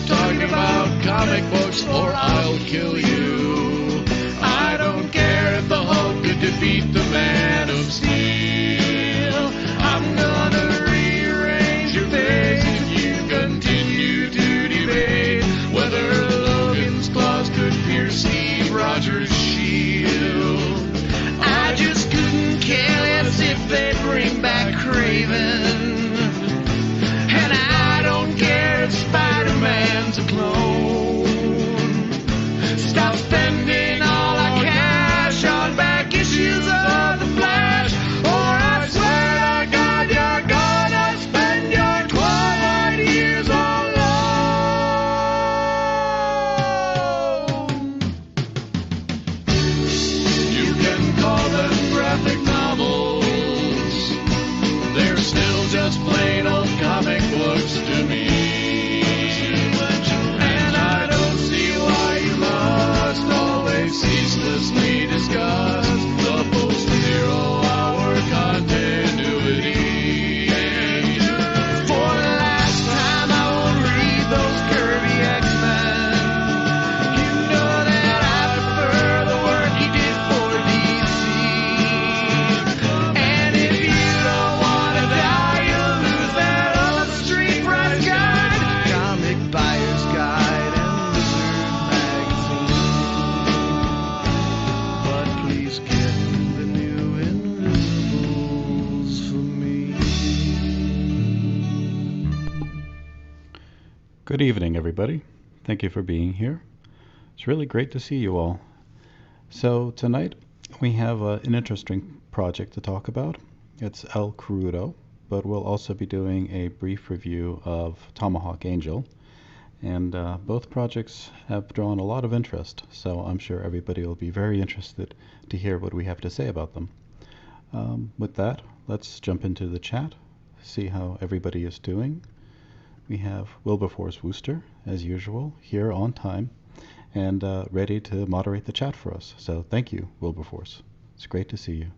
stop talking about comic books or I'll kill you. I don't care if the Hulk could defeat the Man of Steel. I'm gonna rearrange your face if you continue to debate whether Logan's claws could pierce Steve Rogers' shield. I just couldn't care less if they bring back Kraven. And I don't care if Spider-Man's a clone. Stop spending all our cash on back issues of The Flash, or I swear to God you're gonna spend your 12 years alone. You can call them graphic novels. They're still just plain old comic books to me. And I don't see why you must always ceaselessly discuss the post-zero-hour continuity. For the last time, I won't read those curvy X-Men. You know that I prefer the work he did for DC. And if you don't want to die, you'll lose that on the street price guide, comic buyer's guide, and Wizard magazine. But please get the new Invisibles for me. Good evening, everybody. Thank you for being here. It's really great to see you all. So tonight we have an interesting project to talk about. It's El Krudo, but we'll also be doing a brief review of Tomahawk Angel. And both projects have drawn a lot of interest, so I'm sure everybody will be very interested to hear what we have to say about them. With that, let's jump into the chat, see how everybody is doing. We have Wilberforce Wooster, as usual, here on time and ready to moderate the chat for us. So thank you, Wilberforce. It's great to see you.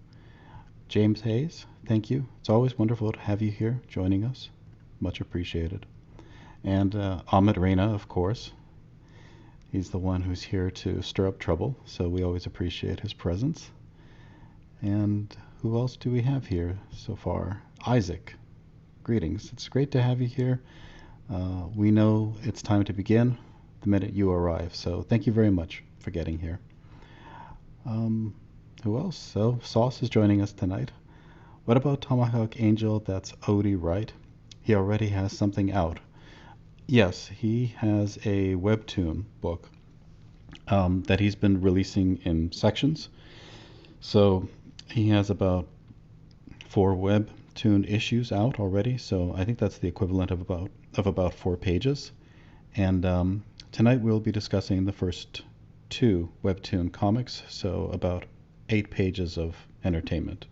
James Hayes, thank you. It's always wonderful to have you here joining us. Much appreciated. And Ahmed Reina, of course. He's the one who's here to stir up trouble, so we always appreciate his presence. And who else do we have here so far? Isaac, greetings. It's great to have you here. We know it's time to begin the minute you arrive, so thank you very much for getting here. Who else? So Sauce is joining us tonight. What about Tomahawk Angel? That's Odie, right? He already has something out. Yes, he has a webtoon book that he's been releasing in sections. So he has about 4 webtoon issues out already. So I think that's the equivalent of about 4 pages. And tonight we'll be discussing the first 2 webtoon comics, so about 8 pages of entertainment.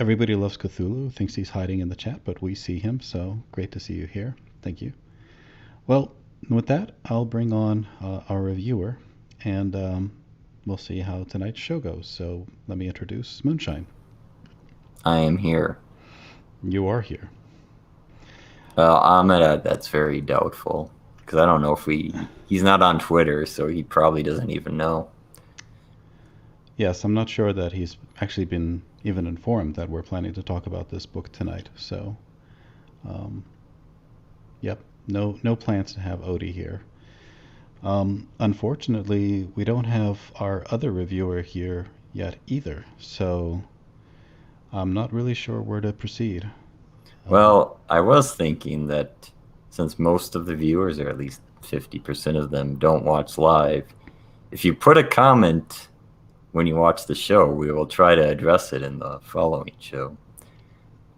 Everybody loves Cthulhu, thinks he's hiding in the chat, but we see him, so great to see you here. Thank you. Well, with that, I'll bring on our reviewer, and we'll see how tonight's show goes. So let me introduce Moonshine. I am here. You are here. Ahmed, that's very doubtful, because I don't know if he's not on Twitter, so he probably doesn't even know. Yes, I'm not sure that he's actually been even informed that we're planning to talk about this book tonight. So, yep, no plans to have Odie here. Unfortunately, we don't have our other reviewer here yet either, so I'm not really sure where to proceed. Well, I was thinking that since most of the viewers, or at least 50% of them, don't watch live, if you put a comment when you watch the show, we will try to address it in the following show.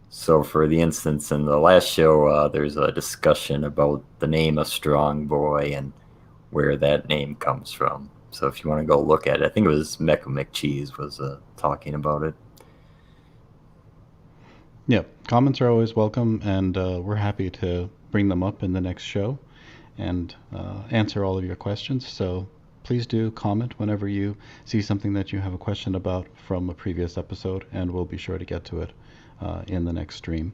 So for the instance, in the last show, there's a discussion about the name of Strong Boy and where that name comes from. So if you want to go look at it, I think it was Mecha McCheese was talking about it. Yeah, comments are always welcome, and we're happy to bring them up in the next show and answer all of your questions. So please do comment whenever you see something that you have a question about from a previous episode, and we'll be sure to get to it in the next stream.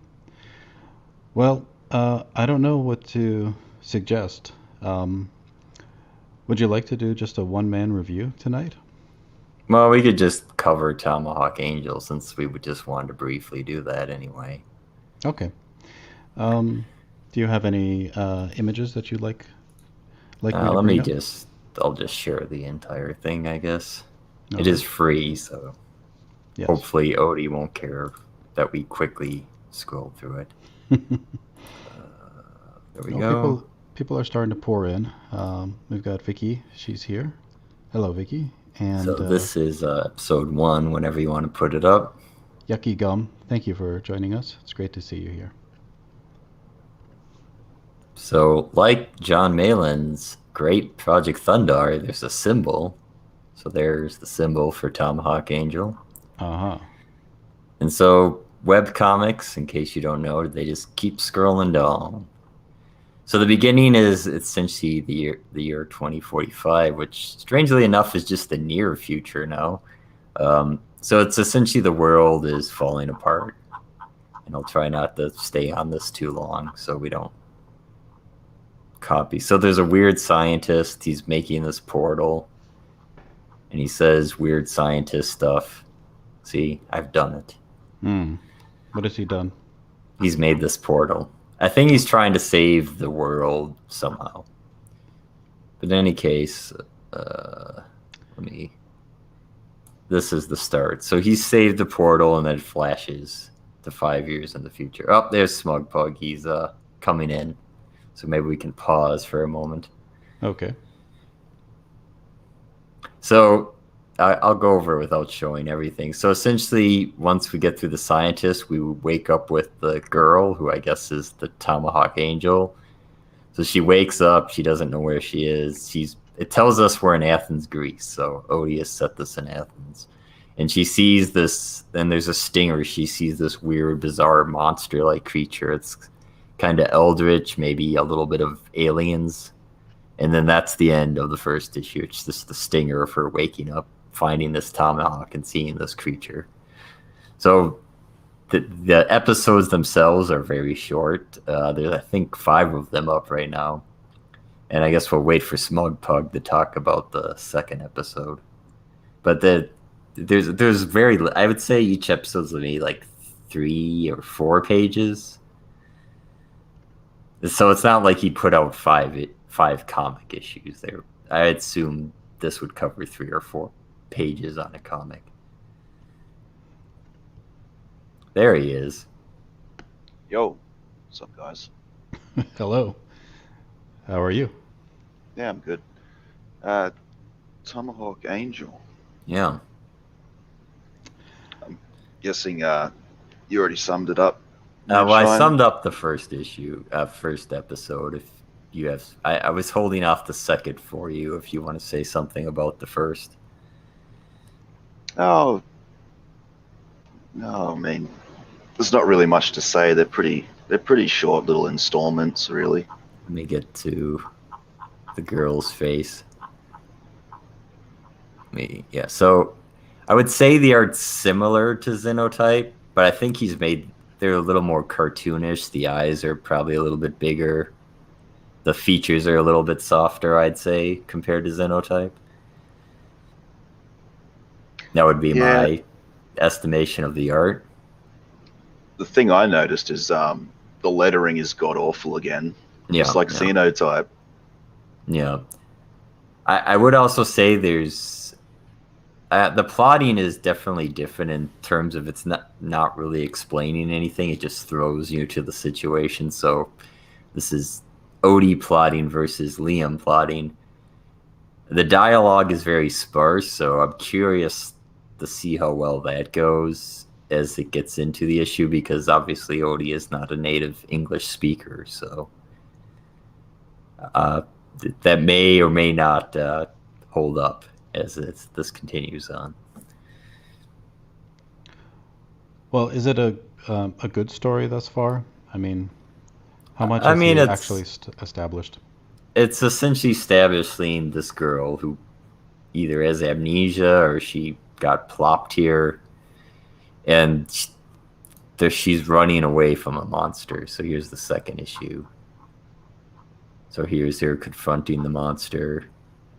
Well, I don't know what to suggest. Um, would you like to do just a one-man review tonight? Well, we could just cover Tomahawk Angel since we would just wanted to briefly do that anyway. Okay. Do you have any images that you'd like me to Let bring me up? I'll just share the entire thing, I guess. It Okay. is free, so Yes. hopefully Odie won't care that we quickly scroll through it. There we go. People are starting to pour in. We've got Vicky. She's here. Hello, Vicky. And So this is episode 1, whenever you want to put it up. Yucky Gum. Thank you for joining us. It's great to see you here. So, like John Malin's great Project Thundar, there's a symbol. So there's the symbol for Tomahawk Angel. Uh-huh. And so webcomics, in case you don't know, they just keep scrolling down. So the beginning is essentially the year 2045, which strangely enough is just the near future now. So it's essentially the world is falling apart. And I'll try not to stay on this too long so we don't copy. So there's a weird scientist. He's making this portal. And he says weird scientist stuff. See, I've done it. What has he done? He's made this portal. I think he's trying to save the world somehow. But in any case, this is the start. So he saved the portal and then flashes to 5 years in the future. Oh, there's Smug Pug. He's coming in. So maybe we can pause for a moment. Okay. So I'll go over it without showing everything. So essentially, once we get through the scientist, we wake up with the girl, who I guess is the Tomahawk Angel. So she wakes up. She doesn't know where she is. It tells us we're in Athens, Greece. So Odie has set this in Athens. And she sees this, and there's a stinger. She sees this weird, bizarre, monster-like creature. It's kind of eldritch, maybe a little bit of aliens. And then that's the end of the first issue. It's just the stinger of her waking up, finding this tomahawk and seeing this creature. So the episodes themselves are very short. There's, I think, 5 of them up right now. And I guess we'll wait for Smug Pug to talk about the second episode. But there's very, I would say each episode's maybe like 3 or 4 pages. So it's not like he put out 5 comic issues there. I assume this would cover 3 or 4 pages on a comic. There he is. Yo, what's up, guys? Hello. How are you? Yeah, I'm good. Tomahawk Angel. Yeah. Guessing you already summed it up. Well, I Moonshine? summed up the first issue, first episode. If you have, I was holding off the second for you. If you want to say something about the first. Oh, no, I mean, there's not really much to say. They're pretty short little installments, really. Let me get to the girl's face. Yeah, so I would say the art's similar to Xenotype, but I think they're a little more cartoonish. The eyes are probably a little bit bigger. The features are a little bit softer, I'd say, compared to Xenotype. That would be my estimation of the art. The thing I noticed is the lettering is god awful again. Yeah, It's like Xenotype. Yeah. I would also say there's the plotting is definitely different in terms of it's not really explaining anything. It just throws you to the situation. So this is Odie plotting versus Liam plotting. The dialogue is very sparse, so I'm curious to see how well that goes as it gets into the issue, because obviously Odie is not a native English speaker, so that may or may not hold up as this continues on. Well, is it a good story thus far? I mean, how much has he it's actually established? It's essentially establishing this girl who either has amnesia or she got plopped here, and she's running away from a monster. So here's the second issue. So here's her confronting the monster.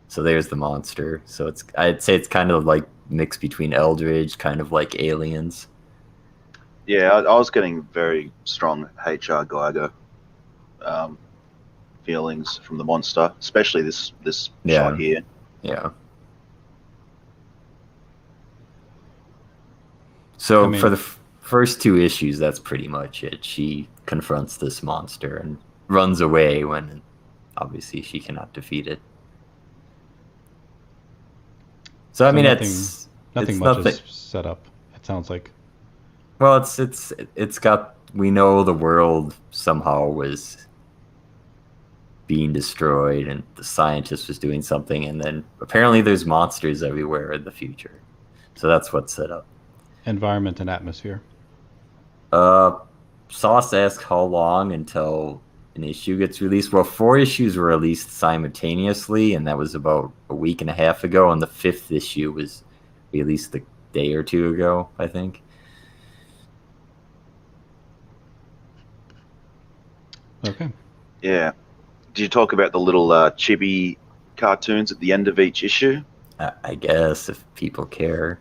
So there's the monster. So I'd say it's kind of like mixed between Eldritch, kind of like Aliens. Yeah, I was getting very strong H.R. Geiger feelings from the monster, especially this shot here. Yeah. So for the first two issues, that's pretty much it. She confronts this monster and runs away when obviously she cannot defeat it. So I mean, it's nothing much is set up. It sounds like. Well, it's got, we know the world somehow was being destroyed and the scientist was doing something, and then apparently there's monsters everywhere in the future. So that's what's set up. Environment and atmosphere. Sauce asked how long until an issue gets released. Well, 4 issues were released simultaneously, and that was about a week and a half ago, and the 5th issue was released a day or two ago, I think. Okay. Yeah. Did you talk about the little chibi cartoons at the end of each issue? I guess, if people care.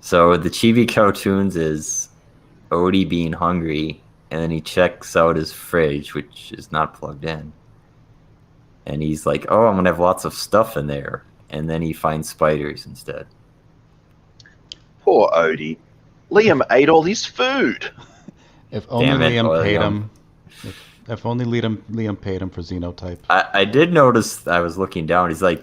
So the chibi cartoons is Odie being hungry, and then he checks out his fridge, which is not plugged in. And he's like, oh, I'm going to have lots of stuff in there. And then he finds spiders instead. Poor Odie. Liam ate all his food. If only Liam paid him. If only Liam paid him for Xenotype. I did notice, I was looking down, he's like,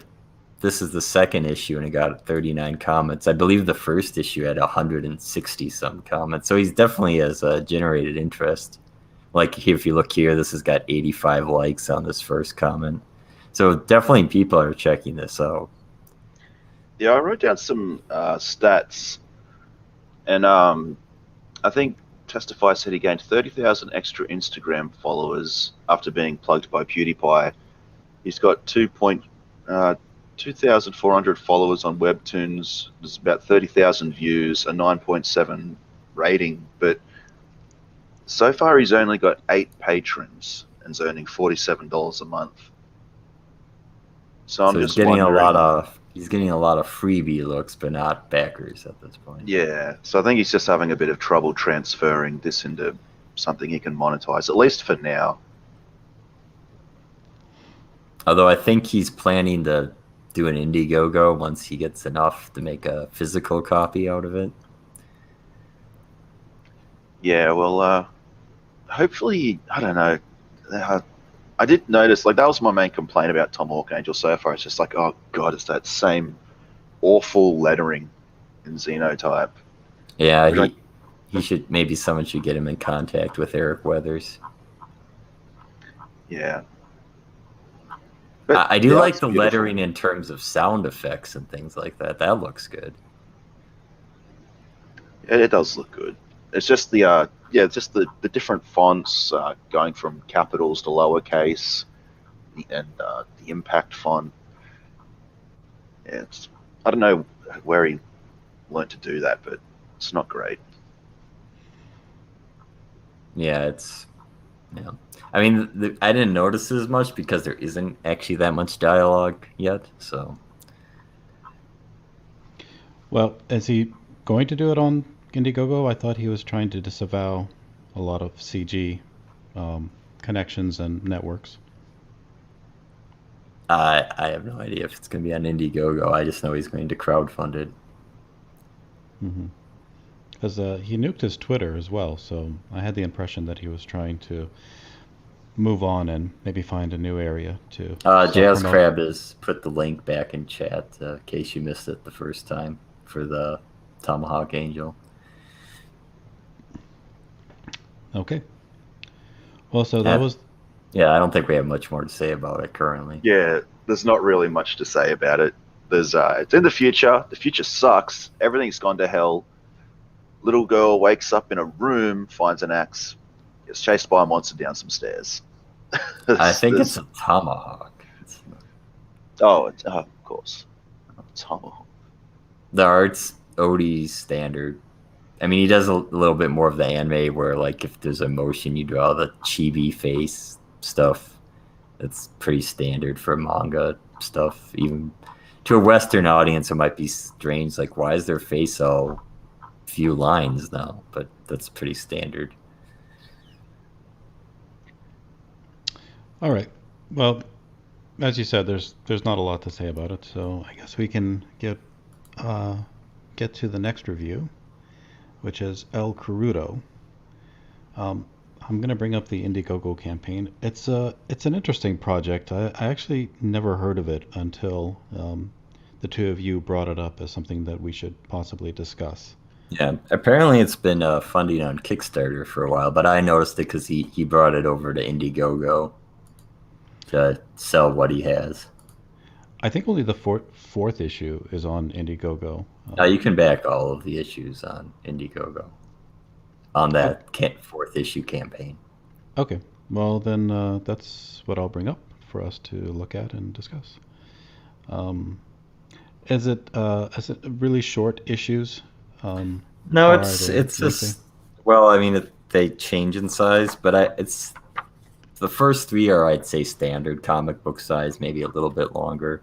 this is the second issue, and it got 39 comments. I believe the first issue had 160-some comments. So he's definitely has generated interest. Like, if you look here, this has got 85 likes on this first comment. So definitely people are checking this out. Yeah, I wrote down some stats, and I think Testify said he gained 30,000 extra Instagram followers after being plugged by PewDiePie. He's got 2,400 followers on Webtoons. There's about 30,000 views, a 9.7 rating, but so far he's only got 8 patrons and is earning $47 a month. So I'm just getting wondering, he's getting a lot of freebie looks, but not backers at this point. Yeah, so I think he's just having a bit of trouble transferring this into something he can monetize, at least for now. Although I think he's planning to do an Indiegogo once he gets enough to make a physical copy out of it. Yeah, well, hopefully, I don't know. I did notice, like, that was my main complaint about Tomahawk Angel so far. It's just like, oh god, it's that same awful lettering in Xenotype. Yeah, he should, maybe someone should get him in contact with Eric Weathers. Yeah. I do like the lettering in terms of sound effects and things like that. That looks good. It does look good. It's just the the different fonts going from capitals to lowercase, and the impact font. Yeah, I don't know where he learned to do that, but it's not great. Yeah, I mean, I didn't notice as much because there isn't actually that much dialogue yet. So, well, is he going to do it on Indiegogo? I thought he was trying to disavow a lot of CG connections and networks. I have no idea if it's going to be on Indiegogo. I just know he's going to crowdfund it. Because he nuked his Twitter as well, so I had the impression that he was trying to move on and maybe find a new area to. Jazz Crab has put the link back in chat in case you missed it the first time for the Tomahawk Angel. Okay. Well, so that was. Yeah, I don't think we have much more to say about it currently. Yeah, there's not really much to say about it. There's it's in the future. The future sucks. Everything's gone to hell. Little girl wakes up in a room, finds an axe, gets chased by a monster down some stairs. I think it's a tomahawk. Of course. Tomahawk. The art's Odie's standard I mean, he does a little bit more of the anime where, like, if there's emotion, you draw the chibi face stuff. That's pretty standard for manga stuff. Even to a Western audience, it might be strange. Like, why is their face all few lines now? But that's pretty standard. All right. Well, as you said, there's not a lot to say about it, so I guess we can get to the next review, which is El Krudo. I'm going to bring up the Indiegogo campaign. It's an interesting project. I actually never heard of it until the two of you brought it up as something that we should possibly discuss. Yeah, apparently it's been funding on Kickstarter for a while, but I noticed it because he brought it over to Indiegogo to sell what he has. I think only the fourth issue is on Indiegogo. You can back all of the issues on Indiegogo on that fourth issue campaign. Okay, well then that's what I'll bring up for us to look at and discuss. Is it really short issues? No, it's well, I mean, they change in size, but it's the first three are, I'd say, standard comic book size, maybe a little bit longer.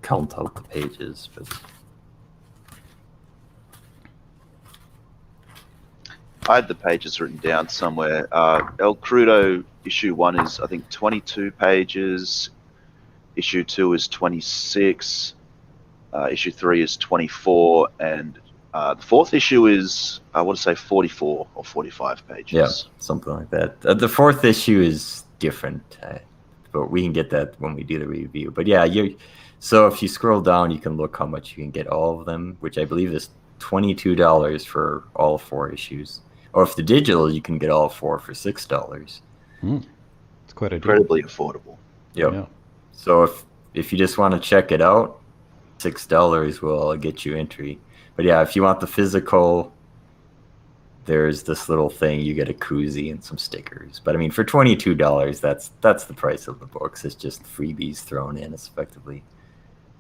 Count out the pages, but I had the pages written down somewhere. El Crudo issue 1 is, I think, 22 pages. Issue 2 is 26. Issue 3 is 24. And the fourth issue is, I want to say, 44 or 45 pages. Yeah, something like that. The fourth issue is different, but we can get that when we do the review. But yeah, so if you scroll down, you can look how much you can get all of them, which I believe is $22 for all 4 issues. Or if the digital, you can get all 4 for $6. It's quite a deal. Incredibly affordable. Yep. Yeah. So if you just want to check it out, $6 will get you entry. But yeah, if you want the physical, there's this little thing. You get a koozie and some stickers. But I mean, for $22, that's the price of the books. It's just freebies thrown in, effectively.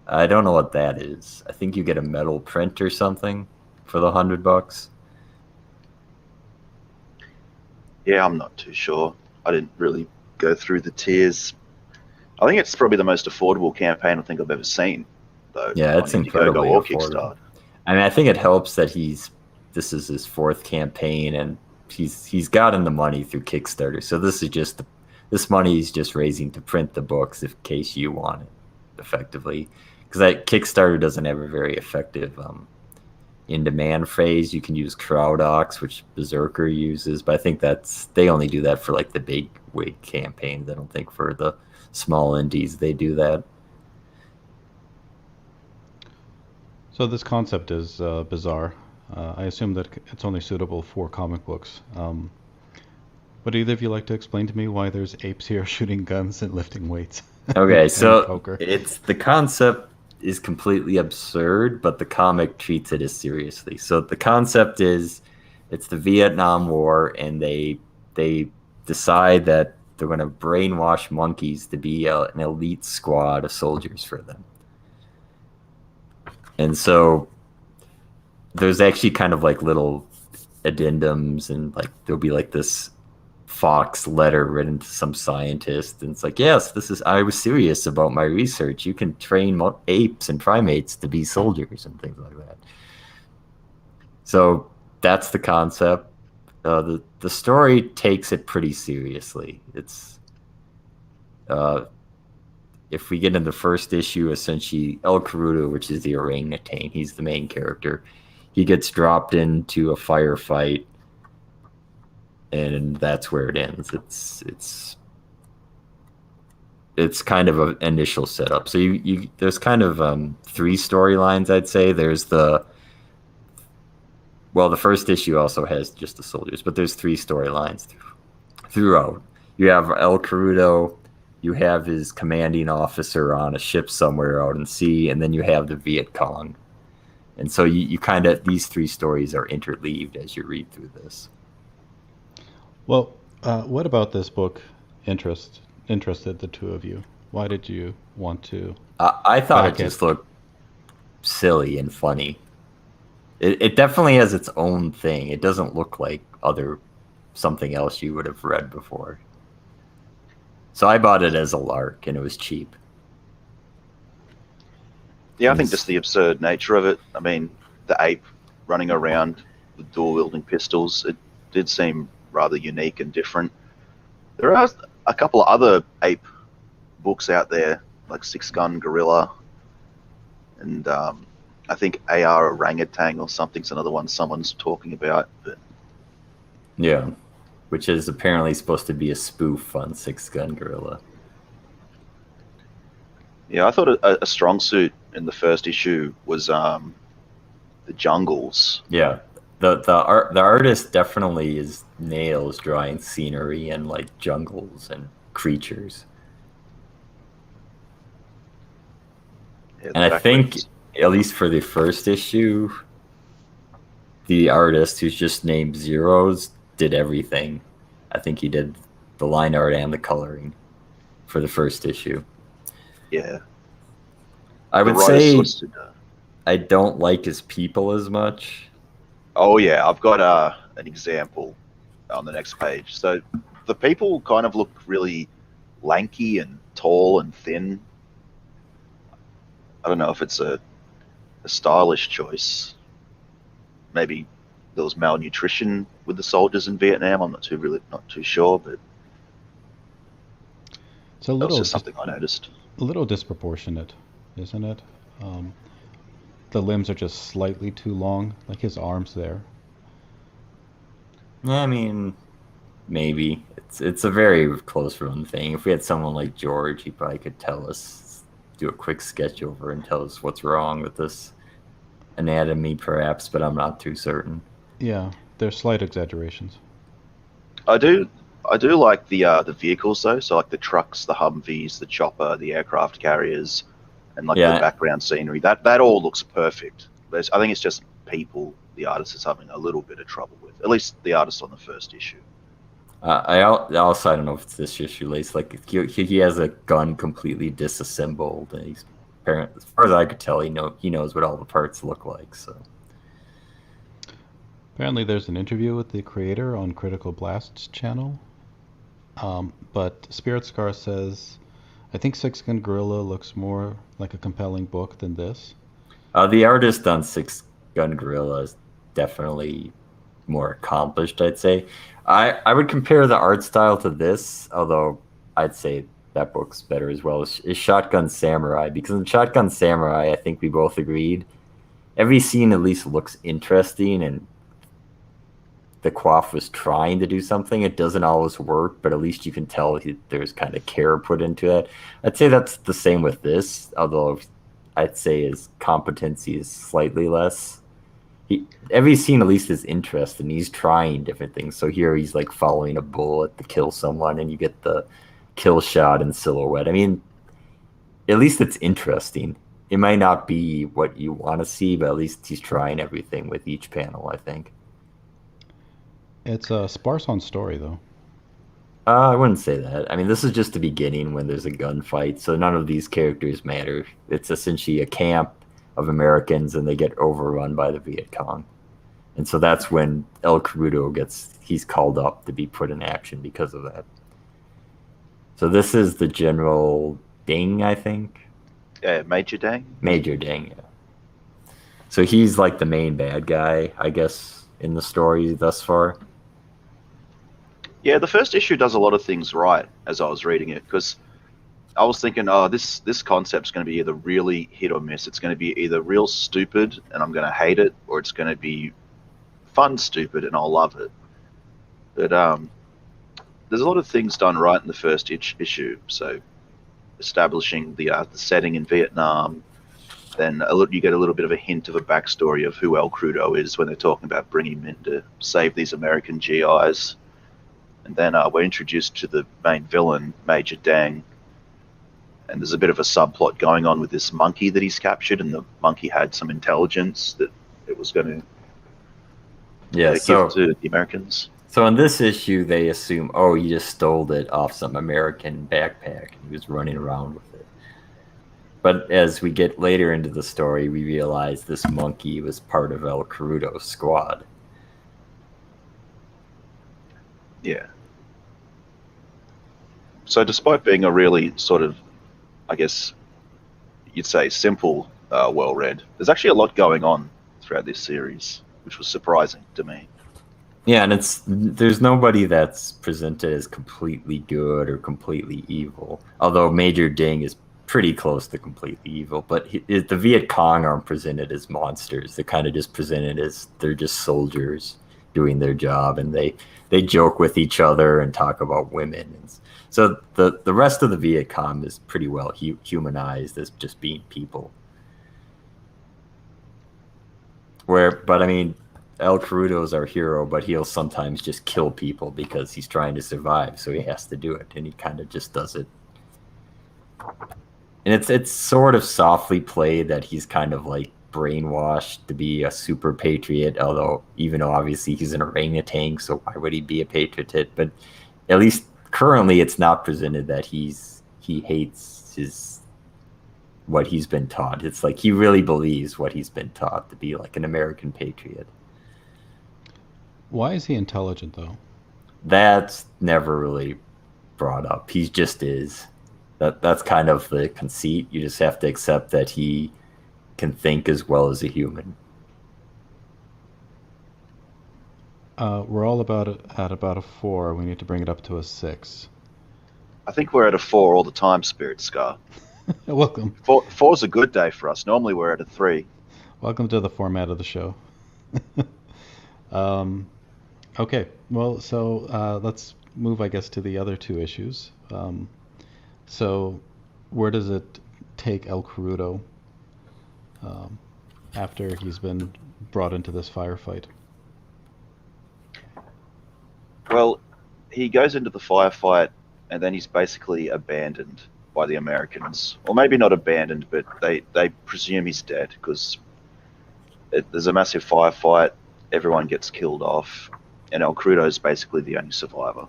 I don't know what that is. I think you get a metal print or something for the $100. Yeah, I'm not too sure. I didn't really go through the tiers. I think it's probably the most affordable campaign I think I've ever seen, though. Yeah, it's incredibly affordable. I mean, I think it helps that this is his 4th campaign, and he's gotten the money through Kickstarter. So this money he's just raising to print the books in case you want it, effectively. Because Kickstarter doesn't have a very effective in-demand phase. You can use Crowdox, which Berserker uses, but I think they only do that for like the big wig campaigns. I don't think for the small indies they do that. So this concept is bizarre. I assume that it's only suitable for comic books. Would either of you like to explain to me why there's apes here shooting guns and lifting weights? Okay, so the concept is completely absurd, but the comic treats it as seriously. So the concept is it's the Vietnam War, and they decide that they're going to brainwash monkeys to be an elite squad of soldiers for them. And so there's actually kind of like little addendums, and like there'll be like this Fox letter written to some scientist, and it's like, yes, I was serious about my research. You can train apes and primates to be soldiers and things like that. So that's the concept. The story takes it pretty seriously. It's if we get in the first issue, essentially El Krudo, which is the orangutan, he's the main character. He gets dropped into a firefight, and that's where it ends. It's kind of an initial setup. So there's kind of 3 storylines, I'd say. There's the first issue also has just the soldiers, but there's 3 storylines throughout. You have El Krudo, you have his commanding officer on a ship somewhere out in sea, and then you have the Viet Cong. And so you kind of, these 3 stories are interleaved as you read through this. Well, what about this book interested the two of you? Why did you want to? I thought it just looked silly and funny. It definitely has its own thing. It doesn't look like something else you would have read before. So I bought it as a lark, and it was cheap. Yeah, I think just the absurd nature of it. I mean, the ape running around with dual-wielding pistols, it did seem rather unique and different. There are a couple of other ape books out there, like Six Gun Gorilla, and I think AR Orangutan or something's another one someone's talking about. But yeah, which is apparently supposed to be a spoof on Six Gun Gorilla. Yeah, I thought a strong suit in the first issue was the jungles. Yeah, the artist definitely nails drawing scenery and like jungles and creatures. Yeah, And I think, at least for the first issue, the artist, who's just named Zeros, did everything. I think he did the line art and the coloring for the first issue. Yeah. I would say I don't like his people as much. Oh yeah, I've got an example on the next page. So the people kind of look really lanky and tall and thin. I don't know if it's a stylish choice. Maybe there was malnutrition with the soldiers in Vietnam. I'm not too sure, but It's a that was little just something I noticed. a little disproportionate, isn't it? The limbs are just slightly too long, like his arms there. Yeah, I mean, maybe it's a very close run thing. If we had someone like George, he probably could tell us, do a quick sketch over and tell us what's wrong with this anatomy, perhaps. But I'm not too certain. Yeah, they're slight exaggerations. I do like the vehicles though. So like the trucks, the Humvees, the chopper, the aircraft carriers, and like the background scenery. That all looks perfect. But I think it's just people the artist is having a little bit of trouble with. At least the artist on the first issue. I also, I don't know if it's this issue, Lace. Like he has a gun completely disassembled, and he's apparently, as far as I could tell, he knows what all the parts look like. So Apparently, there's an interview with the creator on Critical Blast's channel. But Spirit Scar says, I think Six Gun Gorilla looks more like a compelling book than this. The artist on Six Gun Gorilla is definitely more accomplished, I'd say. I would compare the art style to this, although I'd say that book's better as well, is Shotgun Samurai. Because in Shotgun Samurai, I think we both agreed, every scene at least looks interesting, and the Quaff was trying to do something. It doesn't always work, but at least you can tell there's kind of care put into it. I'd say that's the same with this, although I'd say his competency is slightly less. Every scene at least is interesting. He's trying different things. So here he's like following a bullet to kill someone, and you get the kill shot in silhouette. I mean, at least it's interesting. It might not be what you want to see, but at least he's trying everything with each panel, I think. It's sparse on story, though. I wouldn't say that. I mean, this is just the beginning when there's a gunfight, so none of these characters matter. It's essentially a camp of Americans, and they get overrun by the Viet Cong. And so that's when El Krudo he's called up to be put in action because of that. So this is the General Ding, I think. Major Dang? Major Ding, yeah. So he's like the main bad guy, I guess, in the story thus far. Yeah, the first issue does a lot of things right as I was reading it, because I was thinking, this concept's going to be either really hit or miss. It's going to be either real stupid and I'm going to hate it, or it's going to be fun stupid and I'll love it. But there's a lot of things done right in the first issue. So establishing the setting in Vietnam, then you get a little bit of a hint of a backstory of who El Krudo is when they're talking about bringing him in to save these American GIs. And then we're introduced to the main villain, Major Dang. And there's a bit of a subplot going on with this monkey that he's captured, and the monkey had some intelligence that it was going to give to the Americans. So in this issue, they assume, he just stole it off some American backpack, and he was running around with it. But as we get later into the story, we realize this monkey was part of El Krudo's squad. Yeah. So despite being a really sort of, I guess you'd say, simple, well-read, there's actually a lot going on throughout this series, which was surprising to me. Yeah, and there's nobody that's presented as completely good or completely evil. Although Major Ding is pretty close to completely evil, but the Viet Cong aren't presented as monsters. They're kind of just presented as they're just soldiers doing their job, and they joke with each other and talk about women. And so the rest of the Viet Cong is pretty well humanized as just being people. But I mean, El Krudo is our hero, but he'll sometimes just kill people because he's trying to survive, so he has to do it, and he kind of just does it. And it's sort of softly played that he's kind of like brainwashed to be a super patriot, although even though obviously he's an orangutan, so why would he be a patriot? But at least currently it's not presented that he hates what he's been taught. It's like he really believes what he's been taught to be like an American patriot. Why is he intelligent, though? That's never really brought up. He just is. That's kind of the conceit. You just have to accept that he can think as well as a human. We're all at about a 4. We need to bring it up to a 6. I think we're at a 4 all the time, Spirit Scar. Welcome. 4's a good day for us. Normally we're at a 3. Welcome to the format of the show. Okay, well, so let's move, I guess, to the other 2 issues. So where does it take El Krudo after he's been brought into this firefight? Well, he goes into the firefight and then he's basically abandoned by the Americans. Or maybe not abandoned, but they presume he's dead because there's a massive firefight, everyone gets killed off, and El Krudo is basically the only survivor.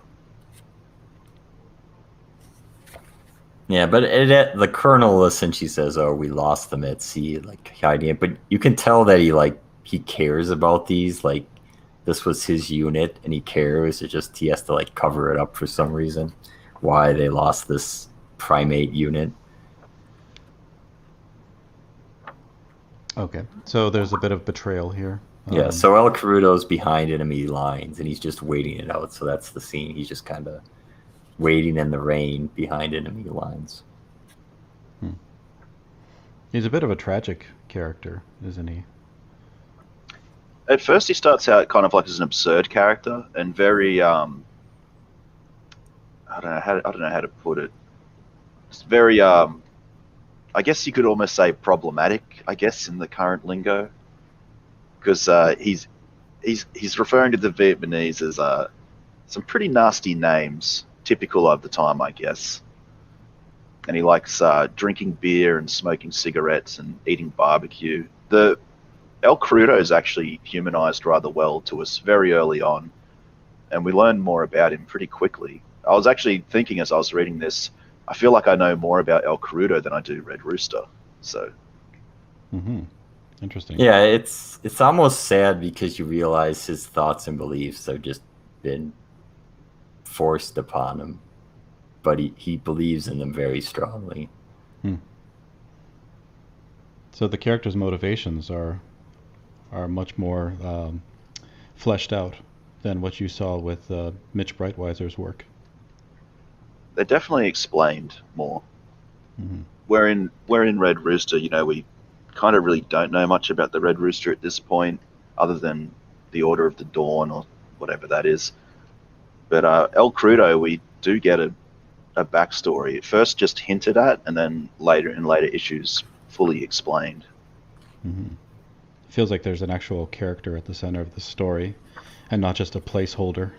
Yeah, but the colonel essentially says, "Oh, we lost them at sea," like hiding it. But you can tell that he cares about these. Like this was his unit, and he cares. It just he has to like cover it up for some reason. Why they lost this primate unit? Okay, so there's a bit of betrayal here. Yeah, so El Krudo's behind enemy lines, and he's just waiting it out. So that's the scene. He's just kind of waiting in the rain behind enemy lines. He's a bit of a tragic character, isn't he? At first he starts out kind of like as an absurd character and very I don't know how to put it. It's very I guess you could almost say problematic, I guess, in the current lingo, because he's referring to the Vietnamese as some pretty nasty names, typical of the time, I guess. And he likes drinking beer and smoking cigarettes and eating barbecue. The El Krudo is actually humanized rather well to us very early on, and we learn more about him pretty quickly. I was actually thinking as I was reading this, I feel like I know more about El Krudo than I do Red Rooster. So, Interesting. Yeah, it's almost sad because you realize his thoughts and beliefs have just been forced upon him, but he believes in them very strongly. So the character's motivations are much more fleshed out than what you saw with Mitch Breitweiser's work. they're definitely explained more. Where in Red Rooster, we kind of really don't know much about the Red Rooster at this point, other than the Order of the Dawn or whatever that is. But El Krudo, we do get a backstory. At first just hinted at, and then later in later issues fully explained. Feels like there's an actual character at the center of the story, and not just a placeholder.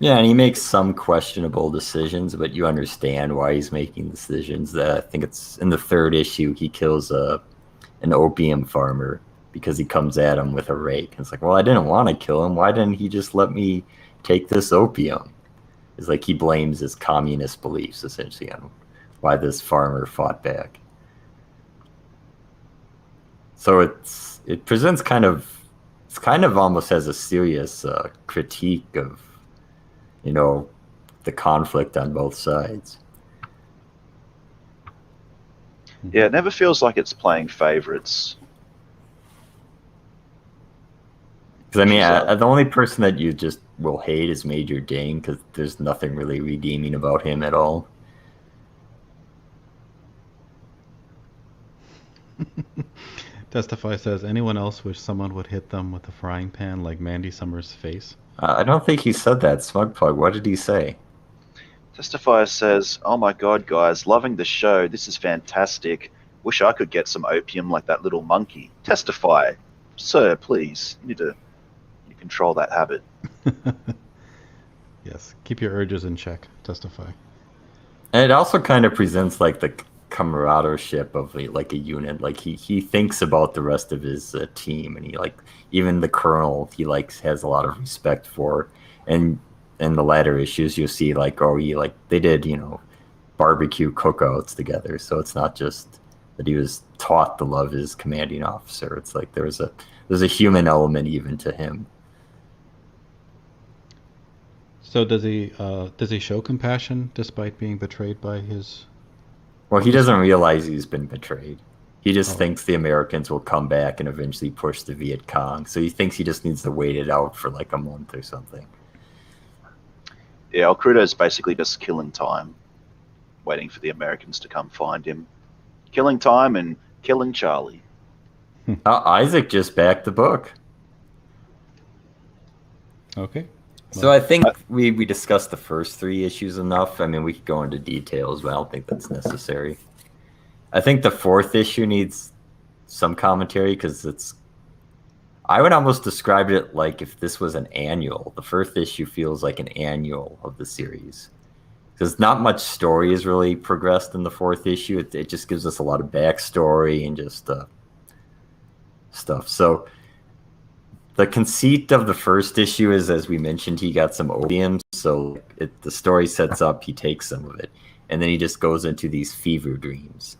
Yeah, and he makes some questionable decisions, but you understand why he's making decisions. I think it's in the third issue, he kills an opium farmer because he comes at him with a rake. And it's like, well, I didn't want to kill him. Why didn't he just let me take this opium? It's like he blames his communist beliefs essentially on why this farmer fought back. So it presents kind of almost as a serious critique of, the conflict on both sides. Yeah, it never feels like it's playing favorites. Because, I mean, the only person that you just will hate is Major Dane, because there's nothing really redeeming about him at all. Testify says, anyone else wish someone would hit them with a frying pan like Mandy Summers' face? I don't think he said that, Smug Pug. What did he say? Testifier says, "Oh my god, guys, loving the show. This is fantastic. Wish I could get some opium like that little monkey." Testify, sir, please. You need to control that habit. Yes, keep your urges in check. Testify. And it also kind of presents like the camaraderie of like a unit. Like he thinks about the rest of his team, and he even the colonel he has a lot of respect for. And in the latter issues, you'll see they did barbecue cookouts together. So it's not just that he was taught to love his commanding officer. It's like there's a human element even to him. So does he show compassion despite being betrayed by his? Well, he doesn't realize he's been betrayed. He just thinks the Americans will come back and eventually push the Viet Cong. So he thinks he just needs to wait it out for like a month or something. Yeah, El Krudo's basically just killing time, waiting for the Americans to come find him. Killing time and killing Charlie. Isaac just backed the book. Okay. So I think we discussed the first 3 issues enough. I mean, we could go into details, but I don't think that's necessary. I think the 4th issue needs some commentary because I would almost describe it like if this was an annual. The 1st issue feels like an annual of the series. Because not much story is really progressed in the 4th issue. It just gives us a lot of backstory and just stuff. So the conceit of the 1st issue is, as we mentioned, he got some opium. So the story sets up, he takes some of it. And then he just goes into these fever dreams.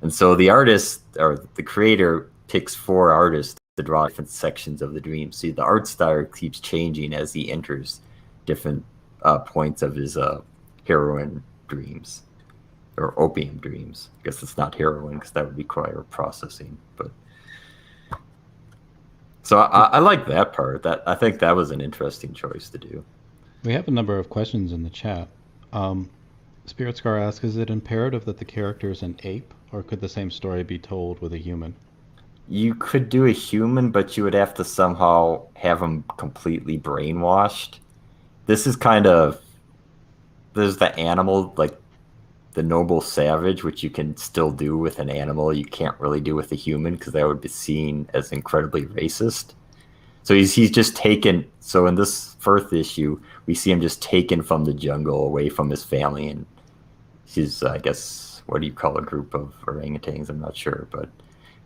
And so the artist, or the creator, picks 4 artists to draw different sections of the dream. See, the art style keeps changing as he enters different points of his heroin dreams, or opium dreams. I guess it's not heroin because that would require processing. But so I like that part. I think that was an interesting choice to do. We have a number of questions in the chat. Spirit Scar asks, is it imperative that the character is an ape, or could the same story be told with a human? You could do a human, but you would have to somehow have him completely brainwashed. This is kind of... There's the animal, like the noble savage, which you can still do with an animal. You can't really do with a human because that would be seen as incredibly racist. So he's just taken... So in this 1st issue, we see him just taken from the jungle away from his family, and he's, I guess, what do you call a group of orangutans? I'm not sure, but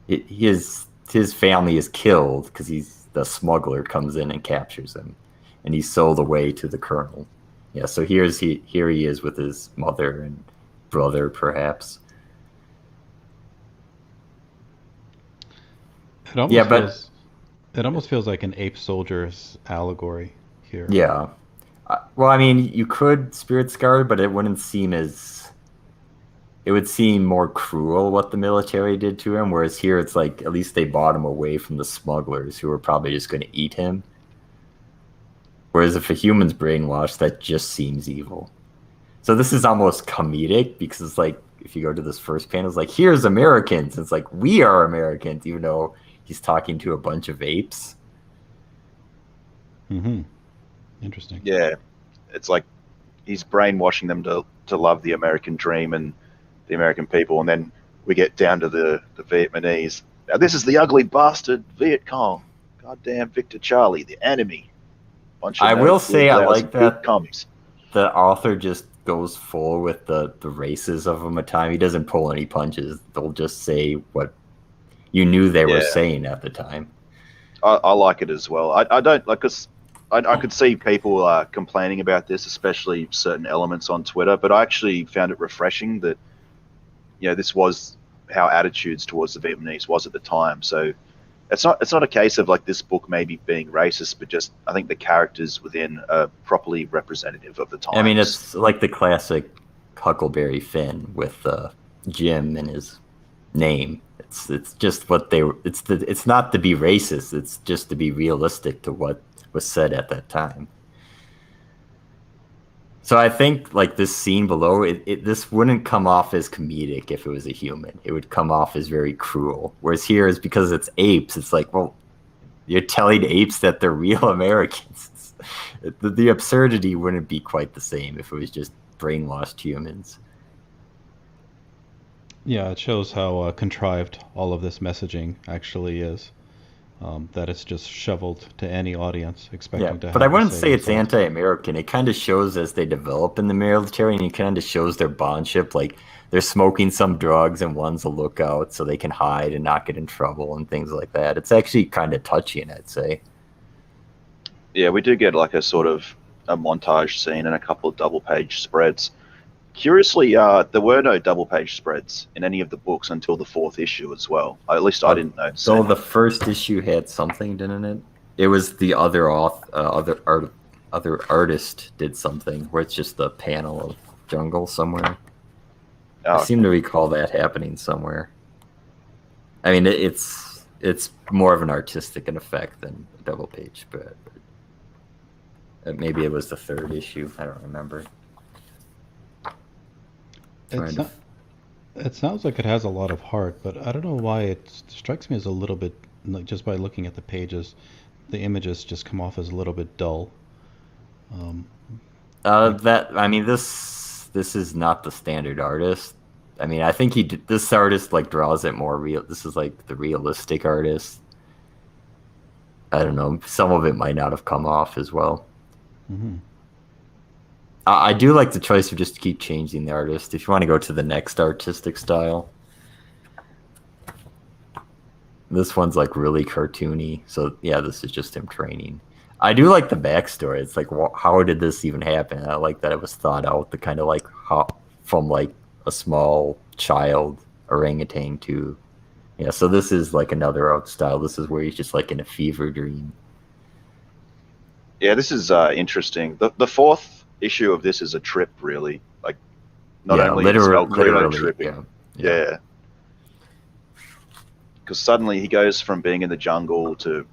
his family is killed because the smuggler comes in and captures him, and he's sold away to the colonel. Yeah, so here he is with his mother and brother, perhaps. It almost feels like an ape soldier's allegory here. Yeah. Well, I mean, you could Spirit Scar, but it wouldn't seem as... It would seem more cruel what the military did to him, whereas here it's like at least they bought him away from the smugglers who were probably just going to eat him. Whereas if a human's brainwashed, that just seems evil. So this is almost comedic because it's like, if you go to this first panel, it's like, here's Americans. It's like, we are Americans, even though he's talking to a bunch of apes. Mm-hmm. Interesting. Yeah, it's like he's brainwashing them to love the American dream and the American people, and then we get down to the Vietnamese. Now this is the ugly bastard Viet Cong. Goddamn Victor Charlie, the enemy. I will say I like that commies. The author just goes full with the races of them at time. He doesn't pull any punches. They'll just say what you knew they were saying at the time. I like it as well. I don't like, because I could see people complaining about this, especially certain elements on Twitter, but I actually found it refreshing that this was how attitudes towards the Vietnamese was at the time. So it's not a case of like this book maybe being racist, but just I think the characters within are properly representative of the times. I mean, it's like the classic Huckleberry Finn with Jim in his name. It's just what they were. It's not to be racist. It's just to be realistic to what was said at that time. So I think like this scene below, this wouldn't come off as comedic if it was a human. It would come off as very cruel. Whereas here is because it's apes. It's like, well, you're telling apes that they're real Americans. The absurdity wouldn't be quite the same if it was just brainwashed humans. Yeah, it shows how contrived all of this messaging actually is. That it's just shoveled to any audience, expecting to have. But I wouldn't the say same it's result. anti-American. It kind of shows as they develop in the military, and it kind of shows their bondship. Like they're smoking some drugs, and one's a lookout, so they can hide and not get in trouble and things like that. It's actually kind of touching, I'd say. Yeah, we do get like a sort of a montage scene and a couple of double-page spreads. Curiously, there were no double-page spreads in any of the books until the 4th issue as well. At least I didn't notice. So the first issue had something, didn't it? It was the other artist did something where it's just a panel of jungle somewhere. Oh, I seem to recall that happening somewhere. I mean, it's more of an artistic an effect than a double-page spread. But maybe it was the 3rd issue. I don't remember. It sounds like it has a lot of heart, but I don't know why it strikes me as a little bit, like just by looking at the pages, the images just come off as a little bit dull. This is not the standard artist. I mean, I think this artist like draws it more real. This is like the realistic artist. I don't know. Some of it might not have come off as well. Mm-hmm. I do like the choice of just keep changing the artist. If you want to go to the next artistic style, this one's like really cartoony. So yeah, this is just him training. I do like the backstory. It's like, how did this even happen? I like that it was thought out. The kind of like how from like a small child orangutan to, yeah. So this is like another art style. This is where he's just like in a fever dream. yeah, this is interesting. The 4th issue of this is a trip, really. Like, not only is Krudo tripping, yeah, because suddenly he goes from being in the jungle to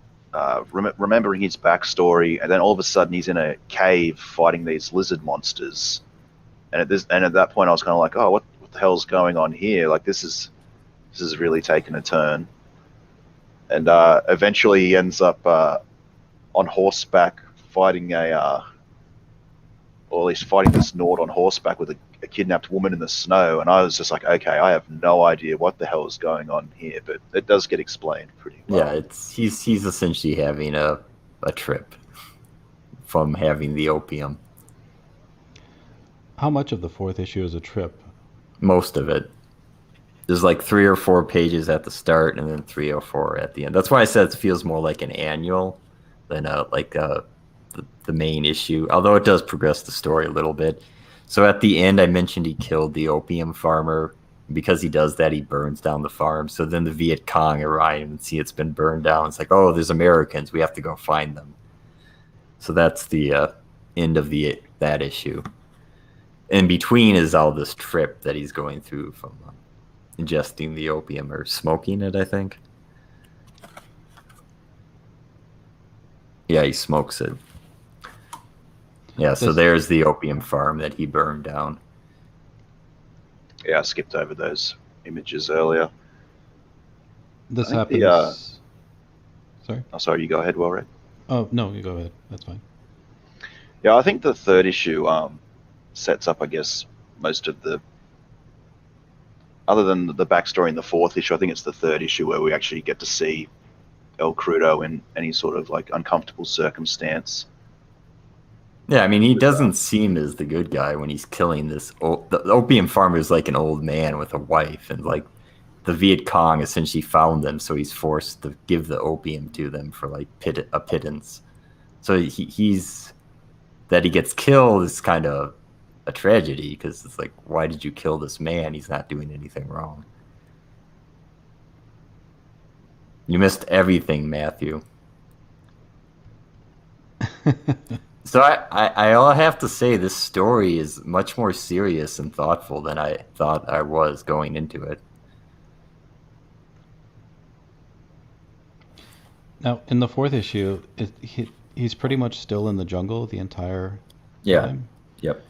remembering his backstory, and then all of a sudden he's in a cave fighting these lizard monsters. And at that point, I was kind of like, oh, what the hell's going on here? Like, this is really taking a turn. And eventually he ends up on horseback fighting or at least fighting this Nord on horseback with a kidnapped woman in the snow. And I was just like, okay, I have no idea what the hell is going on here, but it does get explained pretty well. Yeah, he's essentially having a trip from having the opium. How much of the 4th issue is a trip? Most of it. There's like 3 or 4 pages at the start and then 3 or 4 at the end. That's why I said it feels more like an annual than the main issue, although it does progress the story a little bit. So at the end, I mentioned he killed the opium farmer. Because he does that, he burns down the farm. So then the Viet Cong arrive and see it's been burned down. It's like, oh, there's Americans. We have to go find them. So that's the end of that issue. In between is all this trip that he's going through from ingesting the opium or smoking it, I think. Yeah, he smokes it. Yeah, so there's the opium farm that he burned down. Yeah, I skipped over those images earlier. This happens. Sorry? Oh, sorry, you go ahead, Wellred. Oh, no, you go ahead. That's fine. Yeah, I think the 3rd issue sets up, I guess, most of the... Other than the backstory in the 4th issue, I think it's the 3rd issue where we actually get to see El Krudo in any sort of like uncomfortable circumstance. Yeah, I mean, he doesn't seem as the good guy when he's killing this. The opium farmer is like an old man with a wife, and like the Viet Cong essentially found them, so he's forced to give the opium to them for like a pittance. So he's that he gets killed is kind of a tragedy, because it's like, why did you kill this man? He's not doing anything wrong. You missed everything, Matthew. So I'll have to say this story is much more serious and thoughtful than I thought I was going into it. Now, in the fourth issue, he's pretty much still in the jungle the entire Yeah. time. Yep.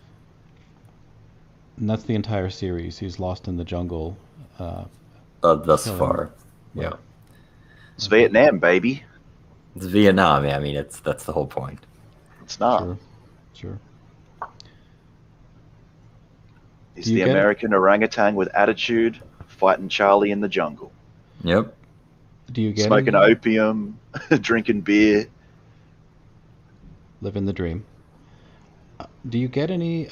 And that's the entire series. He's lost in the jungle. Thus killing- far. Yeah. Right. It's Vietnam, baby. It's Vietnam. I mean, that's the whole point. It's not. Sure. He's Do you the get it? American orangutan with attitude, fighting Charlie in the jungle, Yep. Do you get smoking any, opium, drinking beer. living the dream? Do you get any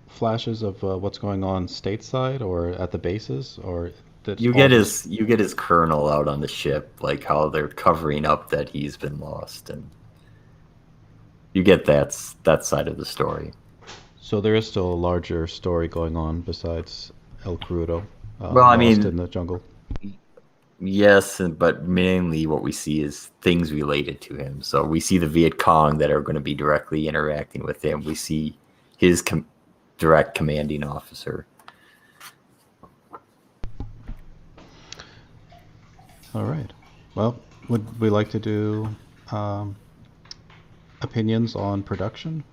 flashes of what's going on stateside or at the bases, or that You all get just- his colonel out on the ship, like how they're covering up that he's been lost, and you get that side of the story. So there is still a larger story going on besides El Crudo. Well, I lost mean- in the jungle. Yes, but mainly what we see is things related to him. So we see the Viet Cong that are going to be directly interacting with him. We see his direct commanding officer. All right. Well, would we like to do opinions on production,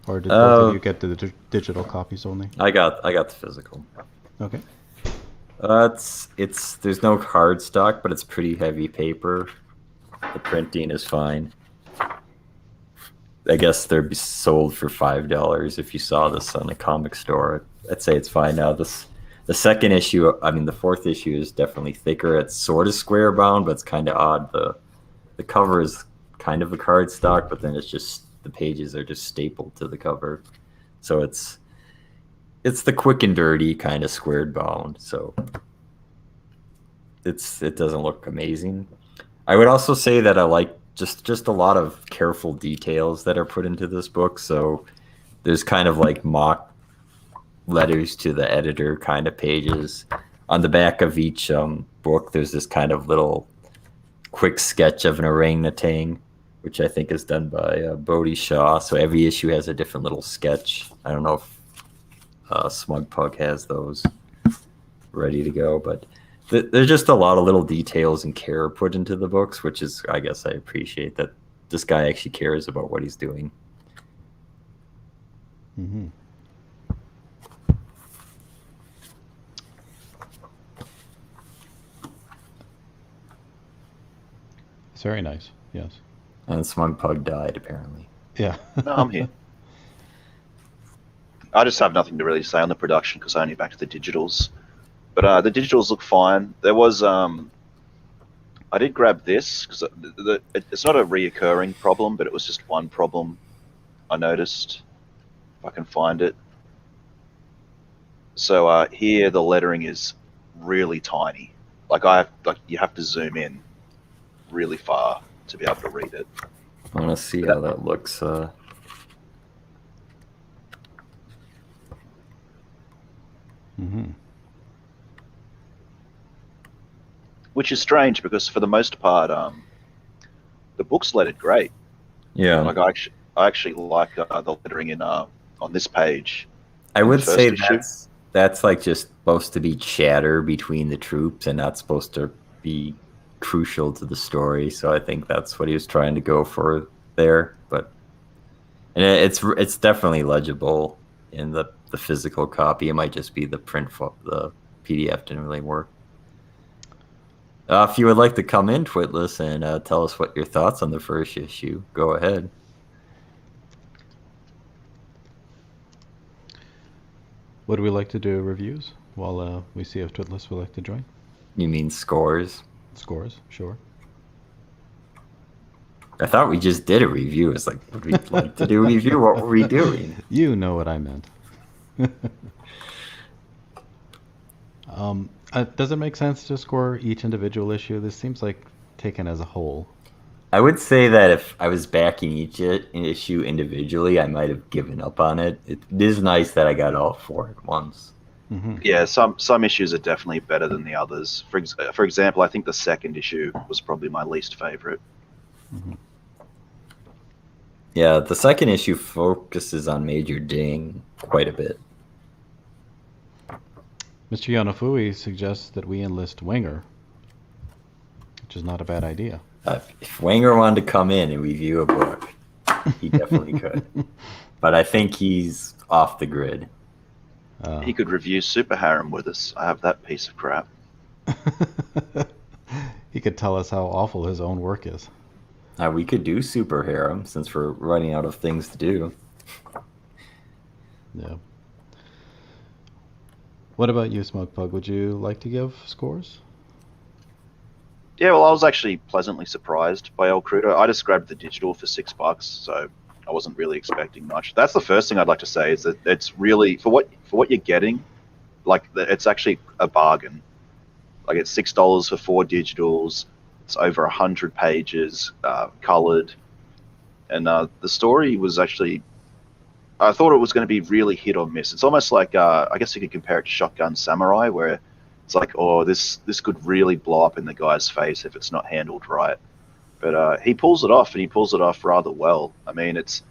or did both of you get the digital copies only? I got the physical. Okay. There's no card stock, but it's pretty heavy paper. The printing is fine. I guess they're sold for $5 if you saw this on a comic store. I'd say it's fine now. The second issue, I mean the fourth issue, is definitely thicker. It's sort of square bound, but it's kind of odd. The cover is kind of a card stock, but then it's just the pages are just stapled to the cover. So it's the quick and dirty kind of squared bound, so it doesn't look amazing. I would also say that I like just a lot of careful details that are put into this book. So there's kind of like mock letters to the editor kind of pages. On the back of each book, there's this kind of little quick sketch of an orangutan, which I think is done by Bodie Shaw. So every issue has a different little sketch. I don't know if Smug Pug has those ready to go, but there's just a lot of little details and care put into the books, which is, I guess I appreciate that this guy actually cares about what he's doing. Mm-hmm. It's very nice. Yes. And Smug Pug died, apparently. Yeah. No, I'm here. I just have nothing to really say on the production because I only backed the digitals. But the digitals look fine. There was I did grab this because it's not a reoccurring problem, but it was just one problem I noticed. If I can find it. So here the lettering is really tiny. Like you have to zoom in really far to be able to read it. I want to see how that looks. Mm-hmm. Which is strange because for the most part, the book's lettered great. Yeah. Like I actually like the lettering in on this page. I would first say issue. that's like just supposed to be chatter between the troops and not supposed to be crucial to the story. So I think that's what he was trying to go for there. And it's definitely legible in the physical copy. It might just be the the PDF didn't really work. If you would like to come in, Twitless, and tell us what your thoughts on the first issue, go ahead. Would we like to do reviews while we see if Twitless would like to join? You mean scores? Scores, sure. I thought we just did a review. It's like, would we like to do a review? What were we doing? You know what I meant. Does it make sense to score each individual issue? This seems like taken as a whole. I would say that if I was backing each issue individually, I might have given up on it. It is nice that I got all four at once. Mm-hmm. Yeah, some issues are definitely better than the others. For example, I think the second issue was probably my least favorite. Mm-hmm. Yeah, the second issue focuses on Major Ding quite a bit. Mr. Yanafui suggests that we enlist Winger, which is not a bad idea. If Wanger wanted to come in and review a book, he definitely could. But I think he's off the grid. He could review Super Harem with us. I have that piece of crap. He could tell us how awful his own work is. We could do Super Harem since we're running out of things to do. Yeah. What about you, Smug Pug? Would you like to give scores? Yeah, well, I was actually pleasantly surprised by El Crudo. I just grabbed the digital for $6, so I wasn't really expecting much. That's the first thing I'd like to say is that it's really for what you're getting, like it's actually a bargain. Like it's $6 for 4 digitals. It's over 100 pages, colored, and the story was actually. I thought it was going to be really hit or miss. It's almost like I guess you could compare it to Shotgun Samurai, where it's like, oh, this could really blow up in the guy's face if it's not handled right. But he pulls it off, and he pulls it off rather well. I mean, it's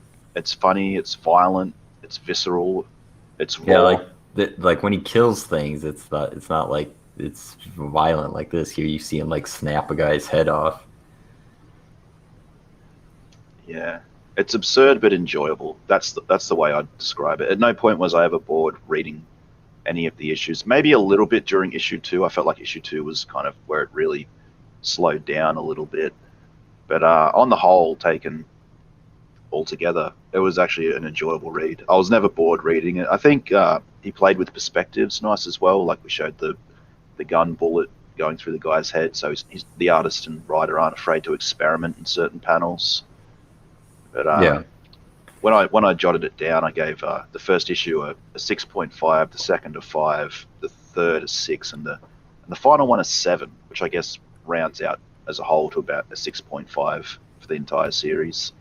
funny, it's violent, it's visceral, it's raw. Yeah, like when he kills things, it's not like it's violent like this. Here you see him like snap a guy's head off. Yeah, it's absurd but enjoyable. That's the way I'd describe it. At no point was I ever bored reading any of the issues. Maybe a little bit during issue 2. I felt like issue 2 was kind of where it really slowed down a little bit. But on the whole, taken all together, it was actually an enjoyable read. I was never bored reading it. I think he played with perspectives nice as well. Like we showed the gun bullet going through the guy's head. So he's the artist and writer aren't afraid to experiment in certain panels. But yeah. When I jotted it down, I gave the first issue a 6.5, the second a 5, the third a 6, and the final one a 7, which I guess rounds out as a whole to about a 6.5 for the entire series,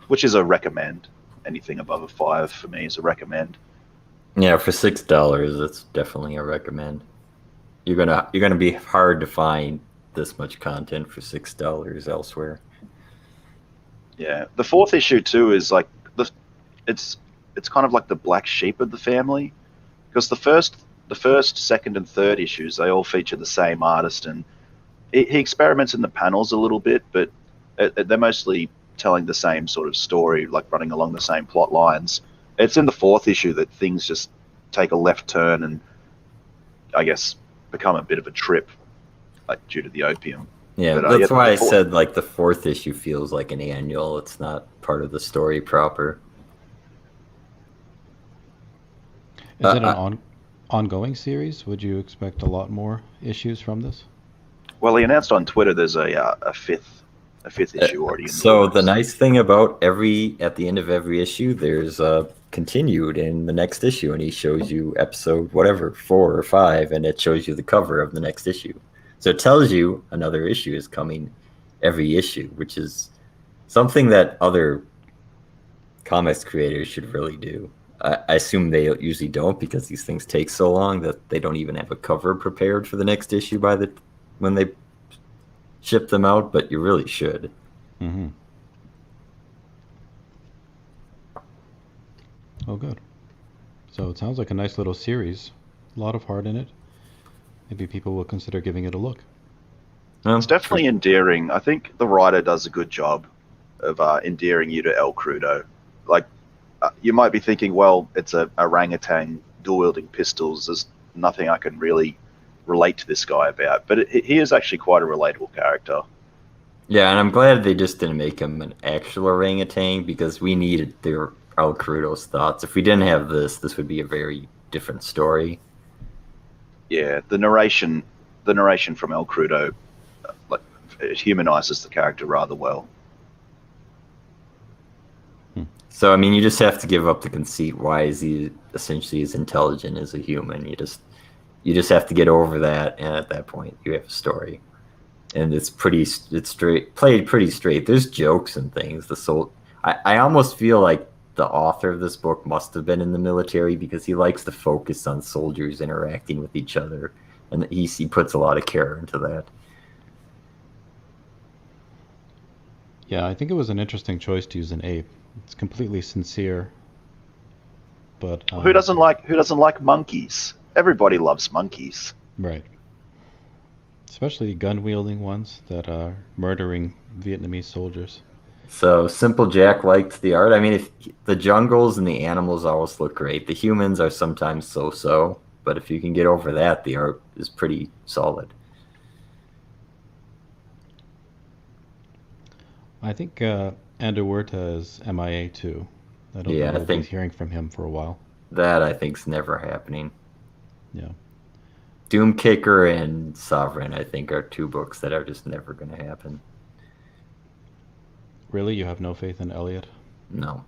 which is a recommend. Anything above a 5 for me is a recommend. Yeah, for $6, it's definitely a recommend. You're gonna be hard to find this much content for $6 elsewhere. Yeah, the fourth issue too is like it's kind of like the black sheep of the family, because the first, second, and third issues they all feature the same artist, and he experiments in the panels a little bit, but they're mostly telling the same sort of story, like running along the same plot lines. It's in the fourth issue that things just take a left turn and I guess become a bit of a trip, like due to the opium. Yeah, but, that's why I said like the fourth issue feels like an annual. It's not part of the story proper. Is it an ongoing series? Would you expect a lot more issues from this? Well, he announced on Twitter there's a fifth issue already. So the nice thing about at the end of every issue, there's continued in the next issue, and he shows you episode whatever 4 or 5, and it shows you the cover of the next issue. So it tells you another issue is coming every issue, which is something that other comics creators should really do. I assume they usually don't, because these things take so long that they don't even have a cover prepared for the next issue when they ship them out, but you really should. Mm-hmm. Oh, good. So it sounds like a nice little series. A lot of heart in it. Maybe people will consider giving it a look. It's definitely endearing. I think the writer does a good job of endearing you to El Crudo. Like, you might be thinking, well, it's a orangutan dual-wielding pistols. There's nothing I can really relate to this guy about. But he is actually quite a relatable character. Yeah, and I'm glad they just didn't make him an actual orangutan, because we needed El Crudo's thoughts. If we didn't have this would be a very different story. Yeah, the narration from El Crudo it humanizes the character rather well. So I mean, you just have to give up the conceit. Why is he essentially as intelligent as a human? You just have to get over that, and at that point, you have a story. and it's straight, played pretty straight. There's jokes and things. I almost feel like the author of this book must have been in the military, because he likes to focus on soldiers interacting with each other, and he puts a lot of care into that. Yeah, I think it was an interesting choice to use an ape. It's completely sincere, but Who doesn't like monkeys? Everybody loves monkeys. right. Especially gun-wielding ones that are murdering Vietnamese soldiers. So Simple Jack liked the art. I mean, if the jungles and the animals always look great, the humans are sometimes so-so, but if you can get over that, the art is pretty solid. I think Andrew Huerta is MIA too. I don't Yeah, think I we'll think be hearing from him for a while. that I think's never happening. Yeah. Doomkicker and Sovereign, I think, are two books that are just never going to happen. Really? You have no faith in Elliot? No.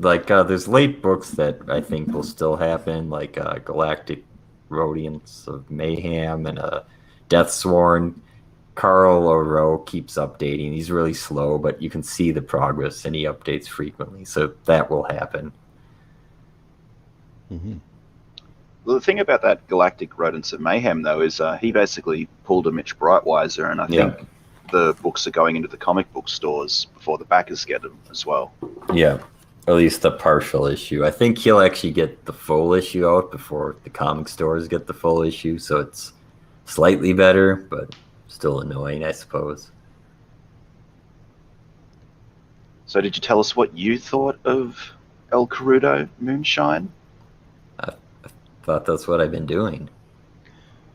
Like, there's late books that I think will still happen, like Galactic Rodents of Mayhem and Deathsworn. Carl O'Rourke keeps updating. He's really slow, but you can see the progress, and he updates frequently, so that will happen. Mm-hmm. Well, the thing about that Galactic Rodents of Mayhem, though, is he basically pulled a Mitch Breitweiser, and I think the books are going into the comic book stores before the backers get them as well. Yeah, at least a partial issue. I think he'll actually get the full issue out before the comic stores get the full issue, so it's slightly better, but still annoying, I suppose. So did you tell us what you thought of El Krudo Moonshine? I thought that's what I've been doing.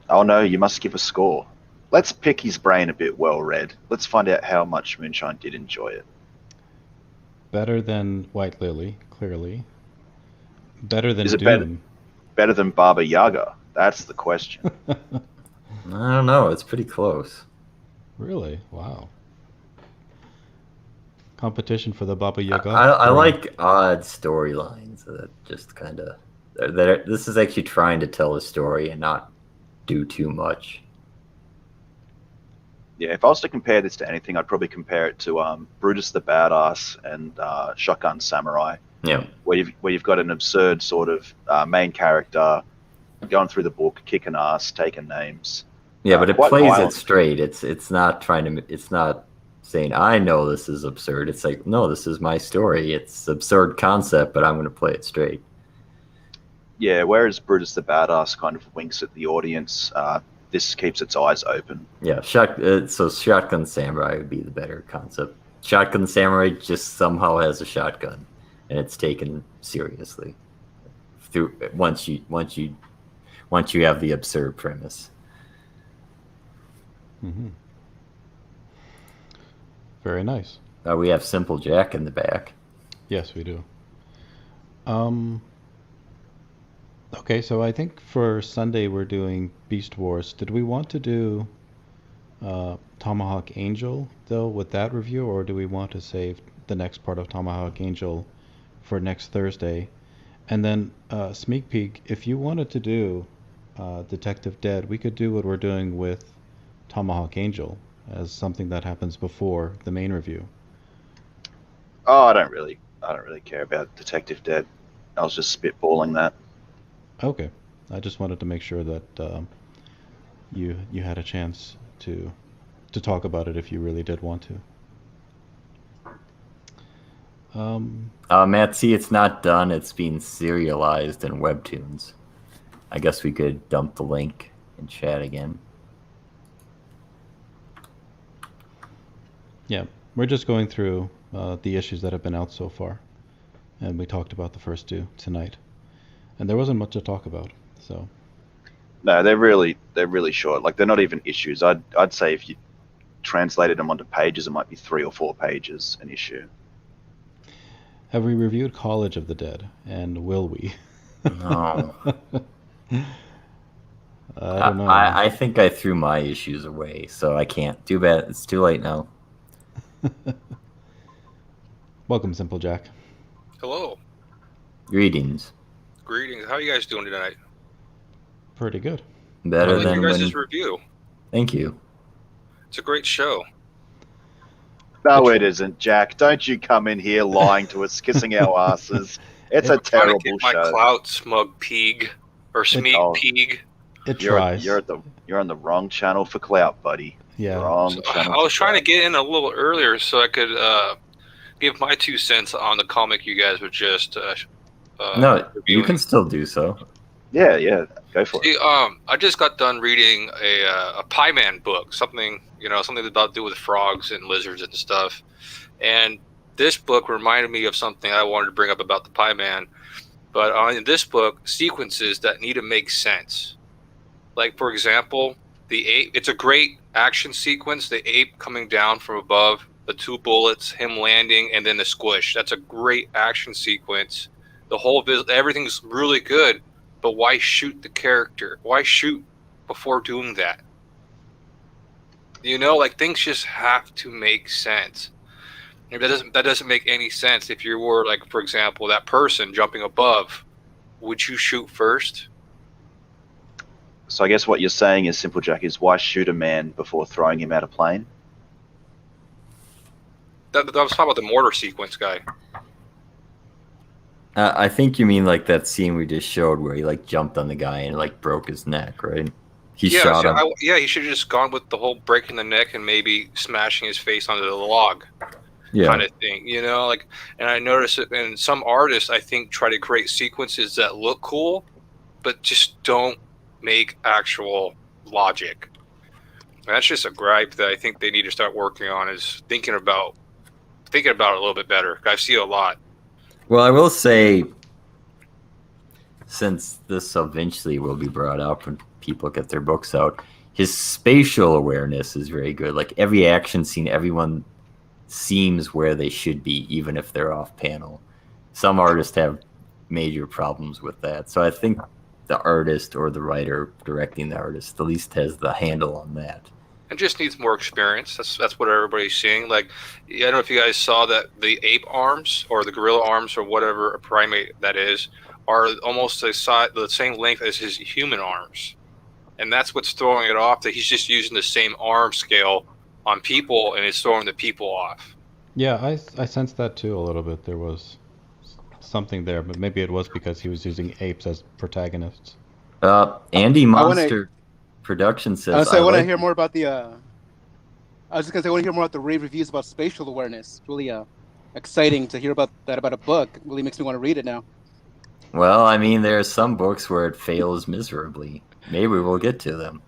Oh no, you must give a score. Let's pick his brain a bit, well read. Let's find out how much Moonshine did enjoy it. Better than White Lily, clearly. Better than Is it Doom. better than Baba Yaga? That's the question. I don't know. It's pretty close. Really? Wow. Competition for the Baba Yaga. I like odd storylines that just kind of... This is actually trying to tell a story and not do too much. Yeah, if I was to compare this to anything, I'd probably compare it to Brutus the Badass and Shotgun Samurai. Yeah. Where you've got an absurd sort of main character going through the book, kicking ass, taking names. Yeah, but it Quite plays violent. it straight. It's not trying to... It's not saying, I know this is absurd. It's like, no, this is my story. It's absurd concept, but I'm going to play it straight. Yeah, whereas Brutus the Badass kind of winks at the audience, this keeps its eyes open. Yeah, so Shotgun Samurai would be the better concept. Shotgun Samurai just somehow has a shotgun, and it's taken seriously. Once you have the absurd premise. Mm-hmm. Very nice. We have Simple Jack in the back. Yes, we do. Okay, so I think for Sunday we're doing Beast Wars. Did we want to do Tomahawk Angel, though, with that review, or do we want to save the next part of Tomahawk Angel for next Thursday? And then, sneak peek, if you wanted to do Detective Dead, we could do what we're doing with Tomahawk Angel as something that happens before the main review. Oh, I don't really care about Detective Dead. I was just spitballing that. Okay, I just wanted to make sure that you had a chance to talk about it if you really did want to. Matt, see, it's not done. It's being serialized in webtoons. I guess we could dump the link in chat again. Yeah, we're just going through the issues that have been out so far, and we talked about the first two tonight, and there wasn't much to talk about. So No, they're really short. Like, they're not even issues. I'd say if you translated them onto pages, it might be 3 or 4 pages an issue. have we reviewed College of the Dead, and will we? No. I don't know. I think I threw my issues away, so I can't. Too bad. It's too late now. Welcome, Simple Jack. Hello. Greetings. Greetings. How are you guys doing tonight? Pretty good. Better I like than your when. guys' review. Thank you. It's a great show. No, it isn't, Jack. Don't you come in here lying to us, kissing our asses. It's a I'm trying to terrible get my show. clout, Smug Pig. Or Smeek Oh. Pig. It You're tries. you're on the wrong channel for clout, buddy. Yeah. Wrong So channel. I was for trying to clout. get in a little earlier so I could give my 2 cents on the comic you guys were just No, you reviewing. can still do so. Yeah, go for it. See, I just got done reading a Pie Man book, something about to do with frogs and lizards and stuff. And this book reminded me of something I wanted to bring up about the Pie Man. But in this book, sequences that need to make sense. Like, for example, the ape. It's a great action sequence. The ape coming down from above, the 2 bullets, him landing, and then the squish. That's a great action sequence. The whole everything's really good. But why shoot the character? Why shoot before doing that? Like, things just have to make sense. If that doesn't make any sense. If you were, like, for example, that person jumping above, would you shoot first? So I guess what you're saying is, Simple Jack, is why shoot a man before throwing him out a plane? That was talking about the mortar sequence guy. I think you mean like that scene we just showed where he like jumped on the guy and like broke his neck, right? He shot him. He should have just gone with the whole breaking the neck and maybe smashing his face onto the log. Yeah. Kind of thing, and I noticed it in some artists, I think, try to create sequences that look cool, but just don't make actual logic. And that's just a gripe that I think they need to start working on, is thinking about it a little bit better. I see it a lot. Well, I will say, since this eventually will be brought up when people get their books out, his spatial awareness is very good. Like, every action scene, everyone seems where they should be, even if they're off panel. Some artists have major problems with that. So I think the artist or the writer directing the artist at least has the handle on that. It just needs more experience. That's what everybody's seeing. Like, I don't know if you guys saw that the ape arms or the gorilla arms or whatever a primate that is are almost the same length as his human arms. And that's what's throwing it off, that he's just using the same arm scale on people, and it's throwing the people off. Yeah, I sensed that too a little bit. There was something there, but maybe it was because he was using apes as protagonists. Andy Monster Production says, I want to hear more about the. I was just gonna say I want to hear more about the rave reviews about spatial awareness. It's really exciting to hear about that about a book. It really makes me want to read it now. Well, I mean, there are some books where it fails miserably. Maybe we'll get to them.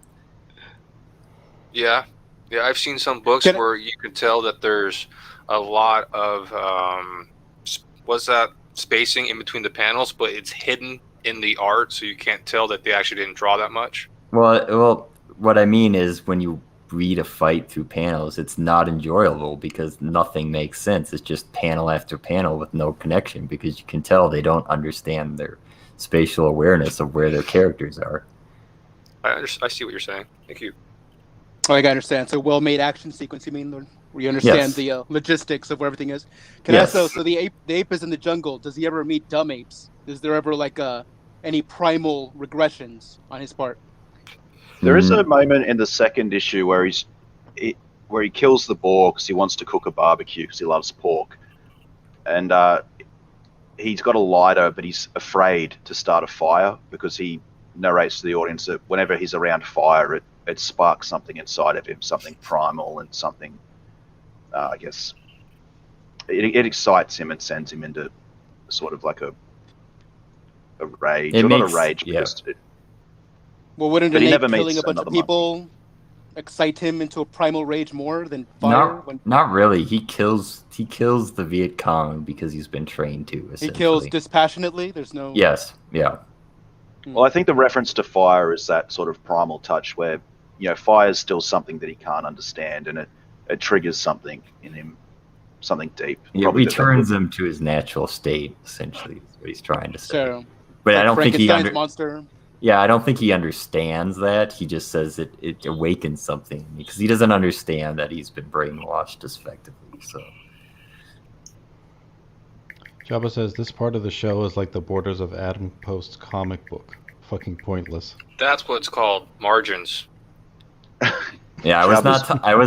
Yeah, I've seen some books where you can tell that there's a lot of spacing in between the panels, but it's hidden in the art, so you can't tell that they actually didn't draw that much. Well, what I mean is when you read a fight through panels, it's not enjoyable because nothing makes sense. It's just panel after panel with no connection, because you can tell they don't understand their spatial awareness of where their characters are. I see what you're saying. Thank you. Oh, I understand. So well-made action sequence, you mean, where you understand the logistics of where everything is. So the ape is in the jungle. Does he ever meet dumb apes? Is there ever any primal regressions on his part? There is a moment in the second issue where he kills the boar because he wants to cook a barbecue because he loves pork, and he's got a lighter, but he's afraid to start a fire because he narrates to the audience that whenever he's around fire, it sparks something inside of him, something primal and something. I guess it excites him and sends him into sort of like a rage. Not a rage, because well, wouldn't an ape killing a bunch of people excite him into a primal rage more than fire? Not really. He kills the Viet Cong because he's been trained to. He kills dispassionately. There's no. Yes. Yeah. Well, I think the reference to fire is that sort of primal touch where, fire is still something that he can't understand, and it triggers something in him, something deep. Yeah, returns him to his natural state, essentially, is what he's trying to say. So, but I don't think he monster. Yeah, I don't think he understands that. He just says it awakens something, because he doesn't understand that he's been brainwashed effectively. So Jabba says this part of the show is like the Borders of Adam Post's comic book, fucking pointless. That's what it's called, margins. Yeah, I was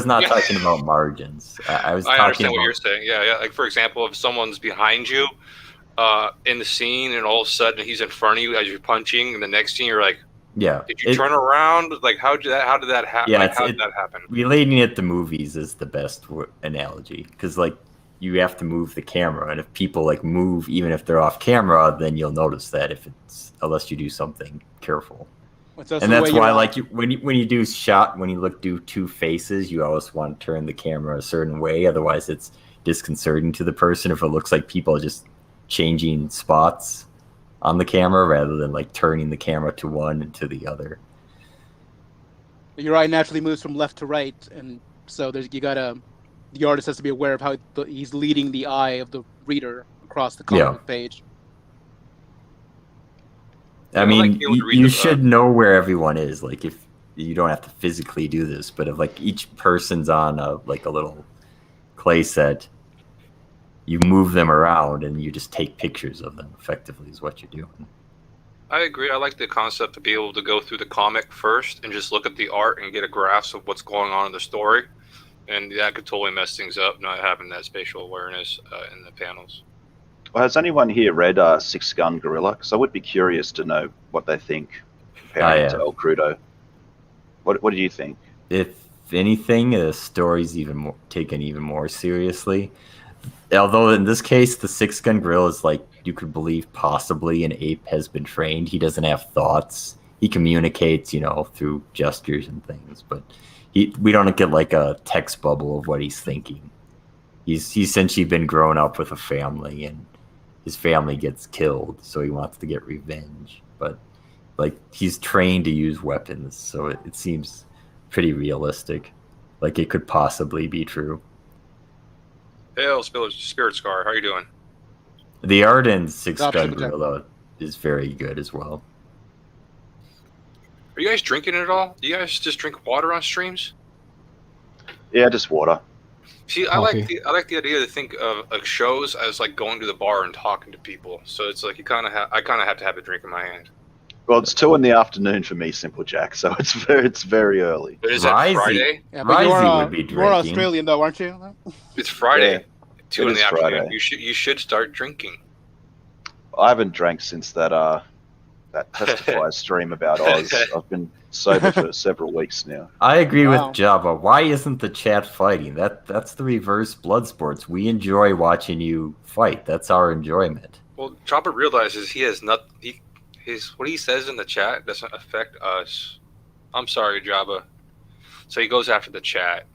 not talking about margins. I was I talking understand about what you're saying. Yeah. Like, for example, if someone's behind you in the scene and all of a sudden he's in front of you as you're punching, and the next scene you're like, yeah. did you turn around? Like, how did that happen? Yeah, like, how did that happen? Relating it to movies is the best analogy, because like you have to move the camera, and if people like move even if they're off camera, then you'll notice that unless you do something careful. And that's why like when you do two faces, you always want to turn the camera a certain way, otherwise it's disconcerting to the person if it looks like people are just changing spots on the camera rather than like turning the camera to one and to the other. Your eye naturally moves from left to right, and so the artist has to be aware of how he's leading the eye of the reader across the comic book page. I mean, you should know where everyone is. Like, if you don't have to physically do this, but if like each person's on a little clay set, you move them around and you just take pictures of them. Effectively, is what you're doing. I agree. I like the concept to be able to go through the comic first and just look at the art and get a grasp of what's going on in the story, and that could totally mess things up, not having that spatial awareness in the panels. Well, has anyone here read Six Gun Gorilla? Because I would be curious to know what they think comparing to El Krudo. What do you think? If anything, the story's taken even more seriously. Although in this case, the Six Gun Gorilla is like, you could believe possibly an ape has been trained. He doesn't have thoughts. He communicates, through gestures and things, but we don't get like a text bubble of what he's thinking. He's essentially been grown up with a family, and his family gets killed, so he wants to get revenge. But like, he's trained to use weapons, so it seems pretty realistic. Like, it could possibly be true. Hail, Spirit Scar, how are you doing? The art in Six Gun Gorilla is very good as well. Are you guys drinking at all? Do you guys just drink water on streams? Yeah, just water. See, I like the idea to think of shows as like going to the bar and talking to people. So it's like I kind of have to have a drink in my hand. Well, it's 2 PM for me, Simple Jack. So it's very early. But is that Friday? Yeah, but you're Australian though, aren't you? It's Friday. Yeah, 2 PM. You should start drinking. I haven't drank since that Testify stream about Oz. I've been sober for several weeks now. I agree with Java. Why isn't the chat fighting? That's the reverse blood sports. We enjoy watching you fight. That's our enjoyment. Well, Chopper realizes he has what he says in the chat doesn't affect us. I'm sorry, Jabba. So he goes after the chat.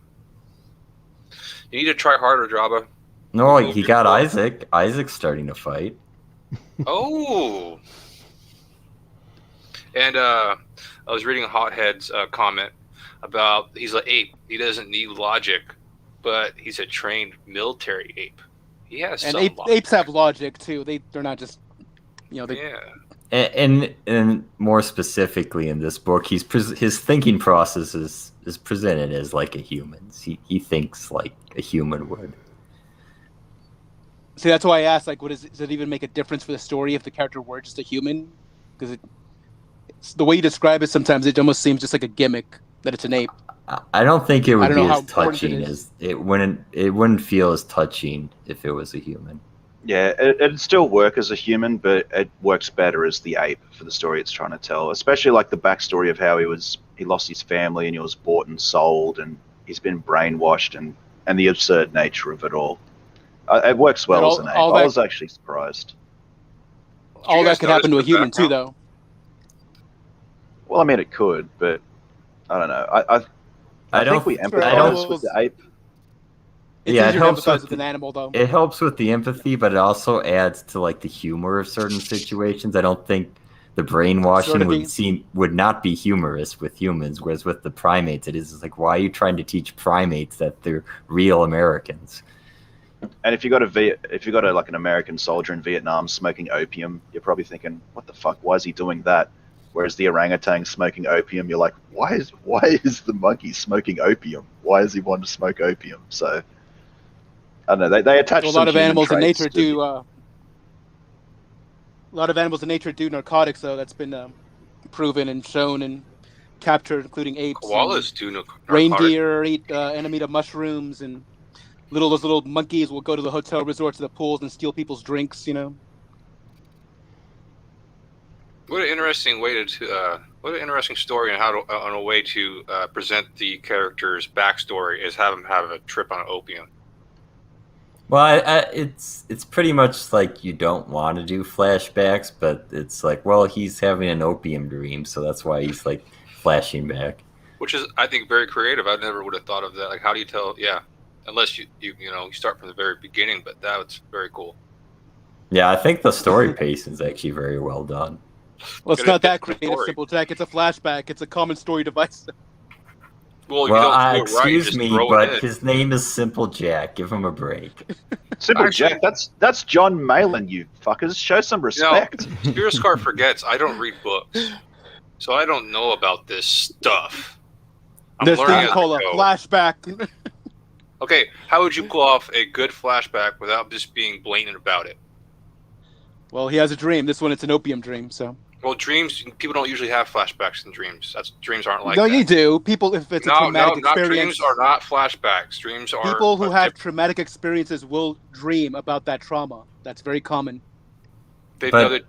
You need to try harder, Jabba. No, he got Isaac. Isaac's starting to fight. Oh. And I was reading Hothead's comment about, he's an ape. He doesn't need logic, but he's a trained military ape. He has some logic. Apes have logic too. They're not just, Yeah. And more specifically in this book, his thinking process is presented as like a human's. He thinks like a human would. See, that's why I asked, like, does it even make a difference for the story if the character were just a human? Because the way you describe it, sometimes it almost seems just like a gimmick that it's an ape. I don't think it would be as touching as it wouldn't feel as touching if it was a human. Yeah, it'd still work as a human, but it works better as the ape for the story it's trying to tell. Especially like the backstory of how he lost his family and he was bought and sold and he's been brainwashed and the absurd nature of it all. It works well as an ape. I was actually surprised. All that could happen to a human too, though. Well, I mean, it could, but I don't know. I think we empathize with the ape. It helps with an animal, though. It helps with the empathy, but it also adds to like the humor of certain situations. I don't think the brainwashing would not be humorous with humans, whereas with the primates, it is like, why are you trying to teach primates that they're real Americans? And if you got like an American soldier in Vietnam smoking opium, you're probably thinking, what the fuck? Why is he doing that? Whereas the orangutan smoking opium, you're like, why is the monkey smoking opium? Why does he want to smoke opium? So I don't know. They attach a lot of animals in nature do. A lot of animals in nature do narcotics, though. That's been proven and shown and captured, including apes. Koalas do narcotics. Reindeer eat Amanita mushrooms, and those little monkeys will go to the hotel resorts, to the pools, and steal people's drinks. What an interesting way what an interesting story and on a way to present the character's backstory is have them have a trip on opium. Well, it's pretty much like you don't want to do flashbacks, but it's like, well, he's having an opium dream, so that's why he's like flashing back. Which is, I think, very creative. I never would have thought of that. Like, how do you tell? Yeah, unless you start from the very beginning. But that's very cool. Yeah, I think the story pacing is actually very well done. Well, it's not that creative, Simple Jack. It's a flashback. It's a common story device. Well, if you don't do it right, excuse just me, throw it but in. his name is Simple Jack. Give him a break. Simple Actually- Jack, that's John Malin, you fuckers. Show some respect. Spirit Scar forgets I don't read books, so I don't know about this stuff. I'm There's learning thing as called I a go. flashback. Okay, how would you pull off a good flashback without just being blatant about it? Well, he has a dream. This one, it's an opium dream. So Well, dreams, people don't usually have flashbacks in dreams. Dreams aren't like no, that. you do. People, if it's a traumatic not experience, dreams are not flashbacks. Dreams are people who have traumatic experiences will dream about that trauma. That's very common. They But- know that.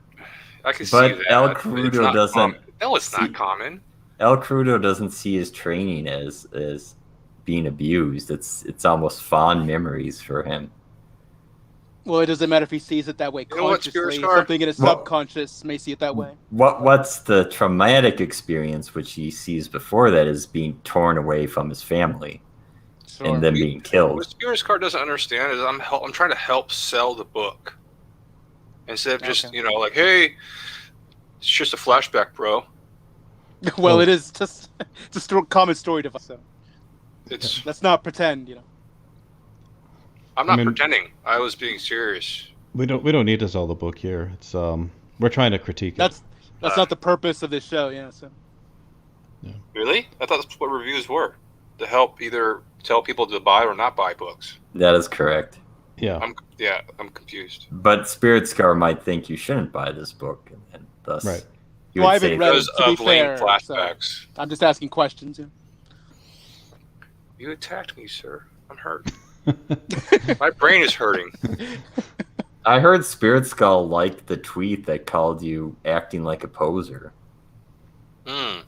I can see but that. El It's Crudo not doesn't common. No, it's see- not common. El Crudo doesn't see his training as being abused. It's almost fond memories for him. Well, it doesn't matter if he sees it that way You know what, Spirit consciously. Scar? Something in his Well- subconscious may see it that way. What's the traumatic experience which he sees before that is being torn away from his family Sure. and then being What killed? Spirit Card doesn't understand is I'm trying to help sell the book instead of just Okay. like, hey, it's just a flashback, bro. Well, it is just it's a common story device. So It's let's not pretend. I'm not I mean- pretending. I was being serious. We don't need to sell the book here. It's we're trying to critique it. That's not the purpose of this show. Yeah. So Really? I thought that's what reviews were, to help either tell people to buy or not buy books. That is correct. Yeah. I'm confused. But Spirit Scar might think you shouldn't buy this book, and thus Right. you Well, I would haven't say read it. Because to be of lame fair, flashbacks. I'm just asking questions. Yeah. You attacked me, sir. I'm hurt. My brain is hurting. I heard Spirit Skull liked the tweet that called you acting like a poser. Hmm.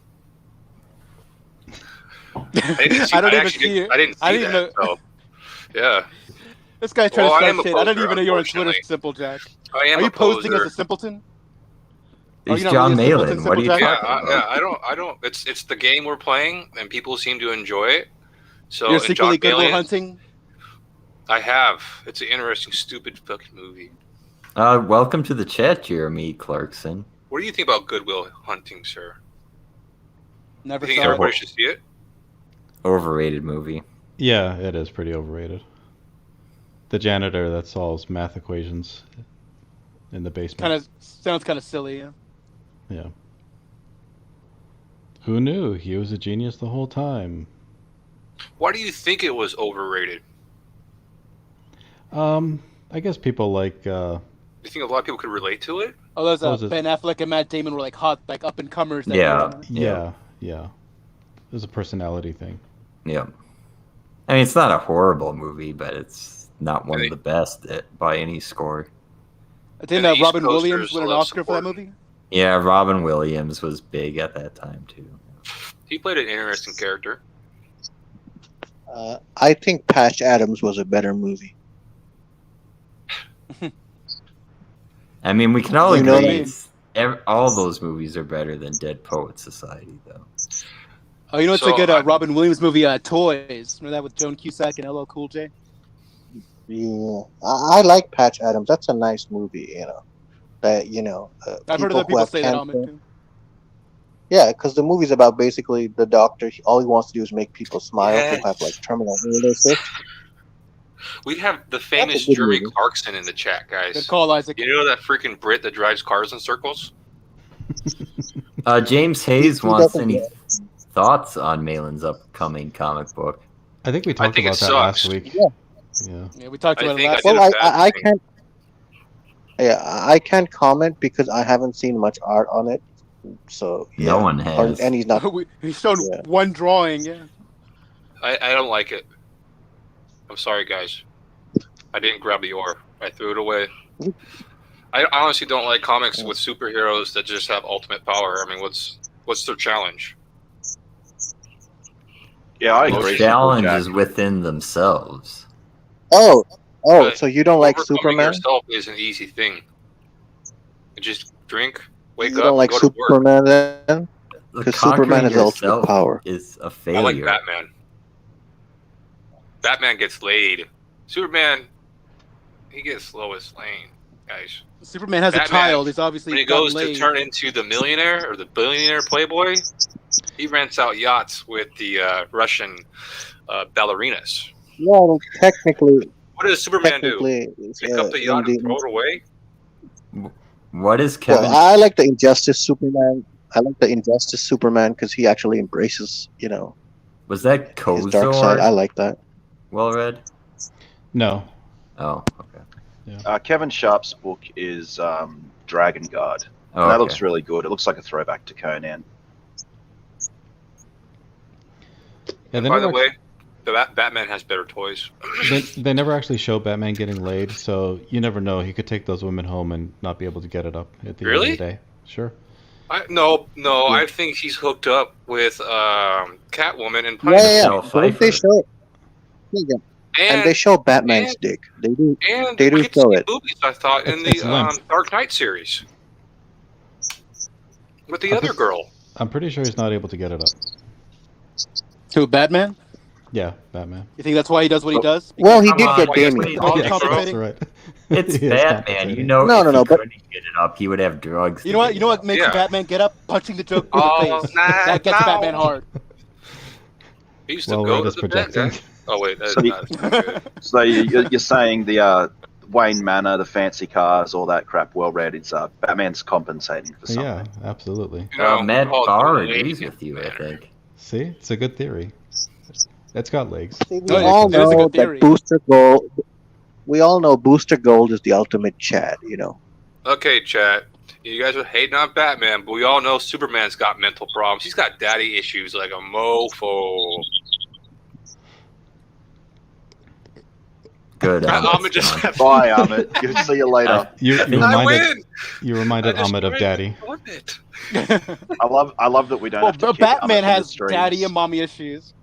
I didn't see I don't even actually see didn't- it. I didn't see I didn't that. So, yeah, This guy's trying Well, I to am a start shit. I don't poser, even know you're on Twitter, unfortunately. Simple Jack. I am Are you a posting poser. as a simpleton? Are He's you not John really a Malin. simpleton, What are you Simple Yeah, talking about? I don't. It's the game we're playing, and people seem to enjoy it. So, You're and secretly John Goodwill Malin, Hunting? I have. It's an interesting, stupid fucking movie. Welcome to the chat, Jeremy Clarkson. What do you think about Goodwill Hunting, sir? Never You think saw everybody it. should see it? Overrated movie. Yeah, it is pretty overrated. The janitor that solves math equations in the basement. Sounds kind of silly. Yeah. Yeah. Who knew? He was a genius the whole time. Why do you think it was overrated? I guess people like Do you think a lot of people could relate to it? Oh, those What was it? Ben Affleck and Matt Damon were like hot, like up and comers. Yeah. yeah. It was a personality thing. Yeah. I mean, it's not a horrible movie, but it's not one of Really? the best by any score. Didn't And the Robin East Williams Coasters win an love Oscar for that supporting. movie? Yeah, Robin Williams was big at that time, too. He played an interesting character. I think Patch Adams was a better movie. I mean, we can all You know agree what I mean? all those movies are better than Dead Poet Society, though. Oh, you know what's So, a good I- Robin Williams movie? Toys. Remember that with Joan Cusack and LL Cool J? Yeah, I like Patch Adams. That's a nice movie, That I've heard other people have say that on it cancer- too. Yeah, because the movie's about basically the doctor. All he wants to do is make people smile Yes. who have like terminal illnesses. We have the famous good Jeremy movie. Clarkson in the chat, guys. Good call, Isaac. You know that freaking Brit that drives cars in circles? James Hayes He wants doesn't- any thoughts on Malin's upcoming comic book. I think we talked think about it that last sucks. week. Yeah. Yeah. Yeah, we talked I about it think last I week. did Well, a bad I thing. can't. Yeah, I can't comment because I haven't seen much art on it. So yeah, No one has. and he's not. He's shown Yeah. one drawing. Yeah. I don't like it. I'm sorry, guys. I didn't grab the ore. I threw it away. I honestly don't like comics with superheroes that just have ultimate power. I mean, what's their challenge? Yeah, I The agree. challenge Jack. is within themselves. Oh, But so you don't like Overcoming Superman? yourself is an easy thing. You just drink, wake You up, don't like and go to work. Superman then? Because Superman has ultimate yourself power. is a I failure. like Batman. Batman gets laid. Superman, he gets Lois Lane, guys. Superman has Batman, a child. He's obviously When he gotten goes laid. to turn into the millionaire or the billionaire playboy, he rents out yachts with the Russian ballerinas. Well, technically, What does Superman do? it's, Pick up the yacht and throw it away? What is Kevin? Well, I like the Injustice Superman. I like the Injustice Superman because he actually embraces, Was that his dark side. I Kozor like that. well read? No. Oh, okay. Kevin Sharp's book is Dragon Guard. Oh, And that okay. looks really good. It looks like a throwback to Conan. Yeah, By the way, Batman has better toys. they never actually show Batman getting laid, so you never know. He could take those women home and not be able to get it up at the end Really? of the day. Sure. No, I think he's hooked up with Catwoman and Yeah, Michelle Don't Pfeiffer. they show it? Yeah. And they show Batman's dick. They do. and they do we get show to see it. boobies, I thought, in It's the limp. Dark Knight series with the I other think- girl. I'm pretty sure he's not able to get it up. Who, Batman? Yeah, Batman. You think that's why he does what he does? Well, he Come did on, get why is Damien. he all Yes, compensating? that's right. It's He is Batman. compensating. You know, No, if no, no, he but- couldn't get it up, he would have drugs. You to know get what? You know it what up. makes Yeah. Batman get up? Punching the joke in the Oh, face. nah, That gets no. Batman hard. He used to Well, go Red to is the bed, projecting. guys. Oh wait, that's So you- not good. So you're saying the Wayne Manor, the fancy cars, all that crap, well read, is Batman's compensating for something. Yeah, absolutely. You know, Matt call it Barr the agrees lady with you, I manner. think. See, it's a good theory. It's got legs. See, we No, all that is a know good theory. that Booster Gold. We all know Booster Gold is the ultimate Chad. Okay, chat. You guys are hating on Batman, but we all know Superman's got mental problems. He's got daddy issues like a mofo. Good. Ahmed just Bye, Ahmed. See you later. You I reminded win. Ahmed of Daddy. Won it. I love that we don't Well, have to but kick Batman Ahmed from the has streams. daddy and mommy issues.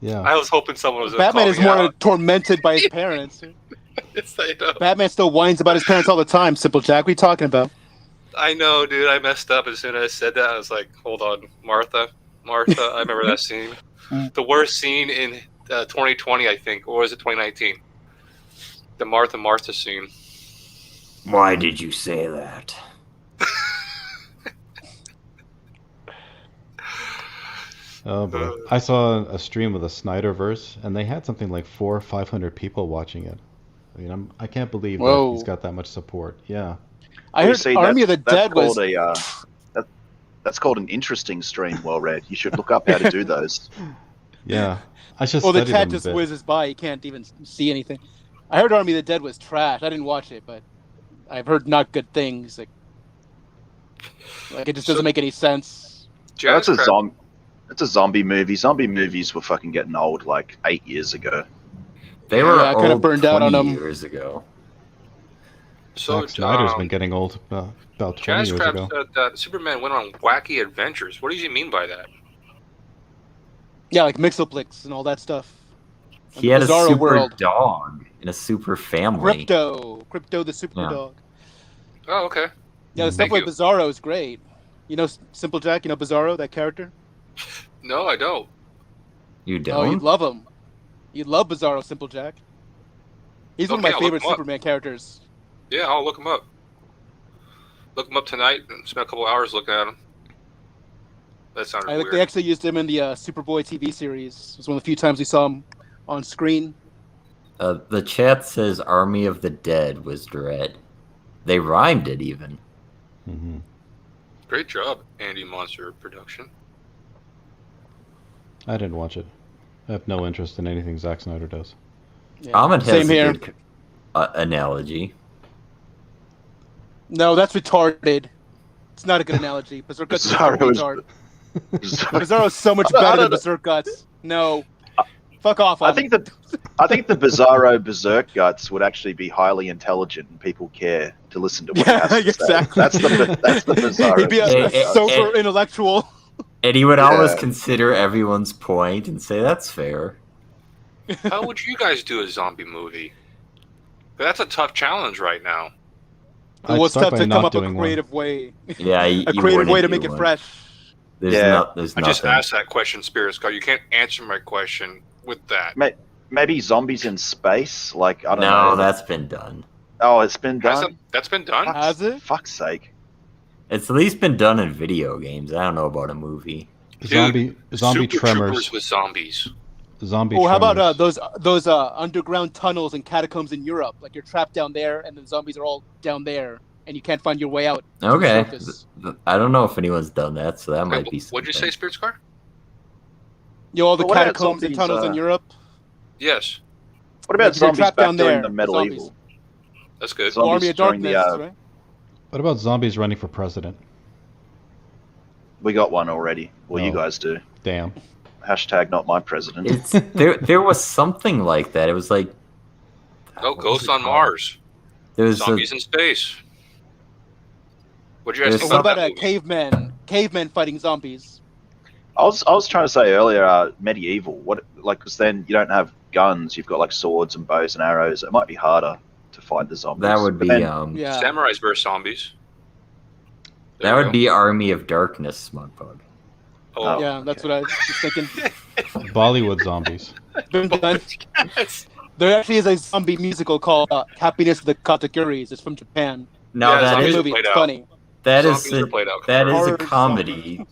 Yeah. I was hoping someone was. Batman is more Out. tormented by his parents. I know. Batman still whines about his parents all the time. Simple Jack, what are you talking about? I know, dude. I messed up as soon as I said that. I was like, "Hold on, Martha." I remember that scene. The worst scene in 2020, I think, or was it 2019? The Martha scene. Why did you say that? Oh boy. I saw a stream of the Snyderverse, and they had something like 400 or 500 people watching it. I mean, I can't believe that Whoa. he's got that much support. Yeah. I You heard see, Army of the that's Dead was. called that's called an interesting stream, well read. You should look up how to do those. Yeah. I just Well, the studied chat them a just bit. whizzes by. You can't even see anything. I heard Army of the Dead was trash. I didn't watch it, but I've heard not good things. Like it just doesn't make any sense. Jazz That's a Crab- It's a zombie movie. Zombie movies were fucking getting old like 8 years ago. They were Yeah, I kinda old burned out on 20 them. years ago. So, Zack Snyder's been getting old about 20 Jazz years Crab ago. said that Superman went on wacky adventures. What does he mean by that? Yeah, like Mixoplex and all that stuff. He had a Bizarro super world. dog and a super family. Crypto the super Yeah. dog. Oh, okay. Yeah, the stuff Thank with you. Bizarro is great. You know Simple Jack, you know Bizarro, that character? No, I don't. You Oh, you'd don't? love him. You'd love Bizarro, Simple Jack. He's one of Okay, my I'll look favorite him up. Superman characters. Yeah, I'll look him up. Look him up tonight and spend a couple hours looking at him. That sounded I think weird. they actually used him in the Superboy TV series. It was one of the few times we saw him on screen. The chat says Army of the Dead was dread. They rhymed it even. Hmm. Great job, Andy Monster Production. I didn't watch it. I have no interest in anything Zack Snyder does. Yeah. Ahmed has Same a here. good analogy. No, that's retarded. It's not a good analogy. Berserk Guts is Bizarro is- retard. Bizarro- Bizarro is so much I better than don't know. Berserk Guts. No. Fuck off. I think the Bizarro Berserk Guts would actually be highly intelligent and people care to listen to what he Yeah, has to exactly. say. That's the Bizarro. He'd be a Hey, sober intellectual. And he would always Yeah. consider everyone's point and say, that's fair. How would you guys do a zombie movie? That's a tough challenge right now. I'd What's start tough by to not come up with a doing one. creative way. Yeah, A creative way to make it fresh. There's Yeah. there's I nothing. just asked that question, Spirit Scar. You can't answer my question with that. Maybe zombies in space. Like I don't No, know. that's been done. Oh, it's been done. That's been done? Has it? Fuck's sake. It's at least been done in video games. I don't know about a movie. Zombie Super tremors. Troopers with zombies. Zombie Oh, how about tremors. those underground tunnels and catacombs in Europe? Like you're trapped down there, and the zombies are all down there, and you can't find your way out. to the Okay. surface. I don't know if anyone's done that, so that Wait, might be what'd you say, something. Spirit Scar? You know, all the But what about catacombs and zombies, tunnels in Europe. Yes, What about Like, they're zombies trapped back down during there, the the medieval? zombies. that's good. Zombies Army of during Darkness, the, right? What about zombies running for president? We got one already. Well, you Oh. guys do. Damn. Hashtag not my president. It's there was something like that. It was like Oh, what was Ghosts it on called? Mars. There was Zombies in space. What'd you guys There's think What about about that movie? cavemen fighting zombies? I was trying to say earlier, medieval. What because then you don't have guns. You've got like swords and bows and arrows. It might be harder to fight the zombies. that would But be then- Yeah. Samurais versus zombies. There that you would go. be Army of Darkness, Smug Pug. Oh, Yeah, that's what I was just thinking. Bollywood zombies. Been done. yes. There actually is a zombie musical called Happiness of the Katakuris. It's from Japan. No, Yeah, that zombies is are movie. played It's out. funny. that Zombies is are a, played out that is a Horror comedy.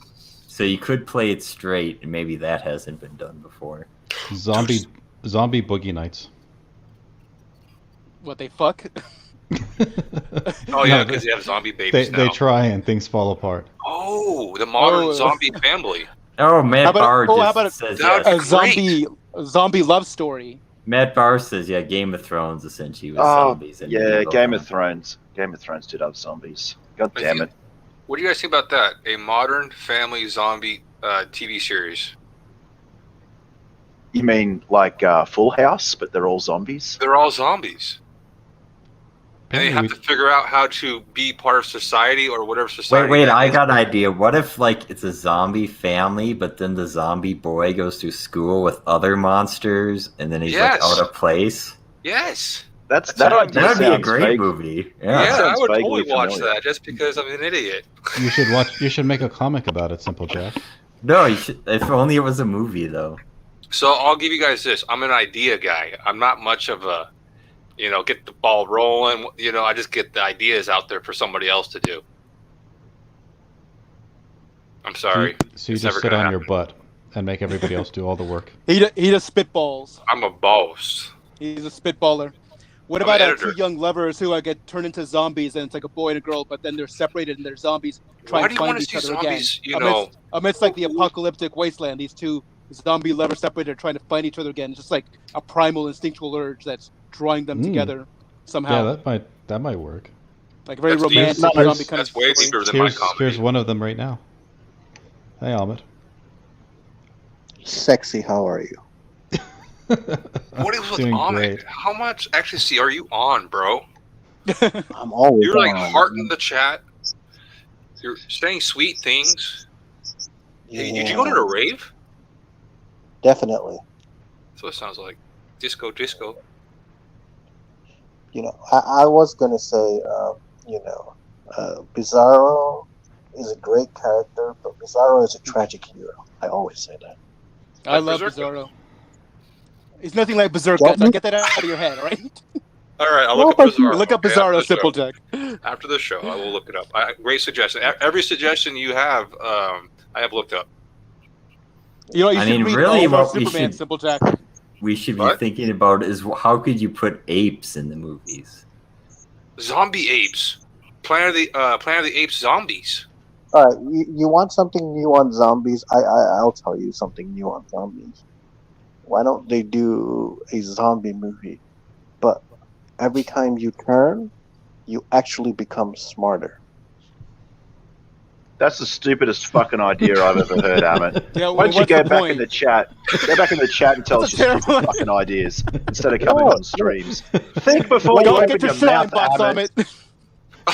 So you could play it straight, and maybe that hasn't been done before. Zombie boogie nights. What they fuck? Oh yeah, No, because they have zombie babies they now. try and things fall apart. Oh, the modern Oh. zombie family. Oh, Matt How about- Barr oh, just how about a- says that- yes. A zombie love story. Matt Barr says, yeah, Game of Thrones essentially was Oh, zombies. and yeah, medieval Game of times. Thrones. Game of Thrones did have zombies. God I damn think- it. What do you guys think about that? A modern family zombie TV series. You mean like Full House, but they're all zombies? They're all zombies, and they have Apparently to figure out how to be part of society or whatever society. Wait, that I is. got an idea. What if, like, it's a zombie family, but then the zombie boy goes to school with other monsters, and then he's, Yes. like, out of place? Yes. That what I'm idea That would be a sounds great vague. movie. Yeah, Yeah. I sounds would vaguely totally watch familiar. that just because I'm an idiot. you should watch. You should make a comic about it, Simple Jack. No, you should, if only it was a movie, though. So I'll give you guys this. I'm an idea guy. I'm not much of a, get the ball rolling. I just get the ideas out there for somebody else to do. I'm sorry. So you It's just never sit gonna on your happen. butt and make everybody else do all the work. He just spitballs. I'm a boss. He's a spitballer. What I'm about an two editor. young lovers who get turned into zombies, and it's like a boy and a girl, but then they're separated and they're zombies trying Why to do you find want to each see other zombies? again. Amidst like the apocalyptic wasteland, these two zombie lovers separated are trying to find each other again. It's just like a primal instinctual urge that's drawing them together somehow. Yeah, that might work. Like a very That's romantic deep. zombie kind That's of way story. deeper than my Here's comedy. one of them right now. Hey, Ahmed. Sexy, how are you? What is with Doing Ahmed? great. How much actually are you on, bro? I'm always You're like on. hearting the chat. You're saying sweet things. Hey, did you go to the rave? Definitely. That's what it sounds like. Disco. I was gonna say, Bizarro is a great character, but Bizarro is a tragic hero. I always say that. I Like love Berserker. Bizarro. He's nothing like Berserk. Yeah. Guys. Get that out of your head, all right? All right, I'll No, look up but Bizarro. Look up okay, Bizarro, after the show. Simple Jack. After the show, I will look it up. Great suggestion. Every suggestion you have, I have looked up. You I should mean, read really, all of what we Superman, should- Simple Jack. We should be What? thinking about is how could you put apes in the movies? Zombie apes. Planet of the Apes zombies. All right, you want something new on zombies? I'll tell you something new on zombies. Why don't they do a zombie movie, but every time you turn, you actually become smarter. That's the stupidest fucking idea I've ever heard, Amit. Yeah, Why don't you what's go the back point? in the chat? Go back in the chat and tell us That's a your stupid terrible fucking ideas instead of coming No, on streams. Think before you Don't open get your your shine mouth, box on Amit. it.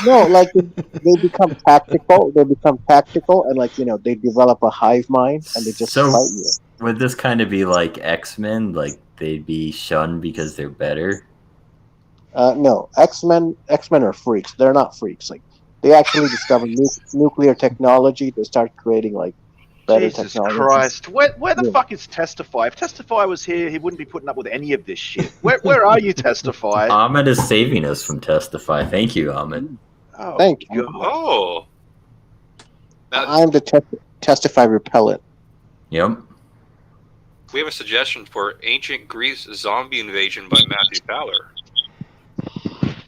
No, like they become tactical. They become tactical, and like they develop a hive mind, and they just So- fight you. Would this kind of be like X-Men? Like they'd be shunned because they're better? No, X-Men are freaks. They're not freaks. Like they actually discover nuclear technology. They start creating like better Jesus technology. Christ. Where the Yeah. fuck is Testify? If Testify was here, he wouldn't be putting up with any of this shit. Where are you, Testify? Ahmed is saving us from Testify. Thank you, Ahmed. Oh, Thank you. God. Oh. Now, I'm the testify repellent. Yep. we have a suggestion for Ancient Greece Zombie Invasion by Matthew Fowler.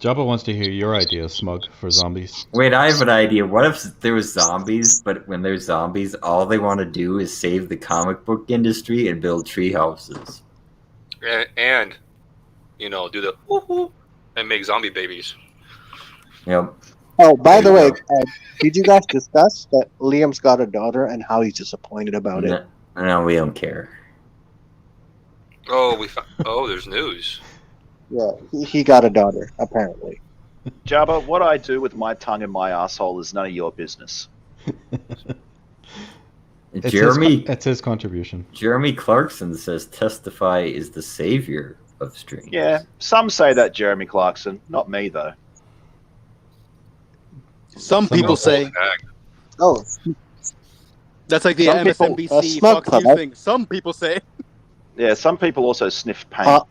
Jabba wants to hear your idea, Smug, for zombies. Wait, I have an idea. What if there was zombies, but when there's zombies, all they want to do is save the comic book industry and build tree houses? And do the woo-hoo and make zombie babies. Yep. Oh, by the way, did you guys discuss that Liam's got a daughter and how he's disappointed about it? No, we don't care. Oh, there's news. Yeah, he got a daughter, apparently. Jabba, what I do with my tongue and my asshole is none of your business. It's his contribution. Jeremy Clarkson says Testify is the savior of streams. Yeah, some say that, Jeremy Clarkson. Not me, though. Some people say Oh, that's like the Some people- MSNBC Smug Fox News Pug. thing. Some people say. Yeah, some people also sniff paint.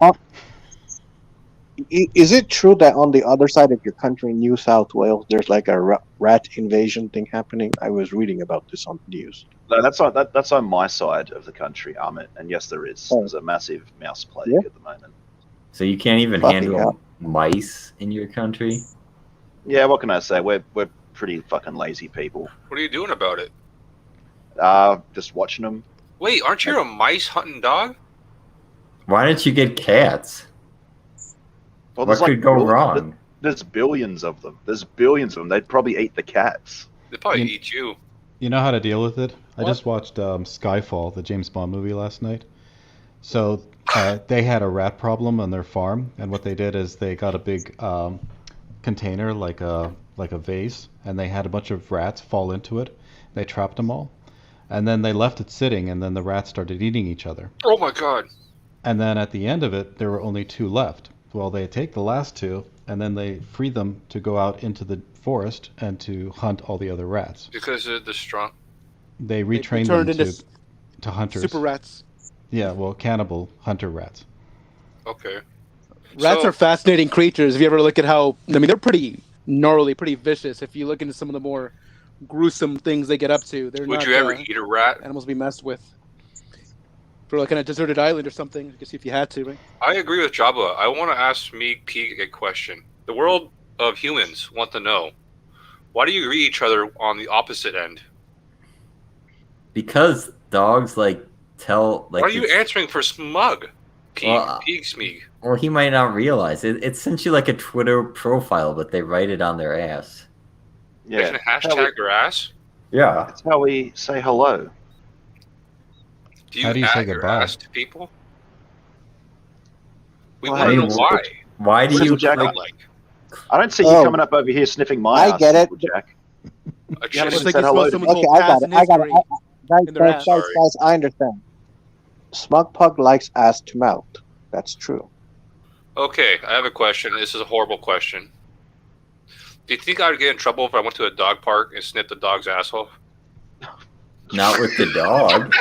is it true that on the other side of your country, New South Wales, there's like a rat invasion thing happening? I was reading about this on the news. No, that's on my side of the country, Amit. And yes, there is. Oh. There's a massive mouse plague Yeah. at the moment. So you can't even Fucking handle hell. mice in your country? Yeah, what can I say? We're pretty fucking lazy people. What are you doing about it? Just watching them. Wait, aren't you a mice hunting dog? Why don't you get cats? Well, What could go wrong? There's billions of them. They'd probably eat the cats. They probably You- eat you. You know how to deal with it? I What? just watched Skyfall, the James Bond movie, last night. So they had a rat problem on their farm, and what they did is they got a big container, like a vase, and they had a bunch of rats fall into it. They trapped them all, and then they left it sitting, and then the rats started eating each other. Oh my god. And then at the end of it, there were only 2 left. Well, they take the last 2, and then they free them to go out into the forest and to hunt all the other rats. Because they're the strong. They They retrained turned them into to hunters. super rats. Yeah, well, cannibal hunter rats. Okay. Rats So- are fascinating creatures. If you ever look at how, they're pretty gnarly, pretty vicious. If you look into some of the more gruesome things they get up to, they're Would not you ever eat a rat? animals to be messed with. For like on a deserted island or something, I guess if you had to, right? I agree with Jabba. I want to ask Smug Pug a question. The world of humans want to know, why do you greet each other on the opposite end? Because dogs tell Why are you answering for Smug? Well, Smug. Well, he might not realize it. It's essentially like a Twitter profile, but they write it on their ass. They Yeah, can hashtag your ass? Yeah. that's how we say hello. Do you How do you say add your goodbye? ass to people? We Well, want to hey, know well, why. Why do What you is Jack click? Like I don't see you Oh. coming up over here sniffing my I ass, get it. Jack. a Yeah, chick- but It's said like you hello smell to someone's Okay, whole I past got and it. I got it. history. Guys, in their ass. I understand. Smug Pug likes ass to mouth. That's true. Okay, I have a question. This is a horrible question. Do you think I would get in trouble if I went to a dog park and snipped the dog's asshole? Not with the dog.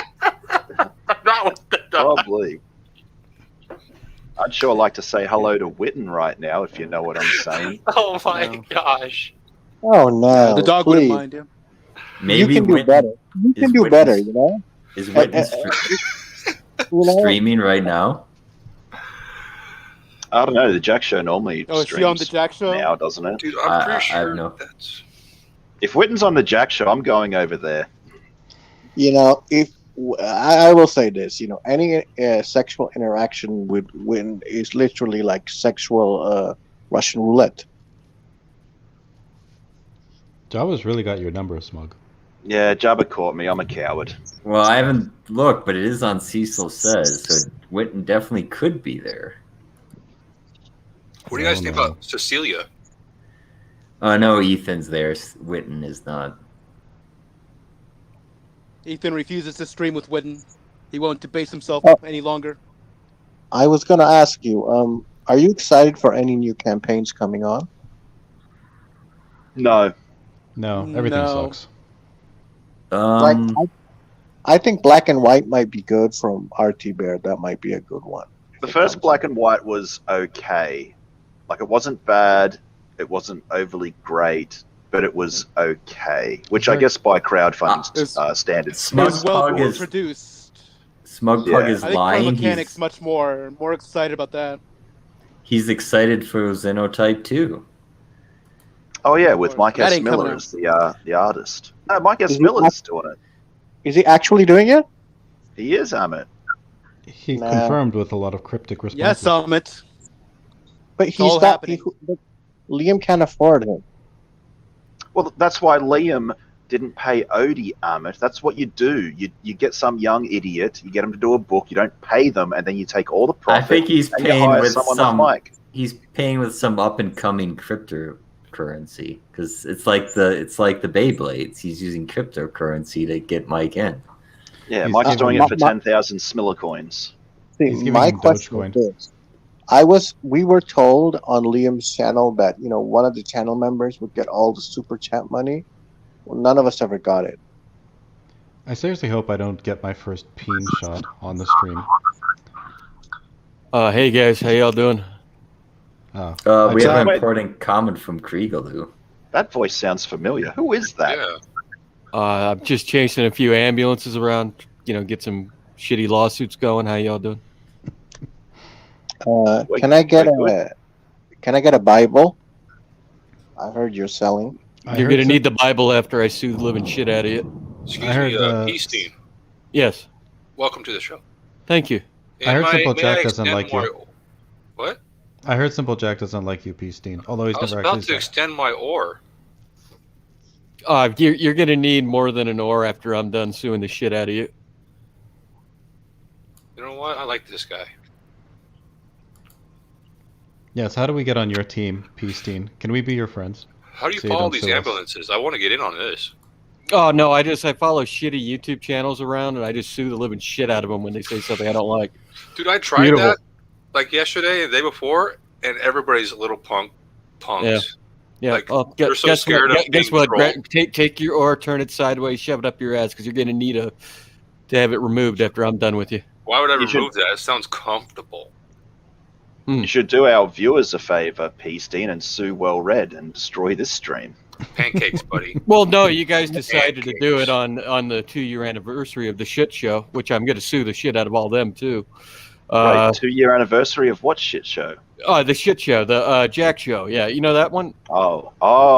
Not with the dog. Probably. I'd sure like to say hello to Witten right now, if you know what I'm saying. Oh my No. gosh. Oh no! The dog please. wouldn't mind you. Maybe you can do Whitney- better. You can is do Whitney- better. You know. Is Whitney You know. streaming right now? I don't know. The Jack Show normally Oh, is she on the streams Jack Show? now, doesn't it? Dude, I- I'm I pretty have sure no- that's... If Witten's on the Jack Show, I'm going over there. You know, if I will say this, you know, any sexual interaction with Win is literally like sexual Russian roulette. Java's really got your number, Smug. Yeah, Jabba caught me. I'm a coward. Well, I haven't looked, but it is on Cecil Says, so Witten definitely could be there. What do you guys think about Cecilia? No, Ethan's there. Witten is not. Ethan refuses to stream with Witten. He won't debase himself any longer. I was gonna ask you, are you excited for any new campaigns coming on? No. No, everything No. sucks. Like, I think Black and White might be good from RT Bear. That might be a good one. The first Black and White was okay. Like, it wasn't bad. It wasn't overly great, but it was okay. Which I guess by crowdfunding standards. Smug It's well Pug is produced. Smug Pug is I think lying. Pro Mechanic's much more excited about that. He's excited for Xenotype 2. Oh yeah, with Mike That S. ain't coming Miller out. as the artist. No, Mike S. Is he Miller's doing it. Is he actually doing it? He is, Amit. He Nah. confirmed with a lot of cryptic responses. Yes, Summit. But It's all he's not. happening. But Liam can't afford him. Well, that's why Liam didn't pay Odie, Amit. That's what you do. You get some young idiot, you get him to do a book, you don't pay them, and then you take all the I profit. think he's and you paying hire with someone some. like Mike. He's paying with some up and coming cryptocurrency because it's like the Beyblades. He's using cryptocurrency to get Mike in. Yeah, He's Mike's giving doing him- it for 10,000 Smiller coins. See, He's giving my him question Dogecoin. is this: we were told on Liam's channel that one of the channel members would get all the super chat money. Well, none of us ever got it. I seriously hope I don't get my first peen shot on the stream. Hey guys, how y'all doing? Oh, We have an Wait. important comment from Kriegelu. That voice sounds familiar. Who is that? Yeah. I'm just chasing a few ambulances around, get some shitty lawsuits going. How y'all doing? Wait, Can I get wait, a Bible? I heard you're selling. I You're heard gonna need the Bible after I sue the living shit out of you. Excuse I heard, me, Peace Yes, welcome to the show. thank you. I heard And Simple may Jack I doesn't extend like you. my- What? I heard Simple Jack doesn't like you, Peace Dean. Although he's I was never about actually to said. extend my ore. You're gonna need more than an oar after I'm done suing the shit out of you. You know what? I like this guy. Yes, how do we get on your team, Peace Dean? Can we be your friends? How do you So you follow don't these sue us. ambulances? I want to get in on this. Oh no, I follow shitty YouTube channels around and I just sue the living shit out of them when they say something I don't like. Dude, I tried Beautiful. that like yesterday and the day before, and everybody's a little punks. Yeah. Yeah. Like, Guess so scared of Guess being what? trolled. Take your oar, turn it sideways, shove it up your ass, because you're gonna need to have it removed after I'm done with you. Why would I You should- remove that? It sounds comfortable. You should do our viewers a favor, Peace Dean, and sue Well Red and destroy this stream. Pancakes, buddy. Well, no, you guys decided to do Pancakes. it on the 2-year anniversary of the shit show, which I'm going to sue the shit out of all them too. Right, 2-year anniversary of what shit show? The shit show, the Jack show. Yeah, you know that one? Oh,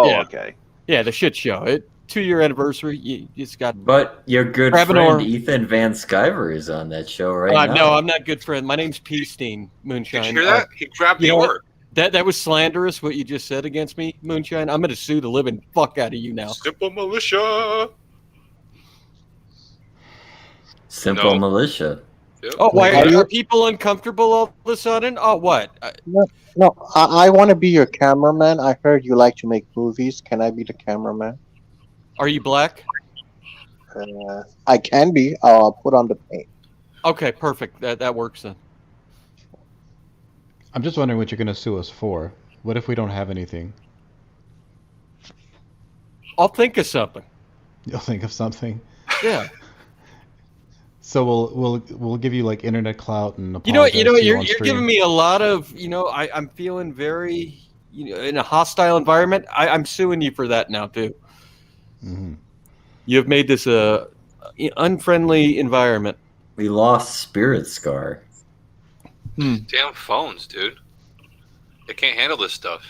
Yeah. okay. Yeah, the shit show. 2-year anniversary. You just got. But your good Grab an friend oar. Ethan Van Sciver is on that show right now. No, I'm not good friend. My name's Peace Moonshine. Did you hear that? He grabbed the you know what? ore. That was slanderous. What you just said against me, Moonshine. I'm going to sue the living fuck out of you now. Simple militia. Simple No. Militia. Yep. Oh, why Are you- are people uncomfortable all of a sudden? Oh, what? No, I want to be your cameraman. I heard you like to make movies. Can I be the cameraman? Are you black? I can be. I'll put on the paint. Okay, perfect. That works then. I'm just wondering what you're going to sue us for. What if we don't have anything? I'll think of something. You'll think of something. Yeah. So we'll give you like internet clout and You know what? apologize to You're on you're stream. giving me a lot of. I'm feeling very. In a hostile environment. I'm suing you for that now too. Mhm. You have made this a unfriendly environment. We lost Spirit Scar. Damn phones, dude. They can't handle this stuff.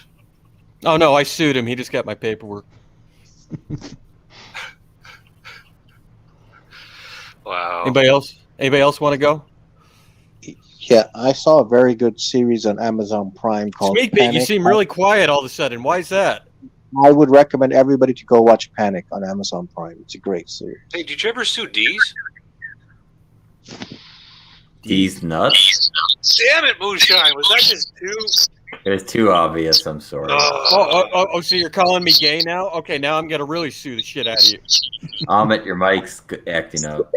Oh no, I sued him. He just got my paperwork. Wow. Anybody else? Anybody else want to go? Yeah, I saw a very good series on Amazon Prime called Sneak peek. You Panic. seem really quiet all of a sudden. Why is that? I would recommend everybody to go watch Panic on Amazon Prime. It's a great series. Hey, did you ever sue D's? These nuts? Damn it, Moonshine! Was that just too? It was too obvious. I'm sorry. So you're calling me gay now? Okay, now I'm gonna really sue the shit out of you. Amit, your mic's acting up.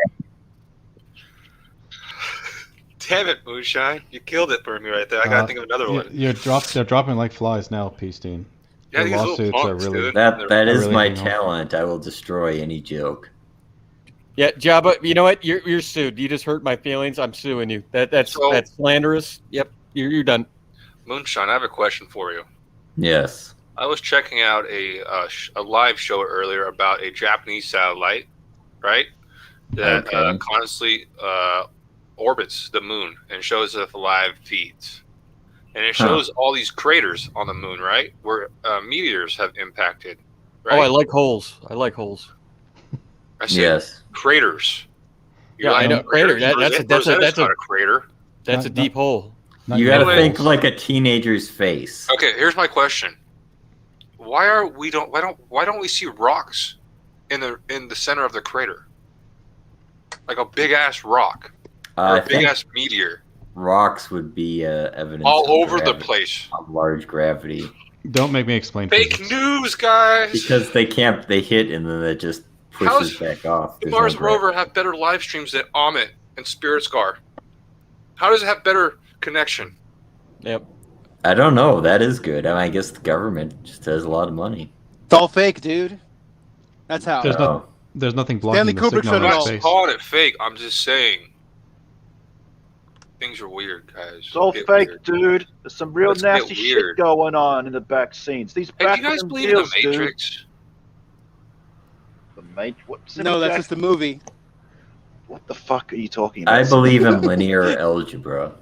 Damn it, Moonshine! You killed it for me right there. I gotta think of another one. They're dropping like flies now, Peace-Teen. Yeah, The these little lawsuits are punks, really dude. That is really my hang on. talent. I will destroy any joke. Yeah, Jabba, you know what? You're sued. You just hurt my feelings. I'm suing you. That's slanderous. Yep, you're done. Moonshine, I have a question for you. Yes. I was checking out a live show earlier about a Japanese satellite, right? That Okay. constantly orbits the moon and shows us live feeds. And it shows all these craters on the moon, right? Where meteors have impacted. Right? Oh, I like holes. I like holes. I said Yes. craters. Yeah, I know. Crater. That's not a a crater. that's a deep hole. Not You yet. gotta Anyway. think like a teenager's face. Okay, here's my question. Why don't we see rocks in the center of the crater? Like a big ass rock. Or I a big think ass meteor. rocks would be evidence All of over the gravity, place. of large gravity, Don't make me explain Fake physics. news, guys. because they hit and then it just pushes How's- back off. The There's Mars no gravity. rover have better live streams than Amit and Spirit Scar. How does it have better connection? Yep. I don't know. That is good. I mean, I guess the government just has a lot of money. It's all fake, dude. That's how. There's Oh. There's nothing blocking Stanley the Kubrick signal showed in it all. space. Calling it fake. I'm just saying. Things are weird, guys. It's all Get fake, weird. dude. There's some real Let's get nasty shit weird. going on in the back scenes. These Hey, back do you guys room believe in the deals, dude. Matrix? The Matrix? What's No, that's just the movie. What the fuck are you talking about? I believe in linear algebra.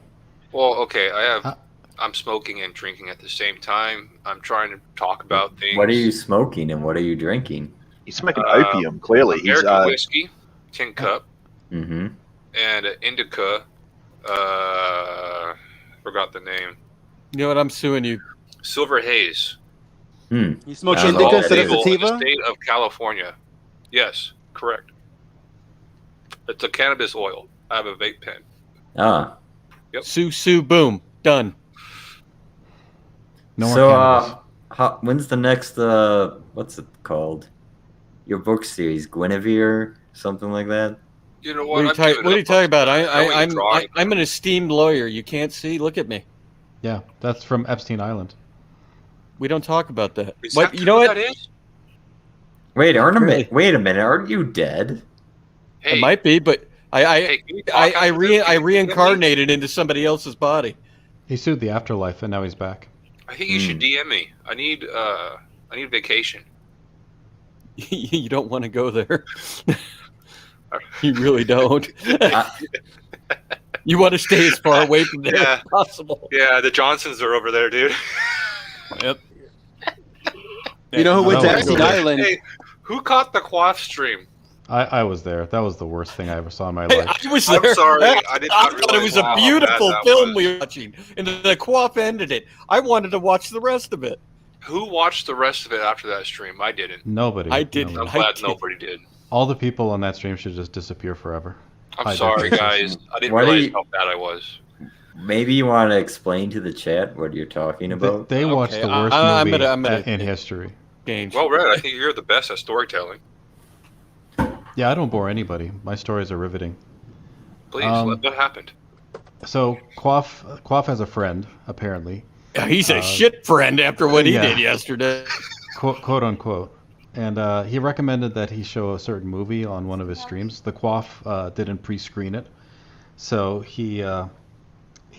Well, okay. Huh? I'm smoking and drinking at the same time. I'm trying to talk about things. What are you smoking and what are you drinking? He's smoking opium, clearly. He's American whiskey, tin cup, Mm-hmm. and an indica. Forgot the name. You know what? I'm suing you. Silver haze. Hmm. You smoke I don't know indica what instead that of is. Legal in the sativa? state of California. Yes, correct. It's a cannabis oil. I have a vape pen. Ah. Sue, boom, done. No more So, cannabis. when's the next, what's it called? Your book series, Guinevere, something like that? You know What what? are you talking about? I'm I'm an esteemed lawyer. You can't see. Look at me. Yeah, that's from Epstein Island. We don't talk about that. Is What? that You know what what? that is? Wait, Really? wait a minute, aren't you dead? Hey, It might be, but I hey, can you talk I after this? Can you reincarnated into somebody else's body. He sued the afterlife, and now he's back. I think you should DM me. I need vacation. You don't want to go there. You really don't. You want to stay as far away from there Yeah. as possible. Yeah, the Johnsons are over there, dude. Yep. You know who went to No, Epstein no. Island? Hey, who caught the quaff stream? I was there. That was the worst thing I ever saw in my Hey, life. I was I'm there. sorry, I did not thought it realize was a how beautiful bad that film was. we were watching, and the quaff ended it. I wanted to watch the rest of it. Who watched the rest of it after that stream? I didn't. Nobody. I didn't. Nobody. I'm glad did. nobody did. All the people on that stream should just disappear forever. I'm High sorry, definition. guys. I didn't What do realize you- how bad I was. Maybe you want to explain to the chat what you're talking about? They watched Okay, the worst I'm movie gonna- in history. Games. Well, Red, I think you're the best at storytelling. Yeah, I don't bore anybody. My stories are riveting. Please, Um, what happened? So Quaff has a friend, apparently, He's a shit friend after what he yeah. did yesterday. quote unquote, and he recommended that he show a certain movie on one of his streams. The Quaff didn't pre-screen it, so he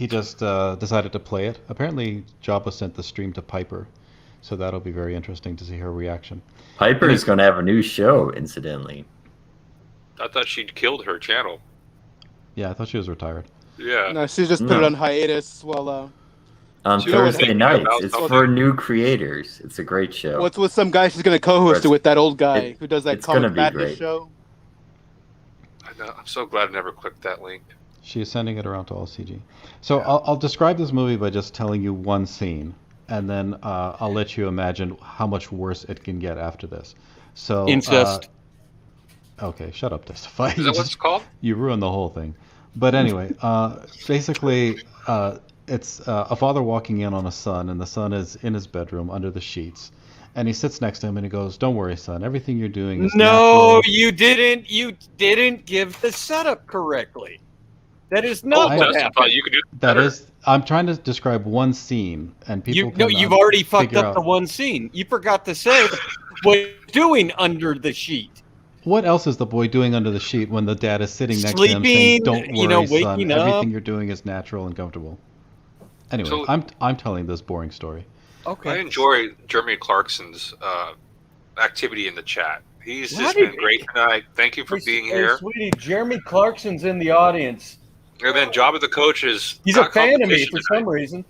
just decided to play it. Apparently, Jabba sent the stream to Piper, so that'll be very interesting to see her reaction. Piper is going to have a new show, incidentally. I thought she'd killed her channel. Yeah, I thought she was retired. Yeah. No, she just put it on hiatus while On You know what- Thursday nights. about It's something? for new creators. It's a great show. what's with some guy she's gonna co-host it with that old guy who does that it's gonna comic be madness great. show. I know. I'm so glad I never clicked that link. She is sending it around to all CG. So I'll describe this movie by just telling you one scene. and then I'll let you imagine how much worse it can get after this. So Incest. Okay, shut up, Testify. Is that what it's called? You ruined the whole thing. But anyway, basically, it's a father walking in on a son, and the son is in his bedroom under the sheets. And he sits next to him and he goes, "Don't worry, son. Everything you're doing is No, natural." you didn't. You didn't give the setup correctly. That is not what happened. You could do That better. is, I'm trying to describe one scene, and people can You've already fucked figure up out the one scene. You forgot to say what you're doing under the sheet. what else is the boy doing under the sheet when the dad is sitting next to him saying, Sleeping, "Don't worry, son. waking up. Everything you're doing is natural and comfortable." Anyway, So- I'm telling this boring story. Okay. I enjoy Jeremy Clarkson's activity in the chat. He's Why just did- been great tonight. Thank you for being here. sweetie, Jeremy Clarkson's in the audience. And then Jabba the Coach is He's a got fan of me competition for tonight. some reason.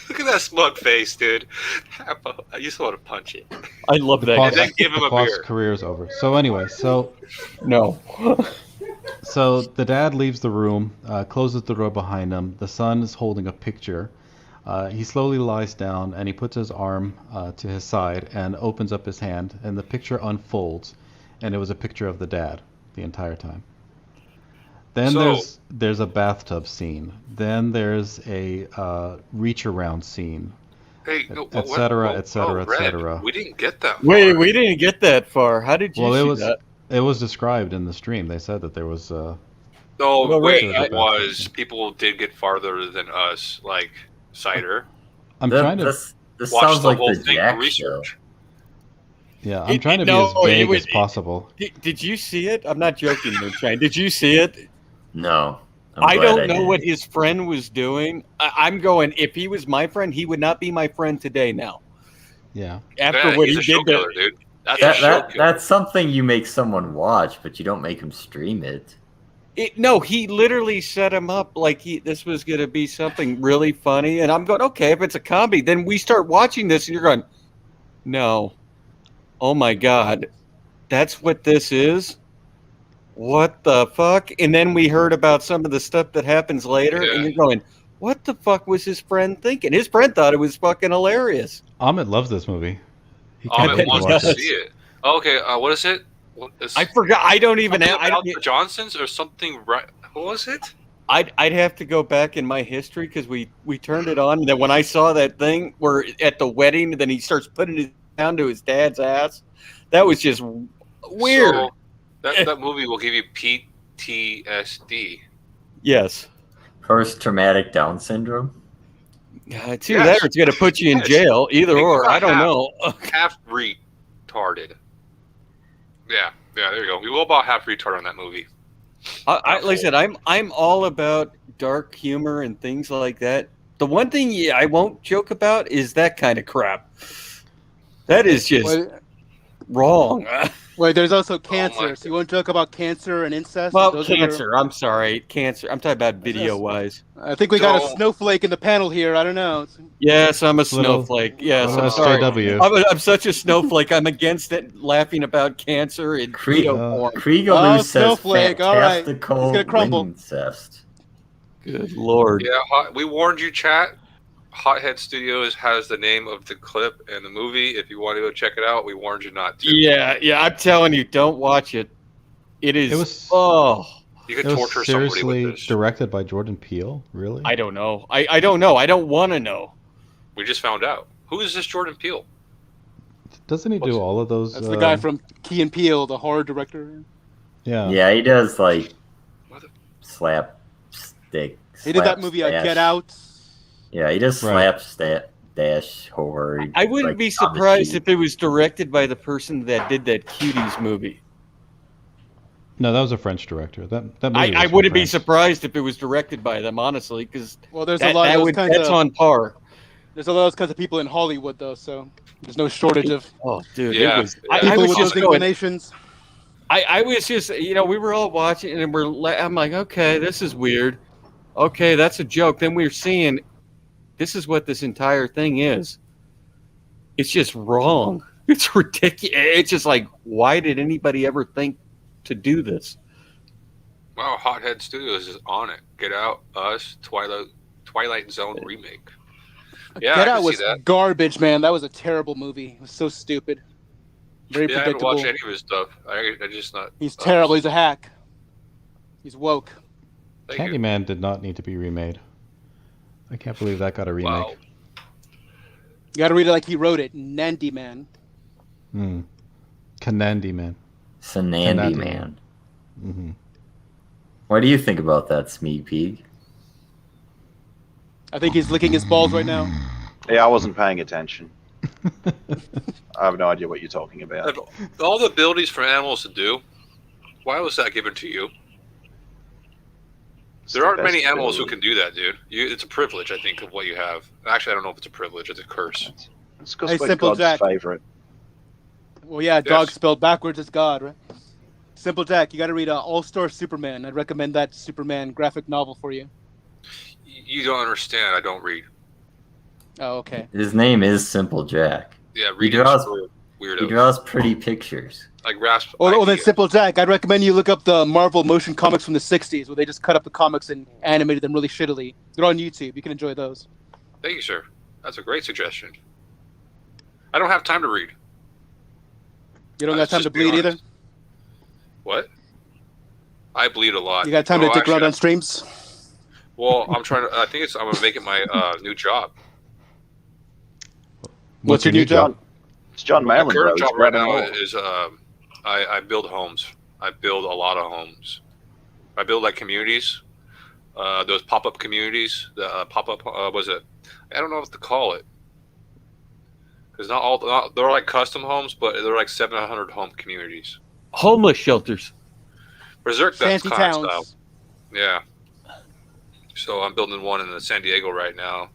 Look at that smug face, dude. I just want to punch it. I love that. Boss, then give him the a boss beer. career is over. So anyway, No. so the dad leaves the room, closes the door behind him. The son is holding a picture. He slowly lies down and he puts his arm to his side and opens up his hand, and the picture unfolds, and it was a picture of the dad the entire time. Then So- there's a bathtub scene. Then there's a reach around scene. Hey, no, Et cetera, what- et cetera, et Red, cetera. We didn't get that. Wait, far. we didn't get that far. How did you Well, see that? it was described in the stream. They said that there was. No, Well, wait, Red, it was. People did get farther than us, like Cider. I'm trying to. This Watch sounds the like whole the thing Jack for research. Yeah, I'm trying to be no, as vague it was- as possible. Did you see it? I'm not joking, Moonshine. Did you see it? show. No. I glad don't know didn't. what his friend was doing. I'm going, if he was my friend, he would not be my friend today now. Yeah. After Yeah, what he's he a show did to, killer, dude. That's a show killer. That's something you make someone watch, but you don't make them stream it. No, he literally set him up like this was going to be something really funny. And I'm going, okay, if it's a comedy, then we start watching this and you're going, no. Oh my God. That's what this is? What the fuck? And then we heard about some of the stuff that happens later and Yeah. you're going, what the fuck was his friend thinking? His friend thought it was fucking hilarious. Ahmed loves this movie. He Oh, can't it wait to wants watch to it. see it. Okay, what is it? What is I forgot. I don't even something have. about the Johnsons or something? Right? What was it? I'd have to go back in my history because we turned it on. And then when I saw that thing where at the wedding, then he starts putting it down to his dad's ass. That was just weird. So, that movie will give you PTSD. Yes. Post-traumatic Down syndrome. It's either that or it's going to put you in Yes. jail. Either Think or. about I don't half. know. Half retarded. Yeah, there you go. We will about half retard on that movie. Like I said, I'm all about dark humor and things like that. The one thing I won't joke about is that kind of crap. That is just wrong. Wait, there's also my cancer. So you won't joke about cancer and incest? Well, Those are cancer. I'm sorry, cancer. I'm talking about video-wise. I think we got a Don't- snowflake in the panel here. I don't know. Yes, I'm a Little- snowflake. Yes, little I'm sorry. SJW. I'm such a snowflake. I'm against it, laughing about cancer and keto porn. Kriegel Oh, says snowflake, all right. fantastical It's gonna crumble. incest. Good lord. Yeah, we warned you, chat. Hothead Studios has the name of the clip and the movie. If you want to go check it out, we warned you not to. Yeah. I'm telling you, don't watch it. It is. It was- You It could was torture somebody seriously with this. directed by Jordan Peele. Really? I don't know. I don't know. I don't want to know. We just found out. Who is this Jordan Peele? Doesn't he do all of those? That's the guy from Key and Peele, the horror director. Yeah. Yeah, he does like What the- slapstick. He did that movie, Get Out. Yeah, he does Right. dash horror. I wouldn't like, be on the surprised cheap. if it was directed by the person that did that Cuties movie. No, that was a French director. That movie I was wouldn't be France. surprised if it was directed by them, honestly, because Well, there's a lot of those kinds that's of on par. there's a lot of those kinds of people in Hollywood, though. So there's no shortage of Oh, dude, Yeah, it was. yeah. I people was with just those going. inclinations. I was just, we were all watching, and I'm like, okay, this is weird. Okay, that's a joke. Then we were seeing, this is what this entire thing is. It's just wrong. It's ridiculous. It's just like, why did anybody ever think to do this? Wow, Hothead Studios is on it. Get Out, Us, Twilight Twilight Zone remake. Yeah, Get I Out can was see that. garbage, man. That was a terrible movie. It was so stupid. Very Yeah, I haven't predictable. watched any of his stuff. I just not. He's terrible. He's a hack. He's woke. Thank you. Candyman did not need to be remade. I can't believe that got a remake. Wow. You got to read it like he wrote it. Nandy Man. Candyman. Sanandy Man. Mm-hmm. What do you think about that, Smug Pug? I think he's licking his balls right now. Yeah, I wasn't paying attention. I have no idea what you're talking about. All the abilities for animals to do, why was that given to you? It's There the aren't best many animals who ability. can do that, dude. It's a privilege, I think, of what you have. Actually, I don't know if it's a privilege. It's a curse. It's because Hey, we're Simple God's Jack. favorite. Well, yeah, dog Yes. spelled backwards is God, right? Simple Jack, you got to read All-Star Superman. I'd recommend that Superman graphic novel for you. You don't understand. I don't read. Oh, okay. His name is Simple Jack. Yeah, He reading draws, for he weirdos. draws pretty pictures. I grasp. Well, then idea. Simple Jack, I'd recommend you look up the Marvel motion comics from the 60s where they just cut up the comics and animated them really shittily. They're on YouTube. You can enjoy those. Thank you, sir. That's a great suggestion. I don't have time to read. You don't got Let's time to just be bleed either? honest. What? I bleed a lot. You got time No, to dick around actually, on streams? Well, I'm trying to. I think I'm gonna make it my new job. What's your new job? It's John My Malin, bro. current He's job right grabbing now all. is I build homes. I build a lot of homes. I build like communities, those pop-up communities. The pop-up was it? I don't know what to call it. Because they're like custom homes, but they're like 700 home communities. Homeless shelters. Berserk, that's Fancy kind of style. towns. Yeah. So I'm building one in San Diego right now,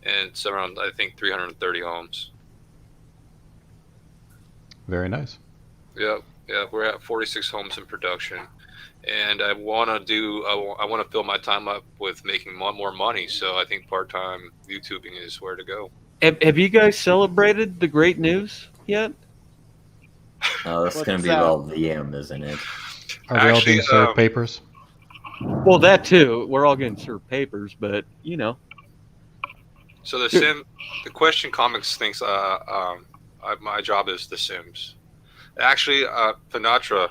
and it's around I think 330 homes. Very nice. Yeah, we're at 46 homes in production, and I want to fill my time up with making more money. So I think part-time YouTubing is where to go. Have you guys celebrated the great news yet? Oh, that's What's going to be that? well Liam, isn't it? Are they all Actually, being served papers? Well, that too. We're all getting served papers, but you know. So the question comics thinks my job is The Sims. Actually, Panatra,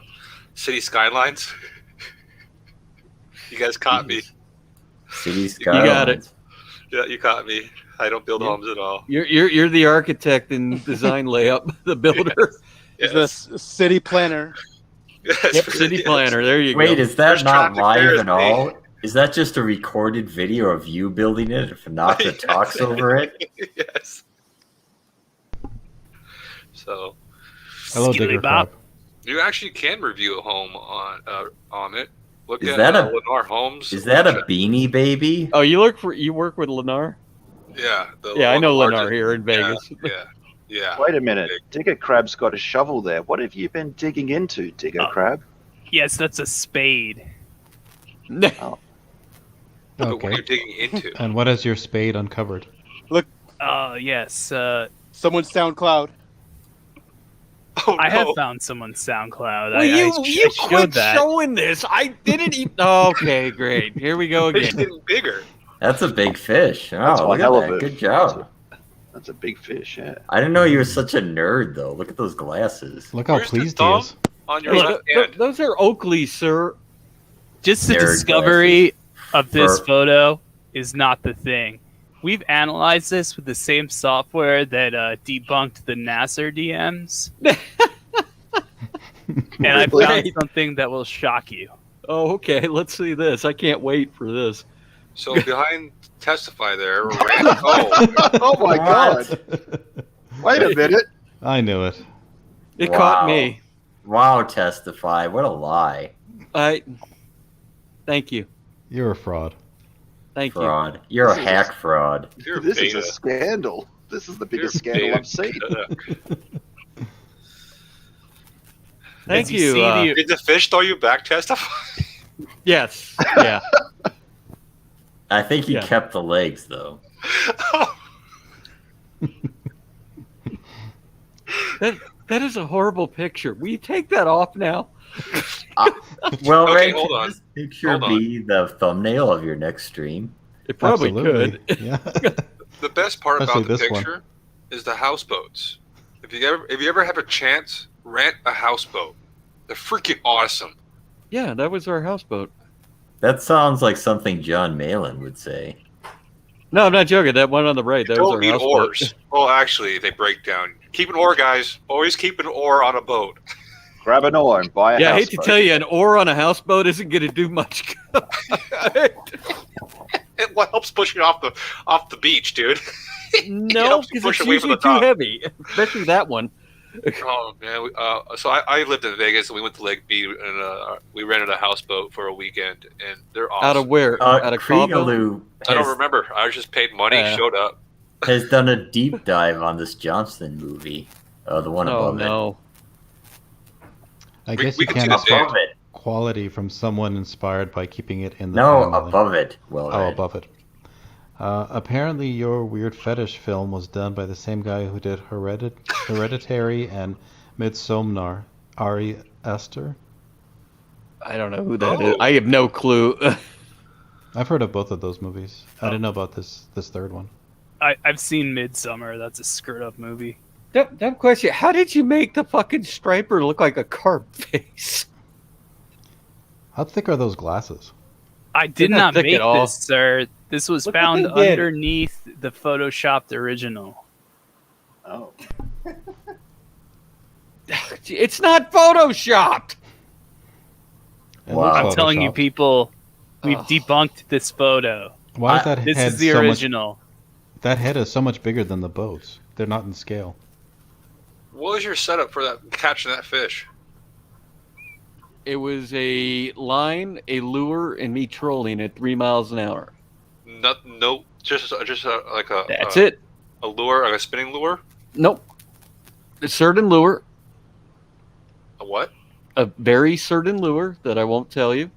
City Skylines. You guys caught me. City You got it. Skylines. Yeah, you caught me. I don't build Yeah. homes at all. You're the architect and design layup, the builder. Is the city planner. Yes. Yep, city planner. There you Wait, go. is that First not traffic there live is at me. all? Is that just a recorded video of you building it if Natra Yes. talks over it? Yes. So Hello, Skilly Digger bop. Crab. you actually can review a home on it. Look Is at that a- Lennar Homes. Is that a beanie baby? Oh, you work with Lennar? Yeah. Yeah, I know one Lennar of the here in Vegas. Yeah. Wait a minute. Digger Crab's got a shovel there. What have you been digging into, Digger Crab? Yes, that's a spade. But what are you Okay. digging into? And what has your spade uncovered? Yes. Someone's SoundCloud. Oh, I have no. found someone's SoundCloud. Well, I you showed quit that. showing this. I didn't even. Okay, great. Here we go It's again. getting bigger. That's a big fish. That's Oh, one look hell at of that. a- Good job. That's a big fish, yeah. I didn't know you were such a nerd, though. Look at those glasses. Look how Where's the pleased he thumb? is. On your Hey, left hand. those are Oakley's, sir. Just the Nerd discovery of this For- photo is not the thing. We've analyzed this with the same software that debunked the Nasser DMs, and I found Wait. something that will shock you. Oh, okay. Let's see this. I can't wait for this. So behind Testify there, oh, Oh my What? god! Wait a minute. I knew it. It Wow. caught me. Wow, Testify. What a lie. Thank you. You're a fraud. Thank you. Fraud. You're a This is- hack fraud. you're This is beta. a scandal. This is the biggest You're scandal beta. I've seen. Thank As you you. see the- Did the fish throw you back, Testify? Yes. Yeah. I think he Yeah. kept the legs, though. That is a horrible picture. Will you take that off now? Well, Okay, Ray, hold can on. this picture Hold on. be the thumbnail of your next stream? It probably Absolutely. could. Yeah. The best part Especially about the this one. picture is the houseboats. If you ever have a chance, rent a houseboat. They're freaking awesome. Yeah, that was our houseboat. That sounds like something John Malin would say. No, I'm not joking. That one on the right, that was Don't our need houseboat. oars. Oh, actually, they break down. Keep an oar, guys. Always keep an oar on a boat. Grab an oar and buy a Yeah, I hate houseboat. to tell you, an oar on a houseboat isn't going to do much good. It helps push you off the beach, dude. No, helps you because push it's away from the usually too dock. heavy, especially that one. Oh man! So I lived in Vegas, and we went to Lake B, and we rented a houseboat for a weekend, and they're awesome. Out of where? Out of Cabo? Krigaloo I don't remember. I just paid money, showed up. has done a deep dive on this Johnston movie. The one Oh above no! I guess we you can see can't the it. Above it. quality from someone inspired by keeping it in the No, family. above it. Well, Oh, read. above it. Apparently, your weird fetish film was done by the same guy who did Hereditary and Midsommar, Ari Aster. I don't know who that is. I have no clue. I've heard of both of those movies. I didn't know about this third one. I've seen Midsummer. That's a screwed up movie. Dumb question. How did you make the fucking striper look like a carp face? How thick are those glasses? I did They're not not thick make at all. this, sir. This was Look what found they did. underneath the photoshopped original. Oh. It's not photoshopped. It Wow. looks I'm telling you, photoshopped. people, we've Ugh. debunked this photo. Why is that This head is the so original. much? That head is so much bigger than the boats. They're not in scale. What was your setup for that catching that fish? It was a line, a lure, and me trolling at 3 miles an hour. No, just like a. That's it. A lure, like a spinning lure. Nope. A certain lure, A what? a very certain lure that I won't tell you.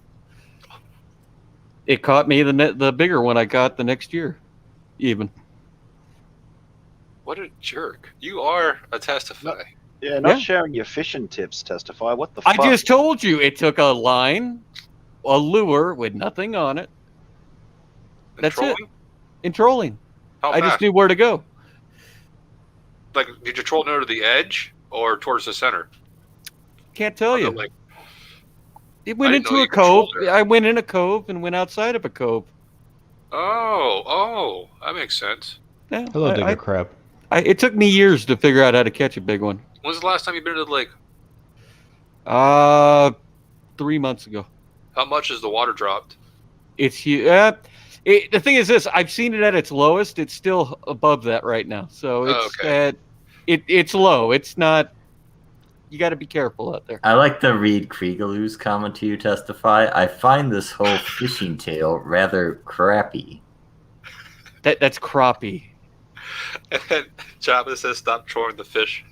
It caught me the bigger one I got the next year, even. What a jerk! You are a testify. Yeah, not Yeah. sharing your fishing tips, Testify. What the I fuck? just told you it took a line, a lure with nothing on it, And That's it. trolling? and trolling. How I fast? just knew where to go. Like, did you troll near to the edge or towards the center? Can't tell you. Like, It went I didn't into know a you controlled cove. it. I went in a cove and went outside of a cove. oh, that makes sense. Yeah, Hello, Digger Crab. it took me years to figure out how to catch a big one. When's the last time you've been to the lake? 3 months ago. How much has the water dropped? It's huge. The thing is this: I've seen it at its lowest. It's still above that right now, so it's Okay. it's low. It's not. You got to be careful out there. I like the Reed Krigaloo's comment to you, Testify. I find this whole fishing tale rather crappy. That's crappie. And Jabba says, "Stop trolling the fish."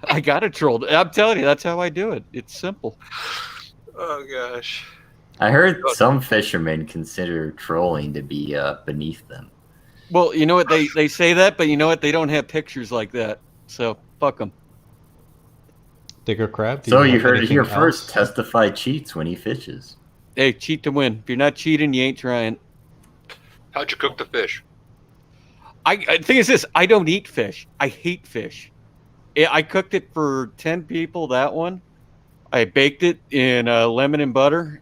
I got it trolled. I'm telling you, that's how I do it. It's simple. Oh gosh. I heard some fishermen consider trolling to be beneath them. Well, you know what they say that, but you know what? They don't have pictures like that. So fuck them. Digger Crab? do So have you heard it anything here else? first. Testify cheats when he fishes. Hey, cheat to win. If you're not cheating, you ain't trying. How'd you cook the fish? The thing is this: I don't eat fish. I hate fish. I cooked it for 10 people. That one, I baked it in lemon and butter,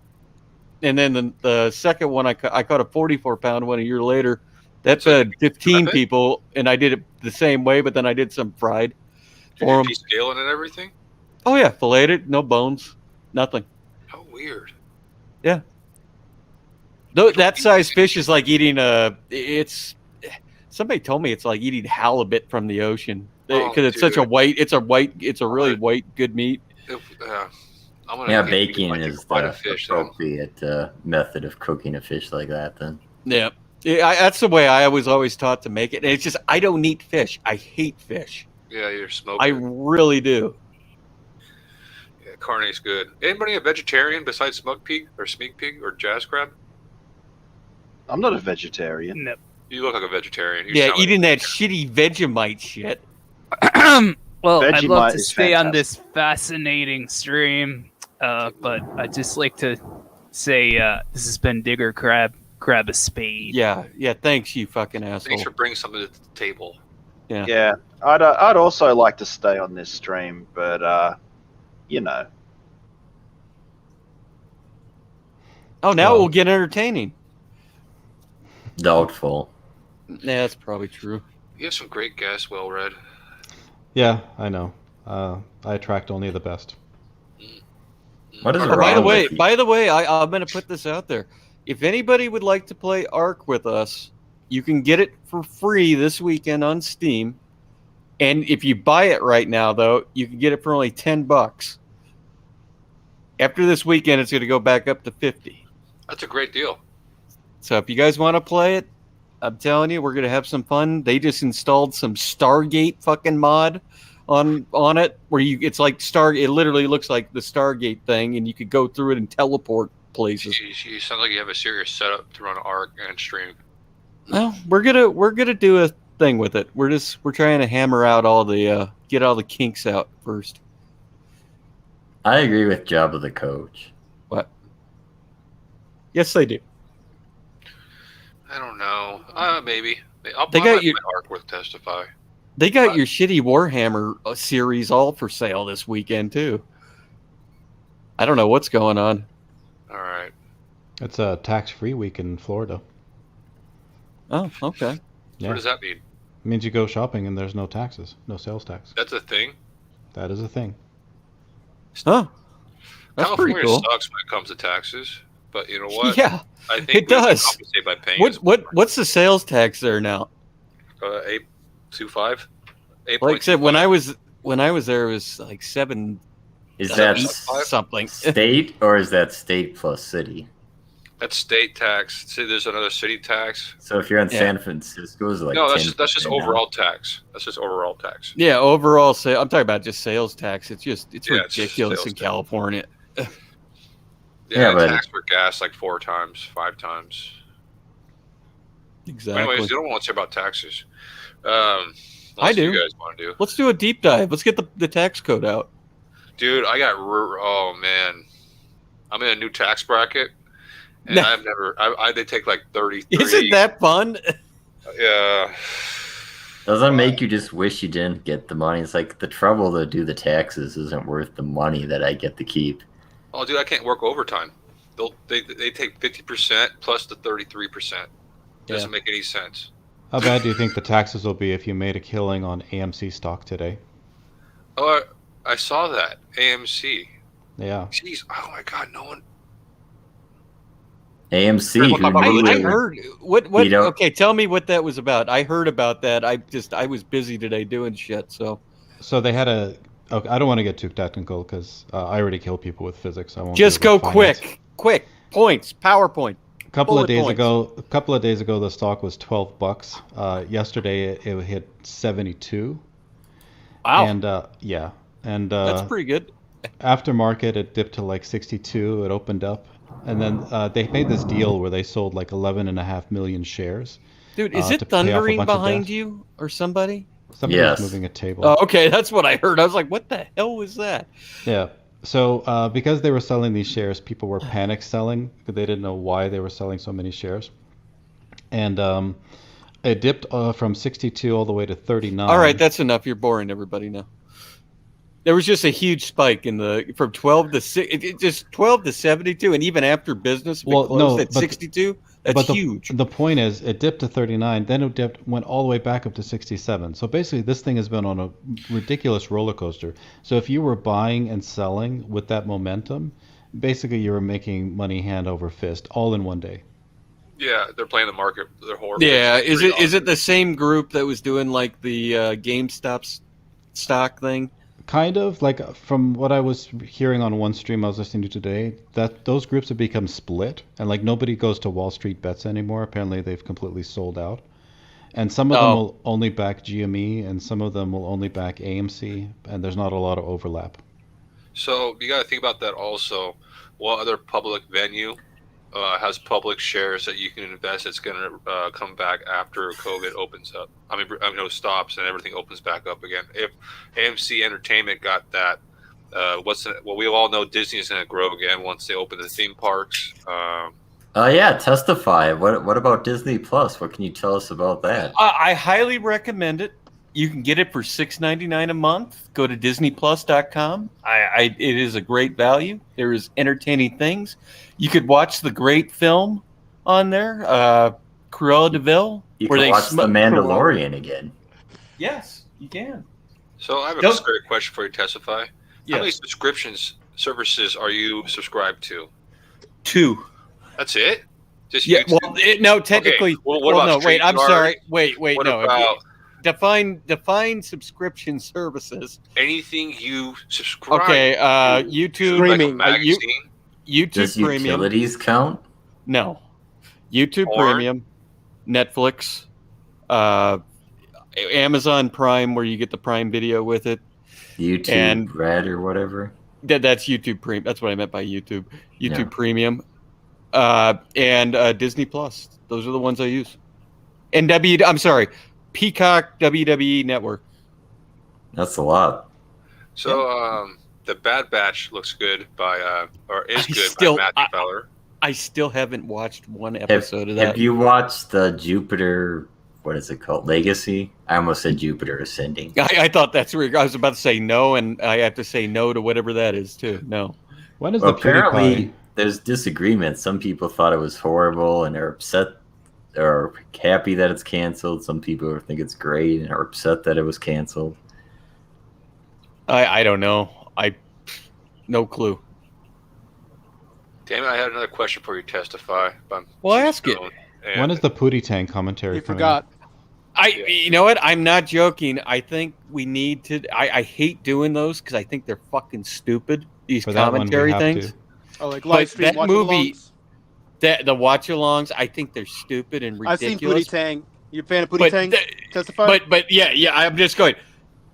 and then the second one I caught a 44-pound one a year later. That fed 15 it? people, and I did it the same way, but then I did some fried Did for you 'em. descale it and everything? Oh yeah, filleted it, no bones, nothing. How weird. Though that size fish is like eating it's somebody told me it's like eating halibut from the ocean because Oh, it's such a dude. white. It's a really white good meat. I'm gonna Yeah, get baking like, is quite the a fish. Then. appropriate method of cooking a fish like that, then. Yeah, that's the way I was always taught to make it. And it's just I don't eat fish. I hate fish. Yeah, you're smoking. I really do. Yeah, carne's good. Anybody a vegetarian besides Smug Pig or Sneak Pig or Jazz Crab? I'm not a vegetarian. No. You look like a vegetarian. You Yeah, sound like- eating that shitty Vegemite shit. Well, I'd Vegemite love to is stay on fantastic. this fascinating stream, but I'd just like to say this has been Digger Crab grab a spade. Yeah. Thanks, you fucking asshole. Thanks for bringing something to the table. Yeah, I'd also like to stay on this stream, but you know. Oh, now it will get entertaining. Doubtful. Yeah, that's probably true. You have some great guests, well read. Yeah, I know. I attract only the best. What is Oh, wrong by the with way, I'm going to put this out there. If anybody would like to play Ark with us, you can get it for free this weekend on Steam. And if you buy it right now, though, you can get it for only $10. After this weekend, it's going to go back up to $50. That's a great deal. So if you guys want to play it, I'm telling you, we're going to have some fun. They just installed some Stargate fucking mod on it where it's like it literally looks like the Stargate thing, and you could go through it and teleport places. Jeez, you sound like you have a serious setup to run Ark and stream. Well, we're gonna do a thing with it. We're trying to hammer out get all the kinks out first. I agree with Jabba the Coach. What? Yes, they do. I don't know. Maybe. I'll got my Ark with Testify. They got your shitty Warhammer series all for sale this weekend too. I don't know what's going on. All right. It's a tax-free week in Florida. Oh, okay. Yeah. What does that mean? It means you go shopping and there's no taxes, no sales tax. That's a thing? That is a thing. Huh. That's California pretty cool. sucks when it comes to taxes, but you know what? Yeah, I think it does. Compensate by paying What's the sales tax there now? 8.25. Like I said, when I was there, it was like 7. Is that something state or is that state plus city? That's state tax. See, there's another city tax. So if you're in San Francisco, it's like no, that's just now. overall tax. That's just overall tax. Yeah, overall I'm talking about just sales tax. It's ridiculous in tax. California. Yeah, but tax for gas like 4 times, 5 times. Exactly. Anyways, you don't want to say about taxes. I do. You guys want to do? Let's do a deep dive. Let's get the tax code out. Dude, I got. Oh man, I'm in a new tax bracket, and I've never. They take like 30. Isn't that fun? Yeah. Doesn't make you just wish you didn't get the money? It's like the trouble to do the taxes isn't worth the money that I get to keep. Oh, dude, I can't work overtime. They take 50% plus the 33%. Doesn't make any sense. How bad do you think the taxes will be if you made a killing on AMC stock today? Oh, I saw that. AMC. Yeah. Jeez. Oh my God. No one. AMC. I heard what? Okay, tell me what that was about. I heard about that. I was busy today doing shit. So they had a. Okay, I don't want to get too technical because I already kill people with physics. I won't. Just go quick. Points. PowerPoint. A couple of days ago, the stock was $12. Yesterday, it hit 72. Wow. And that's pretty good. After market, it dipped to like 62. It opened up, and then they made this deal where they sold like 11.5 million shares. Dude, is it thundering behind you or somebody? Somebody was moving a table. Oh, okay, that's what I heard. I was like, what the hell was that? Yeah. So because they were selling these shares, people were panic selling because they didn't know why they were selling so many shares. And it dipped from 62 all the way to 39. All right, that's enough. You're boring everybody now. There was just a huge spike from 12 to 6, just 12 to 72, and even after business, at 62. That's huge. The point is, it dipped to 39, then it went all the way back up to 67. So basically, this thing has been on a ridiculous roller coaster. So if you were buying and selling with that momentum, basically you were making money hand over fist all in one day. Yeah, they're playing the market. They're horrible. Yeah, is it the same group that was doing like the GameStop stock thing? Kind of, like from what I was hearing on one stream I was listening to today, that those groups have become split, and like nobody goes to Wall Street Bets anymore. Apparently they've completely sold out, and some of them will only back GME, and some of them will only back AMC, and there's not a lot of overlap. So you got to think about that also. What other public venue has public shares that you can invest that's going to come back after COVID opens up? I mean, stops and everything opens back up again. If AMC Entertainment got that, we all know Disney is going to grow again once they open the theme parks. Yeah, Testify. What about Disney Plus? What can you tell us about that? I highly recommend it. You can get it for $6.99 a month. Go to DisneyPlus.com. It is a great value. There is entertaining things. You could watch the great film on there, Cruella de Vil. You can watch The Mandalorian again. Yes, you can. So I have a great question for you, Testify. Yes. How many services are you subscribed to? 2. That's it? Just Yeah. YouTube? Well, no, technically. Okay. Well, what about no, wait. I'm StreamYard? sorry. Wait. What No. about Define subscription services. anything you subscribe? Okay. to? YouTube Streaming. Like a magazine? YouTube Does Premium. utilities count? No. YouTube Porn? Premium, Netflix, Amazon Prime, where you get the Prime Video with it. YouTube And- Red or whatever. That's YouTube Premium. That's what I meant by YouTube. YouTube Yeah. Premium, and Disney Plus. Those are the ones I use. And I'm sorry, Peacock WWE Network. That's a lot. So, The Bad Batch looks good by Matthew Fowler. I still haven't watched one episode of that. Have you watched the Jupiter? What is it called? Legacy? I almost said Jupiter Ascending. I thought that's where I was about to say no, and I have to say no to whatever that is too. No. When is Well, the apparently, PewDiePie? there's disagreement. Some people thought it was horrible and are upset or happy that it's canceled. Some people think it's great and are upset that it was canceled. I don't know. No clue. Damn it, I had another question for you, Testify. Well, ask it. When is the Pootie Tang commentary You coming? forgot. You know what? I'm not joking. I think we need to. I hate doing those because I think they're fucking stupid. These For that one, we commentary have things. to. Oh, like But live stream that movie- watch-alongs? The watch-alongs, I think they're stupid and I've seen ridiculous. Pootie Tang. You a fan of Pootie But Tang? the- Testify. But yeah, I'm just going.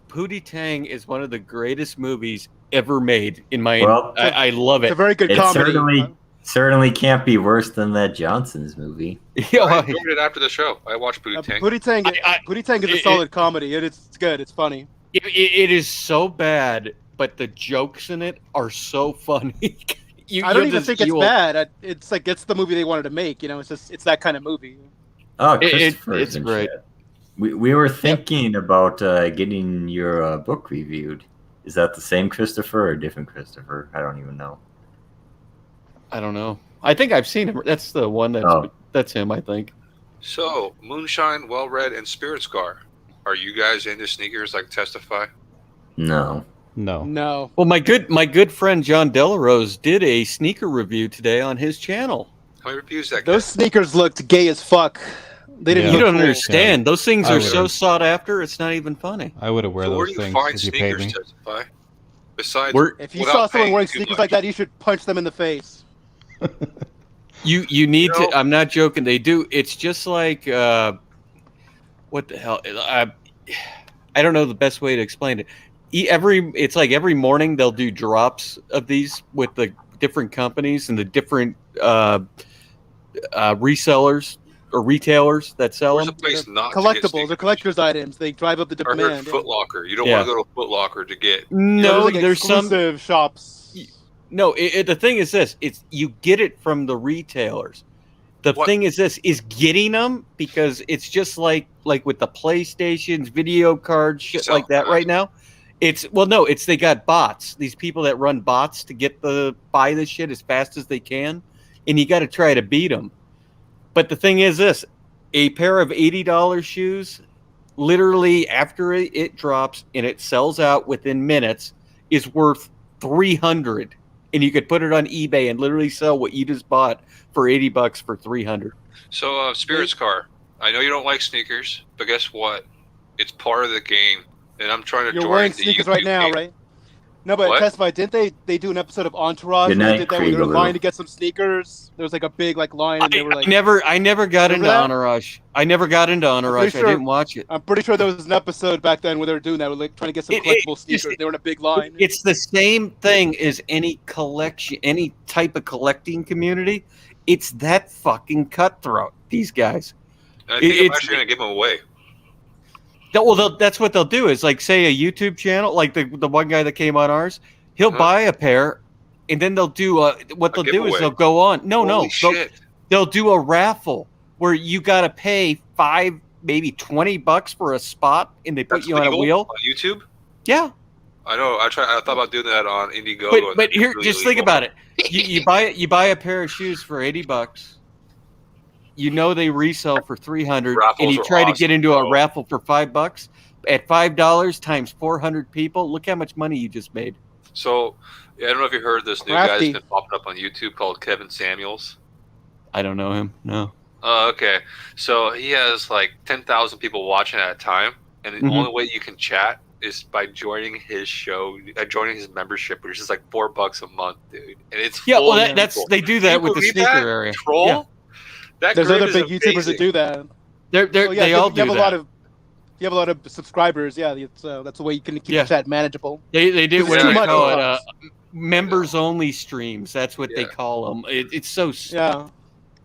Pootie Tang is one of the greatest movies ever made. Well, I love It's a it. very good It comedy. certainly can't be worse than that Johnson's movie. I enjoyed it after the show. I watched Pootie Tang. Pootie Tang. Pootie Tang is a solid comedy. It's good. It's funny. It is so bad, but the jokes in it are so funny. I don't even think it's bad. It's like it's the movie they wanted to make. You know, it's that kind of movie. Oh, It's Christopher's and great. shit. We were thinking about getting your book reviewed. Is that the same Christopher or a different Christopher? I don't even know. I don't know. I think I've seen him. That's the one that's him, I think. So, Moonshine, Well Read, and Spirit Scar. Are you guys into sneakers like Testify? No. No. Well, my good friend John Delarose did a sneaker review today on his channel. How many reviews that Those sneakers looked gay as fuck. They didn't. Yeah. You look don't cool. understand. Those things I are would. so sought after. It's not even funny. I would have wear So where those do you things find if you paid sneakers, me. Testify? Besides, If you without saw someone paying wearing too sneakers much. like that, you should punch them in the face. You need You know- to. I'm not joking. They do. It's just like what the hell? I don't know the best way to explain it. It's like every morning they'll do drops of these with the different companies and the different resellers or retailers that sell Where's a them. place not to get Collectibles. sneakers? They're collector's items. They drive up the I heard demand. Foot Locker. You don't Yeah. want to go to Foot Locker to get. No, like there's some. exclusive shops. No, the thing is this: it's you get it from the retailers. The What? thing is this: is getting them because it's just like with the PlayStations, video cards, shit Sell like that. fast. Right now, it's they got bots. These people that run bots to buy the shit as fast as they can, and you got to try to beat them. But the thing is this: a pair of $80 shoes, literally after it drops and it sells out within minutes, is worth $300. And you could put it on eBay and literally sell what you just bought for $80 for $300. So, Spirit Scar. I know you don't like sneakers, but guess what? It's part of the game, and I'm trying to You're join wearing the sneakers YouTube right now, game. right? No, but What? Testify, didn't they do an episode of Entourage? Good where they night, did that where they were in Krudo. line to get some sneakers. There was like a big line, and they were like. I never got into Remember that? Entourage. I never got into Entourage. I sure- didn't watch it. I'm pretty sure there was an episode back then where they were doing that, like trying to get some It- collectible it's sneakers. just- They were in a big line. It's the same thing as any collection, any type of collecting community. It's that fucking cutthroat. These guys. And I think I'm It's- actually going to give them away. That's what they'll do. Is like say a YouTube channel, like the one guy that came on ours. He'll Huh? buy a pair, and then they'll do what they'll do is giveaway. they'll go on. No, Holy no, shit. they'll do a raffle where you got to pay $5, maybe $20 for a spot, and they put you on a wheel on YouTube. Yeah, I know. I thought about doing that on Indiegogo. but here, just think about it. You buy a pair of shoes for $80. You know they resell for $300, and you try to get into a raffle for $5. At $5 times 400 people, look how much money you just made. So, I don't know if you heard this new guy that's been popping up on YouTube called Kevin Samuels. I don't know him. No. Oh, okay. So he has like 10,000 people watching at a time, and the only way you can chat is by joining his show, joining his membership, which is like $4 a month, dude. And it's well, they do that with the sneaker area. Troll. Yeah. There's other big YouTubers that do that. They all do that. You have a lot of subscribers. Yeah, that's the way you can keep the chat manageable. They do what they call it members only streams. That's what they call them. It's so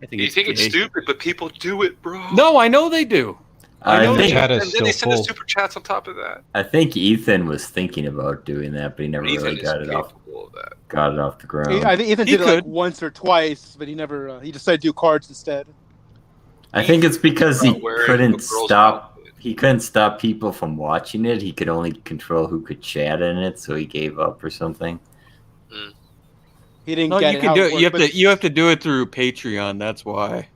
I think you think it's stupid, but people do it, bro. No, I know they do. I know and then they send us super chats on top of that. I think Ethan was thinking about doing that, but he never really got it off the ground. I think Ethan did it like once or twice, but he never. He decided to do cards instead. I think it's because he couldn't stop. He couldn't stop people from watching it. He could only control who could chat in it, so he gave up or something. He didn't get it. You have to do it through Patreon. That's why.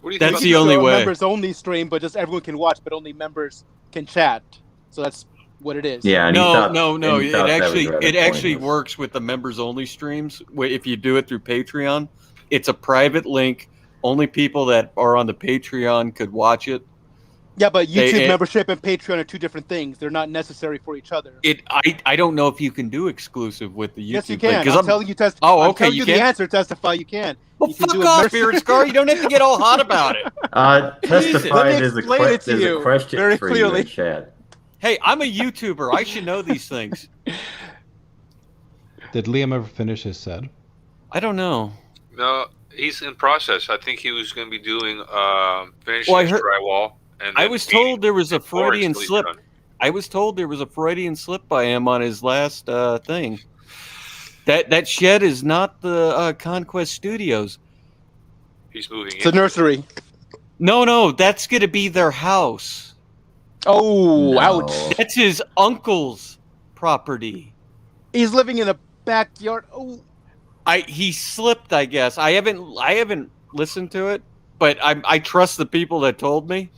What do you that's the only way. Members only stream, but just everyone can watch, but only members can chat. So that's what it is. Yeah. No. It actually works with the members only streams. If you do it through Patreon, it's a private link. Only people that are on the Patreon could watch it. Yeah, but YouTube membership and Patreon are two different things. They're not necessary for each other. I don't know if you can do exclusive with the YouTube. Yes, you can. I'm telling you, Oh, okay. You the answer. Testify. You can. Well, fuck off, Beard Scar. You don't have to get all hot about it. Testify is a question very for clearly. you in chat. Hey, I'm a YouTuber. I should know these things. Did Liam ever finish his set? I don't know. No, he's in process. I think he was going to be doing finishing drywall. And I was told there was a Freudian slip. I was told there was a Freudian slip by him on his last thing. That shed is not the Conquest Studios. He's moving. It's a nursery. No, that's going to be their house. Oh, no. Ouch! That's his uncle's property. He's living in a backyard. Oh, he slipped. I guess I haven't listened to it, but I trust the people that told me.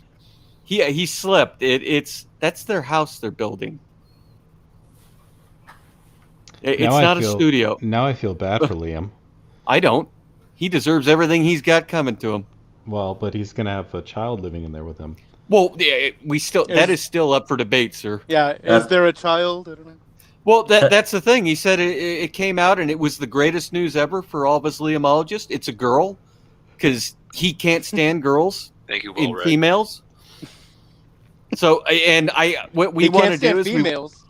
He slipped. That's their house they're building. It's not a studio. Now I feel bad for Liam. I don't. He deserves everything he's got coming to him. Well, but he's gonna have a child living in there with him. Well, that is still up for debate, sir. Yeah, is there a child? I don't know. Well, that's the thing. He said it came out and it was the greatest news ever for all of us Liamologists. It's a girl because he can't stand girls. Thank you, in females. So, and what we want to do is females.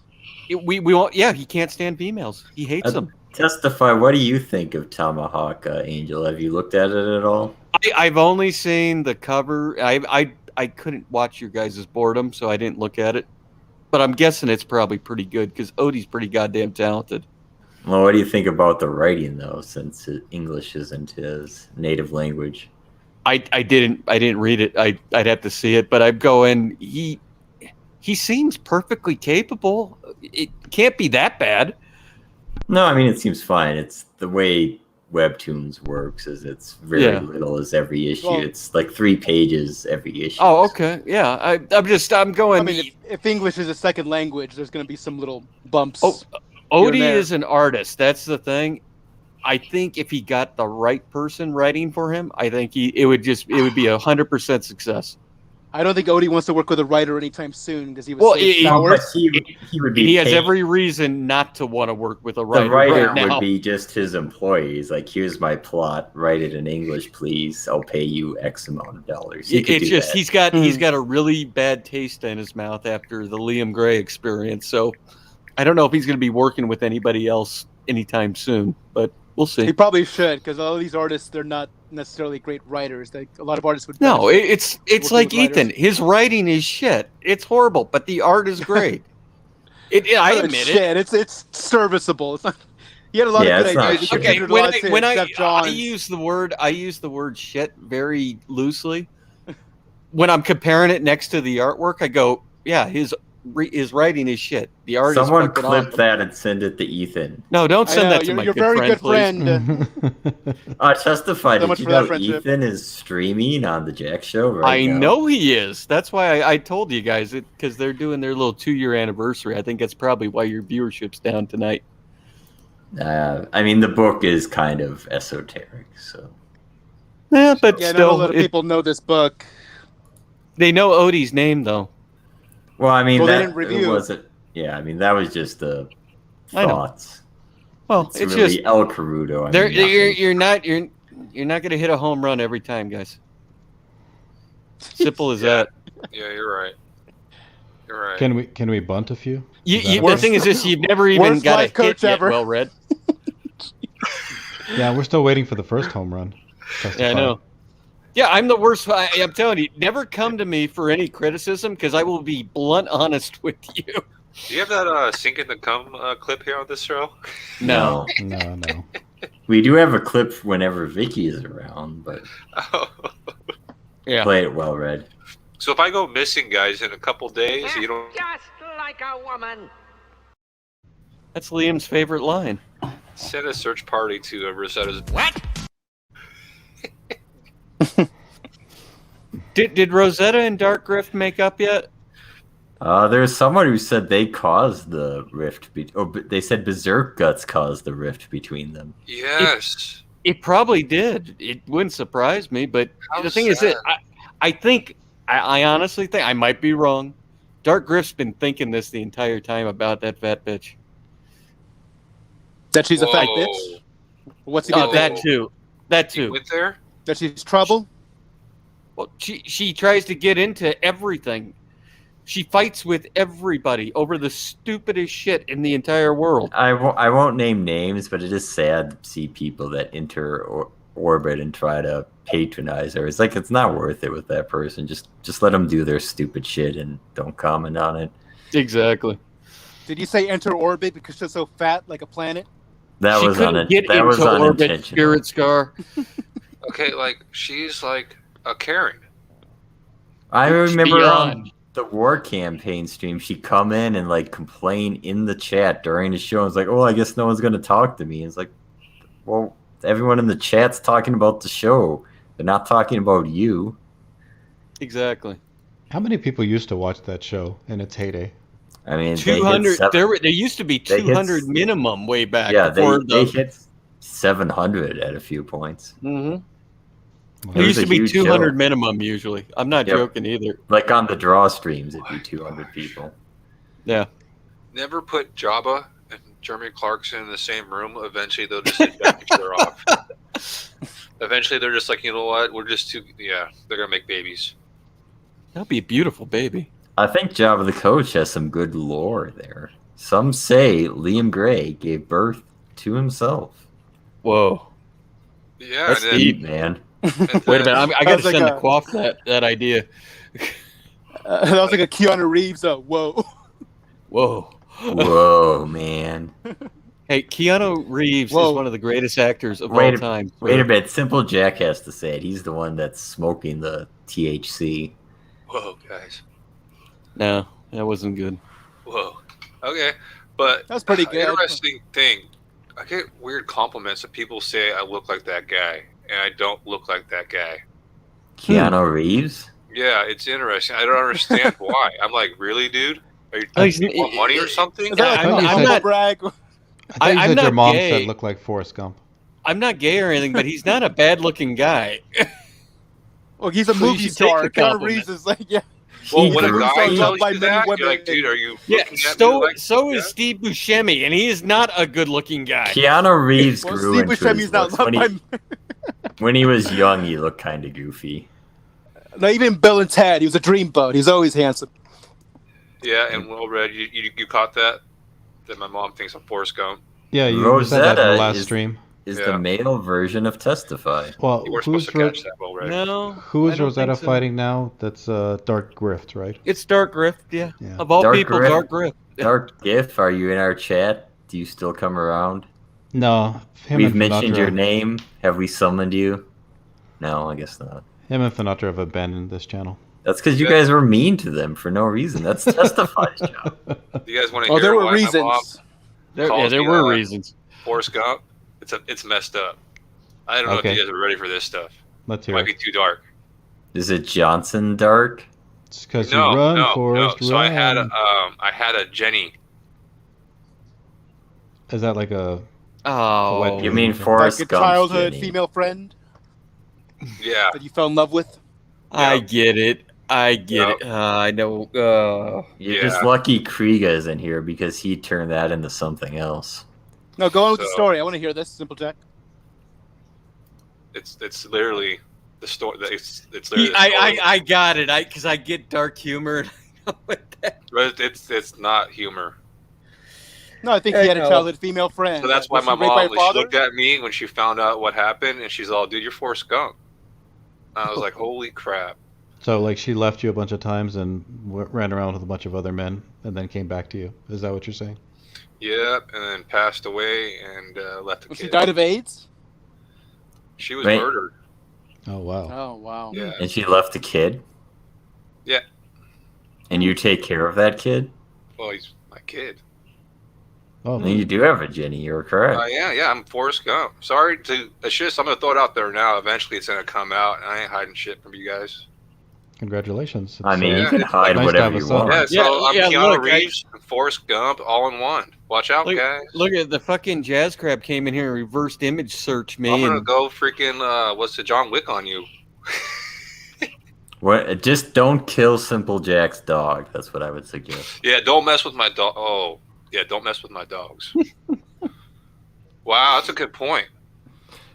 We want. Yeah, he can't stand females. He hates them. Testify. What do you think of Tomahawk Angel? Have you looked at it at all? I've only seen the cover. I couldn't watch your guys' boredom, so I didn't look at it. But I'm guessing it's probably pretty good because Odie's pretty goddamn talented. Well, what do you think about the writing though, since English isn't his native language? I didn't read it. I'd have to see it, but I'm going. He seems perfectly capable. It can't be that bad. No, I mean it seems fine. It's the way webtoons works. Is it's very little as every issue. Well, it's like 3 pages every issue. Oh, okay, yeah. I'm going. I mean, if English is a second language, there's going to be some little bumps. Oh, Odie is an artist. That's the thing. I think if he got the right person writing for him, I think it would be 100% success. I don't think Odie wants to work with a writer anytime soon because he was he has every reason not to want to work with a writer. The writer would be just his employees. Like, here's my plot. Write it in English, please. I'll pay you X amount of dollars. He's got a really bad taste in his mouth after the Liam Gray experience. So I don't know if he's going to be working with anybody else anytime soon, but we'll see. He probably should, because all these artists, they're not necessarily great writers. A lot of artists would. No, it's like Ethan. His writing is shit. It's horrible, but the art is great. I admit it. It's serviceable. It's not, He had a lot Yeah, of it's good not ideas. He shit. Okay, contributed a lot to when I Steph John's. use the word shit very loosely. When I'm comparing it next to the artwork, I go, yeah, his writing is shit. The art Someone is fucking clip awesome. that and send it to Ethan. No, don't I send know, that to my you're good very friend, good please. friend. Testify. So Did much you for that know friendship. Ethan is streaming on the Jack Show right I now? know he is. That's why I told you guys it, because they're doing their little 2-year anniversary. I think that's probably why your viewership's down tonight. I mean, the book is kind of esoteric, so. Yeah, but Yeah, not a still, lot of people know this book. they know Odie's name though. Well, I mean, Well, they that didn't review. wasn't. Yeah, I mean, that was just the I know. thoughts. Well, It's it's really just El Krudo. I there. mean, You're not going to hit a home run every time, guys. Simple as that. Yeah, you're right. You're right. Can we bunt a few? Is that- The thing is this: you've never even Worst got a life coach hit yet, ever. well read. Yeah, we're still waiting for the first home run. Yeah, I know. Yeah, I'm the worst. I'm telling you, never come to me for any criticism because I will be blunt honest with you. Do you have that sink in the cum clip here on this show? No. No. we do have a clip whenever Vicky is around, but Oh. Yeah. play it well read. So if I go missing, guys, in a couple days, you don't. Just like a woman. That's Liam's favorite line. Send a search party to Rosetta's. What? Did Rosetta and Dark Grift make up yet? There's someone who said they caused the rift. They said Berserk Guts caused the rift between them. Yes. It probably did. It wouldn't surprise me, but How the thing is that I honestly think, I might be wrong. Dark Grift's been thinking this the entire time about that fat bitch. That she's a fat Whoa. bitch? What's he Oh, been That too. That You too. went there? That she's trouble? Well, she tries to get into everything. She fights with everybody over the stupidest shit in the entire world. I won't name names, but it is sad to see people that enter orbit and try to patronize her. It's like, it's not worth it with that person. Just let them do their stupid shit and don't comment on it. Exactly. Did you say enter orbit because she's so fat like a planet? That She was couldn't get that was into orbit, unintentional. Spirit Scar. Okay, like, she's like a Karen. I remember Beyond. on the war campaign stream, she'd come in and like complain in the chat during the show. It's like, oh, I guess no one's gonna talk to me. It's like, well, everyone in the chat's talking about the show. They're not talking about you. Exactly. How many people used to watch that show in its heyday? I mean, 200. There used to be they hit 200 minimum way back. Yeah, before they hit 700 at a few points. Mhm. Well, There used was to a be huge 200 show. minimum usually. I'm not Yep. joking either. Like on the draw streams, it'd be 200 people. Yeah. Never put Jabba and Jeremy Clarkson in the same room. Eventually, they'll just hit back each other off. Eventually, they're just like, you know what? We're just too. Yeah, they're gonna make babies. That'll be a beautiful baby. I think Jabba the Coach has some good lore there. Some say Liam Gray gave birth to himself. Whoa. Yeah, That's and then, Deep, man. and Wait a then- minute. I got to Sounds like send a- the quaff that idea. That was like a Keanu Reeves. Whoa. Whoa. Whoa, man. Hey, Keanu Reeves Whoa. is one of the greatest actors of Wait all time. Wait a minute. Simple Jack has to say it. He's the one that's smoking the THC. Whoa, guys. No, that wasn't good. Whoa. Okay, but That was pretty good. Interesting thing. I get weird compliments that people say I look like that guy, and I don't look like that guy. Keanu Reeves? Yeah, it's interesting. I don't understand why. I'm like, really, dude? Are you Oh, he's- you want money or something? Is that I like thought you a said- humble brag? I thought you I'm said your not mom gay. said look like Forrest Gump. I'm not gay or anything, but he's not a bad-looking guy. Well, he's a So you movie should take star. the Keanu compliment. Reeves is like, yeah. Well, when a He guy grew- tells by you many that, women. you're like, dude, are you Yeah, looking at so me like so is that? Steve Buscemi, and he is not a good-looking guy. Keanu Reeves Well, grew Steve into Buscemi's his not looks. loved by. When he was young, he looked kind of goofy. No, even Bill and Ted. He was a dreamboat. He's always handsome. Yeah, and well read. You caught that? That my mom thinks I'm Forrest Gump. Yeah, you said that in the Rosetta last is- stream. Is Yeah. the male version of Testify. Well, You were supposed who's to catch that, well read. No, who I is don't Rosetta think so. fighting now? That's Dark Grift, right? It's Dark Grift, yeah. Yeah. Of all Dark people, Grift. Dark Grift. Dark GIF, are you in our chat? Do you still come around? No, him We've and mentioned your Finatra, name. Have we summoned you? No, I guess not. him and Finatra have abandoned this channel. That's because you Yeah. guys were mean to them for no reason. That's Testify's job. Do you guys want to Oh, hear there were why my mom reasons. There calls me, were reasons. Forrest Gump? It's messed up. I don't know Okay. if you guys are ready for this stuff. Let's It hear might be it. too dark. Is it Johnson Dark? It's because No, you run, no, Forrest, no. So run. I had a Jenny. Is that like a... Oh, What? You mean Like Forrest Like a Gump's childhood Jenny. female friend Yeah. that you fell in love with. I get it. I get Yep. it. I know. You're Yeah. just lucky Kriega is in here because he turned that into something else. No, go on with the So- story. I want to hear this, Simple Jack. It's literally the story. It's literally the story. I got it. Because I get dark humor. And I know what that. But it's not humor. No, I think I he had a know. childhood female friend. So that's why Was my she raped by mom her father? she looked at me when she found out what happened, and she's all, "Dude, you're Forrest Gump." I was like, "Holy crap!" So, like, she left you a bunch of times and ran around with a bunch of other men and then came back to you. Is that what you're saying? Yep, and then passed away and left a She kid. died of AIDS? She was Wait. murdered. Oh, wow. Oh, wow. Yeah. And she left a kid? Yeah. And you take care of that kid? Well, he's my kid. Oh, Then you do have a Jenny, you're correct. Yeah, I'm Forrest Gump. Sorry to. It's just I'm gonna throw it out there now. Eventually, it's gonna come out, and I ain't hiding shit from you guys. congratulations. I mean, It's, you Yeah, can it's hide nice to whatever have a you son. want. Yeah, so I'm yeah, Keanu look, Reeves and Forrest Gump all in one. Watch out, guys. Look at the fucking jazz crab came in here and reversed image search me. I'm gonna and go freaking what's the John Wick on you? What? Just don't kill Simple Jack's dog. That's what I would suggest. Yeah, don't mess with my dog. Oh, yeah, don't mess with my dogs. Wow, that's a good point.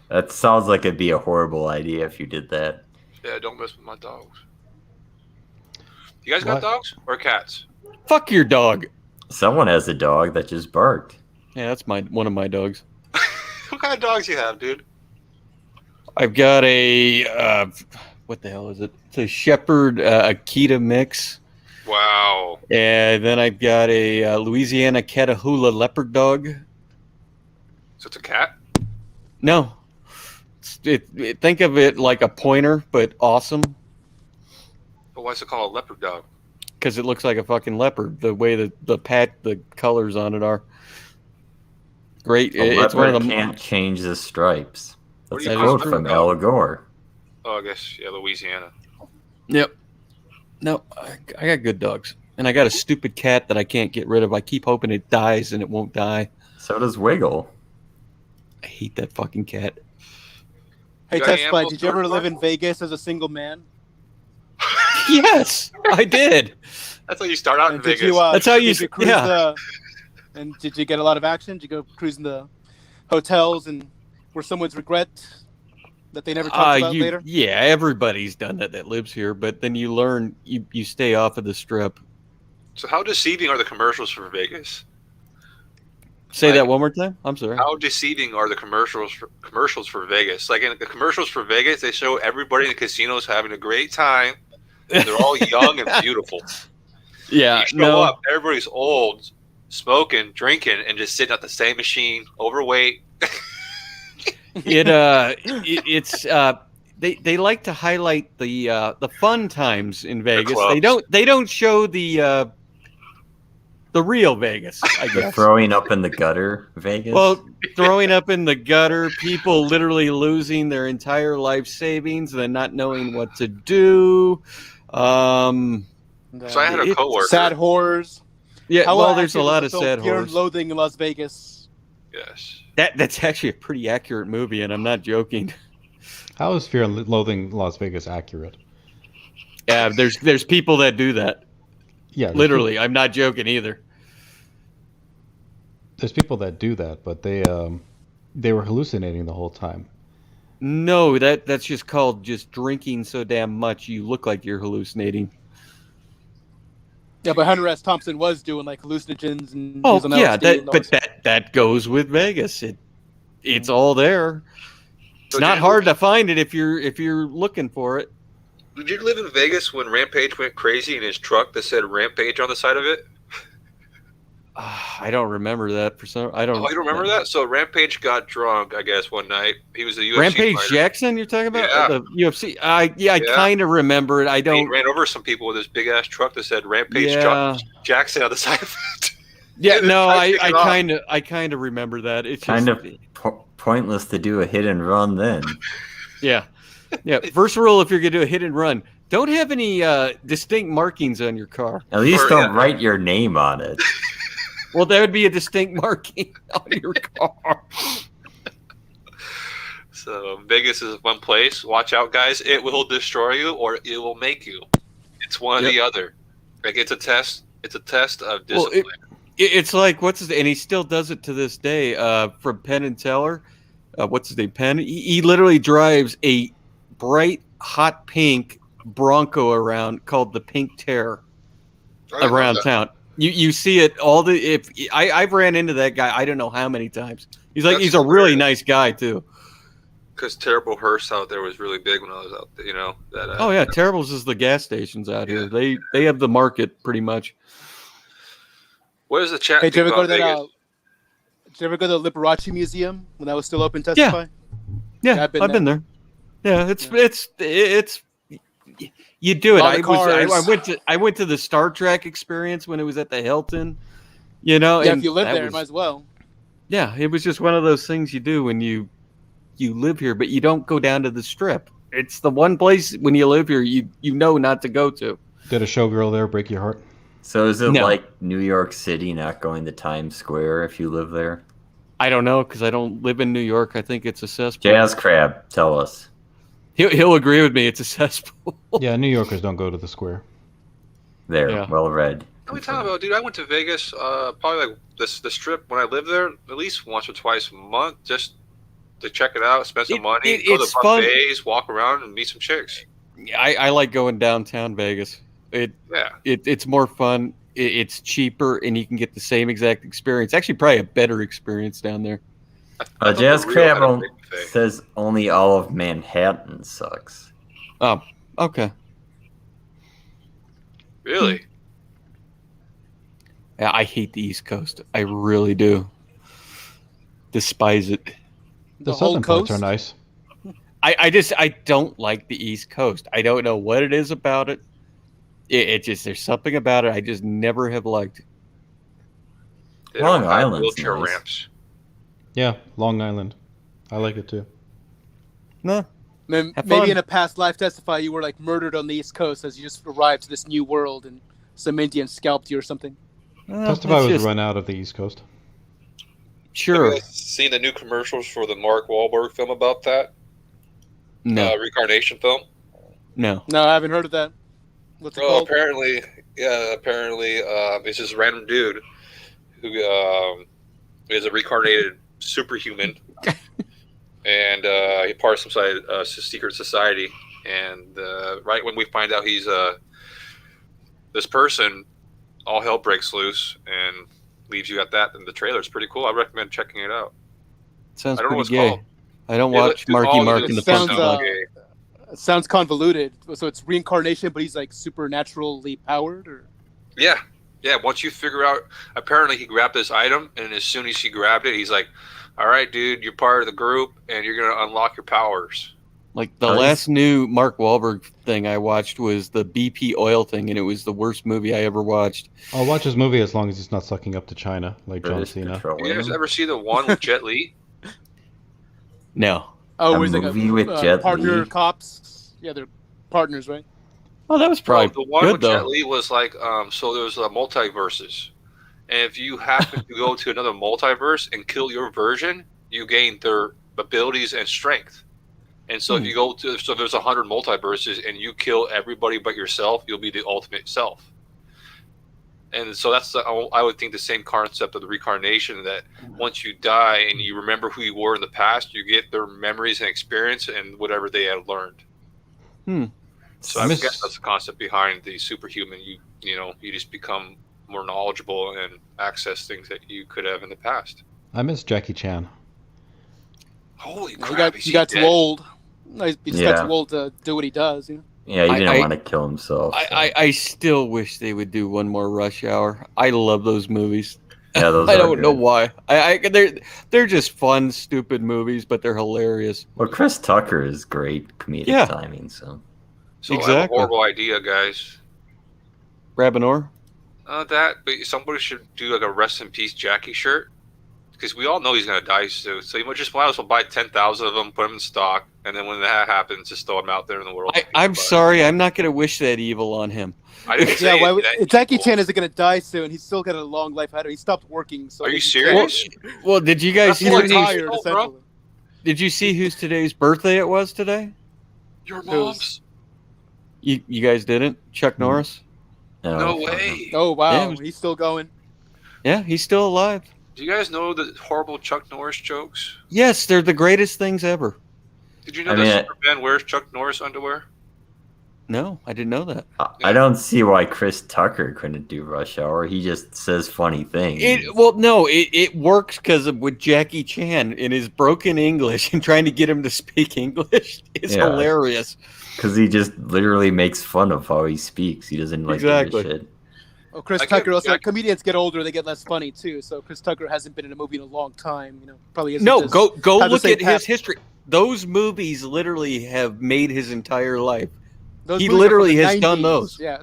That sounds like it'd be a horrible idea if you did that. Yeah, don't mess with my dogs. You guys got What? dogs or cats? Fuck your dog. Someone has a dog that just barked. Yeah, that's one of my dogs. What kind of dogs you have, dude? I've got a what the hell is it? It's a Shepherd Akita mix, Wow. and then I've got a Louisiana Catahoula leopard dog. So it's a cat? No, think of it like a pointer, but awesome But why is it called a leopard dog? because it looks like a fucking leopard. The way the colors on it are great. A It's one of leopard the can't change the stripes. What That's do a you call quote a from leopard Al dog? Gore. Oh, I guess, yeah, Louisiana. Yep. No, I got good dogs, and I got a stupid cat that I can't get rid of. I keep hoping it dies, and it won't die. So does Wiggle. I hate that fucking cat. Hey, You got any Test Bite, animals, did you ever Mark? live in Vegas as a single man? Yes, I did. That's how you start out in And did Vegas. you, That's how you- did cruise yeah. and did you get a lot of action? Did you go cruising the hotels and were someone's regret that they never talked about later? Yeah, everybody's done that lives here, but then you learn you stay off of the strip. So how deceiving are the commercials for Vegas? Say Like- that one more time. I'm sorry. How deceiving are the commercials for Vegas? Like in the commercials for Vegas, they show everybody in the casinos having a great time. And they're all young and beautiful. Yeah, You show no. up, everybody's old, smoking, drinking, and just sitting at the same machine, overweight. It's they like to highlight the fun times in Vegas. clubs. They don't show the real Vegas, I The guess. throwing up in the gutter, Vegas. Well, throwing up in the gutter, people literally losing their entire life savings, then not knowing what to do. So I had a coworker. Sad horrors. Yeah, How well, there's a accurate lot was of the film sad Fear and horrors. Loathing in Las Vegas. Yes. That's actually a pretty accurate movie, and I'm not joking. How is Fear and Loathing Las Vegas accurate? Yeah, there's people that do that. Yeah, there's Literally, I'm not joking either. There's people that do that, but they were hallucinating the whole time. No, that's just called just drinking so damn much you look like you're hallucinating. Yeah, but Hunter S. Thompson was doing like hallucinogens and Oh using yeah, LSD and all this. that goes with Vegas. It's all there. It's So not did- hard to find it if you're looking for it. Did you live in Vegas when Rampage went crazy in his truck that said Rampage on the side of it? I I don't remember that for some. I don't. Oh, you don't remember that? So Rampage got drunk, I guess, one night. He was a UFC Rampage fighter. Jackson, you're talking about? Yeah. The UFC. I kind of remember it. I He don't. ran over some people with his big ass truck that said Rampage Yeah. Jackson on the side of it. Yeah, And no, I took it off. I kind of remember that. It's Kind just, of pointless to do a hit and run then. yeah. First rule, if you're gonna do a hit and run, don't have any distinct markings on your car. At least Or, don't yeah. write your name on it. Well, that would be a distinct marking on your car. So Vegas is one place. Watch out, guys. It will destroy you or it will make you. It's one or the other. Like it's a test. It's a test of discipline. It's like and he still does it to this day. From Penn and Teller, what's his name? Penn. He literally drives a bright hot pink Bronco around called the Pink Terror around town. You see it all I've ran into that guy I don't know how many times. He's a really nice guy too. Because Terrible Hearse out there was really big when I was out there. You know that. Oh yeah, Terrible's is the gas stations out here. They have the market pretty much. What is the chat? Hey, did you think ever go to about that? Vegas? Did you ever go to the Liberace Museum when that was still open? Testify. Yeah, I've been there. Yeah, it's you do it. I went to the Star Trek experience when it was at the Hilton. You know, Yeah, and if you live that there, was- might as well. Yeah, it was just one of those things you do when you live here, but you don't go down to the Strip. It's the one place when you live here you know not to go to. Did a showgirl there break your heart? So is it No. like New York City not going to Times Square if you live there? I don't know because I don't live in New York. I think it's a cesspool. Jazz Crab, tell us. He'll agree with me. It's a cesspool. Yeah, New Yorkers don't go to the square. There, Yeah. well read. What are we talking about, dude? I went to Vegas probably like the Strip when I lived there at least once or twice a month just to check it out, spend some money, go to it's fun. buffets, walk around, and meet some chicks. I like going downtown Vegas. It's more fun. It's cheaper, and you can get the same exact experience. Actually, probably a better experience down there. Jazz Rio Crab had a big buffet. says only all of Manhattan sucks. Oh, okay. Really? Yeah, I hate the East Coast. I really do. Despise it. The whole southern parts are coast? nice. I don't like the East Coast. I don't know what it is about it. It just there's something about it I just never have liked. They Long don't have Island's wheelchair nice. ramps. Yeah, Long Island. I like it too. No. Maybe Have fun. in a past life, Testify, you were like murdered on the East Coast as you just arrived to this new world and some Indian scalped you or something. Testify was run out of the East Coast. Sure. Have you guys seen the new commercials for the Mark Wahlberg film about that? No. Reincarnation film? No. No, I haven't heard of that. What's it Well, called? apparently, it's this random dude who is a reincarnated superhuman, and he part of some secret society. And right when we find out he's this person, all hell breaks loose and leaves you at that. And the trailer is pretty cool. I recommend checking it out. Sounds I don't know pretty what's gay. called. I don't Yeah, watch dude, Marky all Mark of and it the sounds, Funky Bunch. It sounds convoluted. So it's reincarnation, but he's like supernaturally powered, or Yeah. Once you figure out, apparently he grabbed this item, and as soon as he grabbed it, he's like, "All right, dude, you're part of the group, and you're gonna unlock your powers." Like the Nice. last new Mark Wahlberg thing I watched was the BP oil thing, and it was the worst movie I ever watched. I'll watch his movie as long as he's not sucking up to China like John British Cena. You guys Petroleum. ever see the one with Jet Li? No. oh, A where's like movie with Jet partner Li? cops? Yeah, they're partners, right? Oh, that was probably The one good with though. Jet Li was like, so there's multiverses, and if you happen to go to another multiverse and kill your version, you gain their abilities and strength. And so if you go to, so there's 100 multiverses and you kill everybody but yourself, you'll be the ultimate self. And so that's I would think the same concept of the reincarnation, that once you die and you remember who you were in the past, you get their memories and experience and whatever they had learned. So I guess that's the concept behind the superhuman. You just become more knowledgeable and access things that you could have in the past. I miss Jackie Chan. Holy You crap! got too old. He just got Yeah. too old to do what he does. You know? Yeah, he didn't I- want to kill himself. so. I still wish they would do one more Rush Hour. I love those movies. Yeah, those I are don't know good. why. They're just fun, stupid movies, but they're hilarious. Well, Chris Tucker is great comedic timing, so. So I have a Exactly. horrible idea, guys. Rabinor? But somebody should do like a rest in peace Jackie shirt, because we all know he's gonna die soon. So you might as well buy 10,000 of them, put them in stock, and then when that happens, just throw them out there in the world. I'm sorry, I'm not going to wish that evil on him. I didn't say Yeah, that Jackie evil. Chan isn't gonna die soon. He's still got a long life ahead of him. He stopped working. So Are you he serious? Well, did you guys He's see retired, bro. essentially. Did you see whose today's birthday it was today? Your mom's? You guys didn't? Chuck Norris? No way. Oh wow, Yeah. he's still going. Yeah, he's still alive. Do you guys know the horrible Chuck Norris jokes? Yes, they're the greatest things ever. Did you know that Superman wears Chuck Norris underwear? No, I didn't know that. I don't see why Chris Tucker couldn't do Rush Hour. He just says funny things. It works because with Jackie Chan in his broken English and trying to get him to speak English is hilarious. Because he just literally makes fun of how he speaks. He doesn't give a shit. Oh, Chris Tucker. Also, comedians get older; they get less funny too. So Chris Tucker hasn't been in a movie in a long time. Probably isn't. No, go have the look same at his history. Those movies literally have made his entire life. Those He movies are literally from the has done 90s. those. Yeah.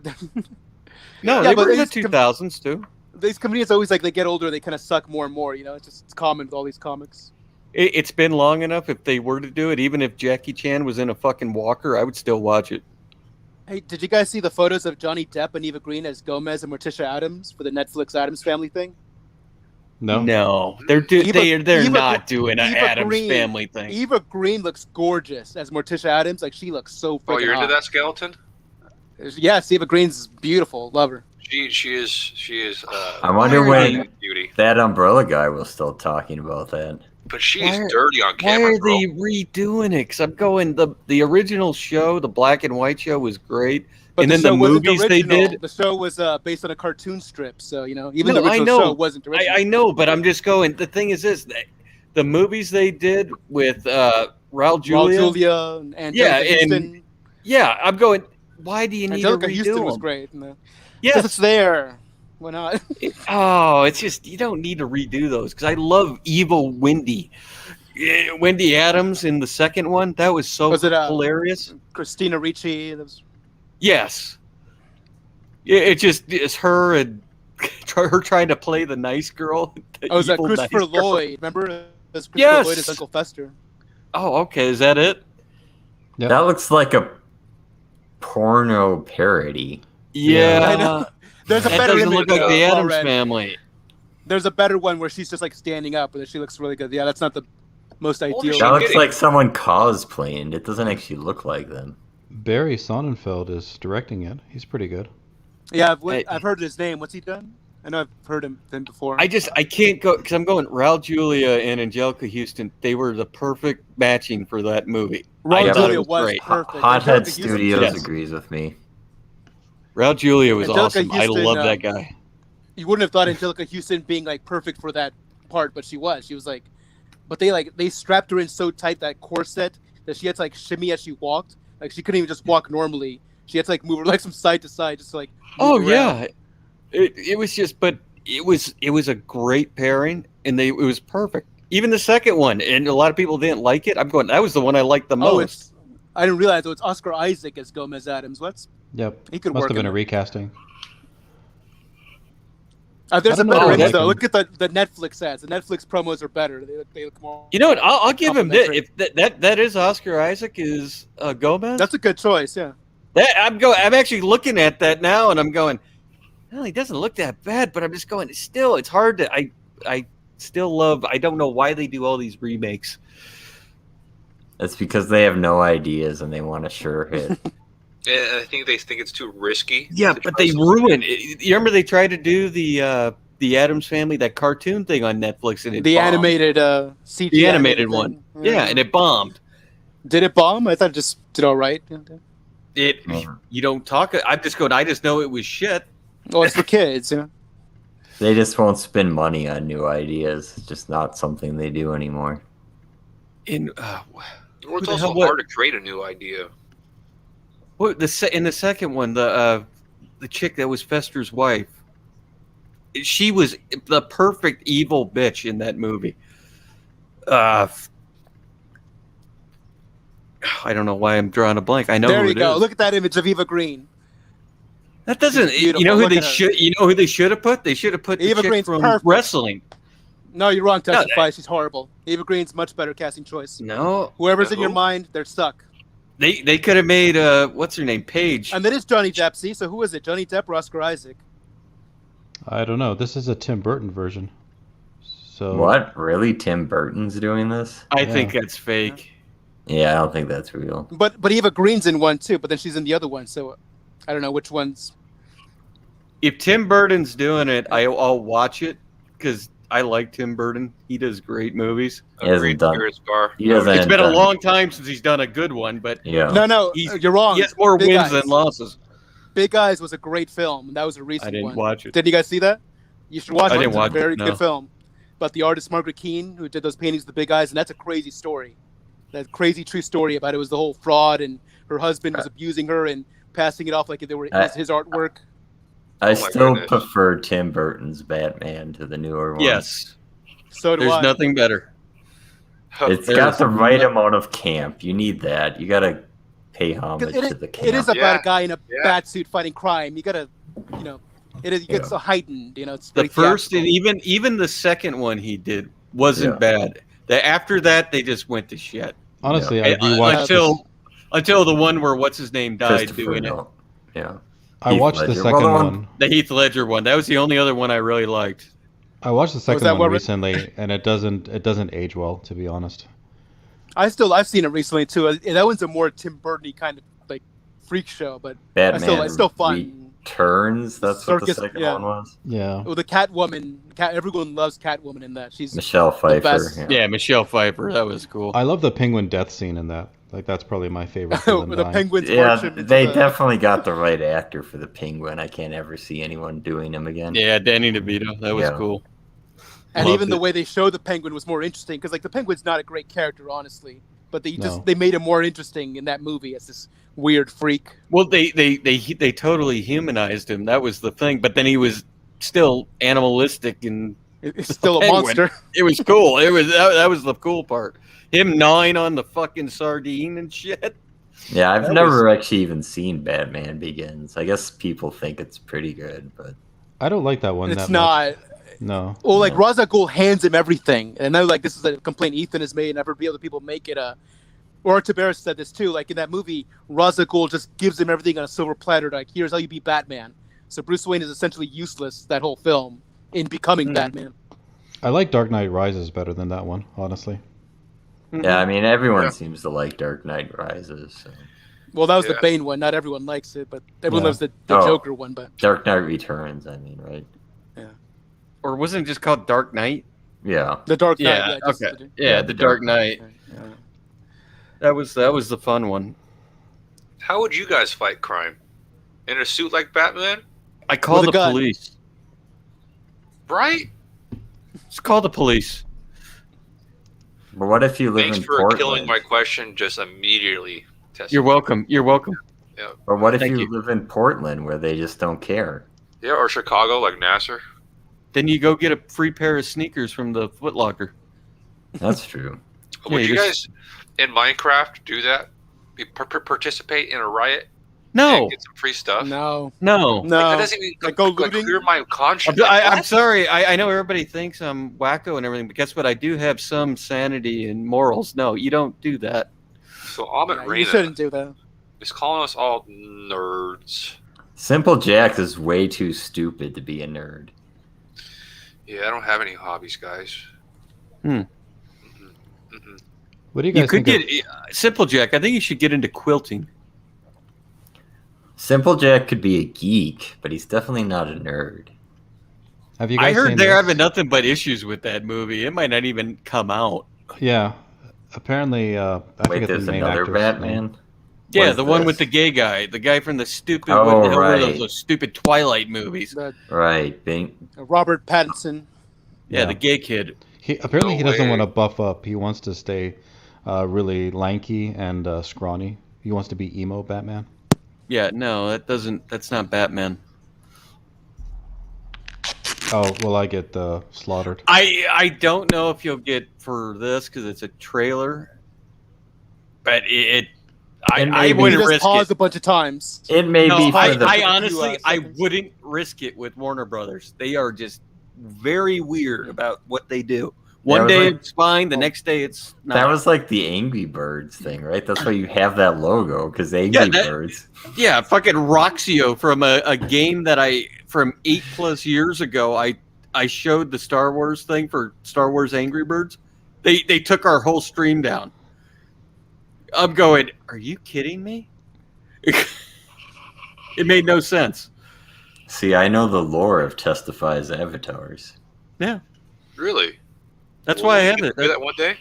No, they were in the 2000s too. These comedians always they get older, they kind of suck more and more. It's common with all these comics. It's been long enough. If they were to do it, even if Jackie Chan was in a fucking walker, I would still watch it. Hey, did you guys see the photos of Johnny Depp and Eva Green as Gomez and Morticia Addams for the Netflix Addams Family thing? No, they're not doing an Addams Family thing. Eva Green looks gorgeous as Morticia Addams. Like she looks so freaking Oh, you're into hot. that skeleton? Yes, Eva Green's beautiful. Love her. She is. I wonder when beauty. that Umbrella guy was still talking about that. But she's dirty on Why camera, are they redoing it? Because I'm going, the original show, the black and white show, was great. But And the then the show wasn't movies they original. did. The show was based on a cartoon strip, so even No, the I original know. show wasn't original. I know, but I'm just going, the thing is this, the movies they did with Raul Julia. And Angelica Houston. I'm going, why do you need Angelica to redo Houston was them? great. Yes. Because it's there. Why not? It's just, you don't need to redo those, because I love evil Wendy. Yeah, Wendy Adams in the second one, that was so hilarious. Christina Ricci. Yes. It's her and her trying to play the nice girl. Is that Christopher Lloyd? Remember? That's Christopher Lloyd as Uncle Fester. Oh, okay. Is that it? That looks like a porno parody. Yeah. I know. There's a that better doesn't image look like the Addams already. Family. There's a better one where she's just like standing up, and she looks really good. Yeah, that's not the most ideal. That looks like someone cosplaying. It doesn't actually look like them. Barry Sonnenfeld is directing it. He's pretty good. Yeah, I've heard his name. What's he done? I know I've heard him before. I can't go because I'm going Raul Julia and Angelica Houston. They were the perfect matching for that movie. Raul Julia was was perfect. Hothead Studios agrees with me. Raul Julia was Angelica awesome. Houston, I love that guy. You wouldn't have thought Angelica Houston being like perfect for that part, but she was. She was like, but they strapped her in so tight, that corset, that she had to like shimmy as she walked. Like she couldn't even just walk normally. She had to like move her legs from side to side, just to, like. Oh yeah, it was just, but it was a great pairing, and it was perfect. Even the second one, and a lot of people didn't like it. I'm going, that was the one I liked the most. I didn't realize it's Oscar Isaac as Gomez Adams. Yep. He could Must work have been in a recasting. There's I a don't know better if image I though. can- Look at the Netflix ads. The Netflix promos are better. They look more. You know what? I'll give him this. complimentary. If that is Oscar Isaac is Gomez. That's a good choice. Yeah. I'm actually looking at that now, and I'm going, well, he doesn't look that bad, but I'm just going, it's hard to, I still love, I don't know why they do all these remakes. That's because they have no ideas and they want a sure hit. I think they think it's too risky. Yeah, but they ruin it. You remember they tried to do the Addams Family, that cartoon thing on Netflix, and it The bombed. animated CG. The animated one. thing. Yeah, and it bombed. Did it bomb? I thought it just did all right. You don't talk, I'm just going, I just know it was shit. Oh, it's for kids. Yeah. They just won't spend money on new ideas. It's just not something they do anymore. Or it's also hard to create a new idea. What in the second one, the chick that was Fester's wife, she was the perfect evil bitch in that movie. I don't know why I'm drawing a blank. I know There who you it go. is. Look at that image of Eva Green. That doesn't. She's You beautiful. know who Look they at her. should. You know who they should have put. They should have put the Eva chick Green's from perfect. wrestling. No, you're wrong, No, Testify. She's horrible. Eva Green's much better casting choice. No, Whoever's in your mind, they're stuck. they could have made what's her name, Paige. And that is Johnny Depp. See, so who is it? Johnny Depp or Oscar Isaac? I don't know. This is a Tim Burton version. So What? Really? Tim Burton's doing this? I think that's fake. Yeah, I don't think that's real. But Eva Green's in one too. But then she's in the other one. So I don't know which one's. If Tim Burton's doing it, I'll watch it because I like Tim Burton. He does great movies. He hasn't done. He hasn't it's been a long time since he's done a good one, but No, you're wrong. He has more Big wins Eyes. than losses. Big Eyes was a great film. That was a recent one. I didn't watch it. Did you guys see that? You should watch I it. didn't It's watch a very it, no. good film. But the artist Margaret Keane, who did those paintings of the Big Eyes, and that's a crazy story. That crazy true story about it was the whole fraud, and her husband was abusing her and passing it off like if it were his artwork. I still prefer Tim Burton's Batman to the newer one. Yes. So do There's I. nothing better. It's got the right amount of camp. You need that. You gotta pay homage to the camp. It is about a guy in a bat suit fighting crime. You gotta, it is. It gets so heightened. It's The very first theatrical. and even the second one he did wasn't bad. After that, they just went to shit. Honestly, I rewatched until the one where what's his name died Christopher doing it. Nolan. Yeah. I Heath watched the Ledger. second Well, one. The Heath Ledger one. That was the only other one I really liked. I watched the second that one what- recently, and it doesn't age well, to be honest. I've seen it recently too. That one's a more Tim Burton-y kind of like freak show, but Batman it's still fun. Returns. That's what the Circus, second yeah. one was. Yeah. Well, the Catwoman. Everyone loves Catwoman in that. She's Michelle Pfeiffer. best. Yeah, Michelle Pfeiffer. That was cool. I love the penguin death scene in that. Like that's probably my favorite. villain the dying. penguins. Yeah, march him they into the- definitely got the right actor for the Penguin. I can't ever see anyone doing him again. Yeah, Danny DeVito. That was Yeah. cool. And Loved even the it. way they showed the penguin was more interesting because, like, the penguin's not a great character, honestly. But No. they made him more interesting in that movie as this weird freak. Well, they totally humanized him. That was the thing. But then he was still animalistic and It's still a penguin. monster. It was cool. It was that was the cool part. Him gnawing on the fucking sardine and shit. Yeah, I've That never actually even seen Batman Begins. I guess people think it's pretty good, but I don't like that one. It's that not. Much. No. Well, like Ra's al Ghul hands him everything, and I know like this is a complaint Ethan has made, and I've heard other people make it. Or Tabaris said this too. Like in that movie, Ra's al Ghul just gives him everything on a silver platter. Like here's how you be Batman. So Bruce Wayne is essentially useless that whole film in becoming Batman. I like Dark Knight Rises better than that one, honestly. yeah, I mean everyone seems to like Dark Knight Rises. So. Well, that was the Yeah. Bane one. Not everyone likes it, but everyone Yeah. loves the Oh. Joker one. But Dark Knight Returns, I mean, right? Or wasn't it just called Dark Knight? Yeah. the Dark Knight. Yeah. just- Okay. Yeah, the Dark Knight. That was the fun one. How would you guys fight crime? In a suit like Batman? I call With a the gun. police. Right? Just call the police. But what if you live Thanks in for Portland? killing my question just immediately. Testify. You're welcome. You're welcome. Yeah. Or what if Thank you you. live in Portland where they just don't care? Yeah, or Chicago like Nasser. Then you go get a free pair of sneakers from the Foot Locker. That's true. Would Yeah, you you guys in Minecraft do that? Participate in a riot? No, And get some free stuff? No, no. Like, that no. doesn't even Like, go like, looting? clear my conscience. I'm What? sorry. I know everybody thinks I'm wacko and everything, but guess what? I do have some sanity and morals. No, you don't do that. So Amit Yeah, you Reina shouldn't do that. is calling us all nerds. Simple Jack is way too stupid to be a nerd. Yeah, I don't have any hobbies, guys. Hmm. Mm-hmm. What do you You guys could think get Simple Jack. I think you should get into quilting. Simple Jack could be a geek, but he's definitely not a nerd. have you I guys heard seen they're this? having nothing but issues with that movie. It might not even come out. Yeah. Apparently, I Wait, forget there's the main another actor's Batman? name. Yeah, What is the one this? with the gay guy, the guy from the stupid, Oh, one right. of those stupid Twilight movies. The, Right. Bing. Robert Pattinson. Yeah, the gay kid. Apparently, No he doesn't way. want to buff up. He wants to stay really lanky and scrawny. He wants to be emo Batman. Yeah, no, that's not Batman. Oh, will I get slaughtered? I don't know if you'll get for this because it's a trailer, but I You wouldn't just risk paused it. a bunch of times. It may No, be for I the. honestly I seconds. wouldn't risk it with Warner Brothers. They are just very weird about what they do. One day it's fine, the next day it's not. That was like the Angry Birds thing, right? That's why you have that logo, because Angry Birds. Yeah, fucking Roxio from a game that from 8+ years ago. I showed the Star Wars thing for Star Wars Angry Birds. They took our whole stream down. I'm going, are you kidding me? It made no sense. See, I know the lore of Testify's avatars. Yeah. Really? That's why I have you it. do that one day?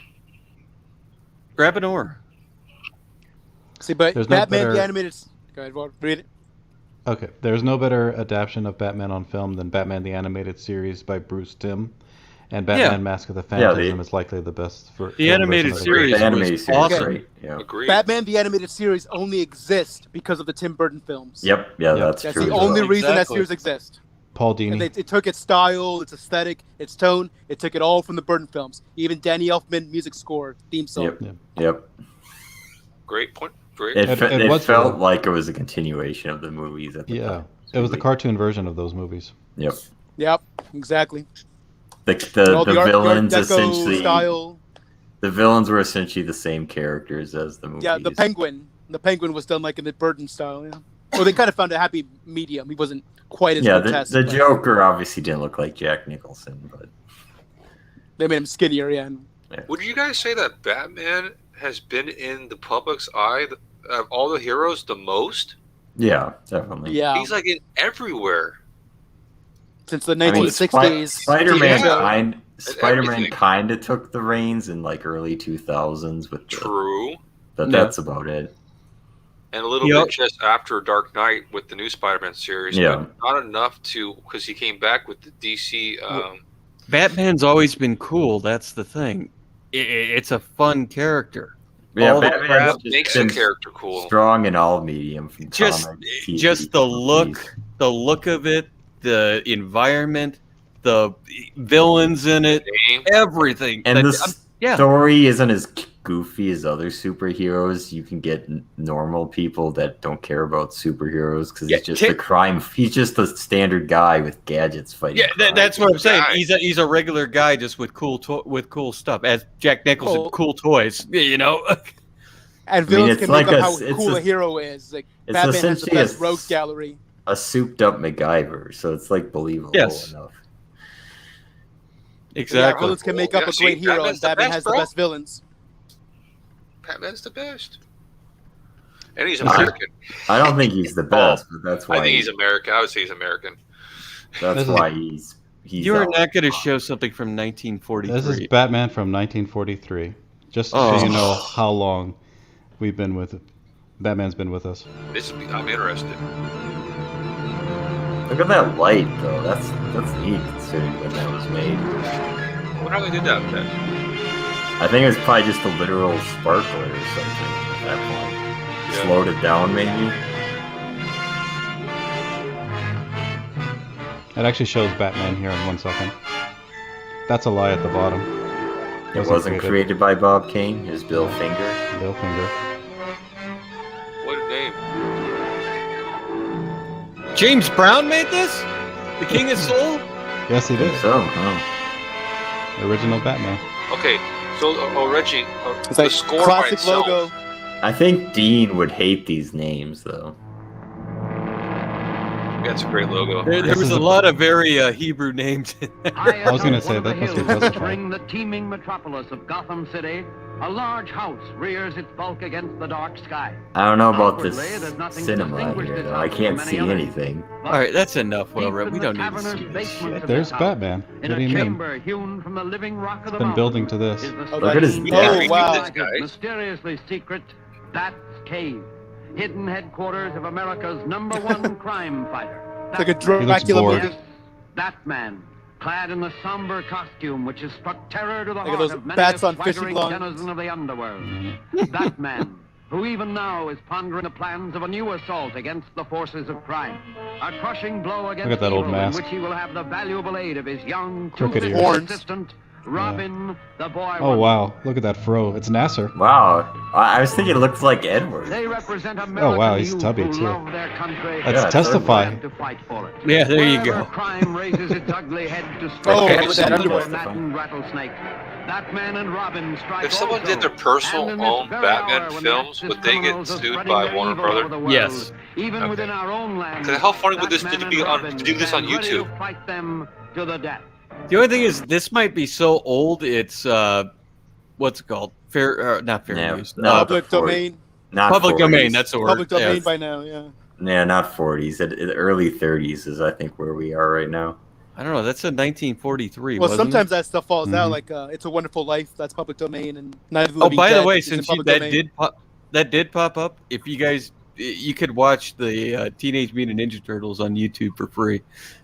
Grab an oar. See, but There's no Batman better- the animated. Go ahead, Walt, read it. Okay, there's no better adaptation of Batman on film than Batman the Animated Series by Bruce Timm, and Batman Mask of the Phantasm is likely the best for the animated series. The animated series, awesome. great. Yeah. Agreed. Batman the animated series only exists because of the Tim Burton films. Yep. Yeah, that's That's true. the only reason that Exactly. series exists. Paul And Dini. it took its style, its aesthetic, its tone. It took it all from the Burton films. Even Danny Elfman music score, theme song. Yep. Great point. Great. It was felt the- like it was a continuation of the movies at the time. It was the cartoon version of those movies. Yep. Yep, exactly. The All the Art villains Deco essentially style. the villains were essentially the same characters as the movies. Yeah, the Penguin. The Penguin was done like in the Burton style. Yeah. Well, they kind of found a happy medium. He wasn't quite as grotesque. the but Joker obviously didn't look like Jack Nicholson, but They made him skinnier. Yeah. Would you guys say that Batman has been in the public's eye of all the heroes the most? yeah, definitely. Yeah. He's like in everywhere. Since the I mean, 1960s. Spider-Man Yeah. Spider-Man everything. kind of took the reins in like early 2000s with True. but that's about it. And a little Yep. bit just after Dark Knight with the new Spider-Man series. Yeah. But not enough to, because he came back with the DC. Batman's always been cool. That's the thing. It's a fun character. Yeah, All the Batman's crap just makes the been character cool. strong in all medium from Just comics, TV, just the movies. look of it, the environment, the villains in it, Name. everything. And That- the yeah. story isn't as goofy as other superheroes. You can get normal people that don't care about superheroes because Yeah, he's just a crime. He's just a standard guy with gadgets fighting. Yeah, crime. that's what I'm saying. Guy. He's a regular guy just with cool stuff. As Jack Nicholson, cool toys. You know. And villains it's can like make up a- how it's cool a- a hero is. Like it's Batman has the essentially best a- rogues gallery. a souped-up MacGyver, so it's like believable Yes. enough. Yeah, Exactly. villains can make up Yeah, a see, great hero, Batman's and the Batman best, has bro. the best villains. Batman's the best. And he's I- American. I don't think he's the best, but that's I why think he's American. I would say he's American. that's why he's You're out. not going to show something from 1943. This is Batman from 1943. Just Oh. so you know how long we've been with it. Batman's been with us. I'm interested. Look at that light, though. That's neat considering when that was made. I wonder how they did that then. I think it was probably just a literal sparkler or something at that point. Yeah. Slowed it down, maybe. It actually shows Batman here in 1 second. That's a lie at the bottom. It wasn't created by Bob Kane. It was Bill Finger. Bill Finger. What a name. James Brown made this? The King of Soul? Yes, he did. So, huh. Original Batman. Okay, so Reggie, It's the like score by classic itself. logo. I think Dean would hate these names, though. That's a great logo. There was a lot of very Hebrew names. I was gonna say, that must be justified. Entering the teeming metropolis of Gotham City, a large house rears its bulk against the dark sky. I don't know about this Outwardly, there's nothing to cinema distinguish here, this though. house I from can't many see others. anything. All right, that's enough, Well, Deep in we the don't need to cavernous see this basement shit. of There's this house, Batman. in What do a you mean? chamber hewn from the living rock of the It's been mountain, building to this. is the Oh, Look at his strange, neck. Oh, wow. Guy. mysteriously secret Bat's Cave, hidden headquarters of America's #1 crime fighter. It's like a He looks Dracula bored. movie. Batman, clad in the somber costume which has struck terror to the Look at heart those of many bats a on fishing swaggering lines. denizen of the underworld. Batman, who even now is pondering the plans of a new assault against the forces of crime. A crushing blow against Look at that old evil in mask. which he will have the valuable aid of his young Crooked two-fisted ears. assistant, Robin, the boy Oh wonder. wow, look at that fro. It's Nasser. Wow. I was thinking it looked like Edward. They represent Oh wow, he's American tubby youth who too. love their country That's Yeah, Testify. and to fight for it. Yeah, there you Wherever go. crime raises its ugly head to strike Oh, at with the that evil underwear. maddened rattlesnake. Batman and Robin strike If someone also. did their personal And in this own very Batman hour when films, the would they get criminals are sued spreading by their Warner evil Brother? over the world, Yes. Even Okay. within our own land. How funny would this Batman be and on Robin to do this on stand ready to YouTube? fight them to the death. The only thing is, this might be so old. It's what's it called? Not fair Yeah, use. no, Public domain. Not Public 40s. domain. That's the word. Public domain Yes. by now, yeah. Yeah, not 40s. At early 30s is, I think, where we are right now. I don't know. That's a 1943. Well, wasn't sometimes it? that stuff falls out, Mhm. like It's a Wonderful Life. That's public domain, and Night of the Oh, Living by the Dead way, is in since public that domain. did pop up, if you guys, you could watch the Teenage Mutant Ninja Turtles on YouTube for free.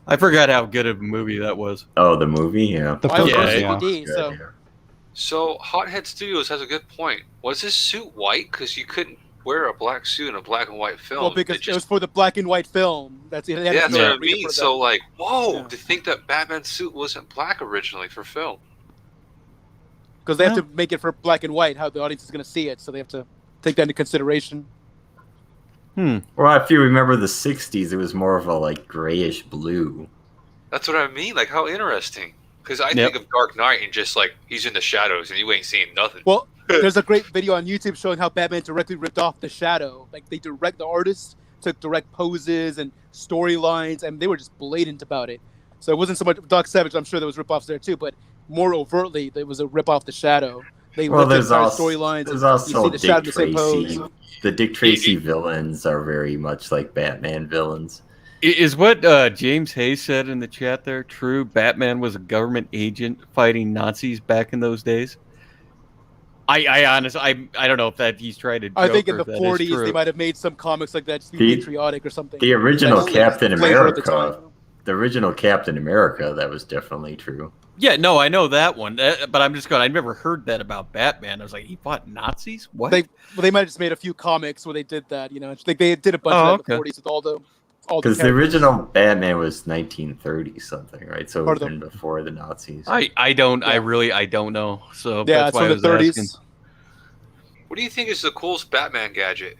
I forgot how good of a movie that was. Oh, the movie? Yeah. The I first yeah, one, was yeah. DVD, so Yeah. So Hothead Studios has a good point. Was this suit white? Because you couldn't wear a black suit in a black and white film. well, because It it was for the black and white film. That's it. yeah, that's what I reason mean. for So that. like, whoa, Yeah. to think that Batman's suit wasn't black originally for film. Because they have Yeah. to make it for black and white, how the audience is going to see it, so they have to take that into consideration. Well, if you remember the 60s, it was more of a like grayish blue. That's what I mean. Like, how interesting. Because I Yep. think of Dark Knight and just like he's in the shadows and you ain't seeing nothing. Well, there's a great video on YouTube showing how Batman directly ripped off The Shadow. Like, they direct the artists took direct poses and storylines, and they were just blatant about it. So it wasn't so much Dark Savage. I'm sure there was rip-offs there too, but more overtly, there was a rip-off The Shadow. They Well, ripped there's entire also, storylines. there's and also you see the Shadow in Dick the same Tracy. pose. The Dick Tracy villains are very much like Batman villains. Is what James Hayes said in the chat there true? Batman was a government agent fighting Nazis back in those days. I honestly, I don't know if that he's trying to. I think in joke the or if that is 40s true. they might have made some comics like that to be The- patriotic or something. The original That's Captain flavor at the America. time. The original Captain America, that was definitely true. Yeah, no, I know that one, but I'm just going. I never heard that about Batman. I was like, he fought Nazis? What? They might have just made a few comics where they did that. You know, it's like they did a bunch Oh, of that in the okay. 40s with all the Because the characters. original Batman was 1930 something, right? So it Part was of the- before the Nazis. I don't. I Yeah. really I don't know. So Yeah, that's it's why from I the was 30s. asking. What do you think is the coolest Batman gadget?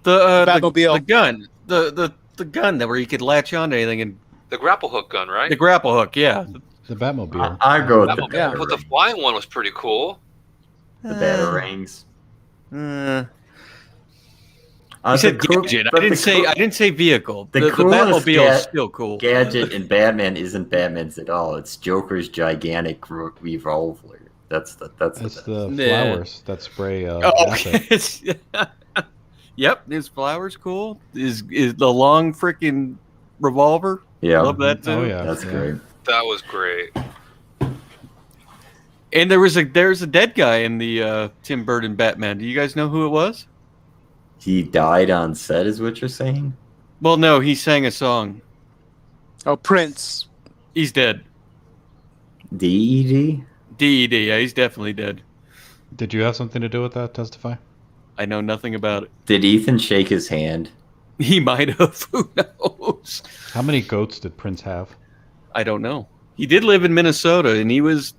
The Batmobile. the gun, the gun that where you could latch onto anything, and The grapple hook gun, right? the grapple hook. Yeah, The Batmobile. I go with the Batmobile. But the Batarang. flying one was pretty cool. The Batarangs. I said the cool- gadget. but I the didn't say vehicle. the The coolest Batmobile is still cool. gadget in Batman isn't Batman's at all. It's Joker's gigantic revolver. That's the It's the Yeah. flowers that spray Oh, acid. okay. Yep, his flowers cool. Is the long freaking revolver? yeah. Love that too. Oh yeah, That's yeah. great. That was great. And there's a dead guy in the Tim Burton Batman. Do you guys know who it was? He died on set, is what you're saying? Well, no, he sang a song. Oh, Prince. He's dead. D.E.D. D.E.D. Yeah, he's definitely dead. Did you have something to do with that? Testify. I know nothing about it. Did Ethan shake his hand? He might have. Who knows? How many goats did Prince have? I don't know. He did live in Minnesota, and he was.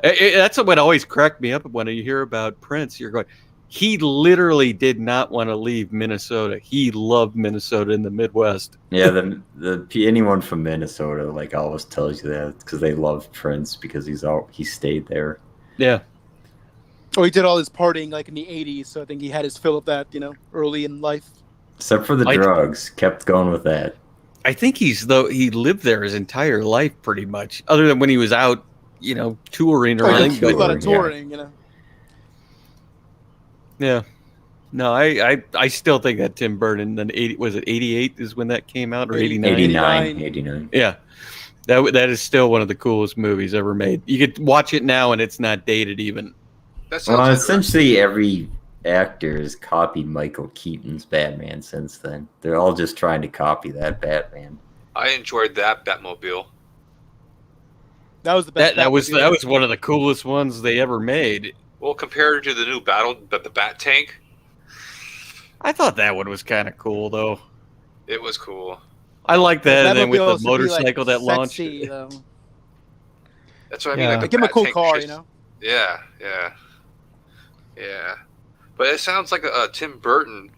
That's what always cracked me up when you hear about Prince. You're going, he literally did not want to leave Minnesota. He loved Minnesota in the Midwest. Yeah, the anyone from Minnesota like always tells you that because they love Prince because he stayed there. Yeah. Oh, he did all his partying like in the 80s, so I think he had his fill of that, you know, early in life. Except for the drugs, kept going with that. I think he lived there his entire life pretty much, other than when he was out, you know, touring or Oh, anything. he did a lot of touring, yeah. touring, you know. Yeah. No, I still think that Tim Burton, then 88 is when that came out, or 89? 89. Yeah. That is still one of the coolest movies ever made. You could watch it now and it's not dated even. That sounds Well, like essentially every actor has copied Michael Keaton's Batman since then. They're all just trying to copy that Batman. I enjoyed that Batmobile. That was the best. That was Batmobile. one of the coolest ones they ever made. Well, compared to the new the Bat Tank, I thought that one was kind of cool, though. it was cool. I like that, and then with Batmobile the should be, like, motorcycle that launched. sexy, though. That's what I Yeah. mean. Like, Like, the give him a Bat cool Tank car, just- you know. Yeah. But it sounds like Tim Burton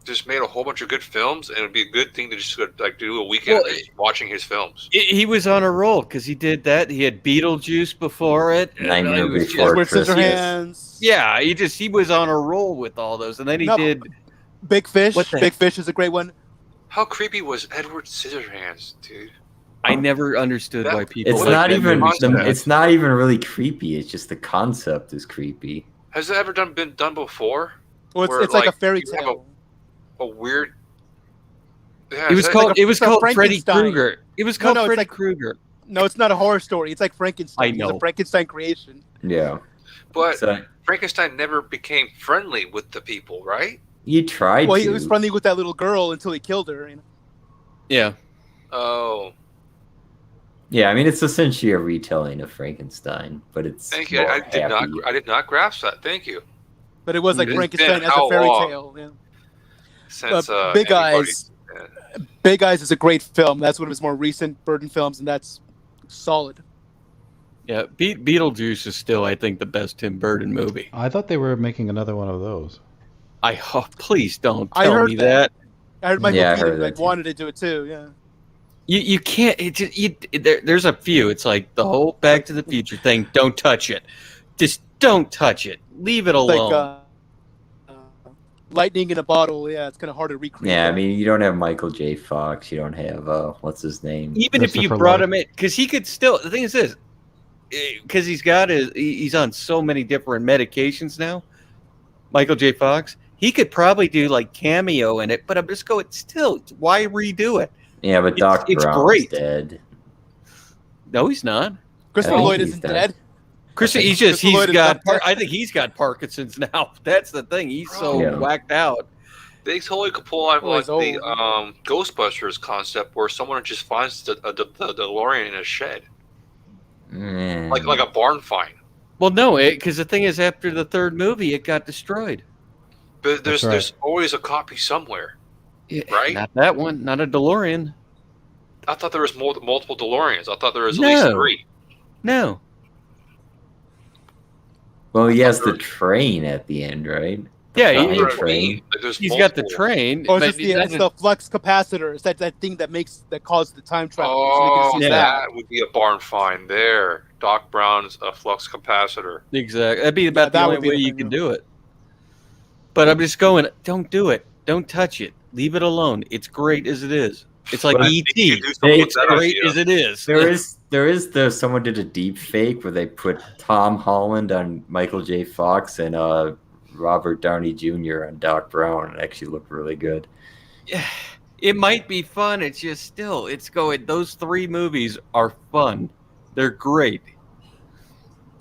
just made a whole bunch of good films, and it would be a good thing to just like do a weekend Well, of just watching his films. He was on a roll because he did that. He had Beetlejuice before it. and Nightmare he was Before Edward Christmas. Scissorhands. Yeah, he was on a roll with all those, and then he No, did. Big Fish. What the Big Fish is a great one. How creepy was Edward Scissorhands, dude? I never understood why people. It's Well, not like even. concept. It's not even really creepy. It's just the concept is creepy. Has it ever been done before? Well, Where, it's like a like, fairy you have tale. A weird. Yeah, It was is that- called. like a- It was it's a called Freddy Frankenstein. Krueger. It was No, called no, it's Freddy like- Krueger. No, it's not a horror story. It's like Frankenstein. I It's know. a Frankenstein creation. Yeah. But So Frankenstein never became friendly with the people, right? he tried Well, to. he was friendly with that little girl until he killed her. You know? Yeah. Oh, Yeah, I mean it's essentially a retelling of Frankenstein, but it's thank you. more I did not. happy. I did not grasp that. Thank you. But it was like It's Frankenstein been as a how fairy long? tale. Yeah. Since Big anybody- Eyes. Big Eyes is a great film. That's one of his more recent Burton films, and that's solid. Yeah. Beetlejuice is still, I think, the best Tim Burton movie. I thought they were making another one of those. Please don't I tell heard me that. that. I heard Michael Yeah, I Keaton heard that like too. wanted to do it too. Yeah. You can't. There's a few. It's like the whole Back to the Future thing. Don't touch it. Just don't touch it. Leave it alone. Like lightning in a bottle. Yeah, it's kind of hard to recreate. Yeah, I that. mean you don't have Michael J. Fox, you don't have what's his name? Even if you Christopher brought Lloyd. him in, because he could still. The thing is this, because he's on so many different medications now. Michael J. Fox, he could probably do like cameo in it, but I'm just going. Still, why redo it? Yeah, but Doc it's Brown's great. dead. No, he's not. Christopher I think Lloyd he's isn't dead. dead. Chris, think he's just Christopher Lloyd is not dead. I think he's got Parkinson's now. That's the thing. He's so Yeah. whacked out. They totally could pull out Well, like he's the old. Ghostbusters concept, where someone just finds the DeLorean in a shed, Mm. like a barn find. Well, no, because the thing is, after the third movie, it got destroyed. But That's right. there's always a copy somewhere. Right? Not that one. Not a DeLorean. I thought there was multiple DeLoreans. I thought there was at least No. 3. No. Well, he has the train at the end, right? Yeah, Flying That's what I train. mean. Like, there's he's got the multiple. train. Or but it's just it it's doesn't- the flux capacitor. It's that thing that causes the time travel. So Oh, you can see that. that would be a barn find there. Doc Brown's flux capacitor. Exactly. That'd be about that the would only be way the you thing, can yeah. do it. But I'm just going, don't do it. Don't touch it. Leave it alone. It's great as it is. It's like But I think you E.T. could do something with It's that great idea. as it is. There is someone did a deep fake where they put Tom Holland on Michael J. Fox and Robert Downey Jr. on Doc Brown, and it actually looked really good. It might be fun. It's just still, it's going, those 3 movies are fun. They're great.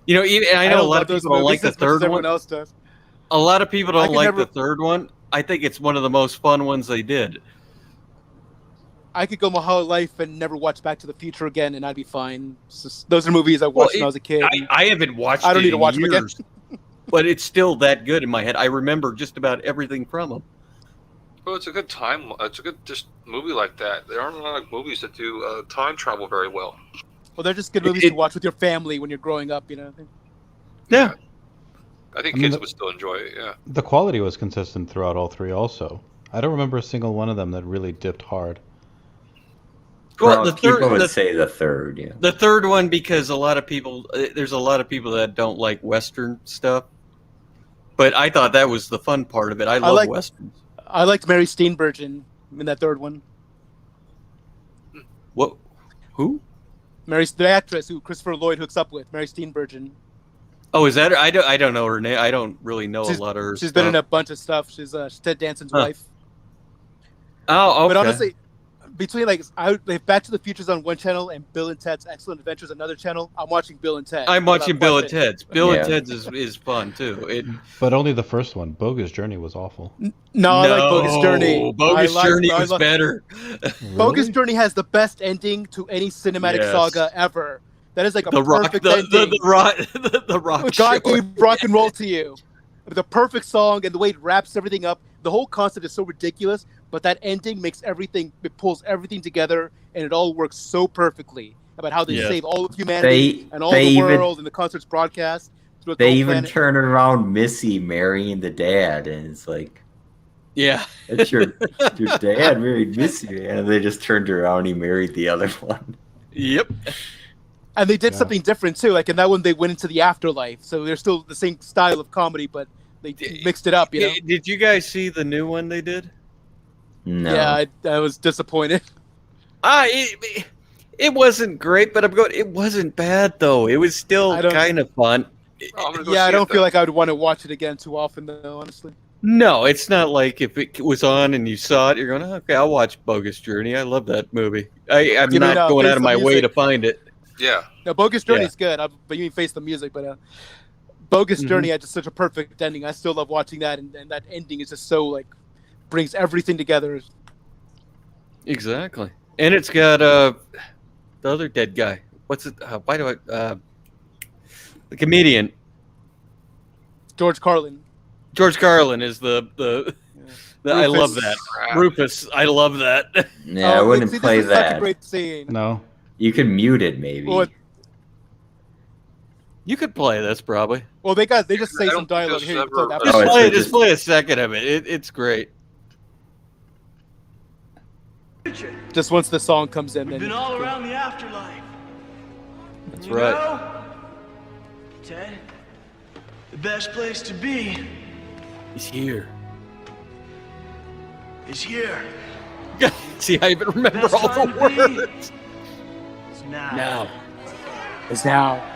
You know, even, and I know a don't lot love of those people don't like movies the as much as third everyone one. else does. A lot of people I don't can like never- the third one. I think it's one of the most fun ones they did. I could go my whole life and never watch Back to the Future again, and I'd be fine. It's just- those are movies I watched when I was a kid. I haven't watched I don't it need to in watch them again. years, but it's still that good in my head. I remember just about everything from them. Well, it's a good time. It's a good just movie like that. There aren't a lot of movies that do time travel very well. Well, they're just good movies to watch with your family when you're growing up, you know. Yeah. I think I mean, kids the- would still enjoy it. Yeah. The quality was consistent throughout all 3 also. I don't remember a single one of them that really dipped hard. Well, the people third, would say the third, yeah. the third one, because a lot of people, there's a lot of people that don't like Western stuff. But I thought that was the fun part of it. I love like- Westerns. I liked Mary Steenburgen in that third one. What? Who? The actress who Christopher Lloyd hooks up with, Mary Steenburgen. Oh, is that her? I don't know her name. I don't really know She's- a lot of her She's stuff. been in a bunch of stuff. She's Ted Danson's Huh. wife. Oh, okay. But honestly, between like Back to the Future's on one channel and Bill and Ted's Excellent Adventures on another channel, I'm watching Bill and Ted. I'm watching without Bill and question. Ted's. Bill Yeah. and Ted's is fun too. It, But only the first one. Bogus Journey was awful. No, I like Bogus Journey. Bogus Journey was better. Bogus Journey has the best ending to any cinematic Yes. saga ever. That is like a The rock, perfect the ending. rock, the rock. God show. gave rock and roll to you. The perfect song and the way it wraps everything up. The whole concept is so ridiculous, but that ending makes everything. It pulls everything together, and it all works so perfectly. About how they Yes. save all of humanity and all the even- world, and the concert's broadcast. throughout the They whole even planet. turn around Missy marrying the dad, and it's like, Yeah. it's your dad married Missy, and they just turned around and he married the other one. Yep. And they did Yeah. something different too. Like in that one, they went into the afterlife, so they're still the same style of comedy, but they mixed it up. You know? Did you guys see the new one they did? No. Yeah, I was disappointed. It wasn't great, but I'm going. It wasn't bad though. It was still I don't- kind of fun. Oh, I'm gonna go Yeah, see I don't it feel like I would want to watch it again too often, though. Honestly, No, it's not like if it was on and you saw it, you're going, okay, I'll watch Bogus Journey. I love that movie. I'm You mean, not going Face out of the my way Music? to find it. Yeah. no, Bogus Journey's good. But you mean Face the Music, but Bogus Mhm. Journey had just such a perfect ending. I still love watching that, and that ending is just so like brings everything together. Exactly. And it's got the other dead guy. What's it? Why do I? The comedian George Carlin. George Carlin is the I Rufus. love that. Crap. Rufus, I love that. Yeah, I Oh, wouldn't see, play this is such that. a great scene. No. You could mute it, maybe. Well, You could play this probably. well, they just say I some don't think dialogue there's here. You can ever- play that. Oh, it's Play, like just just- play a second of it. It's great. Just once the song comes in, then Been all around the afterlife. That's You right. know, Ted, the best place to be He's here. is here. See, I even remember Best all time the to be words. is now. Now. is now.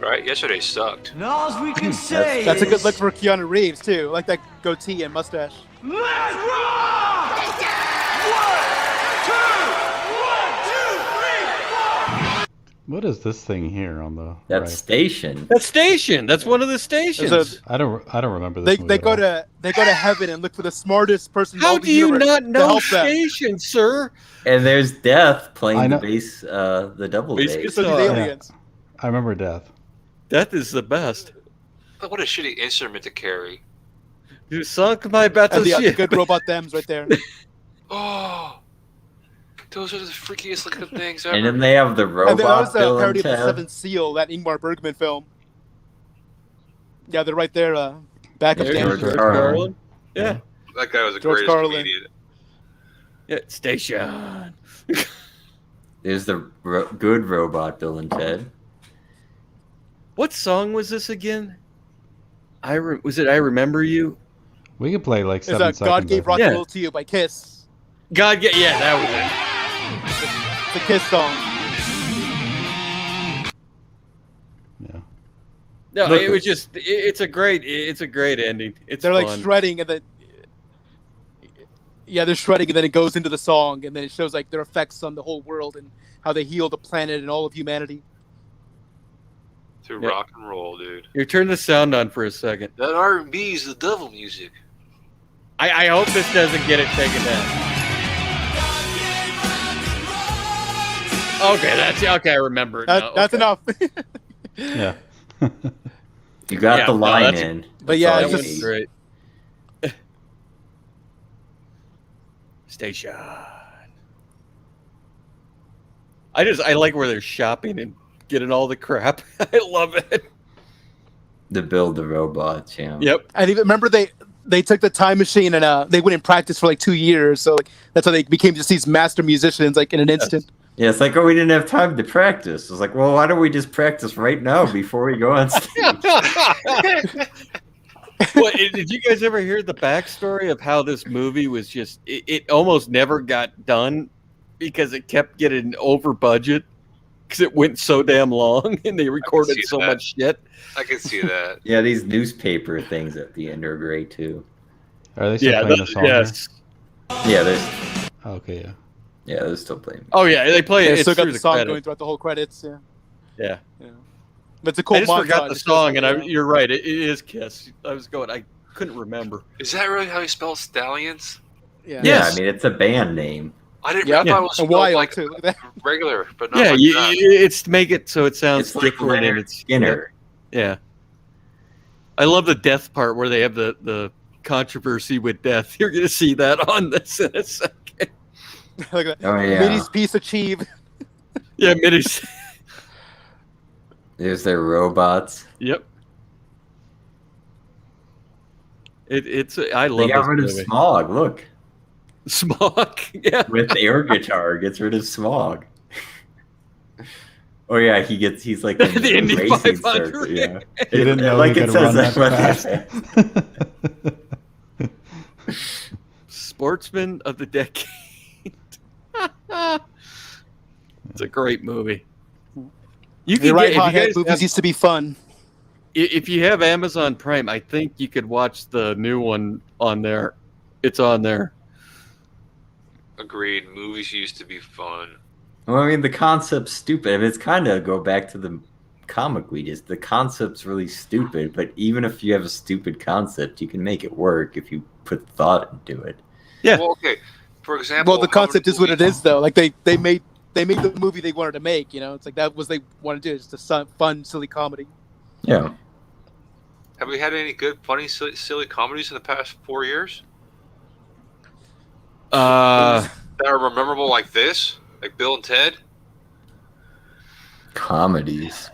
Right? Yesterday sucked. And all we can say That's a good is, look for Keanu Reeves too. I like that goatee and mustache. Let's rock! 1, 2, 1, 2, 3, 4. What is this thing here on the That right? station. That station. That's one of the stations. There's I don't remember They this. they go to heaven and look for the smartest person. in How all the do you universe not to know help them. stations, sir? And there's Death I playing know. the bass, the double Bass bass. So these guitar. aliens. I remember Death. Death is the best. But what a shitty instrument to carry. You sunk my And the battleship. good robot thems right there. Oh, those are the freakiest looking things ever. And then they have the And then that robot was a Bill and parody of the Ted. Seventh Seal, that Ingmar Bergman film. Yeah, they're right there. Back of There's George Dan. Carlin. Yeah. That guy was the George greatest Carlin. comedian. Yeah. Station. There's the good robot Bill and Ted. What song was this again? Was it I Remember You? We could play like It's 7 a seconds. God Gave I Rock think. and Roll to You by Kiss. God, yeah, that It's a Kiss song. Yeah. was it. No, Look, it was just. It's a great ending. It's They're like fun. shredding and then. Yeah, they're shredding and then it goes into the song and then it shows like their effects on the whole world and how they heal the planet and all of humanity. Through Yeah. rock and roll, dude. Here, turn the sound on for a second. That R&B is the devil music. I hope this doesn't get it taken down. Okay, I remember it now. That's Okay. enough. Yeah. You got Yeah, the no, line that's- in. But yeah, all That it's you was just- need. great. Station. I like where they're shopping and getting all the crap. I love it. To build the robots, yeah. Yep. And even remember they took the time machine and they went in practice for like 2 years. So like that's how they became just these master musicians like in an instant. Yeah, it's like, oh, we didn't have time to practice. It's like, well, why don't we just practice right now before we go on stage? Well, did you guys ever hear the backstory of how this movie was just? It almost never got done because it kept getting over budget because it went so damn long and they recorded see so that. much shit. I can see that. Yeah, these newspaper things at the end are great too. Are they still playing the song? yes. Yeah, there's Here? Okay, yeah. yeah, they're still playing. Oh yeah, they play They it. still It's got through the the song credits. going throughout the whole credits. Yeah. Yeah. But it's a cool I just forgot montage. the It shows song, like, and you're right. It is Kiss. I was going. I couldn't remember. Is that really how he spells stallions? yeah. Yeah, Yes. I mean it's a band name. I didn't. Yeah, I thought it was a spelled while like too. Look at that. regular, but not Yeah, like that. it's to make it so it sounds It's like different and Leonard it's Skinner. Yeah. I love the death part where they have the controversy with death. You're going to see that on this in a second. Look at that. Oh yeah. Minnie's piece achieved. Yeah, Minnie's. There's their robots. Yep. It's I They love got this rid of movie. Smog. Look, Smog. Yeah. with air guitar, gets rid of Smog. Oh yeah, he's like in The Indy racing 500. circuit. Yeah, You didn't know like he it could says run that that fast. Sportsman of the Decade. It's a great movie. You can You're right, get, if you hothead. guys Movies have- used to be fun. if you have Amazon Prime, I think you could watch the new one on there. It's on there. Agreed. Movies used to be fun. Well, I mean, the concept's stupid. I mean, it's kind of go back to the comic we just. The concept's really stupid, but even if you have a stupid concept, you can make it work if you put thought into it. Yeah. Well, okay. For example, Well, the how many concept is what it movies- is, though. Like they made the movie they wanted to make. You know, it's like that was they wanted to do. It's just a fun, silly comedy. Yeah. Have we had any good, funny, silly comedies in the past 4 years that are memorable like this? Like Bill and Ted? Comedies.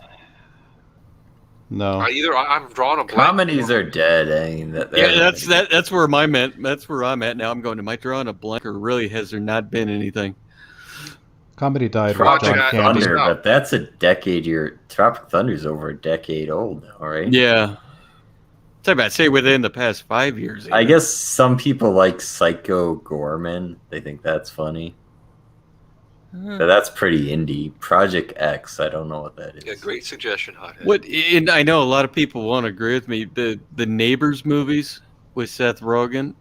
No. I'm drawing a blank. Comedies are dead. I mean, That's where I'm at. That's where I'm at now. I'm going. Am I drawing a blank, or really has there not been anything? Comedy died with Tropic John Candy. Thunder, but that's a decade. Tropic Thunder's over a decade old now, right? Yeah. I'd say within the past 5 years. I guess some people like Psycho Gorman. They think that's funny. But that's pretty indie. Project X, I don't know what that is. Yeah, great suggestion, Hothead. What? And I know a lot of people won't agree with me. The Neighbors movies with Seth Rogen.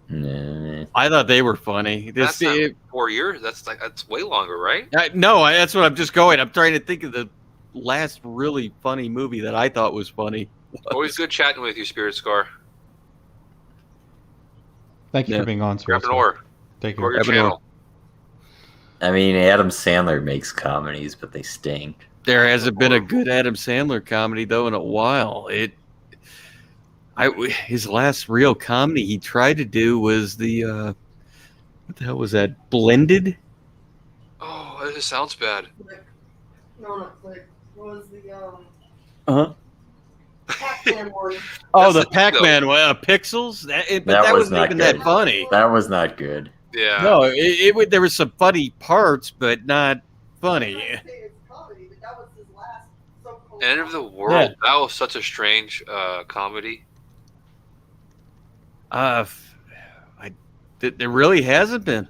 Nah. I thought they were funny. That's not 4 years. That's way longer, right? That's what I'm just going. I'm trying to think of the last really funny movie that I thought was funny. Always good chatting with you, Spirit Scar. Thank you for being on, Grab Sir. an oar. Thank Or you. your channel. I mean, Adam Sandler makes comedies, but they stink. There hasn't been a good Adam Sandler comedy though in a while. His last real comedy he tried to do was the what the hell was that? Blended? Oh, that just sounds bad. No, not Click. What was the Uh-huh. Pac-Man one? Oh, That's the the thing, Pac-Man Pixels? But That was wasn't not even good. that funny. That was not good. Yeah. No, there was some funny parts, but not funny. It's comedy, but that was his last so-called End of the World. Yeah. That was such a strange comedy. There really hasn't been.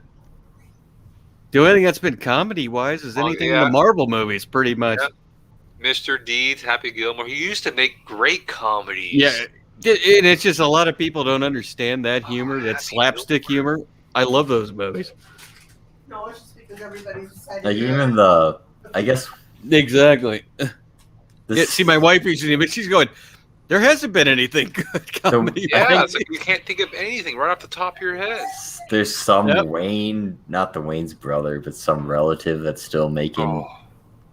The only thing that's been comedy-wise is anything in yeah. the Marvel movies, pretty much. Yep. Mr. Deeds, Happy Gilmore. He used to make great comedies. Yeah, and it's just a lot of people don't understand that humor, that slapstick humor. I love those movies. No, it's just because everybody's decided. Like even I guess Exactly. this, Yeah, see, my wife recently, but she's going, there hasn't been anything good comedy. Yeah, it's like you can't think of anything right off the top of your head. there's some Yep. Wayne, not the Wayne's brother, but some relative that's still making Oh.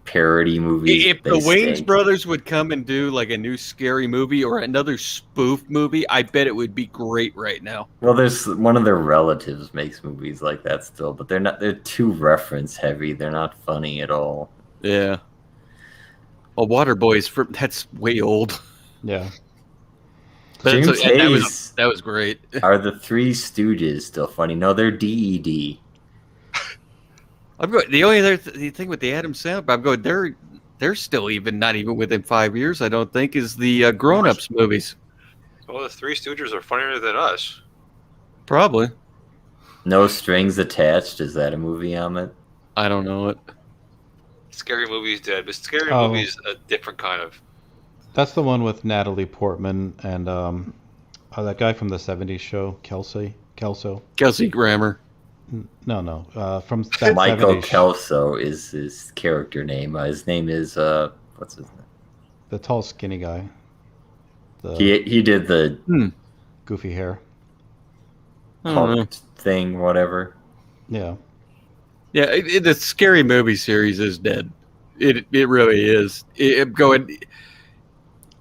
parody movies. If They the Wayans stink. brothers would come and do like a new scary movie or another spoof movie, I bet it would be great right now. Well, there's one of their relatives makes movies like that still, but they're too reference heavy. They're not funny at all. Yeah. Well, Waterboys, that's way old. Yeah. But James and Hayes that was great. Are the Three Stooges still funny? No, they're DED. The only other thing with the Adam Sandler, I'm going, they're still not even within 5 years, I don't think, is the Grown Ups movies. Well, the Three Stooges are funnier than us. Probably. No Strings Attached. Is that a movie, Amit? I don't know it. Scary Movie's dead, but Scary Oh. Movie's a different kind of. That's the one with Natalie Portman and that guy from the 70s show, Kelso. Kelsey Grammer. No. From that Michael 70s Kelso is his character name. His name is what's his name? The tall, skinny guy. The He did the goofy hair. I don't know. Hulk thing, whatever. Yeah. Yeah, the Scary Movie series is dead. It really is.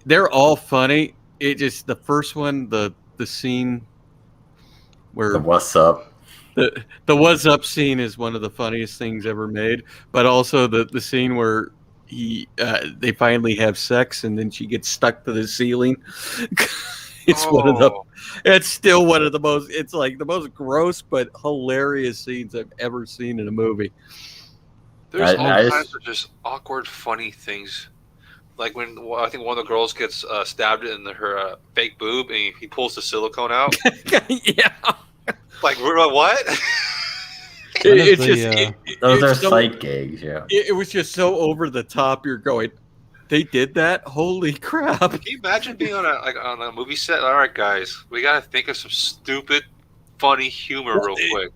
They're all funny. It just the first one, the scene where The what's up? the what's up scene is one of the funniest things ever made. But also the scene where they finally have sex and then she gets stuck to the ceiling. It's still one of the most. It's like the most gross but hilarious scenes I've ever seen in a movie. There's all kinds of just awkward, funny things. Like when I think one of the girls gets stabbed in her fake boob, and he pulls the silicone out. Yeah. Like what? Those are sight gags. Yeah. It was just so over the top. You're going, they did that? Holy crap! Can you imagine being on a movie set? All right, guys, we gotta think of some stupid, funny humor real quick.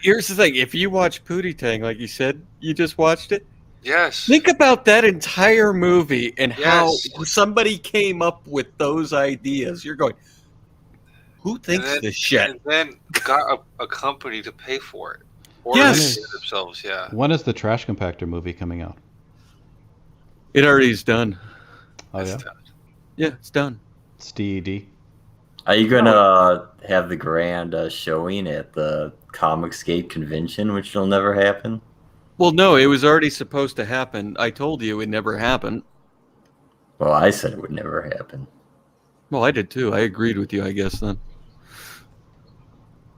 Here's the thing: if you watch Pootie Tang, like you said, you just watched it. Yes. Think about that entire movie and how somebody came up with those ideas. You're going, who thinks this shit? And then got a company to pay for it. Or yes. They themselves, yeah. When is the Trash Compactor movie coming out? It already is done. Oh, yeah? Yeah, it's done. It's DED. Are you going to have the grand showing at the Comicsgate convention, which will never happen? Well, no, it was already supposed to happen. I told you it never happened. Well, I said it would never happen. Well, I did too. I agreed with you, I guess, then.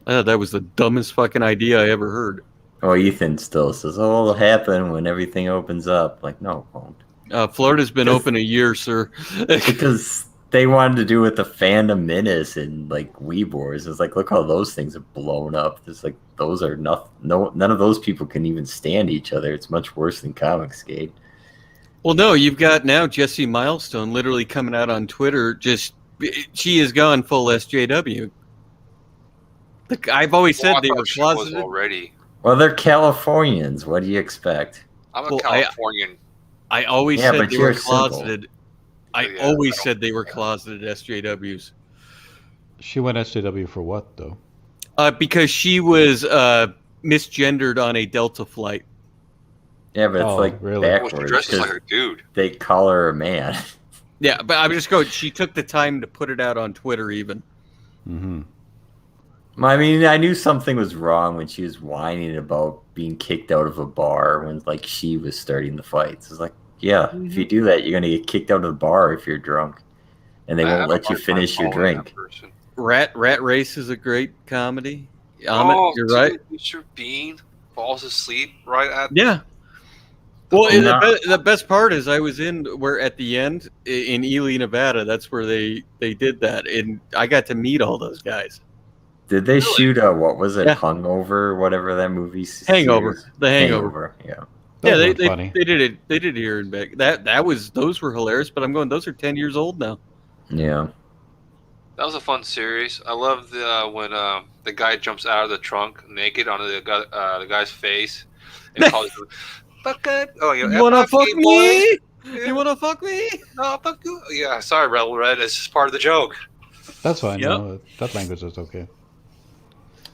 I thought that was the dumbest fucking idea I ever heard. Oh, Ethan still says, oh, it'll happen when everything opens up. Like, no, it won't. Florida's been open a year, sir. Because they wanted to do with the Phantom Menace and, like, Weebors. It's like, look how those things have blown up. It's like, those are none of those people can even stand each other. It's much worse than Comicsgate. Well, no, you've got now Jessie Milestone literally coming out on Twitter. She has gone full SJW. Look, I've always said they were closeted already. Well, they're Californians. What do you expect? I'm a Californian. I always said they were closeted. I always said they were closeted SJWs. She went SJW for what, though? Because she was misgendered on a Delta flight. Yeah, but it's like really? backwards. Well, she dresses like a dude. They call her a man. Yeah, but I'm just going. She took the time to put it out on Twitter, even. Mm-hmm. I mean, I knew something was wrong when she was whining about being kicked out of a bar when, like, she was starting the fights. It's like, yeah, if you do that, you're gonna get kicked out of the bar if you're drunk, and they won't let you finish your drink. Rat Race is a great comedy. Amit, you're right. Mr. Bean falls asleep right at. Yeah. Well, the best part is I was at the end in Ely, Nevada. That's where they did that, and I got to meet all those guys. Did they shoot what was it, Hungover, whatever that movie? Hangover. Series? The Hangover. Yeah. Yeah, they did it. They did it here and back. Those were hilarious. But I'm going. Those are 10 years old now. Yeah. That was a fun series. I love when the guy jumps out of the trunk naked onto the guy's face and calls him, "Fuck it." Oh, you wanna fuck me? You wanna fuck me? No, fuck you. Yeah, sorry, Rebel Red. It's just part of the joke. That's fine. Yep. No, that language is okay.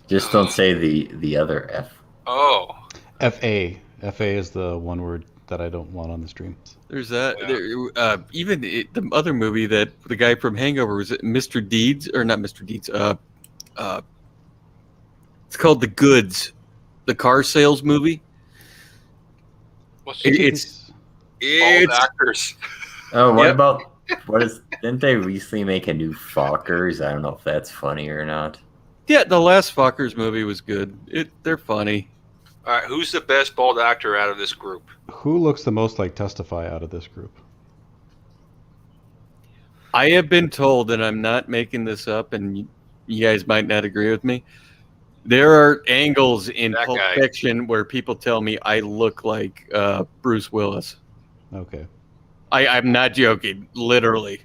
Just don't say the other F. Oh. FA. FA is the one word that I don't want on the streams. There's that. Yeah. Even the other movie that the guy from Hangover was it Mr. Deeds or not Mr. Deeds? It's called The Goods, the car sales movie. It's actors. Oh, didn't they recently make a new Fockers? I don't know if that's funny or not. Yeah, the last Fockers movie was good. They're funny. All right, who's the best bald actor out of this group? Who looks the most like Testify out of this group? I have been told, and I'm not making this up, and you guys might not agree with me. There are angles in Pulp Fiction where people tell me I look like Bruce Willis. Okay. I'm not joking, literally.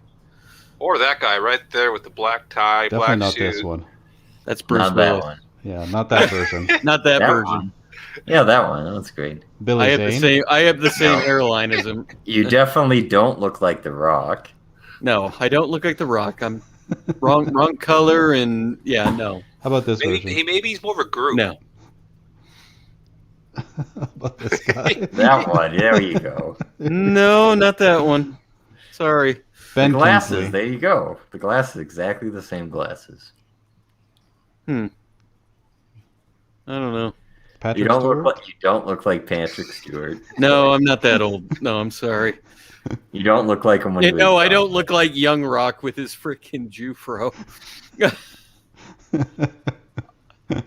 Or that guy right there with the black tie, Definitely black not suit. This one. That's Bruce not Willis. That one. Yeah, not that version. Not that version. One. Yeah, that one. That's great. Billy Zane? I have the same airline as him. You definitely don't look like The Rock. No, I don't look like The Rock. I'm wrong color and no. How about this version? Maybe he's more of a group. No. about this guy. That one. There you go. No, not that one. Sorry. Ben The glasses. Kingsley. There you go. The glasses, exactly the same glasses. I don't know. Patrick You don't Stewart? look like Patrick Stewart. No, I'm not that old. No, I'm sorry. You don't look like him when you No, I don't look like Young Rock with his freaking Jufro.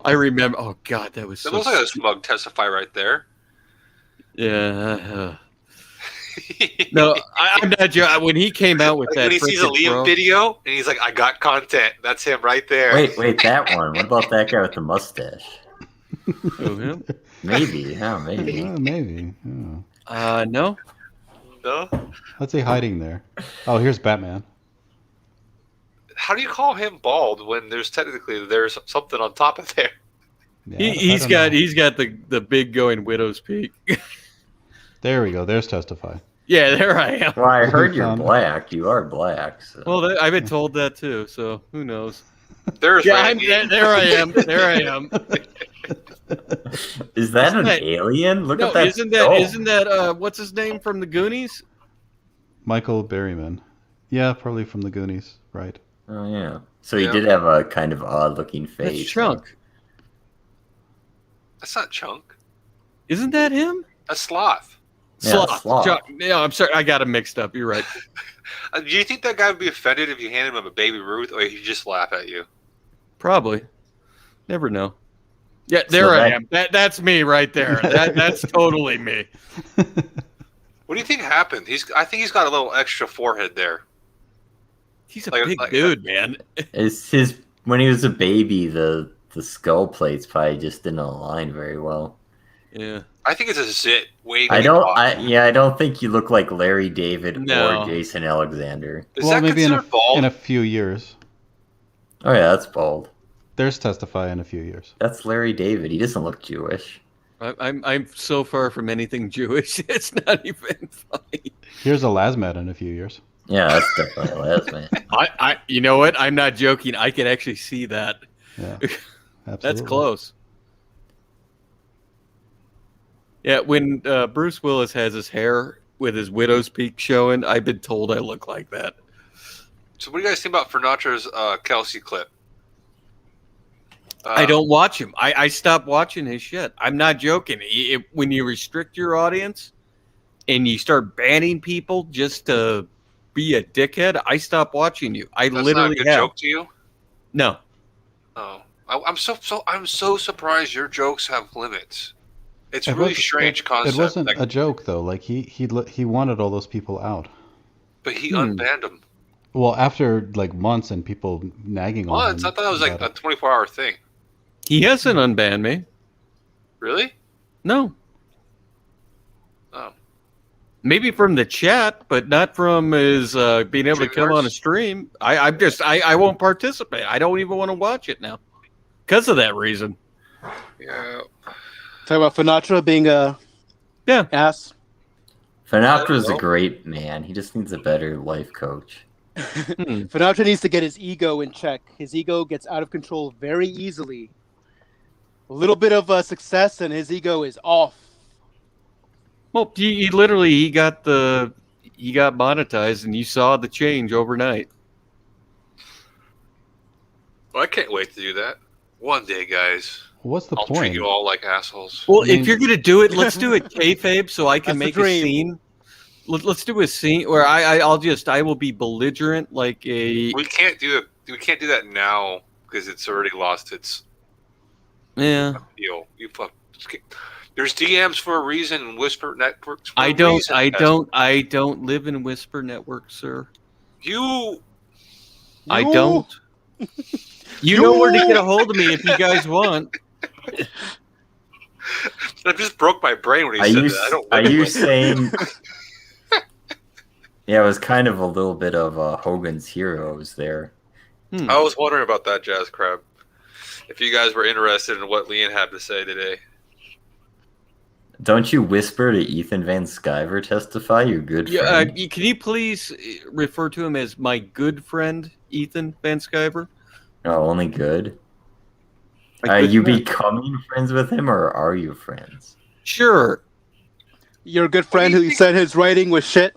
I remember. Oh God, that was. That so looks like a Smug testify right there. Yeah. No, I'm not joking. When he came out with Like that, when he sees a frickin' Liam bro- video and he's like, "I got content." That's him right there. Wait, that one. What about that guy with the mustache? Oh, him? Maybe, yeah, maybe. Maybe. Yeah. No. No. What's he hiding there? Oh, here's Batman. How do you call him bald when there's something on top of there? Yeah, He's got the big going widow's peak. There we go. There's Testify. Yeah, there I am. Well, I heard you're black. You are black. So. Well, I've been told that too. So who knows? There's there I am. There I am. Is that an alien? Look no, at that. Isn't that what's his name from the Goonies? Michael Berryman. Yeah, probably from the Goonies, right? Oh yeah. So he did have a kind of odd-looking face. That's Chunk. That's not Chunk. Isn't that him? That's Sloth. Yeah, Sloth. Chunk. Yeah, I'm sorry. I got him mixed up. You're right. Do you think that guy would be offended if you handed him a Baby Ruth, or he'd just laugh at you? Probably. Never know. Yeah, there I am. That's me right there. That's totally me. What do you think happened? I think he's got a little extra forehead there. He's a big dude, man. It's when he was a baby, the skull plates probably just didn't align very well. Yeah. I think it's a zit. I don't think you look like Larry David or Jason Alexander. Well, maybe in a few years. Oh yeah, that's bald. There's Testify in a few years. That's Larry David. He doesn't look Jewish. I'm so far from anything Jewish. It's not even funny. Here's a Lasmat in a few years. Yeah, that's definitely a Lasmat. You know what? I'm not joking. I can actually see that. Yeah, that's close. Yeah, when Bruce Willis has his hair with his widow's peak showing, I've been told I look like that. So what do you guys think about Fernatra's Kelsey clip? I don't watch him. I stopped watching his shit. I'm not joking. When you restrict your audience and you start banning people just to be a dickhead, I stop watching you. That's not a good joke to you? No. Oh, I'm so surprised your jokes have limits. It's a really strange concept. It wasn't a joke though. Like he wanted all those people out. But he unbanned them. Well, after like months and people nagging on him. Months? I thought that was like a 24-hour thing. He hasn't unbanned me. Really? No. Oh. Maybe from the chat, but not from his being able to come on a stream. I won't participate. I don't even want to watch it now because of that reason. Yeah. Talk about Finatra being a ass. Finatra's a great man. He just needs a better life coach. Finatra needs to get his ego in check. His ego gets out of control very easily. A little bit of success and his ego is off. Well, he literally got monetized, and you saw the change overnight. Well, I can't wait to do that. One day, guys. What's the I'll point? treat you all like assholes. Well, if you're gonna do it, let's do it kayfabe, so I can That's make a scene. Let's do a scene where I will be belligerent like a. We can't do that now because it's already lost its. Yeah. Deal. There's DMs for a reason. Whisper networks. For I a don't reason. live in Whisper Network, sir. I don't. You know where to get a hold of me if you guys want. That just broke my brain when he said that. Are you saying? Yeah, it was kind of a little bit of Hogan's Heroes there. I was wondering about that, Jazz Crab. If you guys were interested in what Leon had to say today. Don't you whisper to Ethan Van Sciver testify, your good friend? Can you please refer to him as my good friend, Ethan Van Sciver? Oh, only good? Are you becoming friends with him, or are you friends? Sure. Your good friend who said his writing was shit.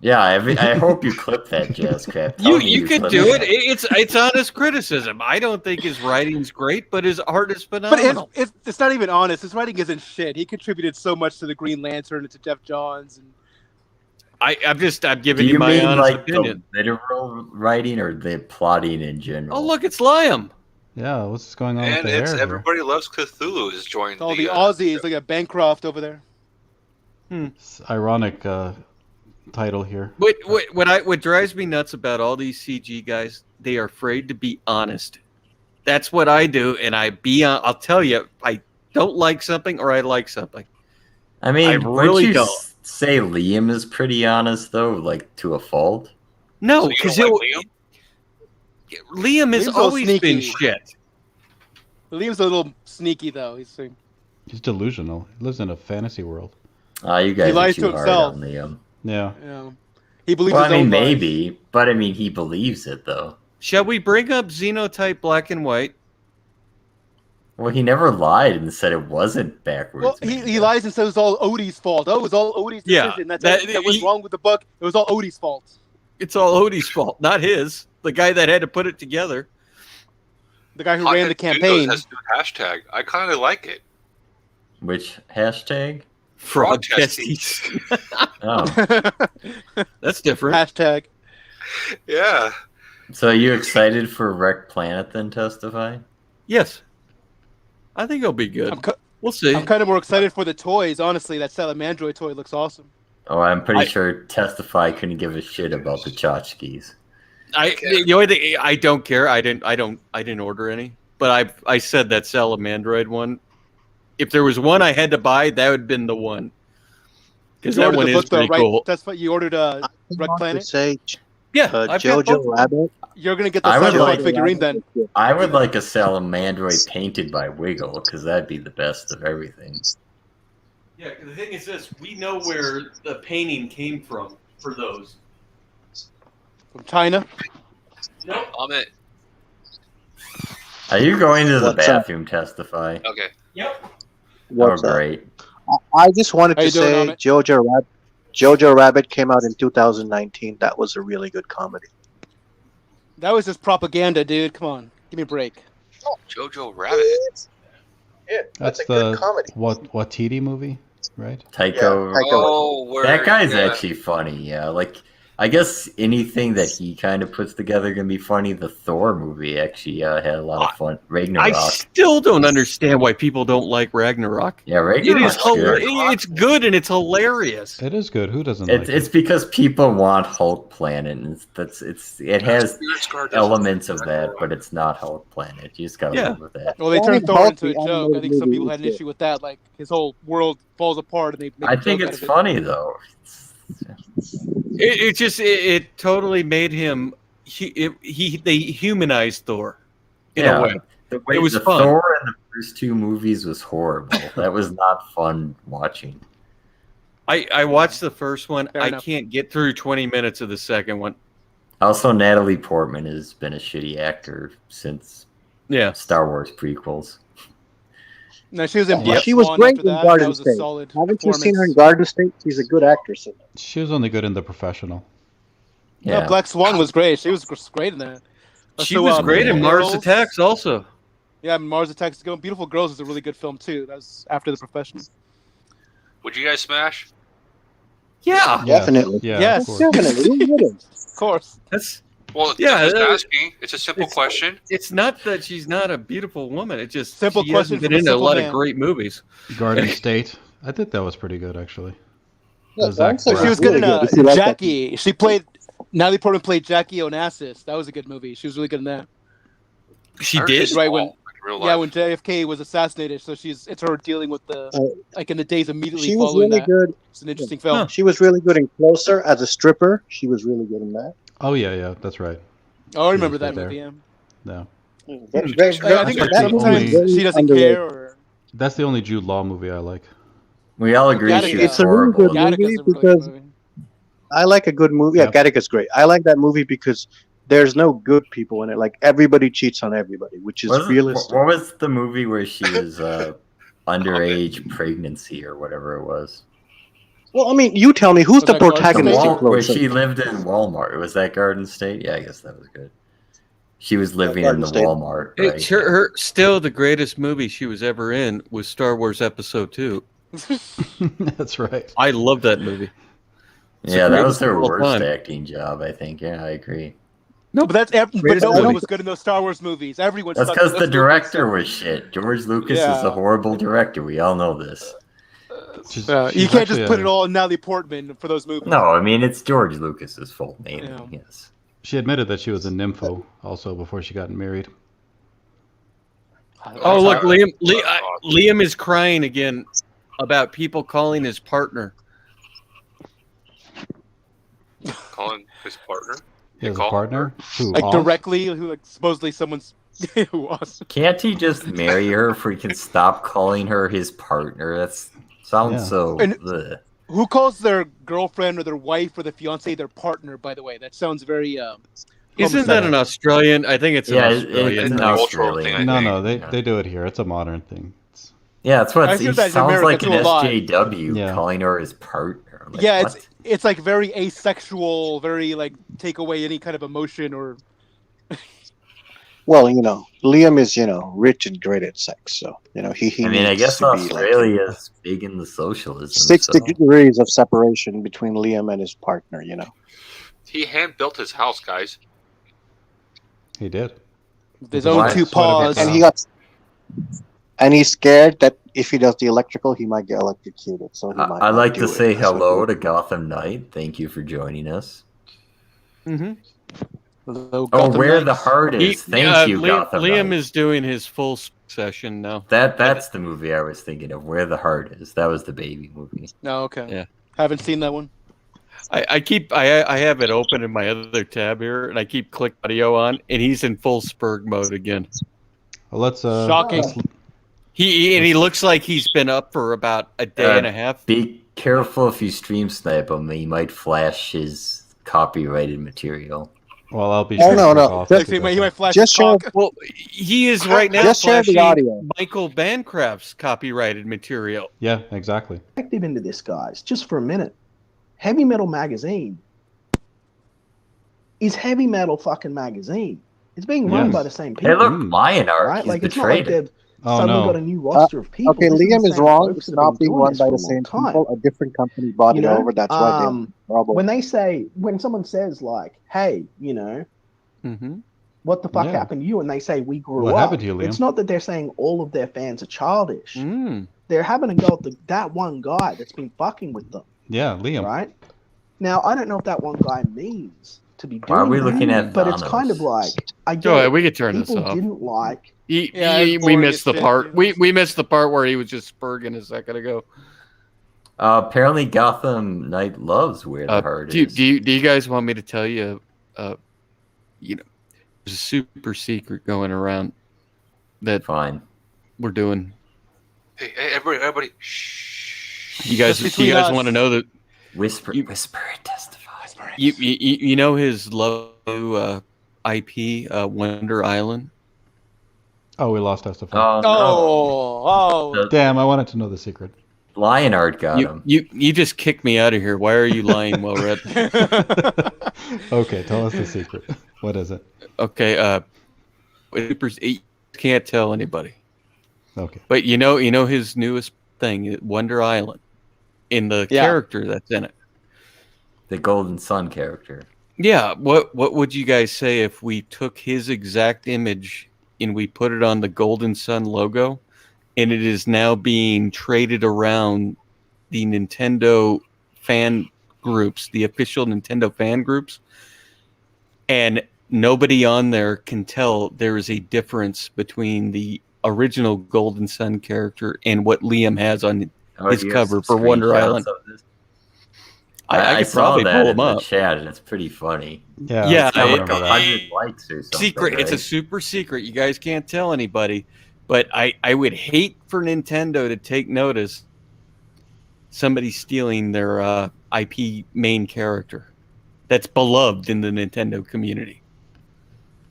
Yeah, I hope you clip that, Jazz Crap. Tell me You could clip do that. it. It's honest criticism. I don't think his writing's great, but his art is But phenomenal. it's not even honest. His writing isn't shit. He contributed so much to the Green Lantern and to Jeff Johns. And I'm Do giving you you my mean honest like opinion. the literal writing or the plotting in general? Oh, look, it's Liam. Yeah, what's going on with And the it's hair here? Everybody Loves Cthulhu has joined all the Aussies, like a Bancroft over there. It's ironic title here. What drives me nuts about all these CG guys, they are afraid to be honest. That's what I do, and I'll tell you, I don't like something or I like something. I mean, I really really you don't. say Liam is pretty honest though, like to a fault? No, So you because don't like Liam has Liam's all always been sneaky. shit. Liam's a little sneaky though. He's delusional. He lives in a fantasy world. You guys He are lies too to hard himself. on Liam. Yeah. He believes Well, his I mean, own lies. maybe, but I mean, he believes it though. Shall we bring up Xenotype Black and White? Well, he never lied and said it wasn't backwards. Well, he lies and says it was all Odie's fault. Oh, it was all Odie's Yeah, decision. That's that- everything that was wrong with the book. It was all Odie's fault. It's all Odie's fault, not his. The guy that had to put it together. The guy who ran the campaign. Has a new hashtag. I kind of like it. Which hashtag? Frog testes. Oh, that's different. Hashtag. Yeah. so are you excited for Wreck Planet then? Testify. Yes. I think it'll be good. We'll see. I'm kind of more excited for the toys. Honestly, that Salamandroid toy looks awesome. Oh, I'm pretty sure Testify couldn't give a shit about the tchotchkes. The only thing I don't care. I didn't order any, but I said that Salamandroid one. If there was one I had to buy, that would have been the one. Because that one is pretty cool. That's what you ordered. Wreck Planet. Say, Yeah, I've got Jojo both. Rabbit. You're gonna get the I would Cyberpunk like- figurine then. I would like a Salamandroid painted by Wiggle, because that'd be the best of everything. Yeah, the thing is this: we know where the painting came from for those. From China. Nope. It. Are you going to the What's up? bathroom, Testify? Okay. Yep. What's oh, up? great. I just wanted How to you doing, say Amit? Jojo Rabbit came out in 2019. That was a really good comedy. That was just propaganda, dude. Come on, give me a break. Jojo Rabbit. Yeah, That's the Watiti movie, right? Taiko. Oh, that guy's actually funny. Yeah, like I guess anything that he kind of puts together can be funny. The Thor movie actually had a lot of fun. Ragnarok. I still don't understand why people don't like Ragnarok. Yeah, It Ragnarok's is good. it's good and it's hilarious. It is good. Who doesn't like It's it? because people want Hulk Planet, and it has elements of that, but it's not Hulk Planet. You just gotta live with that. Well, they turned Thor into a joke. I think some people had an issue with that. Like his whole world falls apart, and they. Make I a think joke it's out of it. funny though. It totally made him. They humanized Thor in a way. The way It was the fun. Thor in the first two movies was horrible. That was not fun watching. I watched the first one. Fair I enough. can't get through 20 minutes of the second one. Also, Natalie Portman has been a shitty actor since Star Wars prequels. No, she was in Black She was Swan great after in that. Garden That was a State. solid Haven't you seen her in performance. Garden State? She's a good actress in it. She was only good in The Professional. No, Black Swan was great. She was great in that. She was great in Mars Attacks also. Yeah, Mars Attacks is good. Beautiful Girls is a really good film too. That was after The Professional. Would you guys smash? Yeah, Definitely. Yeah, Yes, of course. Definitely. Who wouldn't? Of course. That's Well, Yeah, just that- asking. It's a simple question. It's not that she's not a beautiful woman. It just Simple she question hasn't been from a in a simple lot man. of great movies. Garden State. I think that was pretty good, actually. Yeah, The Zach Garden State She was was good really in good. If you like that Jackie. She played. Natalie Portman played Jackie Onassis. That was a good movie. She was really good in that. She I heard did. she's Right small, when- like in real Yeah, life. when JFK was assassinated. So it's her dealing with the like in the days immediately She was following really that. good. It's an interesting film. She was really good in Closer as a stripper. She was really good in that. Oh, yeah, that's right. Oh, I remember was that good movie. there. Yeah. Yeah. Very, I think That's like the only- sometimes she doesn't care. Or That's the only Jude Law movie I like. We all agree Gattaca. she was It's a really horrible. good Gattaca's movie a really because good movie. I like a good movie. Yeah, Yeah. Gattaca's great. I like that movie because there's no good people in it. Like everybody cheats on everybody, which is realistic. What was the movie where she was underage pregnancy or whatever it was. Well, I mean, you tell me who's the protagonist in Where Closer? she lived in Walmart. Was that Garden State? Yeah, I guess that was good. She was living in Garden the State. Walmart. Hey, Right? her still the greatest movie she was ever in was Star Wars Episode 2. That's right. I love that movie. Yeah, that was greatest her of all worst time. acting job, I think. Yeah, I agree. No, but but Greatest no one movie. was good in those Star Wars movies. Everyone. That's sucked in because those the movies. director was shit. George Lucas is Yeah. a horrible director. We all know this. She's You can't just actually put it all on Natalie Portman for those movies. No, I mean, it's George Lucas's fault, mainly. Yeah. Yes. She admitted that she was a nympho also before she got married. Oh, look, Liam is crying again about people calling his partner. Calling his partner. He has a call partner who Like off? directly, who like supposedly someone's who was. Can't he just marry her if we can stop calling her his partner? That sounds Yeah. so... And- ugh. Who calls their girlfriend or their wife or their fiance their partner? By the way, that sounds very. Isn't that an Australian? I think it's an Yeah, Australian. it's an cultural Australian. thing, I No, think. they do it here. It's a modern thing. Yeah, that's what I it's, hear he that in sounds America like an too a lot. SJW Yeah. calling her his partner. Like, Yeah, what? it's like very asexual, very like take away any kind of emotion or. Well, Liam is, rich and great at sex, so he. I mean, I needs guess to be, Australia is big in the socialism. 6 so. degrees of separation between Liam and his partner. He hand built his house, guys. He did. With his Why? own two That's what it paws. is. And he's scared that if he does the electrical, he might get electrocuted. So he might. I'd not like do to it. say That's what hello to Gotham Knight. Thank you for joining us. Mm-hmm. Hello, Oh, Gotham where the Knights. heart is. Thank you, Gotham Liam Knight. is doing his full session now. That's the movie I was thinking of. Where the Heart Is. That was the baby movie. No, okay. Yeah. Haven't seen that one. I have it open in my other tab here, and I keep click audio on, and he's in full Spurg mode again. Well, let's Shocking. He looks like he's been up for about a day and a half. Be careful if you stream snipe him. He might flash his copyrighted material. Well, I'll be. Oh, sure no, to no. fuck off Just- after He this. might flash Just his cock. Well, he is right now Just share the flashing audio. Michael Bancroft's copyrighted material. Yeah, exactly. Perspective into this, guys, just for a minute. Heavy Metal Magazine is Heavy Metal fucking magazine. It's being run Yes. by the same people. Hey, look, Lionheart. right? He's Like it's not like betrayed. they've Oh, suddenly no. got a new roster of people. Okay, This Liam the is same wrong. folks It's that have not been being doing run this by for the a same long time. people. A different company bought it over. That's why they're in trouble. when someone says like, "Hey, Mm-hmm. what the fuck Yeah. happened to you?" and they say we grew What up, happened to you, Liam? it's not that they're saying all of their fans are childish. Mm. They're having a go at that one guy that's been fucking with them, Yeah, Liam. right? Now, I don't know if that one guy means to be doing Why are we that, looking at but it's Thanos? kind of like I get Go ahead, it. we could turn this People off. didn't like. Yeah, it's we boring missed as the shit, part. dude. We missed the part where he was just spurging a second ago. Apparently, Gotham Knight loves Where the Heart Do Is. you guys want me to tell you? There's a super secret going around that Fine. we're doing. Hey, everybody, shh. You guys, Just do you between guys us. want to know that? Whisper and testify. You know his love IP Wonder Island. Oh, we lost Estefan. Oh, no. Oh. Damn, I wanted to know the secret. Lionheart got him. You just kicked me out of here. Why are you lying while we're at? Okay, tell us the secret. What is it? Okay, you can't tell anybody. Okay. But you know his newest thing, Wonder Island, in the character that's in it. The Golden Sun character. Yeah, what would you guys say if we took his exact image and we put it on the Golden Sun logo, and it is now being traded around the Nintendo fan groups, the official Nintendo fan groups, and nobody on there can tell there is a difference between the original Golden Sun character and what Liam has on his do you have cover some for Wonder screenshots Island. of this? I could saw probably that pull in them the up. chat, and it's pretty funny. Yeah, It's got like remember that. 100 likes or something. Secret. It's a right? super secret. You guys can't tell anybody. But I would hate for Nintendo to take notice somebody stealing their IP main character that's beloved in the Nintendo community.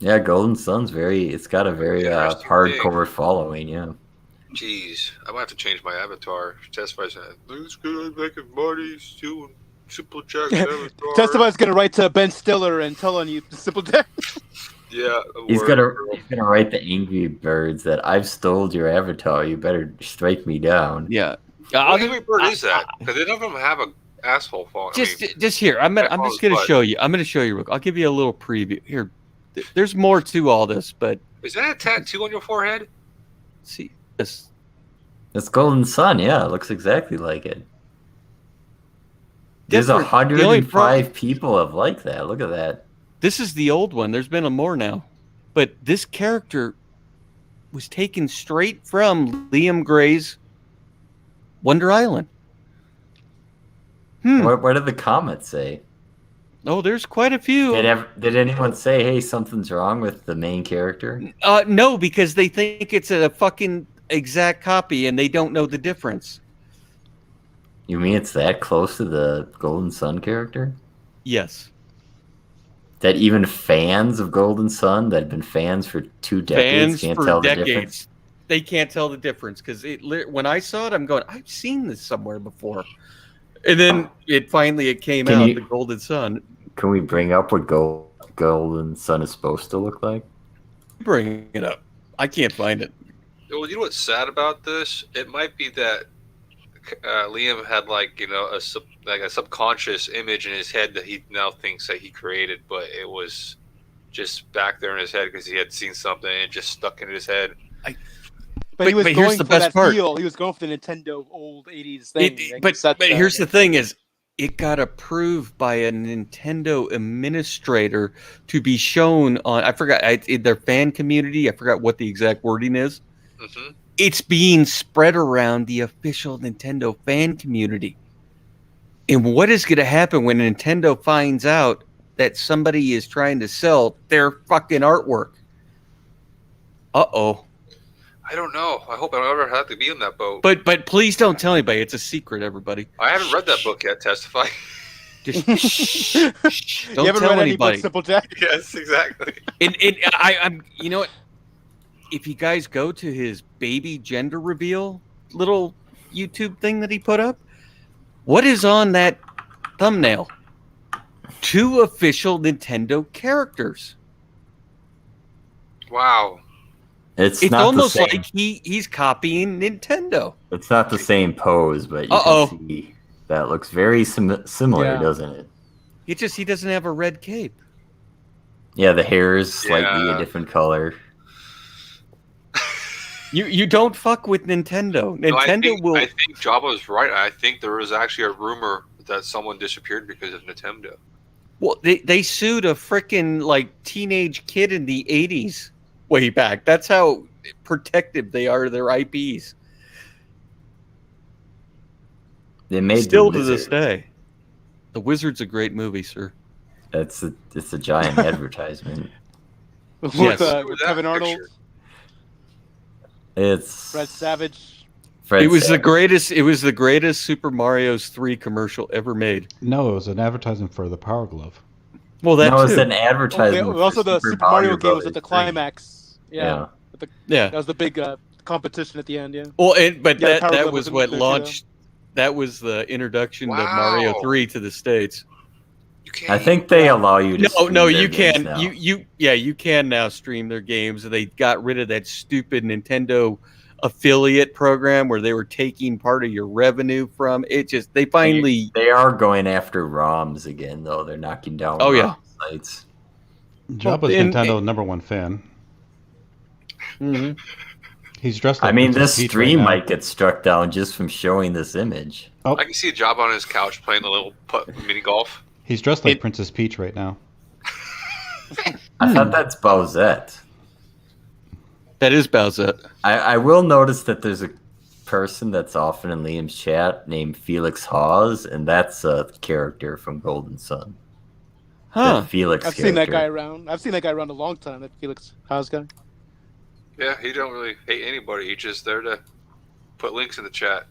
Yeah, Golden Sun's it's got a very Interesting hardcore following, yeah. Jeez, I might have to change my avatar. Testify saying, "This guy making money, doing Simple Jack's avatar." Testify's gonna write to Ben Stiller and tell on you Simple Jack. Yeah, He's gonna write the Angry Birds that I've stole your avatar. You better strike me down. Yeah. What Angry Bird is that? Because none of them have an asshole phone. Just here. I'm just gonna show you. I'm gonna show you. I'll give you a little preview here. There's more to all this, but is that a tattoo on your forehead? See this. It's Golden Sun. Yeah, it looks exactly like it. There's Different. 105 people have liked that. Look at that. This is the old one. There's been more now, but this character was taken straight from Liam Gray's Wonder Island. What did the comments say? Oh, there's quite a few. Did anyone say, "Hey, something's wrong with the main character"? No, because they think it's a fucking exact copy, and they don't know the difference. You mean it's that close to the Golden Sun character? Yes. That even fans of Golden Sun that have been fans for 2 decades can't tell the difference? They can't tell the difference because when I saw it, I'm going, I've seen this somewhere before. And then it came out, the Golden Sun. Can we bring up what Golden Sun is supposed to look like? Bring it up. I can't find it. Well, you know what's sad about this? It might be that Liam had a subconscious image in his head that he now thinks that he created, but it was just back there in his head because he had seen something and it just stuck in his head. But he was here's going the for best that part. feel. He was going for the Nintendo old 80s thing. But here's the thing is, it got approved by a Nintendo administrator to be shown on, I forgot, in their fan community. I forgot what the exact wording is. Mm-hmm. It's being spread around the official Nintendo fan community. And what is going to happen when Nintendo finds out that somebody is trying to sell their fucking artwork? Uh-oh. I don't know. I hope I don't ever have to be in that boat. But please don't tell anybody. It's a secret, everybody. I haven't read that book yet, Testify. Just You don't haven't tell read any anybody. books, Simple Jack? Yes, exactly. I'm you know what? If you guys go to his baby gender reveal little YouTube thing that he put up, what is on that thumbnail? 2 official Nintendo characters. Wow. It's It's not almost the same. like he's copying Nintendo. It's not the same pose, but you can see that looks very similar, Yeah. doesn't it? He doesn't have a red cape. Yeah, the hair is slightly a different color. You don't fuck with Nintendo. Nintendo will. I think Jabba's right. I think there was actually a rumor that someone disappeared because of Nintendo. Well, they sued a freaking teenage kid in the 80s way back. That's how protective they are of their IPs. They made Still the to this Wizard. day. The Wizard's a great movie, sir. It's a giant advertisement. With, Yes. with Kevin Arnold, It's Fred Savage. It was the greatest Super Mario's 3 commercial ever made. No, it was an advertisement for the Power Glove. Well, that No, it's too. an advertisement. Oh, also, for the Super Mario game was at the Brothers climax. Yeah. Yeah. That was the big competition at the end. Yeah. Well, but Yeah, the Power that Glove was in what there, launched. That was the introduction of Wow. Mario 3 to the States. I think they allow you to. No, stream no, their you games can. now. You can now stream their games. They got rid of that stupid Nintendo affiliate program where they were taking part of your revenue from it. Just they finally. They are going after ROMs again, though. They're knocking down ROM sites. Jabba's Nintendo's #1 fan. Mm-hmm. He's dressed like I mean, Princess this Peach stream right now. might get struck down just from showing this image. Oh, I can see a Jabba on his couch playing the little mini golf. he's dressed like Princess Peach right now. I thought that's Bowsette. That is Bowsette. I will notice that there's a person that's often in Liam's chat named Felix Hawes, and that's a character from Golden Sun. Huh. That Felix I've character. seen that guy around. I've seen that guy around a long time. That Felix Haas guy. Yeah, he don't really hate anybody. He's just there to put links in the chat.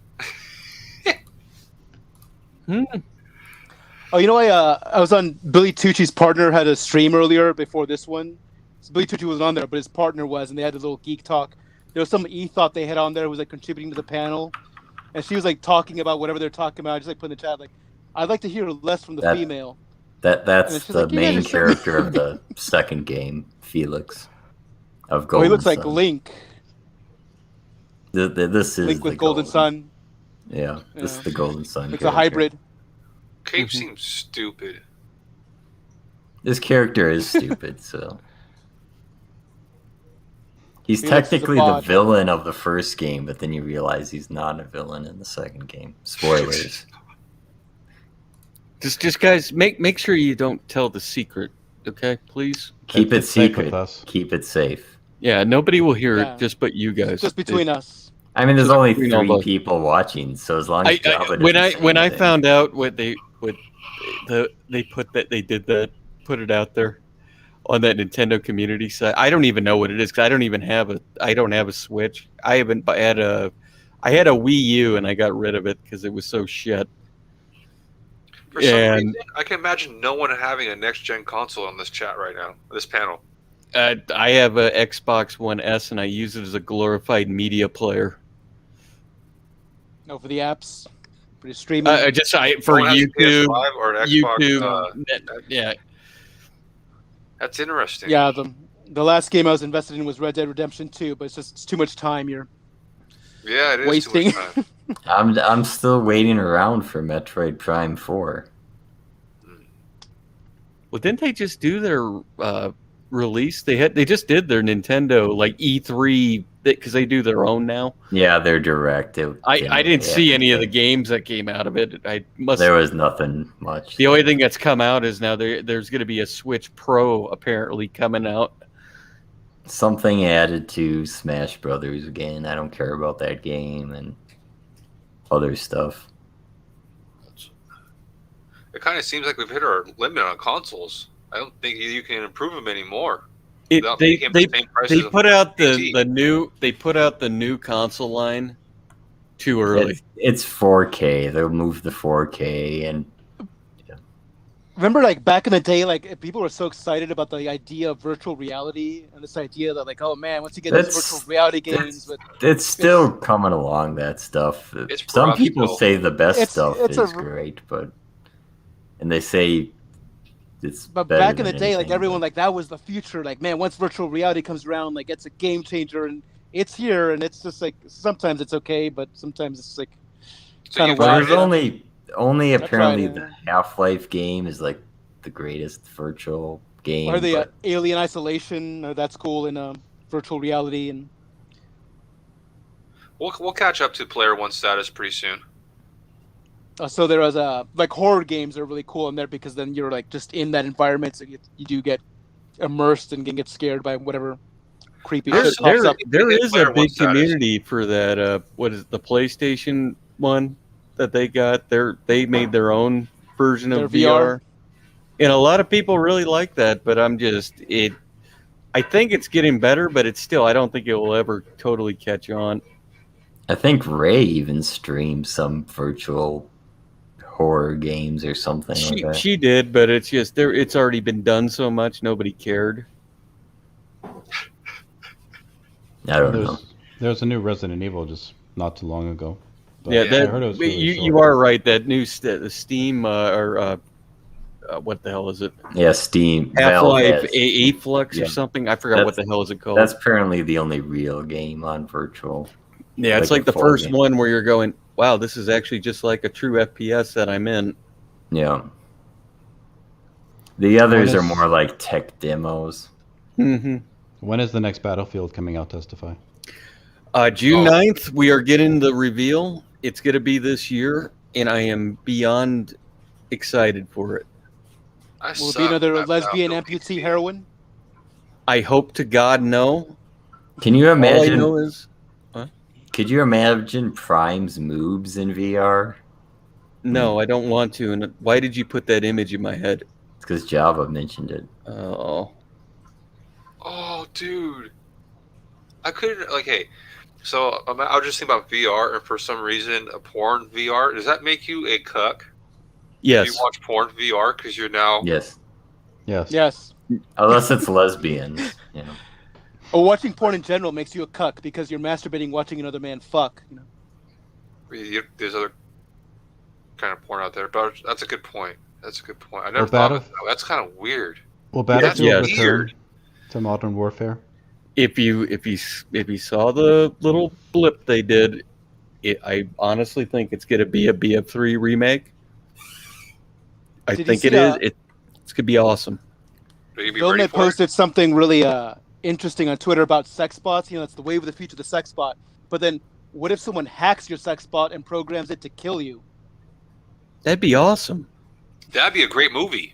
Oh, you know, I was on Billy Tucci's partner had a stream earlier before this one. So Billy Tucci wasn't on there, but his partner was, and they had a little geek talk. there was some e-thought they had on there who was like contributing to the panel, and she was like talking about whatever they're talking about. Just like put in the chat, like, I'd like to hear less from the female. That's the main character of the second game, Felix of Golden he looks like Sun. Link. This is Link with the Golden Sun. Yeah, this is the Golden Sun. It's a hybrid. Cape seems stupid. This character is stupid, so he's Felix technically is a the bot. villain of the first game, but then you realize he's not a villain in the second game. Spoilers. Just guys, make sure you don't tell the secret, okay? Please Keep it It's safe with secret. us. Keep it safe. Yeah, nobody will hear Yeah. it, just but you guys. Just between us. I mean, there's Just only between all 3 of us. people watching, so as long as Java when doesn't say I anything. found out what they did that, put it out there on that Nintendo community site. I don't even know what it is because I don't have a Switch. I had a Wii U and I got rid of it because it was so shit. For some reason, I can imagine no one having a next gen console on this chat right now, this panel. I have a Xbox One S and I use it as a glorified media player. No, for the apps, for the streaming. For YouTube, PS5 or an Xbox, YouTube, yeah. That's interesting. Yeah, the last game I was invested in was Red Dead Redemption 2, but it's too much time you're Yeah, it is wasting. too much time. I'm still waiting around for Metroid Prime 4. Well, didn't they just do their release? They just did their Nintendo like E3 because they do their own now. Yeah, they're direct. I didn't see any of the games that came out of it. There was nothing much. The only thing that's come out is now there's going to be a Switch Pro apparently coming out. Something added to Smash Brothers again. I don't care about that game and other stuff. It kind of seems like we've hit our limit on consoles. I don't think you can improve them anymore. They They put out the new console line too early. It's 4K. They'll move the 4K and Remember, like back in the day, like people were so excited about the idea of virtual reality and this idea that, like, oh man, once you get these virtual reality games, it's still coming along. That stuff. Some people say the best stuff is great, and they say it's. But better back in the than day, like anything, everyone, like that was the future. Like, man, once virtual reality comes around, like it's a game changer, and it's here, and it's just like sometimes it's okay, but sometimes it's like kind of Well, wild. there's only apparently tried it. the Half-Life game is like the greatest virtual game. Or the but Alien Isolation, that's cool in virtual reality, and We'll catch up to Player 1 status pretty soon. so there was like horror games are really cool in there because then you're like just in that environment, so you do get immersed and can get scared by whatever creepy shit pops up. There is a big community for that. What is it, the PlayStation one that they got? They made their own version of Their VR. And a lot of people really like that. But I think it's getting better, but it's still. I don't think it will ever totally catch on. I think Ray even streamed some virtual horror games or something like that. She did, but it's just there. It's already been done so much, nobody cared. I don't know. There was a new Resident Evil just not too long ago. But Yeah, I heard it was really you short. are right. That new the Steam what the hell is it? Yeah, Steam. Half-Life Valve has- A-Flux or Yeah. something. I forgot what the hell is it called. That's apparently the only real game on virtual. Yeah, it's like a the full first game. one where you're going, wow, this is actually just like a true FPS that I'm in. Yeah. The others When are is- more like tech demos. Mm-hmm. When is the next Battlefield coming out, Testify? June 9th, we are getting the reveal. It's going to be this year, and I am beyond excited for it. Will it be another lesbian amputee heroine? I hope to God no. Can you All I imagine? know is, Could you imagine Prime's moves in VR? no, I don't want to. And why did you put that image in my head? It's because Java mentioned it. Oh. Oh, dude. I couldn't, like, hey, so I was just thinking about VR, and for some reason, a porn VR, does that make you a cuck? Yes. If you watch porn VR because you're now. Yes. Yes. Yes. Unless it's lesbians. You know. Or watching porn in general makes you a cuck because you're masturbating watching another man fuck. You know. There's other kind of porn out there, but that's a good point. That's a good point. I never thought of that. That's kind of weird. Will Battlefield return weird. to Modern Warfare? If you saw the little blip they did, I honestly think it's going to be a BF3 remake. I think it is. It's going to be awesome. Vilnet posted something really interesting on Twitter about sex bots. You know, it's the wave of the future, the sex bot. But then, what if someone hacks your sex bot and programs it to kill you? That'd be awesome. That'd be a great movie.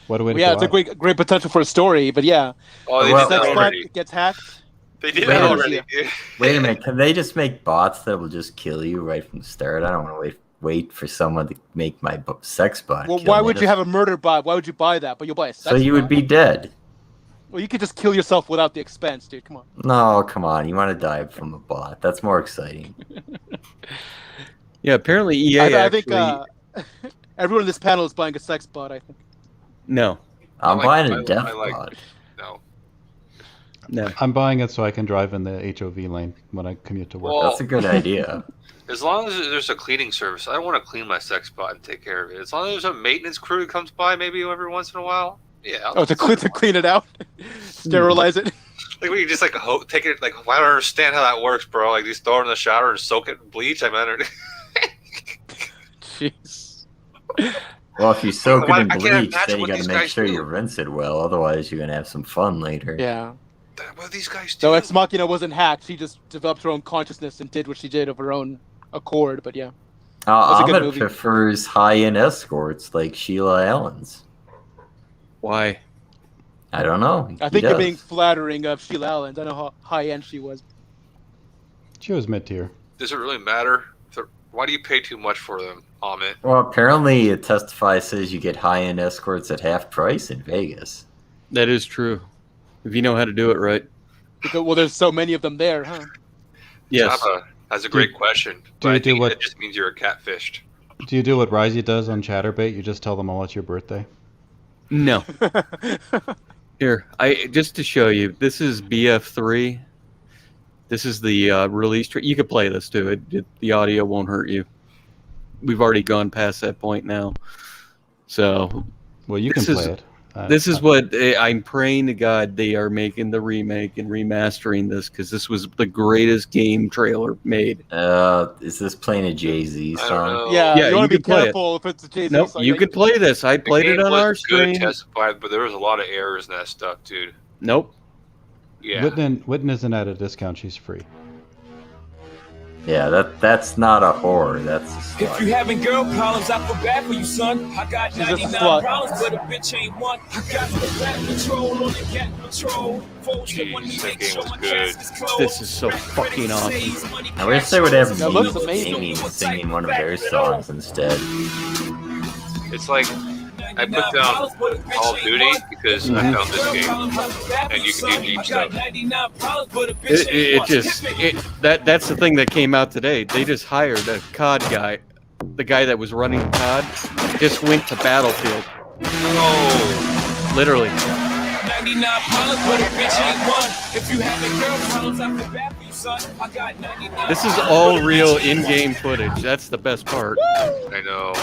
What do we? It's a great potential for a story. But yeah, they did that sex already. bot gets hacked. They did that already. Wait a minute. Can they just make bots that will just kill you right from the start? I don't want to wait for someone to make my sex bot. Well, why would you have a murder bot? Why would you buy that? But you'll buy a sex bot. So you would be dead. Well, you could just kill yourself without the expense, dude. Come on. No, come on. You want to die from a bot. That's more exciting. Yeah, apparently EA I think everyone in this panel is buying a sex bot, I think. No. I'm buying a death bot. No. I'm buying it so I can drive in the HOV lane when I commute to work. Well, that's a good idea. As long as there's a cleaning service, I don't want to clean my sex bot and take care of it. As long as there's a maintenance crew that comes by maybe every once in a while. Yeah. To clean it out, sterilize it. Like we just take it. Like I don't understand how that works, bro. Like just throw it in the shower and soak it in bleach. I mean, jeez. Well, if you soak it in bleach, then you got to make sure you rinse it well. Otherwise, you're gonna have some fun later. Yeah. What these guys do? So Ex Machina wasn't hacked. She just developed her own consciousness and did what she did of her own accord. But yeah. Ahmed prefers high-end escorts like Sheila Allen's. Why? I don't know. I think you're being flattering of Sheila Allen. I know how high-end she was. She was mid-tier. Does it really matter? Why do you pay too much for them, Ahmed? Well, apparently it says you get high-end escorts at half price in Vegas. That is true. If you know how to do it right. Well, there's so many of them there, huh? Yes. That's a great question. But I think it just means you're catfished. Do you do what Risey does on Chatterbait? You just tell them all it's your birthday? No. Here, just to show you, this is BF3. This is the release. You could play this too. The audio won't hurt you. We've already gone past that point now. So, well, you can play it. This is what I'm praying to God they are making the remake and remastering this because this was the greatest game trailer made. Is this playing a Jay-Z song? Yeah, you want to be careful if it's a Jay-Z song. Nope, you could play this. I played it on our stream. Testified, but there was a lot of errors in that stuff, dude. Nope. Yeah. Witten isn't at a discount. She's free. Yeah, that's not a whore. That's a slut. If you having girl problems, I feel bad for you, son. I got 99 problems, but a bitch ain't one. I got the back control on the cat patrol. Jeez, that game was good. This is so fucking awesome. I wish they would have me singing one of their songs instead. It's like I put down Call of Duty because I found this game, and you can do deep stuff. That's the thing that came out today. They just hired a COD guy. The guy that was running COD just went to Battlefield. Oh, literally. This is all real in-game footage. That's the best part. I know.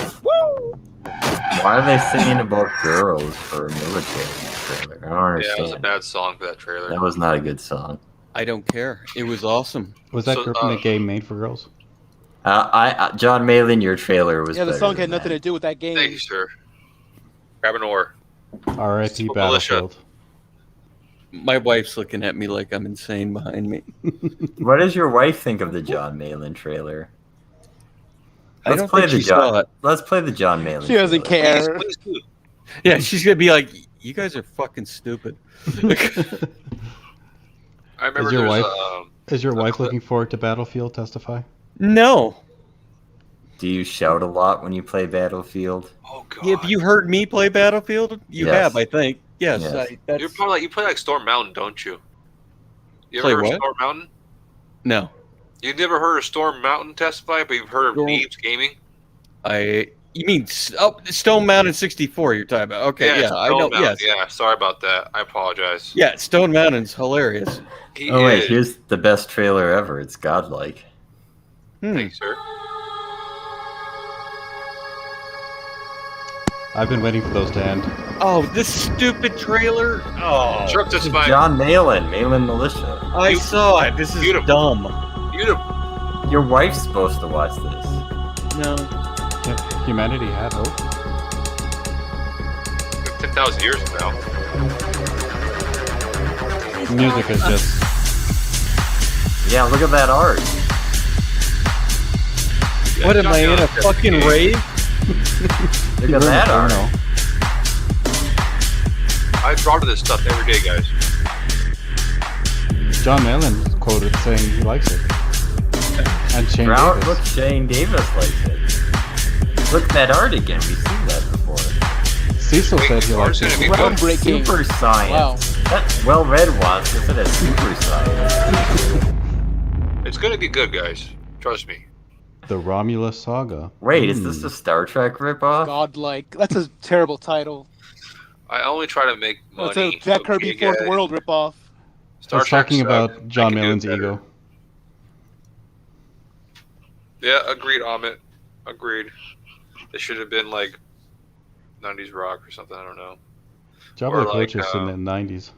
Why are they singing about girls for a military trailer? I don't understand. Yeah, it was a bad song for that trailer. That was not a good song. I don't care. It was awesome. Was that group in a game made for girls? John Malin, your trailer was. Yeah, the song had nothing to do with that game. Thank you, sir. Grab an oar. R.I.P. Battlefield. My wife's looking at me like I'm insane behind me. What does your wife think of the John Malin trailer? Let's play the John Malin. She doesn't care. Yeah, she's gonna be like, "You guys are fucking stupid." I remember is your wife looking forward to Battlefield? Testify. No. Do you shout a lot when you play Battlefield? Oh god. Have you heard me play Battlefield? You have, I think. Yes. You're probably you play like Storm Mountain, don't you? You Play ever heard what? of Storm Mountain? No. You've never heard of Storm Mountain testify, but you've heard of Neebs Gaming? I You mean Stone Mountain 64? You're talking about? Okay, yeah, I know. Mountain. Yes, Yeah, sorry about that. I apologize. yeah, Stone Mountain's hilarious. Wait, here's the best trailer ever. It's godlike. Thanks, sir. I've been waiting for those to end. Oh, this stupid trailer. Oh, Sure, this is my John Malin Militia. I saw it. This is dumb. beautiful. Your wife's supposed to watch this. No. Humanity had hope. 10,000 years from now. Music is just. Yeah, look at that art. Yeah, What am I in a fucking rave? Look at that art. I draw to this stuff every day, guys. John Malin quoted saying he likes it. And Shane Davis. Look, Shane Davis likes it. Look at that art again. We've seen that before. Cecil said he likes it. Groundbreaking. Super science. Wow. That well-read ones. Isn't it super science? It's gonna be good, guys. Trust me. The Romulus Saga. Wait, is this a Star Trek ripoff? Godlike. That's a terrible title. I only try to make money. It's a Jack Kirby okay, Fourth guys? World ripoff. Star It's Trek talking sucked. about John I can do Malin's better. ego. Yeah, agreed, Amit. Agreed. They should have been like 90s rock or something. I don't know. Jabba Or the Hutt like, is in the 90s.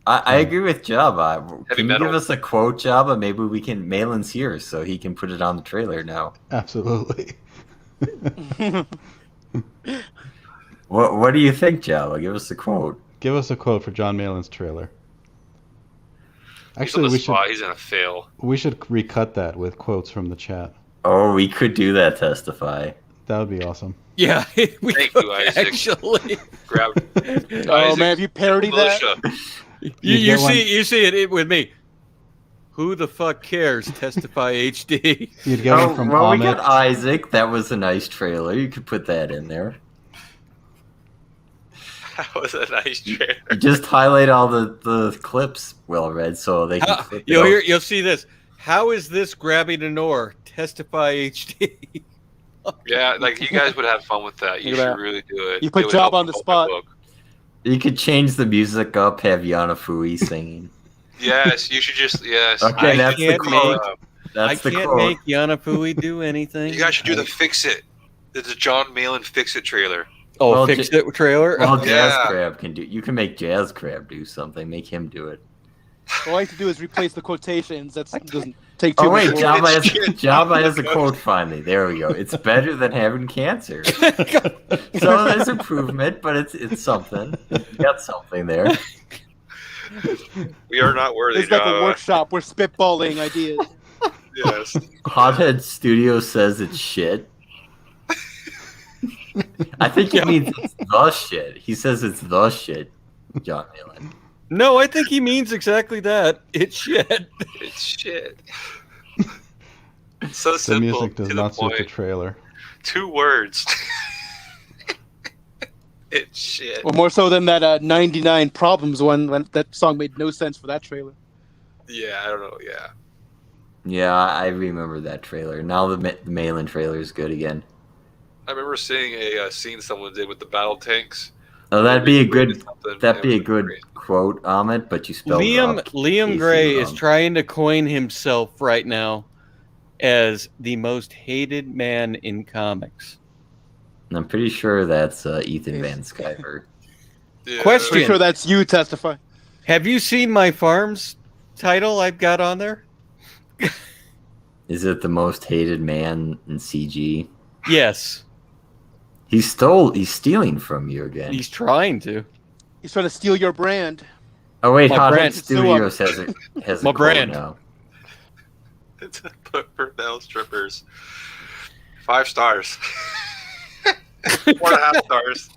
I agree with Jabba. Heavy Can you metal. give us a quote, Jabba? Maybe we can. Malin's here, so he can put it on the trailer now. Absolutely. What do you think, Jabba? Give us a quote. Give us a quote for John Malin's trailer. He's Actually, on the we spot. should He's gonna fail. recut that with quotes from the chat. Oh, we could do that. Testify. That would be awesome. Yeah, we Thank could you, Isaac. actually. Grab. Oh Isaac, man, have you parodied that? militia. You see it with me. Who the fuck cares? Testify HD. You'd get one from well, we Ahmed. got Isaac. That was a nice trailer. You could put that in there. That was a nice trailer. You just highlight all the clips well read, so they can. Clip it out. You'll see this. How is this grabbing an oar? Testify HD. Yeah, like you guys would have fun with that. You Look at should that. really do it. You put It would Job help on the the spot. book. You could change the music up. Have Yana Fui singing. Yes, you should just yes. Okay, I that's the can't quote. I That's the can't quote. make Yana Fui do anything. You guys should do the Fix It. It's a John Malin Fix It trailer. Oh, Well, fixed it trailer. Well, Yeah. Jazz Crab can do. You can make Jazz Crab do something. Make him do it. All I have to do is replace the quotations. That doesn't take too Oh wait, much. Jabba has a quote finally. There we go. It's better than having cancer. So there's improvement, but it's something. You got something there. We are not worthy. It's like a Java. workshop. We're spitballing ideas. Yes. Hothead Studio says it's shit. I think he means it's the shit. He says it's the shit, John Malin. No, I think he means exactly that. It's shit. It's shit. It's so The simple. music does to not the suit the point. trailer. 2 words. It's shit. Well, more so than that 99 Problems one. When that song made no sense for that trailer. Yeah, I don't know. Yeah. Yeah, I remember that trailer. Now the Malin trailer is good again. I remember seeing a scene someone did with the battle tanks. Oh, that'd be a Something, good quote, Ahmed. But you spelled it wrong. Liam Gray is trying to coin himself right now as the most hated man in comics. And I'm pretty sure that's Ethan Van Sciver. Yeah. Question: Pretty sure that's you. Testify. Have you seen my farm's title I've got on there? Is it the most hated man in CG? Yes. He's stealing from you again. He's trying to. He's trying to steal your brand. Oh wait, My Hothead brand. Studios has My a quote brand. now. It's a put for male strippers. 5 stars. 4.5 stars.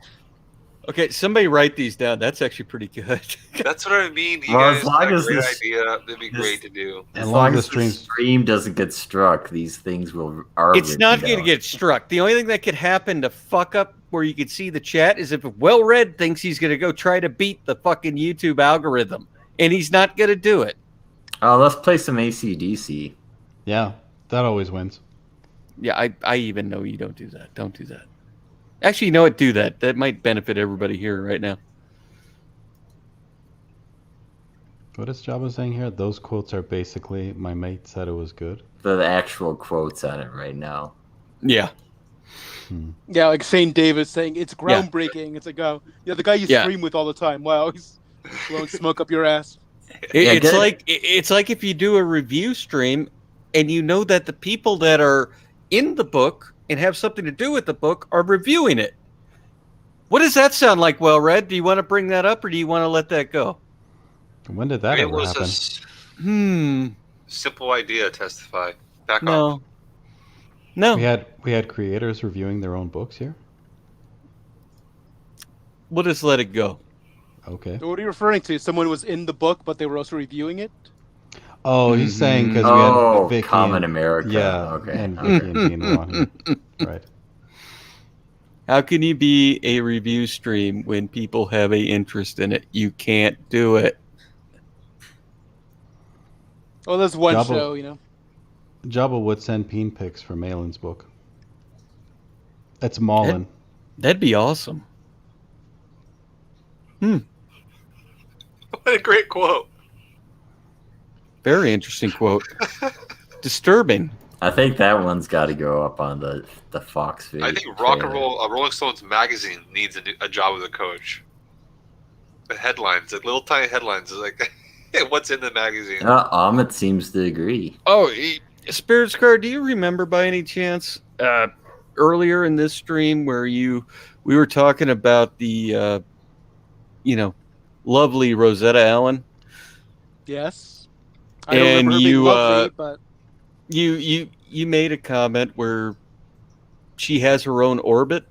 Okay, somebody write these down. That's actually pretty good. That's what I mean. You Well, guys as long have a as great this- idea. That'd be great to do. As long long as as the the stream doesn't get struck, these things are. It's not going to down. get struck. The only thing that could happen to fuck up where you could see the chat is if Well-Read thinks he's going to go try to beat the fucking YouTube algorithm, and he's not going to do it. Oh, let's play some AC/DC. Yeah, that always wins. Yeah, I even know you don't do that. Don't do that. Actually, you know what? Do that. That might benefit everybody here right now. What is Jabba saying here? Those quotes are basically, my mate said it was good. The actual quotes on it right now. Yeah. Yeah, like Shane Davis saying it's groundbreaking. It's like, oh, yeah, the guy you stream with all the time. Wow, he's blowing smoke up your ass. It's like if you do a review stream and you know that the people that are in the book and have something to do with the book are reviewing it. What does that sound like, Well Read? Do you want to bring that up or do you want to let that go? When did that ever happen? Simple idea, testify. Back No. off. No. We had creators reviewing their own books here? We'll just let it go. Okay. What are you referring to? Someone was in the book, but they were also reviewing it? Oh, he's saying because we had Vicky Common and, America. Yeah, Okay. and Vicky and Dean were on here. Right. How can you be a review stream when people have a interest in it? You can't do it. Oh, there's one Jabba- show, you know. Jabba would send peen pics for Malin's book. That's Malin. That'd be awesome. What a great quote. Very interesting quote. Disturbing. I think that one's got to go up on the Fox feed. I think Rolling Stones magazine needs a job with a coach. The headlines, the little tiny headlines, is like, what's in the magazine? Amit seems to agree. Oh, Spirit Scar, do you remember by any chance earlier in this stream where we were talking about the lovely Rosetta Allen? Yes. I don't And remember her being lovely, but you made a comment where she has her own orbit.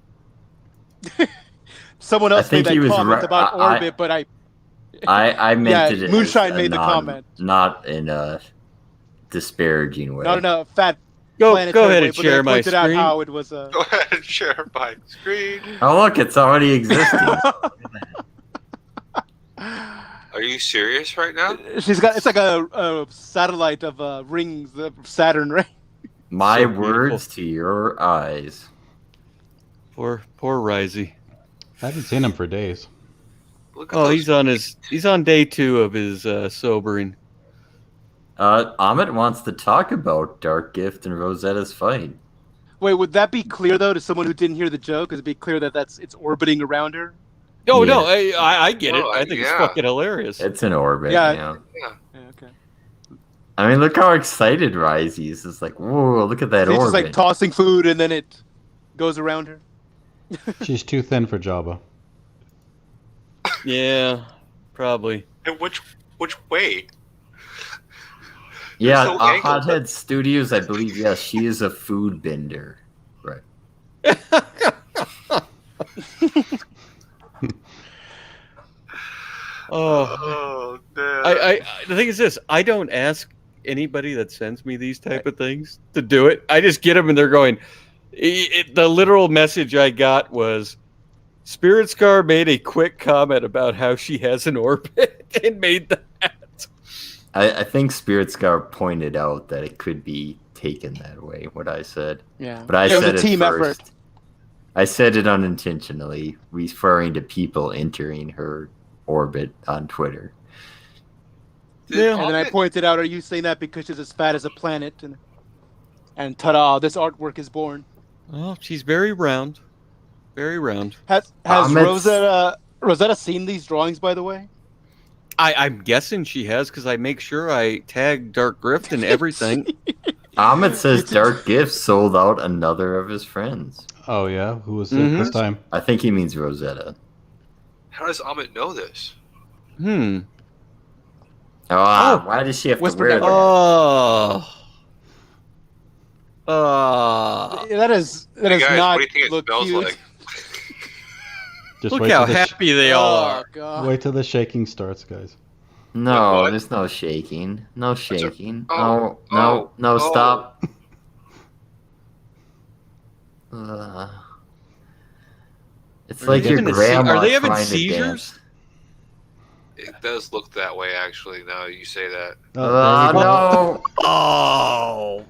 Someone else made that comment about orbit, but I meant it. Moonshine made the comment, not in a disparaging way. No, fat. Go ahead and share my screen. Out how it was Go ahead and share my screen. Oh look, it's already existing. Are you serious right now? It's like a satellite of rings of Saturn, right? My words to your eyes. Poor Risey. I haven't seen him for days. He's on day 2 of his sobering. Amit wants to talk about Dark Gift and Rosetta's fight. Wait, would that be clear though to someone who didn't hear the joke? Would it be clear that it's orbiting around her? Oh no, I get it. I think it's fucking hilarious. It's an orbit. Yeah. Okay. I mean, look how excited Risey is. It's like, whoa, look at that He's orbit. just like tossing food and then it goes around her. She's too thin for Jabba. Yeah, probably. And which way? Yeah, so Hothead Studios, I believe, yes, she is a food bender. Right. Oh, damn. The thing is this, I don't ask anybody that sends me these type of things to do it. I just get them and they're going, the literal message I got was, Spirit Scar made a quick comment about how she has an orbit and made that. I think Spirit Scar pointed out that it could be taken that way, what I said. Yeah. But I it said was a team first. effort. I said it unintentionally, referring to people entering her orbit on Twitter. Yeah. And then I pointed out, are you saying that because she's as fat as a planet? And ta-da, this artwork is born. Oh, she's very round. Very round. Has Rosetta seen these drawings, by the way? I'm guessing she has because I make sure I tag Dark Grift and everything. Amit says Dark Gift sold out another of his friends. Oh yeah, who was it this time? I think he means Rosetta. How does Amit know this? Why does she have to wear that? That is guys, not what do you think it smells cute. like? Just Look wait how till happy they all are. God. Wait till the shaking starts, guys. No, there's no shaking. No shaking. No, oh. stop. It's like your grandma Are they having trying to seizures? dance. It does look that way, actually, now you say that. No. Oh.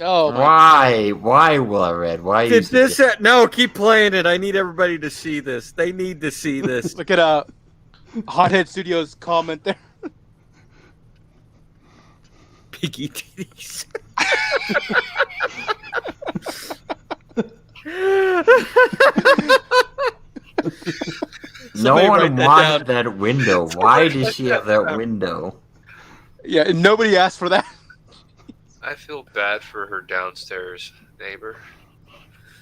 Oh, Why, Will Red? Why? Did this? No, keep playing it. I need everybody to see this. They need to see this. Look at Hothead Studios comment there. Piggy titties. No one wanted that window. Why does she have that window? Yeah, and nobody asked for that. I feel bad for her downstairs neighbor.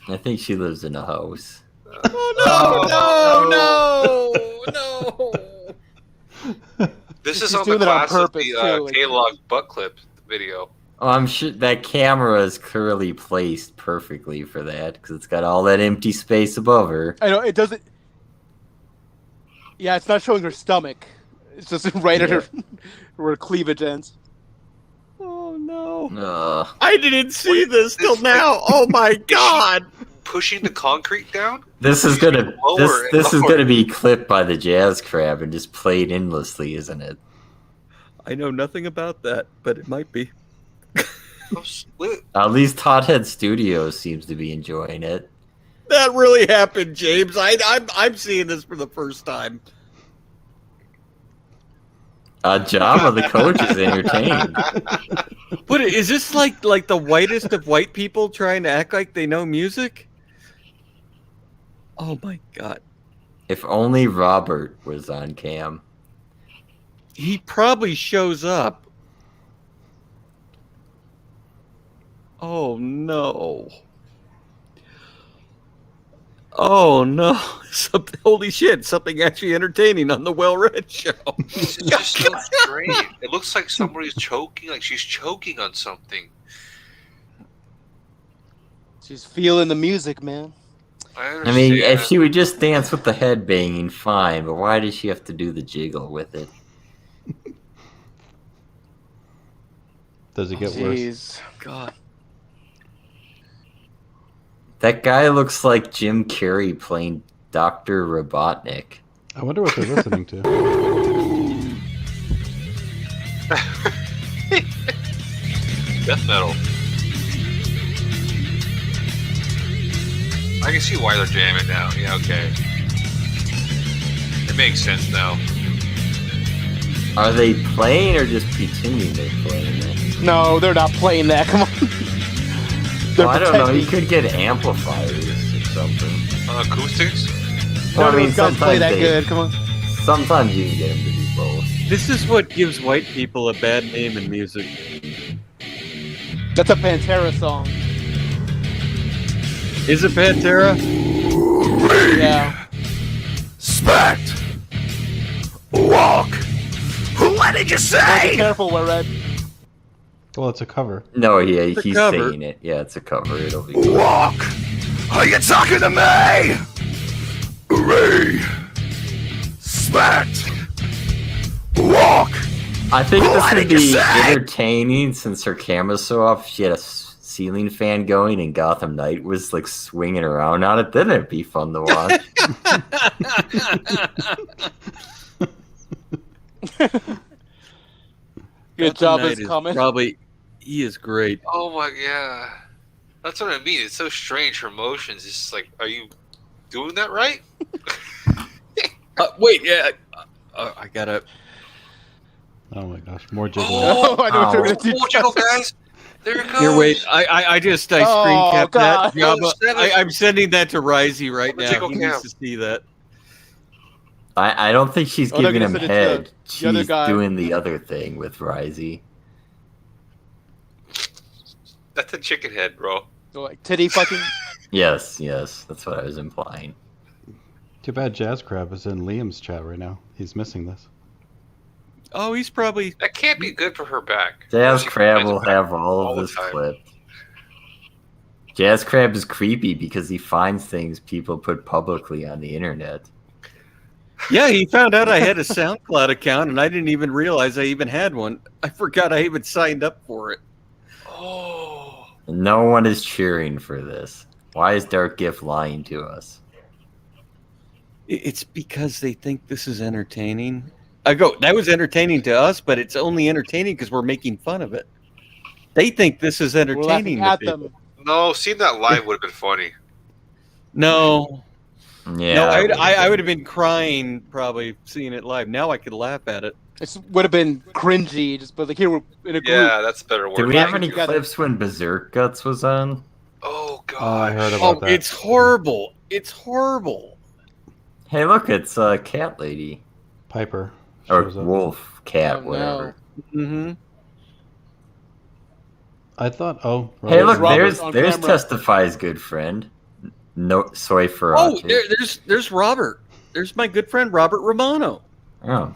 I think she lives in a house. No. This is She's on the doing it on class of purpose, the too, like- K-Log butt clip video. Oh, I'm sure that camera is clearly placed perfectly for that because it's got all that empty space above her. I know it doesn't. Yeah, it's not showing her stomach. It's just right at her where her cleavage ends. Oh no! Ugh. I didn't see this till now. Oh my god! Pushing the concrete down. This is gonna Lower and this is lower. gonna be clipped by the jazz crab and just played endlessly, isn't it? I know nothing about that, but it might be. At least Hothead Studios seems to be enjoying it. That really happened, James. I'm seeing this for the first time. Java, the coach, is entertained. But is this like the whitest of white people trying to act like they know music? Oh my god. If only Robert was on cam. He probably shows up. Oh no. Oh no. Holy shit, something actually entertaining on the Well Read show. This is just so strange. It looks like somebody's choking, like she's choking on something. She's feeling the music, man. I mean, if she would just dance with the head banging, fine, but why does she have to do the jiggle with it? Does it get worse? Jeez. God. That guy looks like Jim Carrey playing Dr. Robotnik. I wonder what they're listening to. Death metal. I can see why they're jamming now. Yeah, okay. It makes sense now. Are they playing or just pretending they're playing it? No, they're not playing that. Come on. Well, I don't know. You could get amplifiers or something. Acoustics? Well, I mean, guns play sometimes that good. Come on. Sometimes you can get them to do both. This is what gives white people a bad name in music. That's a Pantera song. Is it Pantera? Yeah. Respect. Walk. What did you Be say? careful, Well Read. Well, it's a cover. No, yeah, It's a he's cover. saying it. Yeah, it's a cover. It'll be good. Walk. Are you talking to me? Respect. Walk. I think this What would did you be say? entertaining since her camera's so off. She had a ceiling fan going and Gotham Knight was like swinging around on it. Then it'd be fun to watch. Good job as comment. Probably, he is great. Oh my god. That's what I mean. It's so strange. Her motions. It's just like, are you doing that right? Wait, yeah. I gotta. Oh my gosh, more jiggling. Oh, I know what you're gonna do. More jiggle, guys. There it goes. Here, wait. I screen Oh, capped God. that. Jabba. I'm sending that to Risey right The now. jiggle He cam. needs to see that. I don't think she's Oh, they're giving him gonna send it to head. the other She's guy. doing the other thing with Risey. That's a chicken head, bro. So, like titty fucking. Yes, that's what I was implying. Too bad Jazz Crab is in Liam's chat right now. He's missing this. Oh, he's probably. That can't be good for her back. Jazz She Crab finds will it back have all all of the this time. clipped. Jazz Crab is creepy because he finds things people put publicly on the internet. Yeah, he found out I had a SoundCloud account, and I didn't even realize I even had one. I forgot I even signed up for it. Oh. No one is cheering for this. Why is Dark Gift lying to us? It's because they think this is entertaining. I go, that was entertaining to us, but it's only entertaining because we're making fun of it. They think this is We're entertaining. laughing at to people. them. No, seeing that live would have been funny. No. Yeah. No, I would have been crying probably seeing it live. Now I could laugh at it. It would have been cringy, just but like here we're in a group. Yeah, that's a better word. Did we have any together. clips when Berserk Guts was on? Oh god. I heard about that. It's horrible. It's horrible. Hey, look, it's Cat Lady. Piper. Or shows up. Wolf, Cat, Oh, no. whatever. Mm-hmm. I thought, oh. Hey, right. look, Robert on there's camera. Testifies good friend. No, soy for Oh, autism. there's Robert. There's my good friend Robert Romano. Oh,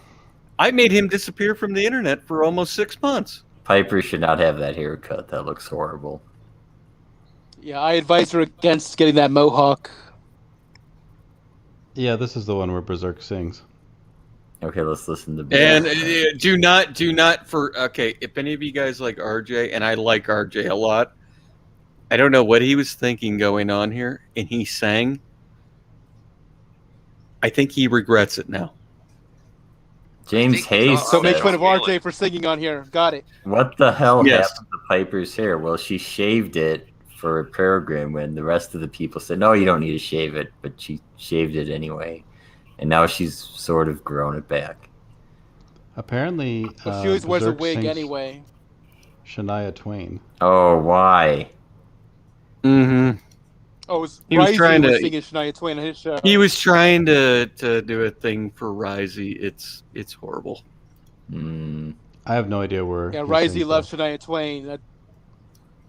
I made him disappear from the internet for almost 6 months. Piper should not have that haircut. That looks horrible. Yeah, I advise her against getting that mohawk. Yeah, this is the one where Berserk sings. Okay, let's listen to. And do not for okay. If any of you guys like RJ, and I like RJ a lot, I don't know what he was thinking going on here, and he sang. I think he regrets it now. James Hayes. So make says, fun of RJ for singing on here. Got it. What the hell Yes. happened to Piper's hair? Well, she shaved it for a program when the rest of the people said, no, you don't need to shave it, but she shaved it anyway. And now she's sort of grown it back. Apparently, But she always wears a Berserk wig sings anyway. Shania Twain. Oh, why? Mm-hmm. Oh, it was He was Risey trying was to- singing Shania Twain on his show. He was trying to do a thing for Risey. It's horrible. Mm. I have no idea where. Yeah, he Risey sings loves that. Shania Twain.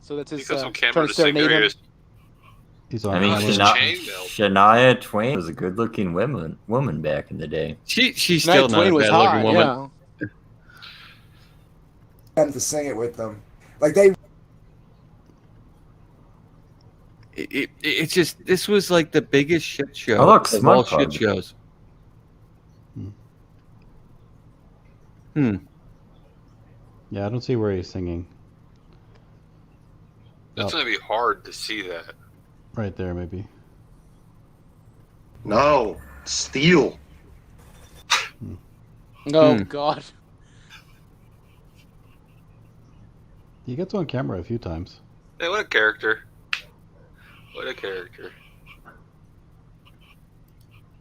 So that's his He got some trying camera to to sing serenade their him. ears. He's on I mean, Oh, his camera. chainmail. Shania Twain was a good-looking woman back in the day. She's Shania still not Twain a was bad looking hot, woman. yeah. Them to sing it with them. Like they It's just this was like the biggest shit show Oh, look, of Smug all Pug. shit shows. Yeah, I don't see where he's singing. It's Oh, gonna be hard to see that. right there, maybe. No, Steel. Oh God. He gets on camera a few times. Hey, what a character. What a character.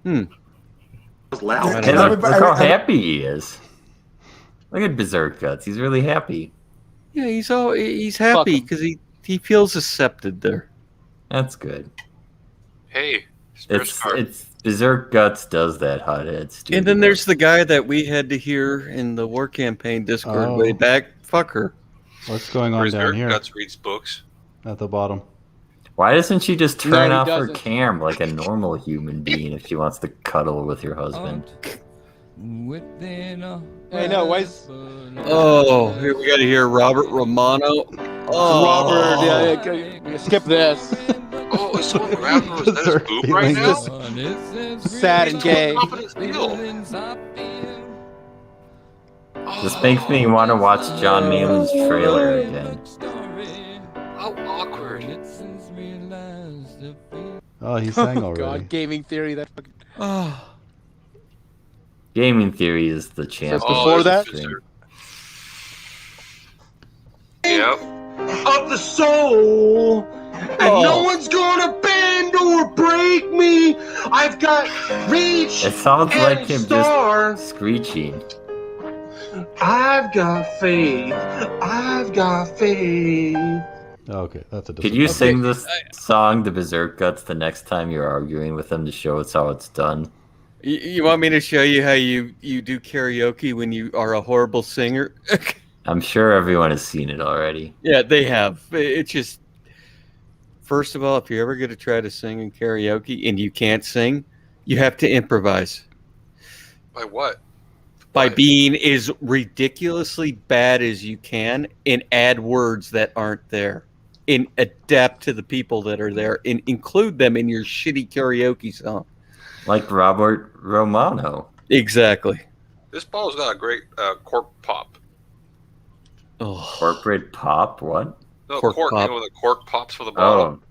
Was loud. Hey, look how happy he is. Look at Berserk Guts. He's really happy. Yeah, he's happy because he feels accepted there. That's good. Hey, It's Berserk Guts does that hothead stupid. And then there's the guy that we had to hear in the war campaign Discord Oh. way back. Fuck her. What's going on down Berserk here Guts reads books. at the bottom? Why doesn't she just turn he off her doesn't. cam like a normal human being if she wants to cuddle with your husband? Hey, no, why is Oh, here we got to hear Robert Romano. Oh, Robert? Yeah, skip this. Oh, is someone grabbing him? Is that his Berserk boob right feelings. now? Sad and gay. Top of his deal. This makes me want to watch John Malin's trailer again. How awkward. Oh, he sang Oh already. God, gaming theory. That fucking. oh. Gaming Theory is the champ. So before that? Yep. Of the soul, and no one's gonna bend or break me. I've got reach. It sounds and like him star. just screeching. I've got faith. I've got faith. Okay, that's a. Could you sing Okay. this song, the Berserk Guts, the next time you're arguing with him to show us how it's done? You want me to show you how you do karaoke when you are a horrible singer? I'm sure everyone has seen it already. Yeah, they have. It's just, first of all, if you're ever going to try to sing in karaoke and you can't sing, you have to improvise By what? by being as ridiculously bad as you can and add words that aren't there and adapt to the people that are there and include them in your shitty karaoke song. Like Robert Romano. Exactly. This ball's got a great cork pop. Oh. Corporate pop? What? No, Cork cork. pop. You know when the cork pops for the bottom? Oh.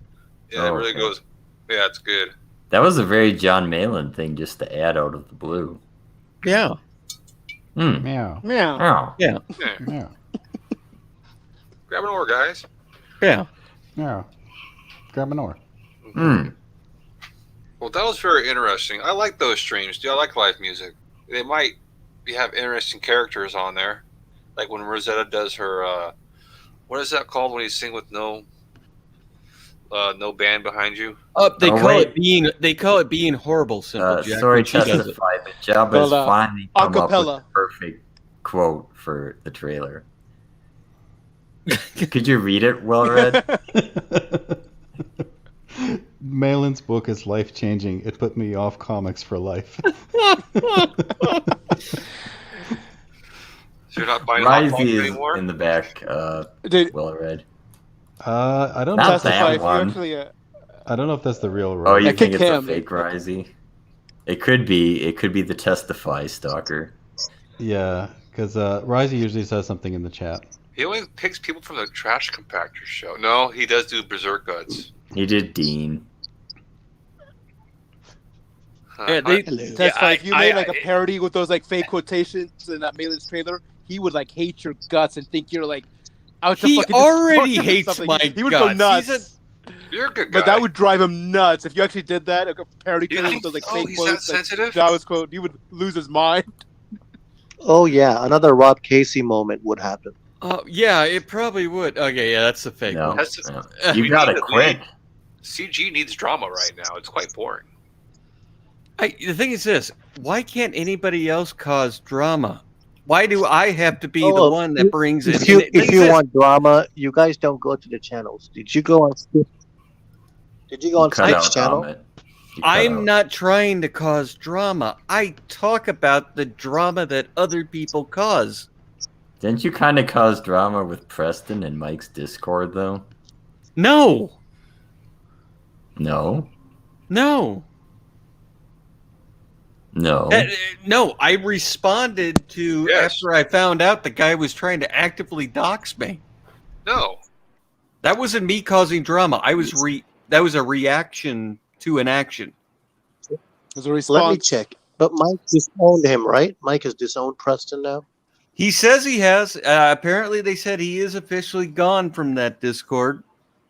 Yeah, it Oh, really okay. goes. Yeah, it's good. That was a very John Malin thing just to add out of the blue. Yeah. Hmm. Meow. Meow. Oh. Yeah. Yeah. Meow. Grab an oar, guys. Yeah. Yeah. Grab an oar. Well, that was very interesting. I like those streams. I like live music. They might have interesting characters on there, like when Rosetta does her. What is that called when you sing with no band behind you? They call it being horrible. Simple Jack. Sorry, testify, but Jabba's finally come up with the perfect quote for the trailer. Could you read it well read? Malin's book is life-changing. It put me off comics for life. So you're not buying hot dogs Risey is anymore? in the back. Well read. I don't Not know. that one. I don't know if that's the real Oh, Risey. you think it's a fake Risey? It could be. It could be the Testify stalker. Yeah, because Risey usually says something in the chat. He only picks people from the Trash Compactor show. No, he does do Berserk Guts. He did Dean. If you made like a parody with those like fake quotations in that Malin's trailer, he would like hate your guts and think you're like out to He fucking already destroy him or hates something. my He would guts. go nuts. You're a good guy. But that would drive him nuts if you actually did that. Like a parody You with think- those like oh, fake he's quotes. that like sensitive? Jawas quote. He would lose his mind. Oh yeah, another Rob Casey moment would happen. Yeah, it probably would. Okay, yeah, that's the fake one. That's just, You got it quick. CG needs drama right now. It's quite boring. The thing is this: why can't anybody else cause drama? Why do I have to be the one that brings it? If you want drama, you guys don't go to the channels. Did you go on Skip? Did you go on Skip's channel? I'm not trying to cause drama. I talk about the drama that other people cause. Didn't you kind of cause drama with Preston and Mike's Discord, though? No. No? No. No. No, I responded to after I found out the guy was trying to actively dox me. No. That wasn't me causing drama. That was a reaction to an action. As a response. Let me check. But Mike disowned him, right? Mike has disowned Preston now. He says he has. Apparently, they said he is officially gone from that Discord.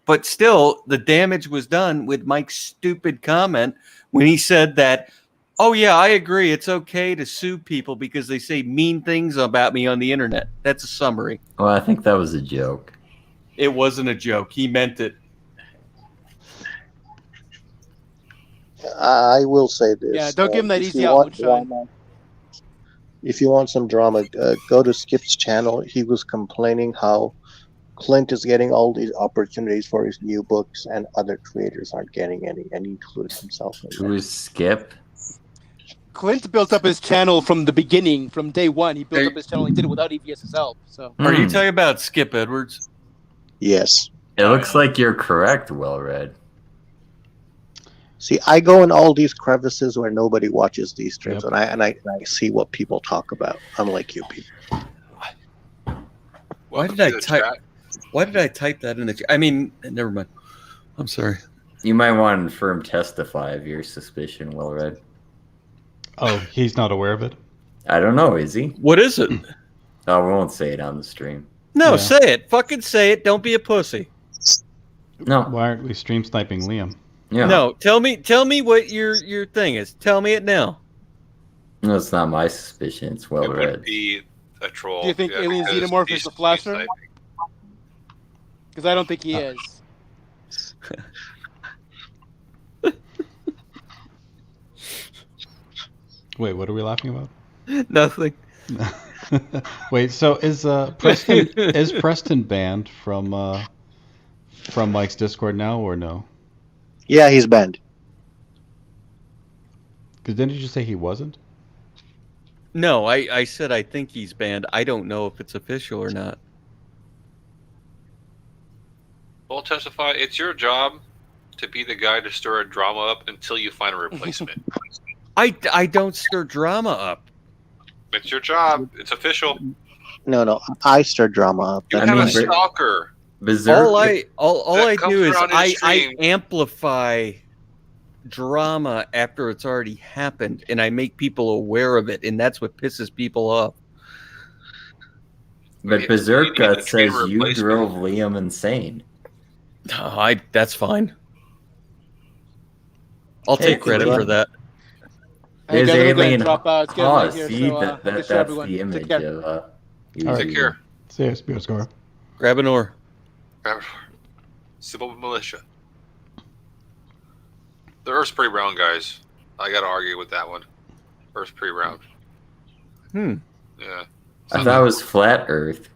But still, the damage was done with Mike's stupid comment when he said that, oh, yeah, I agree. It's okay to sue people because they say mean things about me on the internet. That's a summary. Well, I think that was a joke. It wasn't a joke. He meant it. I will say this. Yeah, don't give him that if easy you out, want Moonshine. drama- If you want some drama, go to Skip's channel. He was complaining how Clint is getting all these opportunities for his new books and other creators aren't getting any, and he includes himself in Who is Skip? Clint built up his channel from the beginning, from day one. He built up his channel. He did it without EVS's help. So. Are you talking about Skip Edwards? Yes. It looks like you're correct, well read. See, I go in all these crevices where nobody watches these streams, and I see what people talk about, unlike you people. Why did I type that in the chat? I mean, never mind. I'm sorry. You might want to firm testify of your suspicion, well read. Oh, he's not aware of it? I don't know, is he? What is it? Oh, we won't say it on the stream. No, say it. Fucking say it. Don't be a pussy. No. Why aren't we stream sniping Liam? Yeah. No, tell me what your thing is. Tell me it now. No, it's not my suspicion. It's well It read. would be a troll. Do you think Alien because Xenomorph he's is the Flasher? sniping. Because I don't think he is. Wait, what are we laughing about? Nothing. Wait, so is Preston banned from Mike's Discord now or no? Yeah, he's banned. Because didn't you just say he wasn't? No, I said I think he's banned. I don't know if it's official or not. Well, testify. It's your job to be the guy to stir a drama up until you find a replacement. I don't stir drama up. It's your job. It's official. No, I stir drama up. You have a stalker. All I comes do is around his I stream. amplify drama after it's already happened, and I make people aware of it, and that's what pisses people off. But Berserker says trainer you replacement. drove Liam insane. Oh, that's fine. I'll take credit for that. Hey There's guys, we're gonna alien. drop out. It's getting Oh, late here, see, so that's good show, everyone. the Take image care. of. Take care. See you, Spear Score. Grab an oar. Civil militia. The Earth's pretty round, guys. I gotta argue with that one. Earth's pretty round. Yeah. I thought it was flat Earth.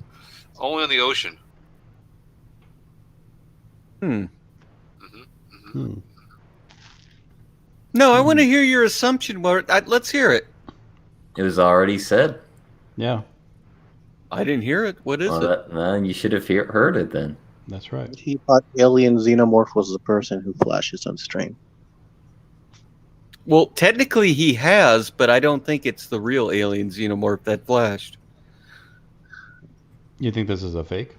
Only in the ocean. No, I want to hear your assumption. Let's hear it. It was already said. Yeah. I didn't hear it. What is it? Well, you should have heard it then. That's right. He thought alien xenomorph was the person who flashes on stream. Well, technically he has, but I don't think it's the real alien xenomorph that flashed. You think this is a fake?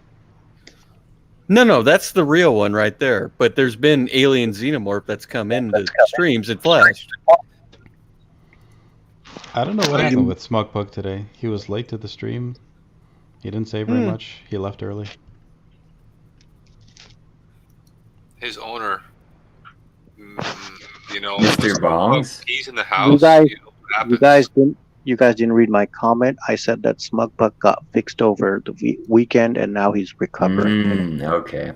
No, that's the real one right there. But there's been alien xenomorph that's come into streams and flashed. I don't know what happened with Smug Pug today. He was late to the stream. He didn't say very much. He left early. His owner, Mr. Bongs. He's in the house. You guys didn't read my comment. I said that Smug Pug got fixed over the weekend, and now he's recovering. Okay.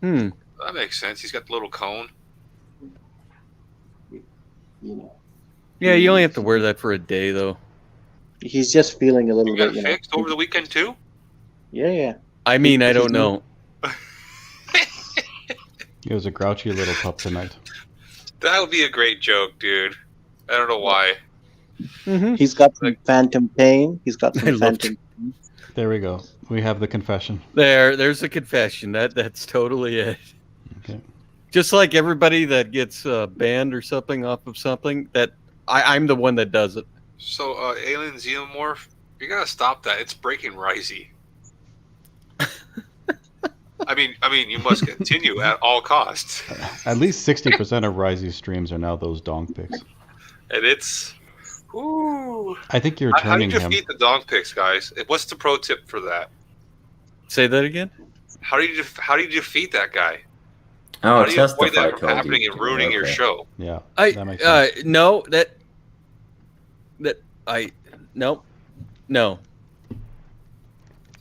That makes sense. He's got the little cone. Yeah, you only have to wear that for a day, though. He's just feeling a little You got bit. it fixed over the weekend too? Yeah. I mean, I don't know. He was a grouchy little pup tonight. That would be a great joke, dude. I don't know why. He's got some phantom pain. He's got some phantom. There we go. We have the confession. There's a confession. That's totally it. Okay. Just like everybody that gets banned or something off of something, that I'm the one that does it. So, alien xenomorph, you gotta stop that. It's breaking Risey. I mean, you must continue at all costs. At least 60% of Risey's streams are now those dong pics. And it's, ooh. I think you're How do you turning him. defeat the dong pics, guys? What's the pro tip for that? Say that again. How do you defeat that guy? Oh, how do you avoid Testify that from told happening you. and ruining your show? Yeah, that makes sense. No, no.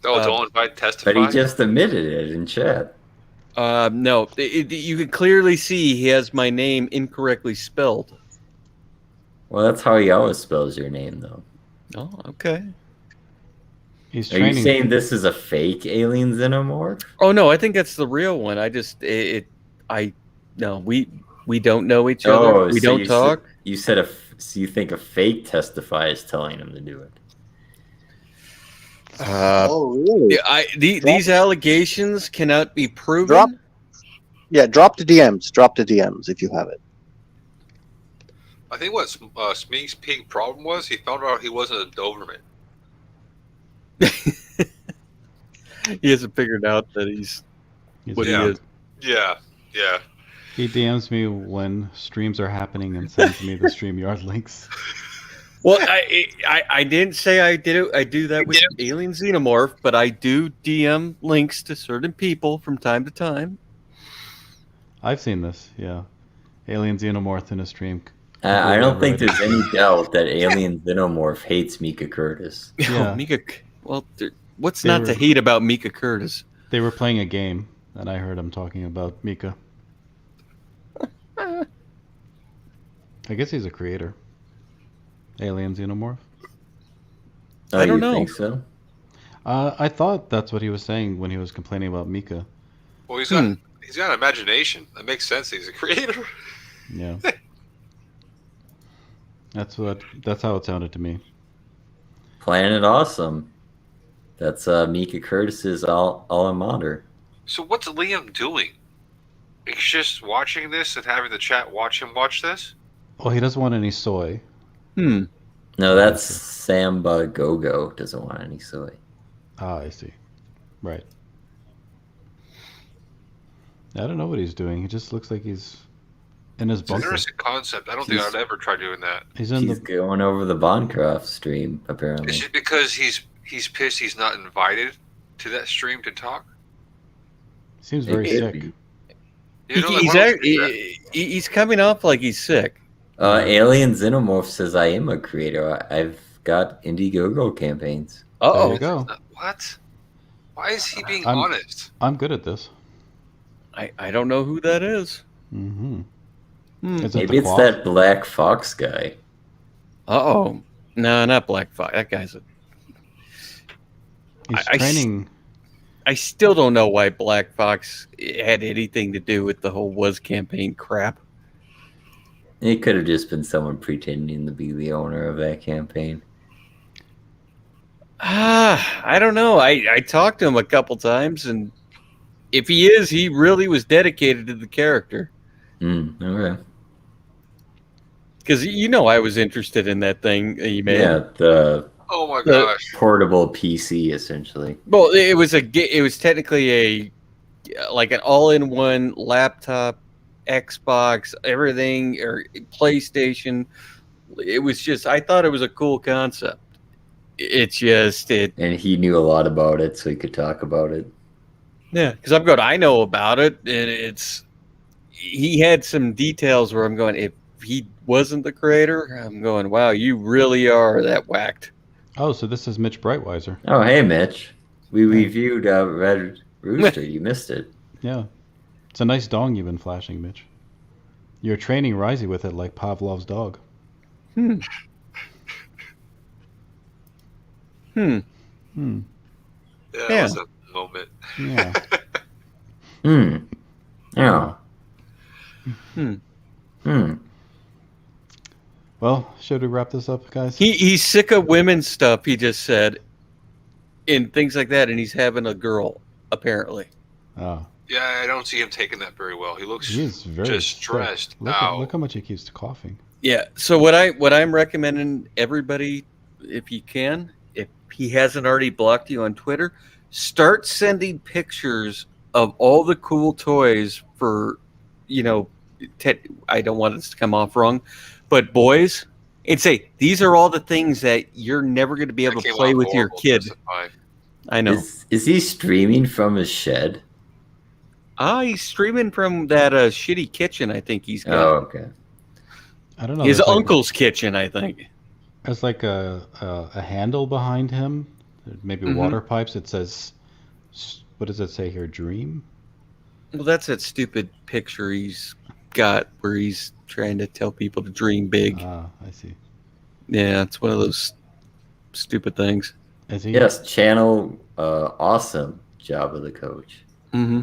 Oh, don't invite Testify? But he just admitted it in chat. No, you can clearly see he has my name incorrectly spelled. Well, that's how he always spells your name, though. Oh, okay. He's Are you saying this is a fake alien xenomorph? Oh no, I think that's the real one. We don't know each other. We don't talk. You said so you think a fake Testify is telling him to do it? Really? These allegations cannot be proven. Drop the DMs. Drop the DMs if you have it. I think what Smeek's big problem was, he found out he wasn't a Doberman. He hasn't figured out that he's what he is. Yeah. He DMs me when streams are happening and sends me the StreamYard links. Well, I didn't say I did it. I do that with Alien Xenomorph, but I do DM links to certain people from time to time. I've seen this, yeah. Alien Xenomorph in a stream. I don't think there's any doubt that Alien Xenomorph hates Mika Curtis. Yeah. Mika. Well, what's not to hate about Mika Curtis? They were playing a game, and I heard him talking about Mika. I guess he's a creator. Alien Xenomorph. I don't know. Think so? I thought that's what he was saying when he was complaining about Mika. Well, he's got an imagination. That makes sense. He's a creator. Yeah. That's how it sounded to me. Planet Awesome. That's Mika Curtis's alma mater. So what's Liam doing? He's just watching this and having the chat watch him watch this? Well, he doesn't want any soy. No, that's Samba Gogo doesn't want any soy. Ah, I see. Right. I don't know what he's doing. He just looks like he's in his It's an bunker. interesting concept. I don't think I'd ever try doing that. He's going over the Bondcraft stream, apparently. Is it because he's pissed he's not invited to that stream to talk? Seems very sick. He's coming off like he's sick. Alien Xenomorph says I am a creator. I've got Indiegogo campaigns. There you go. What? Why is he being honest? I'm good at this. I don't know who that is. Mm-hmm. Maybe it's that Black Fox guy. Uh-oh. No, not Black Fox. That guy's He's training. I still don't know why Black Fox had anything to do with the whole Was campaign crap. It could have just been someone pretending to be the owner of that campaign. I don't know. I talked to him a couple times, and if he is, he really was dedicated to the character. Okay. Because I was interested in that thing he made. Yeah, oh my gosh, portable PC essentially. Well, it was technically like an all-in-one laptop, Xbox, everything, or PlayStation. It was just, I thought it was a cool concept. And he knew a lot about it, so he could talk about it. Yeah, because I know about it, and he had some details where I'm going, if he wasn't the creator, I'm going, wow, you really are that whacked. Oh, so this is Mitch Brightweiser. Oh, hey, Mitch. We reviewed Red Rooster. You missed it. Yeah. It's a nice dong you've been flashing, Mitch. You're training Risey with it like Pavlov's dog. Yeah, that was a moment. Yeah. Yeah. Well, should we wrap this up, guys? He's sick of women's stuff, he just said, and things like that, and he's having a girl, apparently. Oh. Yeah, I don't see him taking that very well. He looks very just stressed look out. Look how much he keeps coughing. Yeah, so what I'm recommending everybody, if you can, if he hasn't already blocked you on Twitter, start sending pictures of all the cool toys for, I don't want this to come off wrong, but boys, and say, these are all the things that you're never going to be able to play with your kid. I know. Is he streaming from his shed? He's streaming from that shitty kitchen I think he's got. Oh, okay. I don't know. His uncle's kitchen, I think. There's like a handle behind him, maybe water pipes. It says, what does it say here? Dream? Well, that's that stupid picture he's got where he's trying to tell people to dream big. Ah, I see. Yeah, it's one of those stupid things. Is he? Yes, channel awesome Jabba the Coach. Mm-hmm.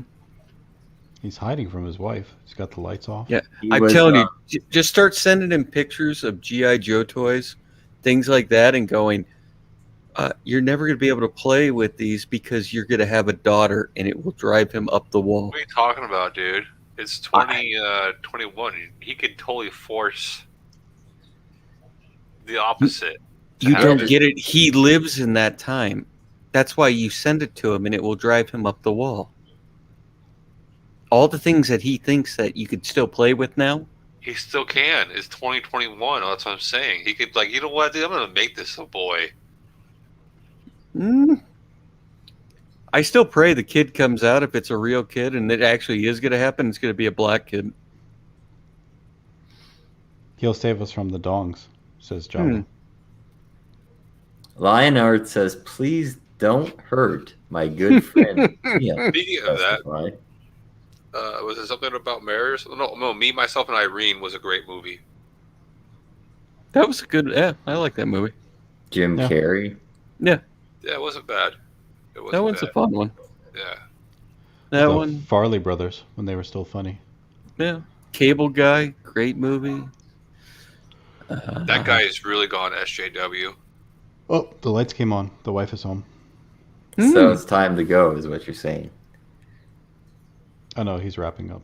He's hiding from his wife. He's got the lights off. Yeah, I'm telling you, just start sending him pictures of G.I. Joe toys, things like that, and going, you're never going to be able to play with these because you're going to have a daughter, and it will drive him up the wall. What are you talking about, dude? It's 2021. He could totally force the opposite. You don't get it. He lives in that time. That's why you send it to him, and it will drive him up the wall. All the things that he thinks that you could still play with now. He still can. It's 2021. That's what I'm saying. He could, you know what, dude? I'm going to make this a boy. I still pray the kid comes out if it's a real kid, and it actually is going to happen. It's going to be a black kid. He'll save us from the dongs, says John. Lionheart says, please don't hurt my good friend. Speaking of that, was there something about Mary or something? No, Me, Myself, and Irene was a great movie. That was a good, I like that movie. Jim Carrey. Yeah. Yeah, it wasn't bad. That one's a fun one. Yeah. That the one. Farley Brothers, when they were still funny. Yeah. Cable Guy, great movie. That guy has really gone SJW. Oh, the lights came on. The wife is home. So it's time to go, is what you're saying. Oh, no, he's wrapping up.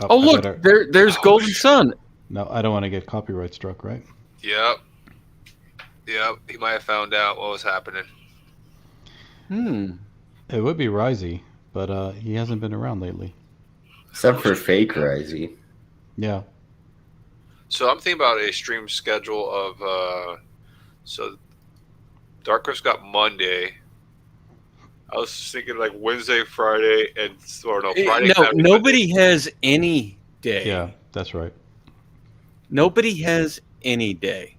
Oh, look, there's Golden Sun. No, I don't want to get copyright struck, right? Yep. He might have found out what was happening. It would be Risey, but he hasn't been around lately. Except for fake Risey. Yeah. So I'm thinking about a stream schedule of so Dark Horse got Monday, I was thinking like Wednesday, Friday, or no, Friday. No, Saturday, nobody has any day. Yeah, that's right. Nobody has any day.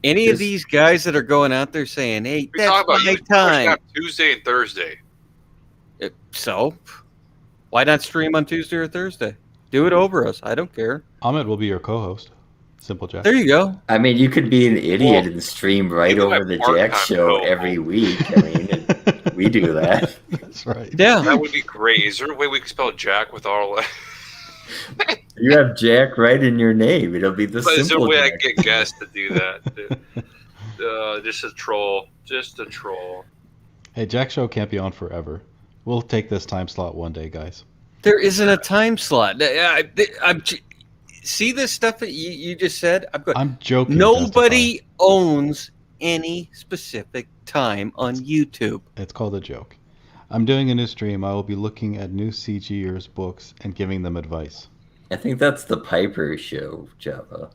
Any of these guys that are going out there saying, "Hey, we talk that's about my you time." have Tuesday and Thursday. So, why not stream on Tuesday or Thursday? Do it over us. I don't care. Ahmed will be your co-host. Simple Jack. There you go. I mean, you could be an idiot and stream right over the Jack show every week. I mean, we do that. That's right. Yeah. That would be great. Is there a way we can spell Jack with all? You have Jack right in your name. It'll be the But is there a simple way I Jack. can get guests to do that? Just a troll. Just a troll. Hey, Jack show can't be on forever. We'll take this time slot one day, guys. There isn't a time slot. See this stuff that you just said? I'm joking. Nobody owns any specific time on YouTube. It's called a joke. I'm doing a new stream. I will be looking at new CGers books and giving them advice. I think that's the Piper show, Java.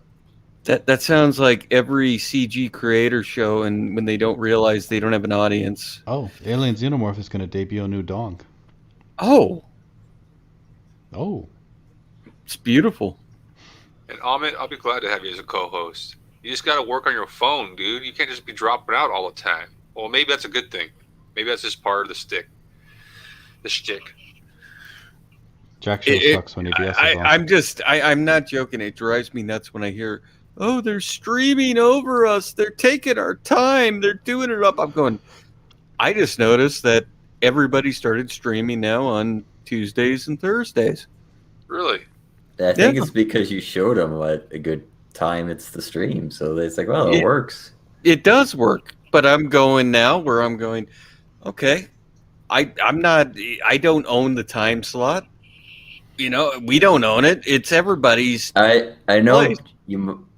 That sounds like every CG creator show, and when they don't realize they don't have an audience. Oh, Alien Xenomorph is going to debut a new dong. Oh. It's beautiful. And Ahmed, I'll be glad to have you as a co-host. You just got to work on your phone, dude. You can't just be dropping out all the time. Well, maybe that's a good thing. Maybe that's just part of the stick. The shtick. Jack show sucks when EBS is on. I'm not joking. It drives me nuts when I hear, "Oh, they're streaming over us. They're taking our time. They're doing it up." I'm going, I just noticed that everybody started streaming now on Tuesdays and Thursdays. Really? I think it's because you showed them what a good time it's the stream. So it's like, well, it works. It does work. But I'm going now where I'm going, okay, I don't own the time slot. You know, we don't own it. It's everybody's. I know place.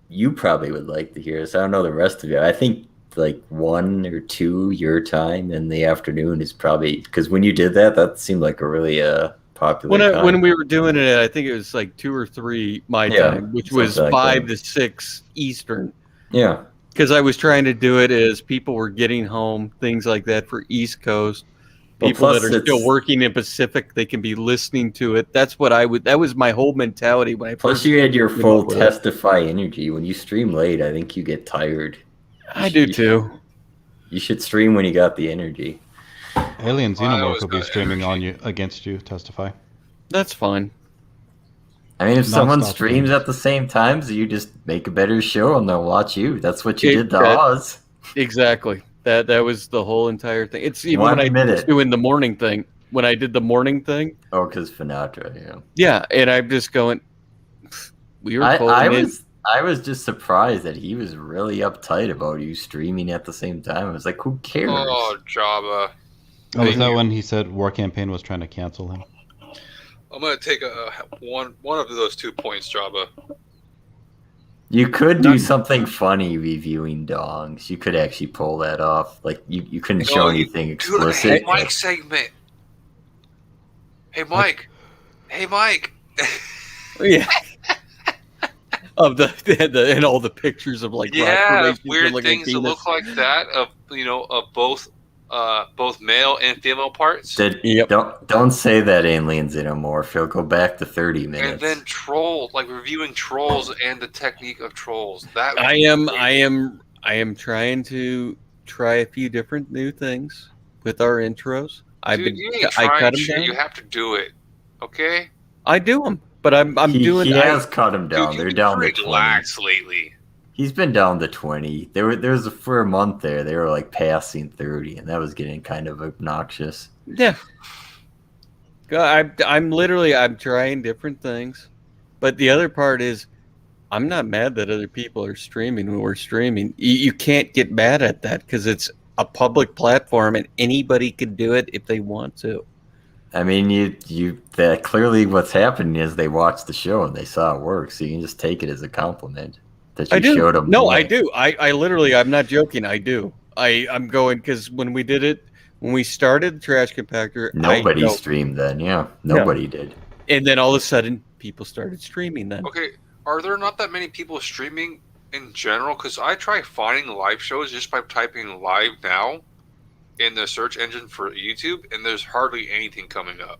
you probably would like to hear this. I don't know the rest of you. I think like 1 or 2 your time in the afternoon is probably because when you did that seemed like a really popular. When we were doing it, I think it was like 2 or 3 my time, which was like 5 to 6 Eastern. Yeah. Because I was trying to do it as people were getting home, things like that for East Coast. People that are still working in Pacific, they can be listening to it. That's what that was my whole mentality when I Plus you had your full testify energy. When you stream late, I think you get tired. I do too. You should stream when you got the energy. Alien Xenomorph will be streaming on you against you, testify. That's fine. I mean, if someone streams at the same time, so you just make a better show and they'll watch you. That's what you did to Oz. Exactly. That was the whole entire thing. It's even when I was doing the morning thing. When I did the morning thing. Oh, because Finatra, yeah. Yeah, and I'm just going. We were. I was just surprised that he was really uptight about you streaming at the same time. I was like, who cares? Oh, Java. Oh, is that when he said War Campaign was trying to cancel him? I'm gonna take one of those 2 points, Java. You could do something funny reviewing dongs. You could actually pull that off. Like you couldn't show anything explicit. Hey, Mike segment. Hey, Mike. Hey, Mike. Yeah. Of the and all the pictures of like weird things that look like that of both male and female parts. Don't say that, Alien Xenomorph. He'll go back to 30 minutes. And then reviewing trolls and the technique of trolls. That I am trying to try a few different new things with our intros. I cut them down. You have to do it, okay? I do them, but I'm doing. He has cut them down. Dude, they're down to 20. Relax lately. He's been down to 20. There was for a month there. They were like passing 30, and that was getting kind of obnoxious. Yeah. I'm trying different things, but the other part is, I'm not mad that other people are streaming when we're streaming. You can't get mad at that because it's a public platform and anybody can do it if they want to. I mean, that clearly what's happening is they watched the show and they saw it work, so you can just take it as a compliment. That you showed them. No, I do. I literally, I'm not joking. I do. I'm going because when we did it, when we started Trash Compactor, nobody streamed then. Yeah, nobody did. And then all of a sudden, people started streaming then. Okay, are there not that many people streaming in general? Because I try finding live shows just by typing live now, in the search engine for YouTube, and there's hardly anything coming up.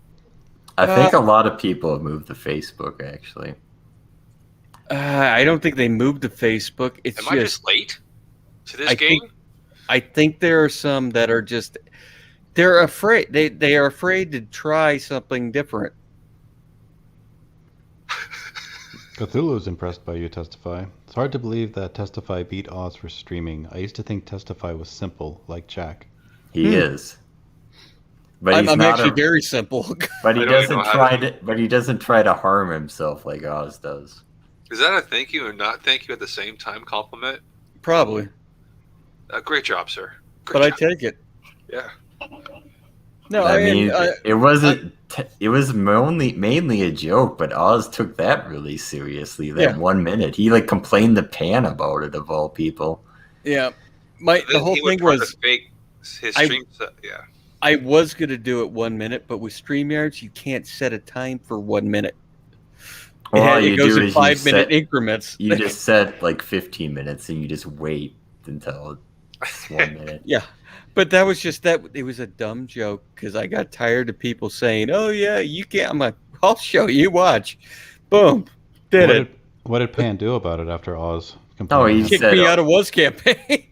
I think a lot of people have moved to Facebook, actually. I don't think they moved to Facebook. Am I just late to this game? I think there are some that are just... They're afraid. They are afraid to try something different. Cthulhu's impressed by you, Testify. It's hard to believe that Testify beat Oz for streaming. I used to think Testify was simple, like Jack. He is. But I'm actually very simple. But he doesn't try to. But he doesn't try to harm himself like Oz does. Is that a thank you and not thank you at the same time compliment? Probably. Great job, sir. But I take it. Yeah. No, I mean, it wasn't. It was mainly a joke, but Oz took that really seriously. That 1 minute, he like complained to Pan about it, of all people. Yeah, the whole thing was fake his stream. Yeah, I was gonna do it 1 minute, but with StreamYards, you can't set a time for 1 minute. It goes in 5 minute increments. You just set like 15 minutes, and you just wait until it's 1 minute. Yeah. But that was just that. It was a dumb joke because I got tired of people saying, "Oh yeah, you can't." I'm like, "I'll show you. Watch." Boom. What did Pan do about it after Oz? He kicked me out of Oz campaign.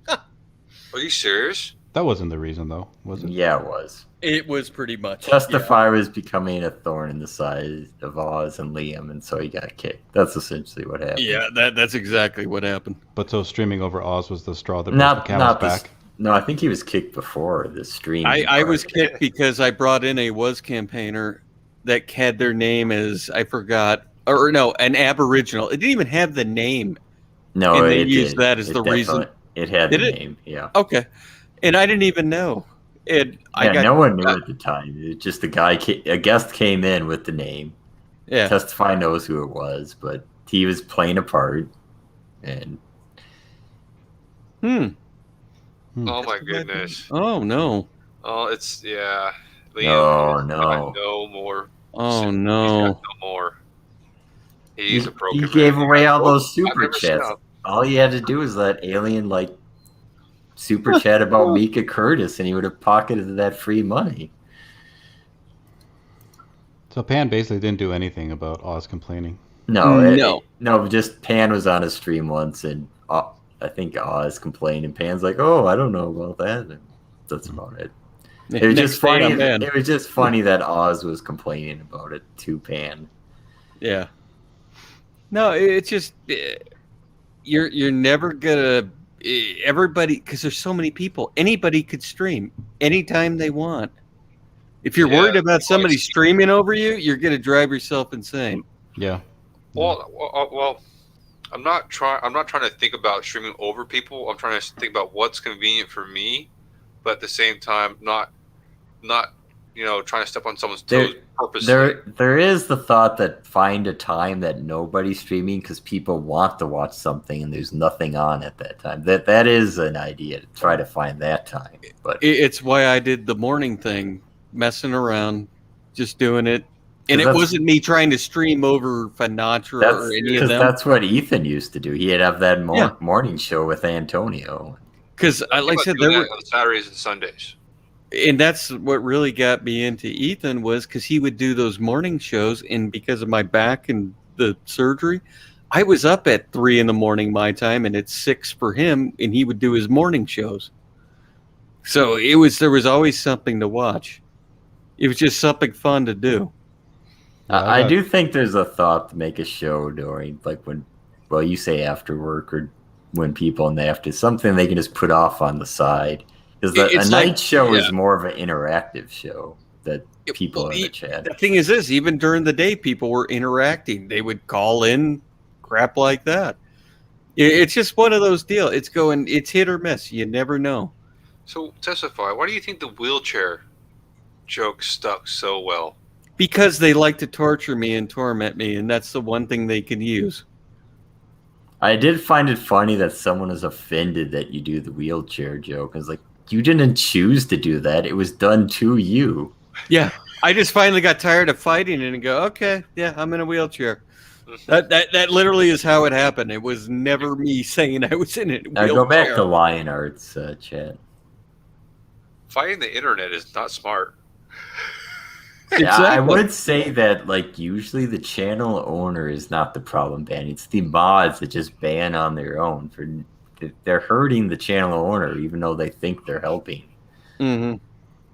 Are you serious? That wasn't the reason, though, was it? Yeah, it was. It was pretty much. Testify was becoming a thorn in the side of Oz and Liam, and so he got kicked. That's essentially what happened. Yeah, that's exactly what happened. But so streaming over Oz was the straw that broke the camel's back. No, I think he was kicked before the stream. I was kicked because I brought in a Was campaigner that had their name as, I forgot, or no, an Aboriginal. It didn't even have the name. No, and they used that as the reason. It had the name, yeah. Okay. And I didn't even know. No one knew at the time. It just a guest came in with the name. Yeah. Testify knows who it was, but he was playing a part. And Oh my goodness. Oh no. Oh, it's Liam. Oh no. No more. Oh no. No more. He's a broken man. He gave away all those super chats. All he had to do was let Alien super chat about Mika Curtis, and he would have pocketed that free money. So Pan basically didn't do anything about Oz complaining. No. Just Pan was on a stream once, and I think Oz complained, and Pan's like, "Oh, I don't know about that." And that's about it. It was just funny. It was just funny that Oz was complaining about it to Pan. Yeah. No, it's just you're never gonna everybody, because there's so many people. Anybody could stream anytime they want. If you're worried about somebody streaming over you, you're gonna drive yourself insane. Yeah. Well, I'm not trying to think about streaming over people. I'm trying to think about what's convenient for me, but at the same time, not trying to step on someone's toes purposely. There is the thought that find a time that nobody's streaming because people want to watch something and there's nothing on at that time. That is an idea to try to find that time. But it's why I did the morning thing, messing around, just doing it. And it wasn't me trying to stream over Finatra or any of them. That's what Ethan used to do. He'd have that morning show with Antonio. Because, like I said, there were on Saturdays and Sundays. And that's what really got me into Ethan, was because he would do those morning shows, and because of my back and the surgery, I was up at 3 a.m. my time, and it's 6 for him, and he would do his morning shows. So there was always something to watch. It was just something fun to do. I do think there's a thought to make a show during, you say after work, or when people in the after, something they can just put off on the side. Because a night show is more of an interactive show that people in the chat. The thing is this, even during the day, people were interacting. They would call in, crap like that. It's just one of those deals. It's hit or miss. You never know. So, Testify, why do you think the wheelchair joke stuck so well? Because they like to torture me and torment me, and that's the one thing they can use. I did find it funny that someone is offended that you do the wheelchair joke. I was like, you didn't choose to do that. It was done to you. Yeah. I just finally got tired of fighting it and go, okay, yeah, I'm in a wheelchair. That literally is how it happened. It was never me saying I was in a wheelchair. Go back to Lion Arts chat. fighting the internet is not smart. Yeah, I would say that, like, usually the channel owner is not the problem ban. It's the mods that just ban on their own. They're hurting the channel owner, even though they think they're helping. Mm-hmm.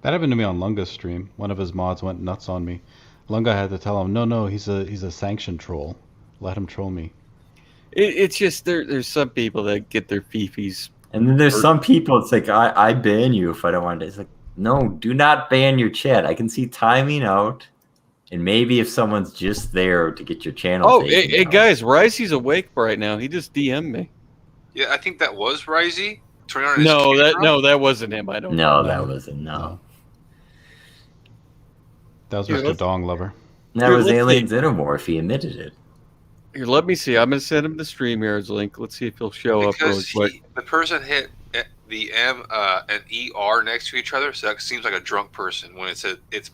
That happened to me on Lunga's stream. One of his mods went nuts on me. Lunga had to tell him, no, he's a sanctioned troll. Let him troll me. It's just there's some people that get their fifis. And then there's some people, it's like, I ban you if I don't want to. It's like, no, do not ban your chat. I can see timing out. And maybe if someone's just there to get your channel. Oh, hey guys, Ricey's awake right now. He just DM'd me. Yeah, I think that was Risey. No, that wasn't him. I don't know. No, that wasn't. No. That was Mr. Dong Lover. That was Alien Xenomorph. He admitted it. Here, let me see. I'm going to send him the StreamYard's link. Let's see if he'll show up really quick. The person hit the M and ER next to each other, so that seems like a drunk person when it's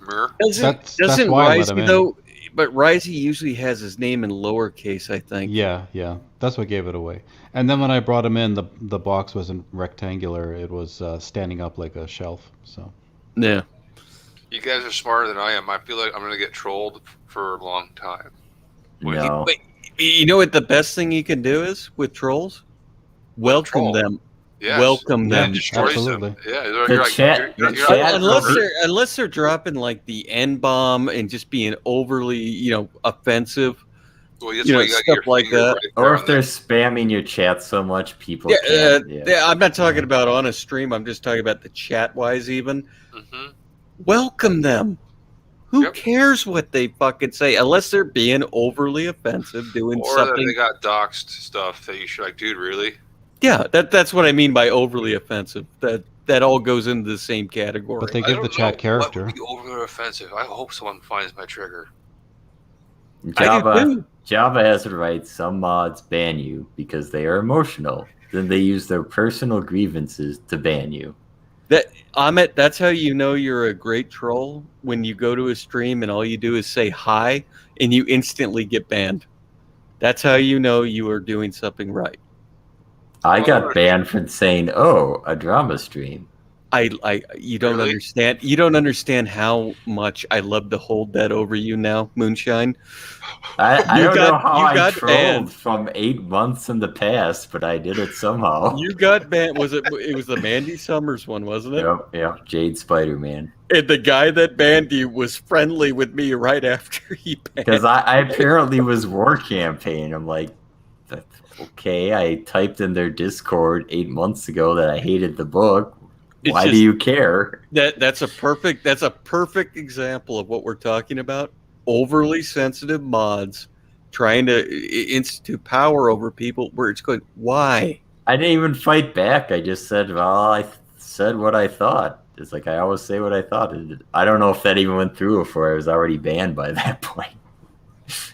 Mer. Doesn't Risey, though, but Risey usually has his name in lowercase, I think. Yeah. That's what gave it away. And then when I brought him in, the box wasn't rectangular. It was standing up like a shelf. So. Yeah. You guys are smarter than I am. I feel like I'm going to get trolled for a long time. No. But you know what the best thing you can do is with trolls? Welcome them. Yes. Welcome them. Absolutely. Yeah, unless they're dropping like the N-bomb and just being overly, offensive. Well, that's stuff like that. Right, or if they're spamming your chat so much, people. Yeah, I'm not talking about on a stream. I'm just talking about the chat-wise, even. Mm-hmm. Welcome them. Who cares what they fucking say, unless they're being overly offensive, doing something. Or they got doxed stuff that you should like, dude, really? Yeah, that's what I mean by overly offensive. That all goes into the same category. But they give the chat character. What would be overly offensive? I hope someone finds my trigger. Java has it right. Some mods ban you because they are emotional. Then they use their personal grievances to ban you. Ahmet, that's how you know you're a great troll, when you go to a stream and all you do is say hi and you instantly get banned. That's how you know you are doing something right. I got banned for saying, "Oh, a drama stream." You don't understand. You don't understand how much I love to hold that over you now, Moonshine. I don't know how I trolled banned from 8 months in the past, but I did it somehow. You got banned. It was the Mandy Summers one, wasn't it? Yep. Jade Spider-Man. And the guy that banned you was friendly with me right after he banned. Because I apparently was war campaign. I'm like, okay, I typed in their Discord 8 months ago that I hated the book. Why do you care? That's a perfect example of what we're talking about. Overly sensitive mods trying to institute power over people where it's going, why? I didn't even fight back. I just said, well, I said what I thought. It's like I always say what I thought. I don't know if that even went through before I was already banned by that point.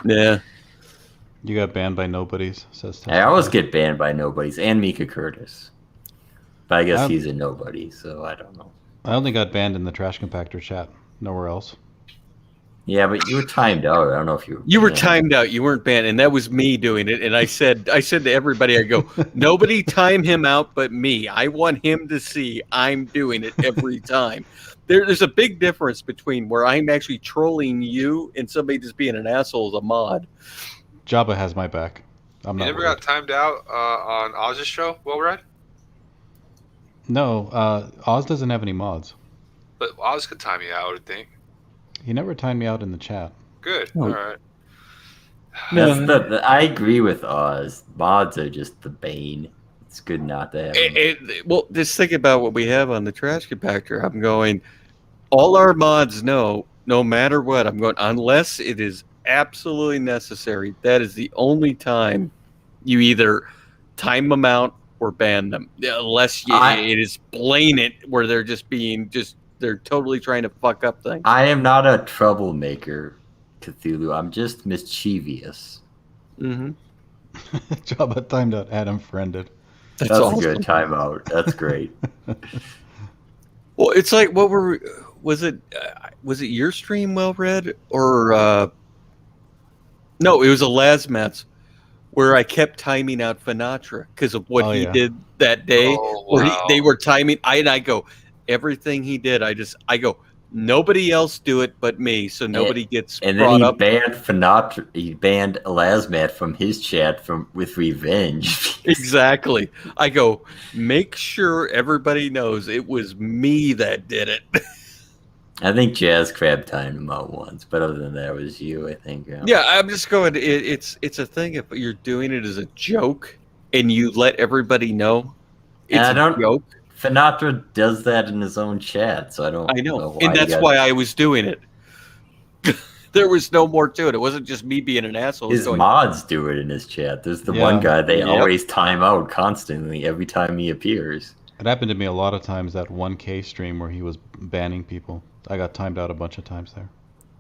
Yeah. You got banned by nobodies, says Tesla. I always get banned by nobodies and Mika Curtis. But I guess he's a nobody, so I don't know. I only got banned in the trash compactor chat. Nowhere else. Yeah, but you were timed out. I don't know if you were. You were timed out. You weren't banned, and that was me doing it. And I said to everybody, I go, nobody time him out but me. I want him to see I'm doing it every time. There's a big difference between where I'm actually trolling you and somebody just being an asshole as a mod. Jabba has my back. I'm not. You never got timed out on Oz's show, Well Read? No, Oz doesn't have any mods. But Oz could time you out, I would think. He never timed me out in the chat. Good. All right. I agree with Oz. Mods are just the bane. It's good not to have. Well, just think about what we have on the trash compactor. I'm going, all our mods know, no matter what, I'm going, unless it is absolutely necessary, that is the only time you either time them out or ban them, unless it is blatant where they're just they're totally trying to fuck up things. I am not a troublemaker, Cthulhu. I'm just mischievous. Mm-hmm. Jabba timed out Adam friended. That's awesome. A good timeout. That's great. Well, it's like, was it your stream, Well Read, or no, it was a Lasmats where I kept timing out Finatra because of what he did that day. Oh, wow. They were timing. I go, everything he did. I go, nobody else do it but me, so nobody gets And brought then he up. banned Finatra. He banned Elasmat from his chat with revenge. Exactly. I go, make sure everybody knows it was me that did it. I think Jazz Crab timed him out once, but other than that, it was you, I think. Yeah, I'm just going, it's a thing if you're doing it as a joke and you let everybody know it's a joke. Finatra does that in his own chat, so I don't know why. And that's why I was doing it. There was no more to it. It wasn't just me being an asshole. His mods do it in his chat. There's the one guy they always time out constantly every time he appears. It happened to me a lot of times, that 1K stream where he was banning people. I got timed out a bunch of times there.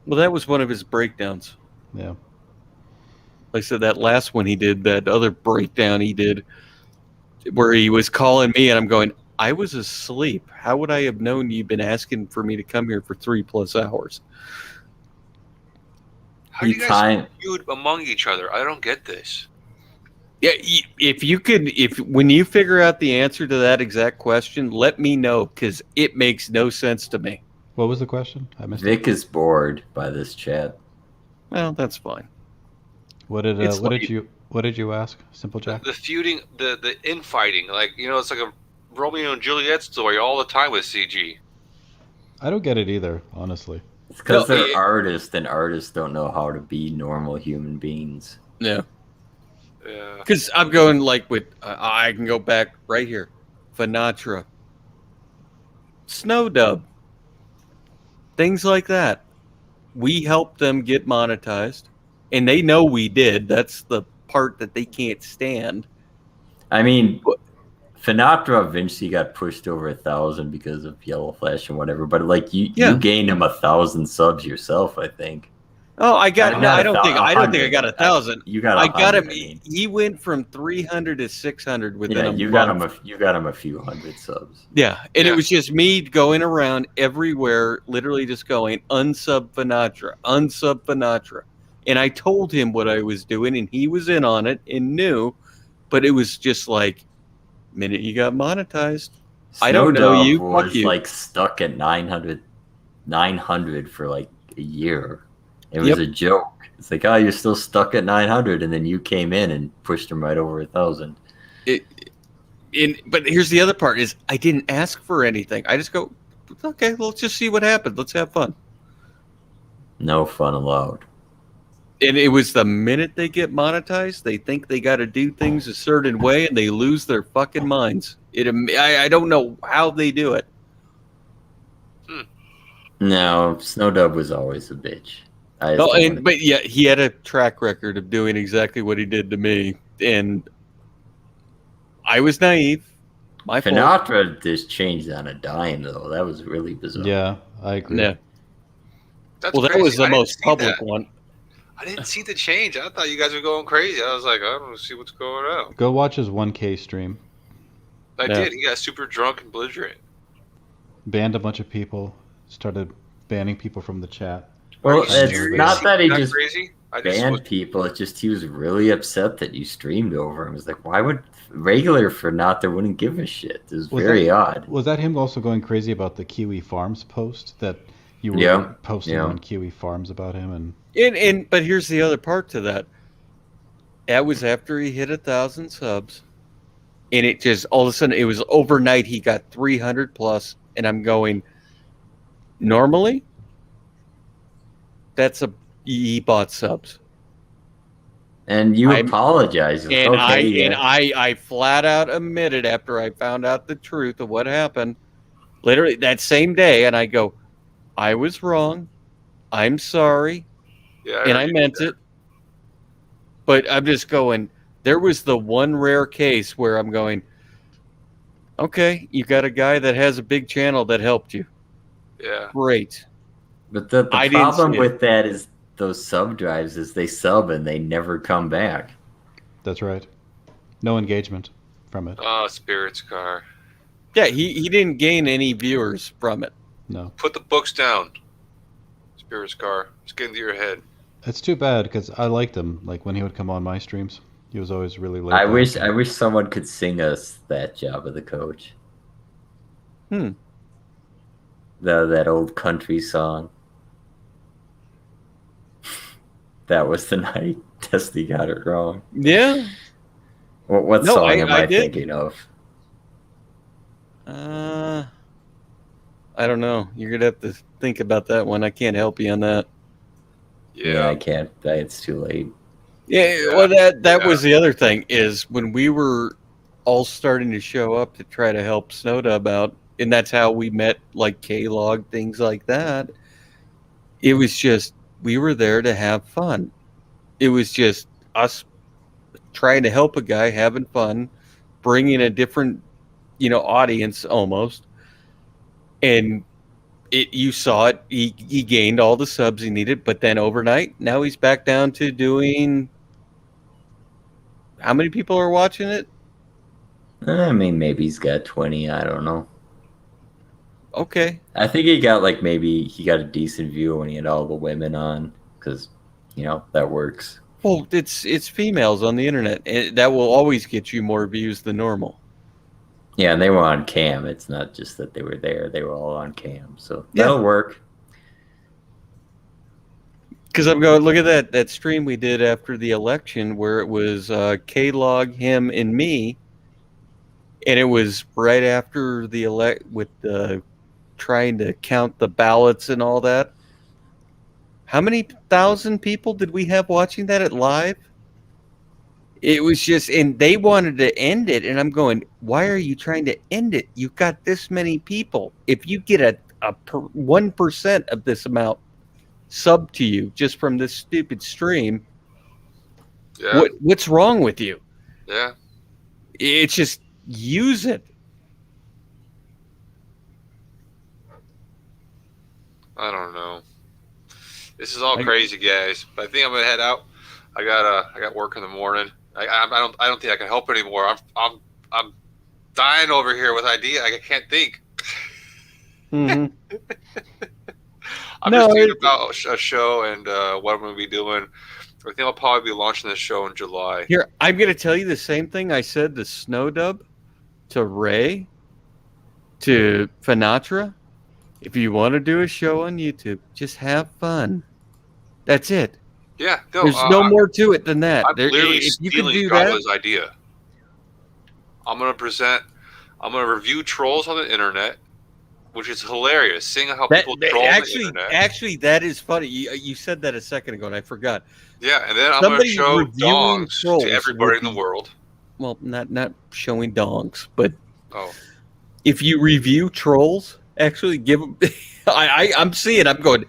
Well, that was one of his breakdowns. Yeah. Like I said, that last one he did, that other breakdown he did, where he was calling me, and I'm going, I was asleep. How would I have known you've been asking for me to come here for 3+ hours? How do you guys feud among each other? I don't get this. Yeah, when you figure out the answer to that exact question, let me know, because it makes no sense to me. What was the question? I missed Vic is bored by this chat. Well, that's fine. What did you ask, Simple Jack? The feuding, the infighting, it's like a Romeo and Juliet story all the time with CG. I don't get it either, honestly. It's because they're artists, and artists don't know how to be normal human beings. Yeah. Yeah. Because I'm going with, I can go back right here. Finatra. Snowdub. Things like that. We helped them get monetized, and they know we did. That's the part that they can't stand. I mean, Finatra eventually got pushed over 1,000 because of Yellow Flash and whatever, but you gained him 1,000 subs yourself, I think. Oh, I got no. I don't think I got 1,000. You got. I got him. He went from 300 to 600 within a month. You got him a few hundred subs. Yeah, and it was just me going around everywhere, literally just going unsub Finatra, and I told him what I was doing, and he was in on it and knew, but it was just minute you got monetized. I don't know you. Was stuck at 900 for a year. It was a joke. It's you're still stuck at 900, and then you came in and pushed him right over 1,000. But here's the other part: is I didn't ask for anything. I just go, okay, let's just see what happens. Let's have fun. No fun allowed. And it was the minute they get monetized, they think they got to do things a certain way, and they lose their fucking minds. I don't know how they do it. No, Snowdub was always a bitch. But yeah, he had a track record of doing exactly what he did to me, and I was naive. My fault. Finatra just changed on a dime, though. That was really bizarre. Yeah, I agree. Yeah. That was the most public one. I didn't see the change. I thought you guys were going crazy. I was like, I don't see what's going on. Go watch his 1K stream. I did. He got super drunk and belligerent. Banned a bunch of people. Started banning people from the chat. Well, it's not that he just crazy? banned people. It's just he was really upset that you streamed over him. It was why would regular Finatra wouldn't give a shit? It was very odd. Was that him also going crazy about the Kiwi Farms post that you were posting on Kiwi Farms about him? But here's the other part to that. That was after he hit 1,000 subs, and it just all of a sudden it was overnight. He got 300+, and I'm going. Normally, he bought subs, and you apologized. And I flat out admitted after I found out the truth of what happened, literally that same day, and I go, I was wrong. I'm sorry. Yeah, and I meant it. But I'm just going, there was the one rare case where I'm going, okay, you got a guy that has a big channel that helped you. Yeah. Great. But the problem with that is those sub drives is they sub and they never come back. That's right. No engagement from it. Oh, Spirit's car. Yeah, he didn't gain any viewers from it. No. Put the books down. Spirit's car. It's getting to your head. It's too bad because I liked him. When he would come on my streams, he was always really late. I wish someone could sing us that Job of the Coach. that old country song. That was the night Testy got it wrong. Yeah. What song am I thinking of? I don't know. You're gonna have to think about that one. I can't help you on that. Yeah, I can't. It's too late. Yeah, well, that was the other thing is when we were all starting to show up to try to help Snowdub out, and that's how we met, like K-Log, things like that. It was just, we were there to have fun. It was just us trying to help a guy, having fun, bringing a different, audience almost. And you saw it. He gained all the subs he needed, but then overnight, now he's back down to doing. How many people are watching it? I mean, maybe he's got 20. I don't know. Okay. I think he got maybe he got a decent view when he had all the women on, because that works. Well, it's females on the internet. That will always get you more views than normal. Yeah, and they were on cam. It's not just that they were there; they were all on cam, so that'll work. Because I'm going, look at that stream we did after the election where it was K-Log, him, and me. And it was right after the with trying to count the ballots and all that. How many thousand people did we have watching that at live? It was just, and they wanted to end it. And I'm going, why are you trying to end it? You've got this many people. If you get a 1% of this amount sub to you just from this stupid stream, what's wrong with you? Yeah. It's just use it. I don't know. This is all crazy, guys. But I think I'm gonna head out. I got work in the morning. I don't think I can help anymore. I'm dying over here with idea. I can't think. Mm-hmm. I'm just thinking about a show and what I'm going to be doing. I think I'll probably be launching this show in July. Here, I'm going to tell you the same thing I said to Snowdub, to Ray, to Finatra. If you want to do a show on YouTube, just have fun. That's it. Yeah, there's no more to it than that. I'm literally stealing Gala's idea. I'm going to review trolls on the internet, which is hilarious. Seeing how people troll the internet. Actually, that is funny. You said that a second ago, and I forgot. Yeah, and then I'm going to show dongs to everybody in the world. Well, not showing dongs, but if you review trolls, actually give them. I'm seeing. I'm going.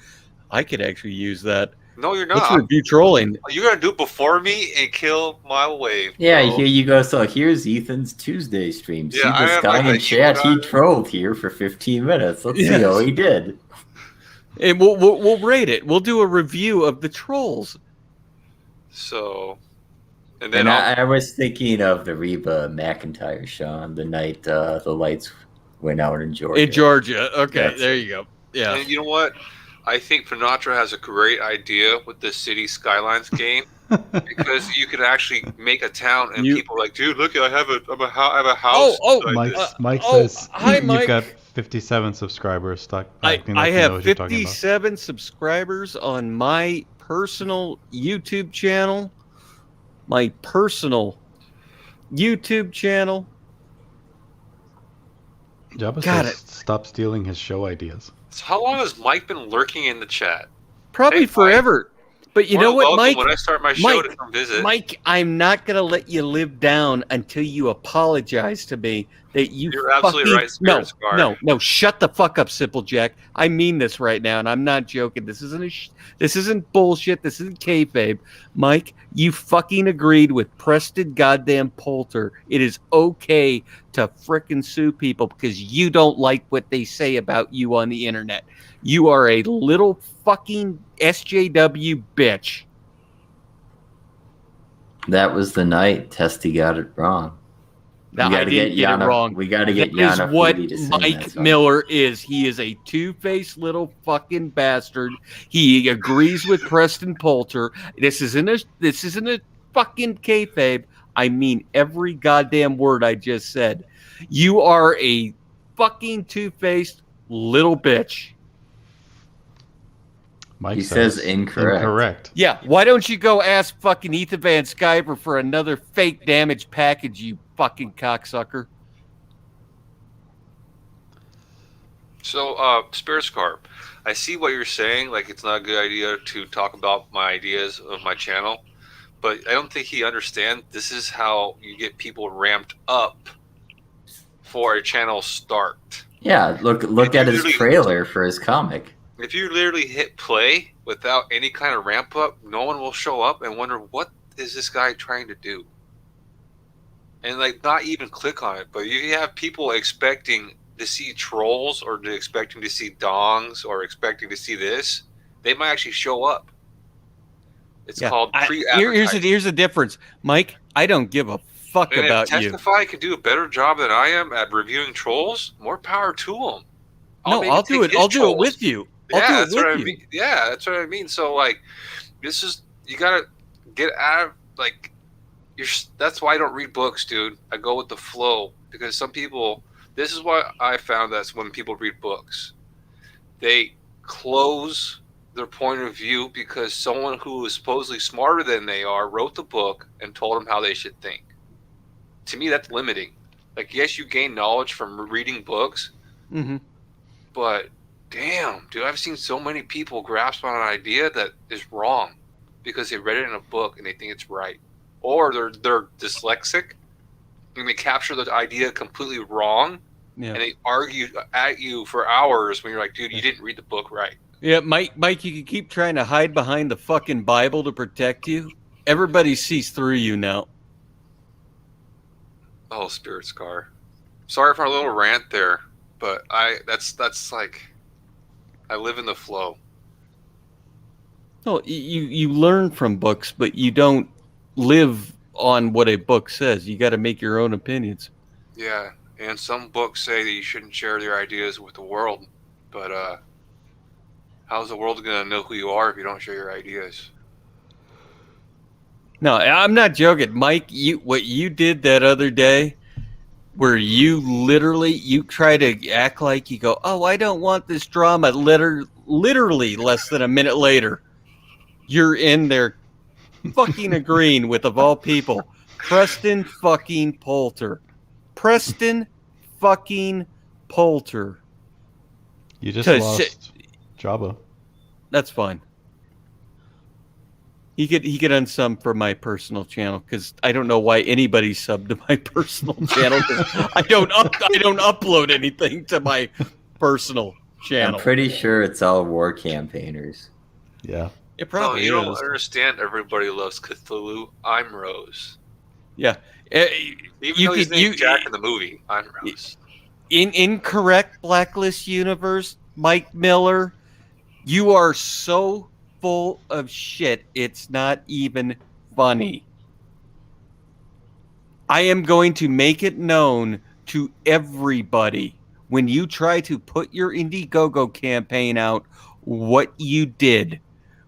I could actually use that. No, you're not. Let's review trolling. You're going to do it before me and kill my wave. Yeah, here you go. So here's Ethan's Tuesday stream. See this guy in chat? He trolled here for 15 minutes. Let's see how he did. And we'll rate it. We'll do a review of the trolls. So, and then I was thinking of the Reba McEntire, Sean, the night the lights went out in Georgia. In Georgia. Okay, there you go. Yeah. And you know what? I think Finatra has a great idea with the City Skylines game because you can actually make a town and people are like, dude, look, I have a house. Mike says hi, you've Mike. got 57 subscribers. I have 57 subscribers on my personal YouTube channel. My personal YouTube channel. Jabba says stop stealing his show ideas. So how long has Mike been lurking in the chat? Probably forever. But you know what, Mike? When I start my show to come visit. Mike, I'm not going to let you live down until you apologize to me that you're absolutely right, Spirit Scar. No, shut the fuck up, Simple Jack. I mean this right now, and I'm not joking. This isn't bullshit. This isn't kayfabe. Mike, you fucking agreed with Preston goddamn Poulter. It is okay to frickin' sue people because you don't like what they say about you on the internet. You are a little fucking SJW bitch. That was the night Testy got it wrong. No, I didn't get it wrong. We got to get That Yana is what Foodie to sing Mike that song. Miller is. He is a two-faced little fucking bastard. He agrees with Preston Poulter. This isn't a fucking kayfabe. I mean every goddamn word I just said. You are a fucking two-faced little bitch. Mike He says incorrect. Incorrect. Yeah, why don't you go ask fucking Ethan Van Sciver for another fake damage package, you fucking cocksucker? So, Spirits Carp, I see what you're saying. Like, it's not a good idea to talk about my ideas of my channel, but I don't think he understands. This is how you get people ramped up for a channel start. Yeah, look at his trailer for his comic. If you literally hit play without any kind of ramp up, no one will show up and wonder, what is this guy trying to do? And like, not even click on it. But you have people expecting to see trolls, or expecting to see dongs, or expecting to see this. They might actually show up. It's called pre-advertising. Here's the difference, Mike. I don't give a fuck And about if you. Testify can do a better job than I am at reviewing trolls, more power to them. I'll do it. I'll do it with you. Yeah, that's what I mean. Yeah, that's what I mean. So like, this is, you gotta get out of like, that's why I don't read books, dude. I go with the flow, because some people. This is why I found that's when people read books, they close their point of view because someone who is supposedly smarter than they are wrote the book and told them how they should think. To me, that's limiting. Like, yes, you gain knowledge from reading books, but damn, dude, I've seen so many people grasp on an idea that is wrong because they read it in a book and they think it's right, or they're dyslexic and they capture the idea completely wrong, and they argue at you for hours when you're like, dude, you didn't read the book right. Yeah, Mike, you can keep trying to hide behind the fucking Bible to protect you. Everybody sees through you now. Oh, Spirit Scar. Sorry for a little rant there, but that's like, I live in the flow. No, you learn from books, but you don't live on what a book says. You got to make your own opinions. Yeah, and some books say that you shouldn't share your ideas with the world, but how's the world going to know who you are if you don't share your ideas? No, I'm not joking, Mike. What you did that other day, where you try to act like you go, oh, I don't want this drama. Literally less than a minute later, you're in there fucking agreeing with, of all people, Preston fucking Poulter. Preston fucking Poulter. You just lost Jabba. That's fine. He could unsub for my personal channel, because I don't know why anybody subbed to my personal channel. I don't upload anything to my personal channel. I'm pretty sure it's all war campaigners. Yeah. It probably you is. don't understand. Everybody loves Cthulhu. I'm Rose. Yeah. Even though he's named Jack in the movie, I'm Rose. In incorrect Blacklist universe, Mike Miller, you are so full of shit, it's not even funny. I am going to make it known to everybody when you try to put your Indiegogo campaign out what you did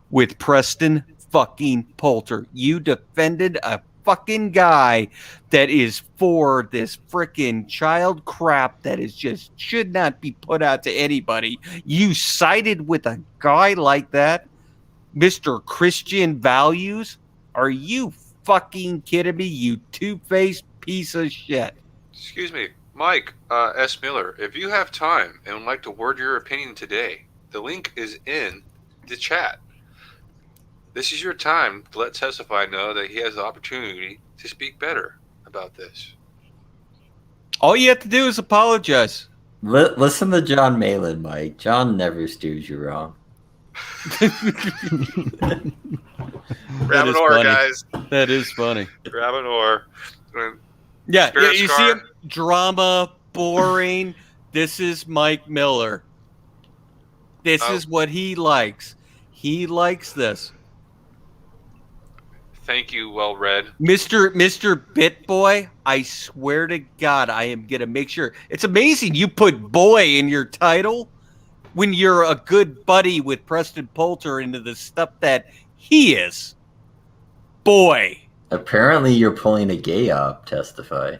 with Preston fucking Poulter. You defended a fucking guy that is for this freaking child crap that is just should not be put out to anybody. You sided with a guy like that, Mr. Christian Values? Are you fucking kidding me, you two-faced piece of shit? Excuse me, Mike S. Miller, if you have time and would like to word your opinion today, the link is in the chat. This is your time to let Testify know that he has the opportunity to speak better about this. All you have to do is apologize. Listen to John Malin, Mike. John never steers you wrong. Grab an oar, guys. That is funny. Grab an oar. Yeah, you see him? Drama, boring. This is Mike Miller. This is what he likes. He likes this. Thank you, well read. Mr. Bitboy, I swear to God, I am going to make sure. It's amazing you put boy in your title when you're a good buddy with Preston Poulter into the stuff that he is. Boy. Apparently you're pulling a gay op, Testify.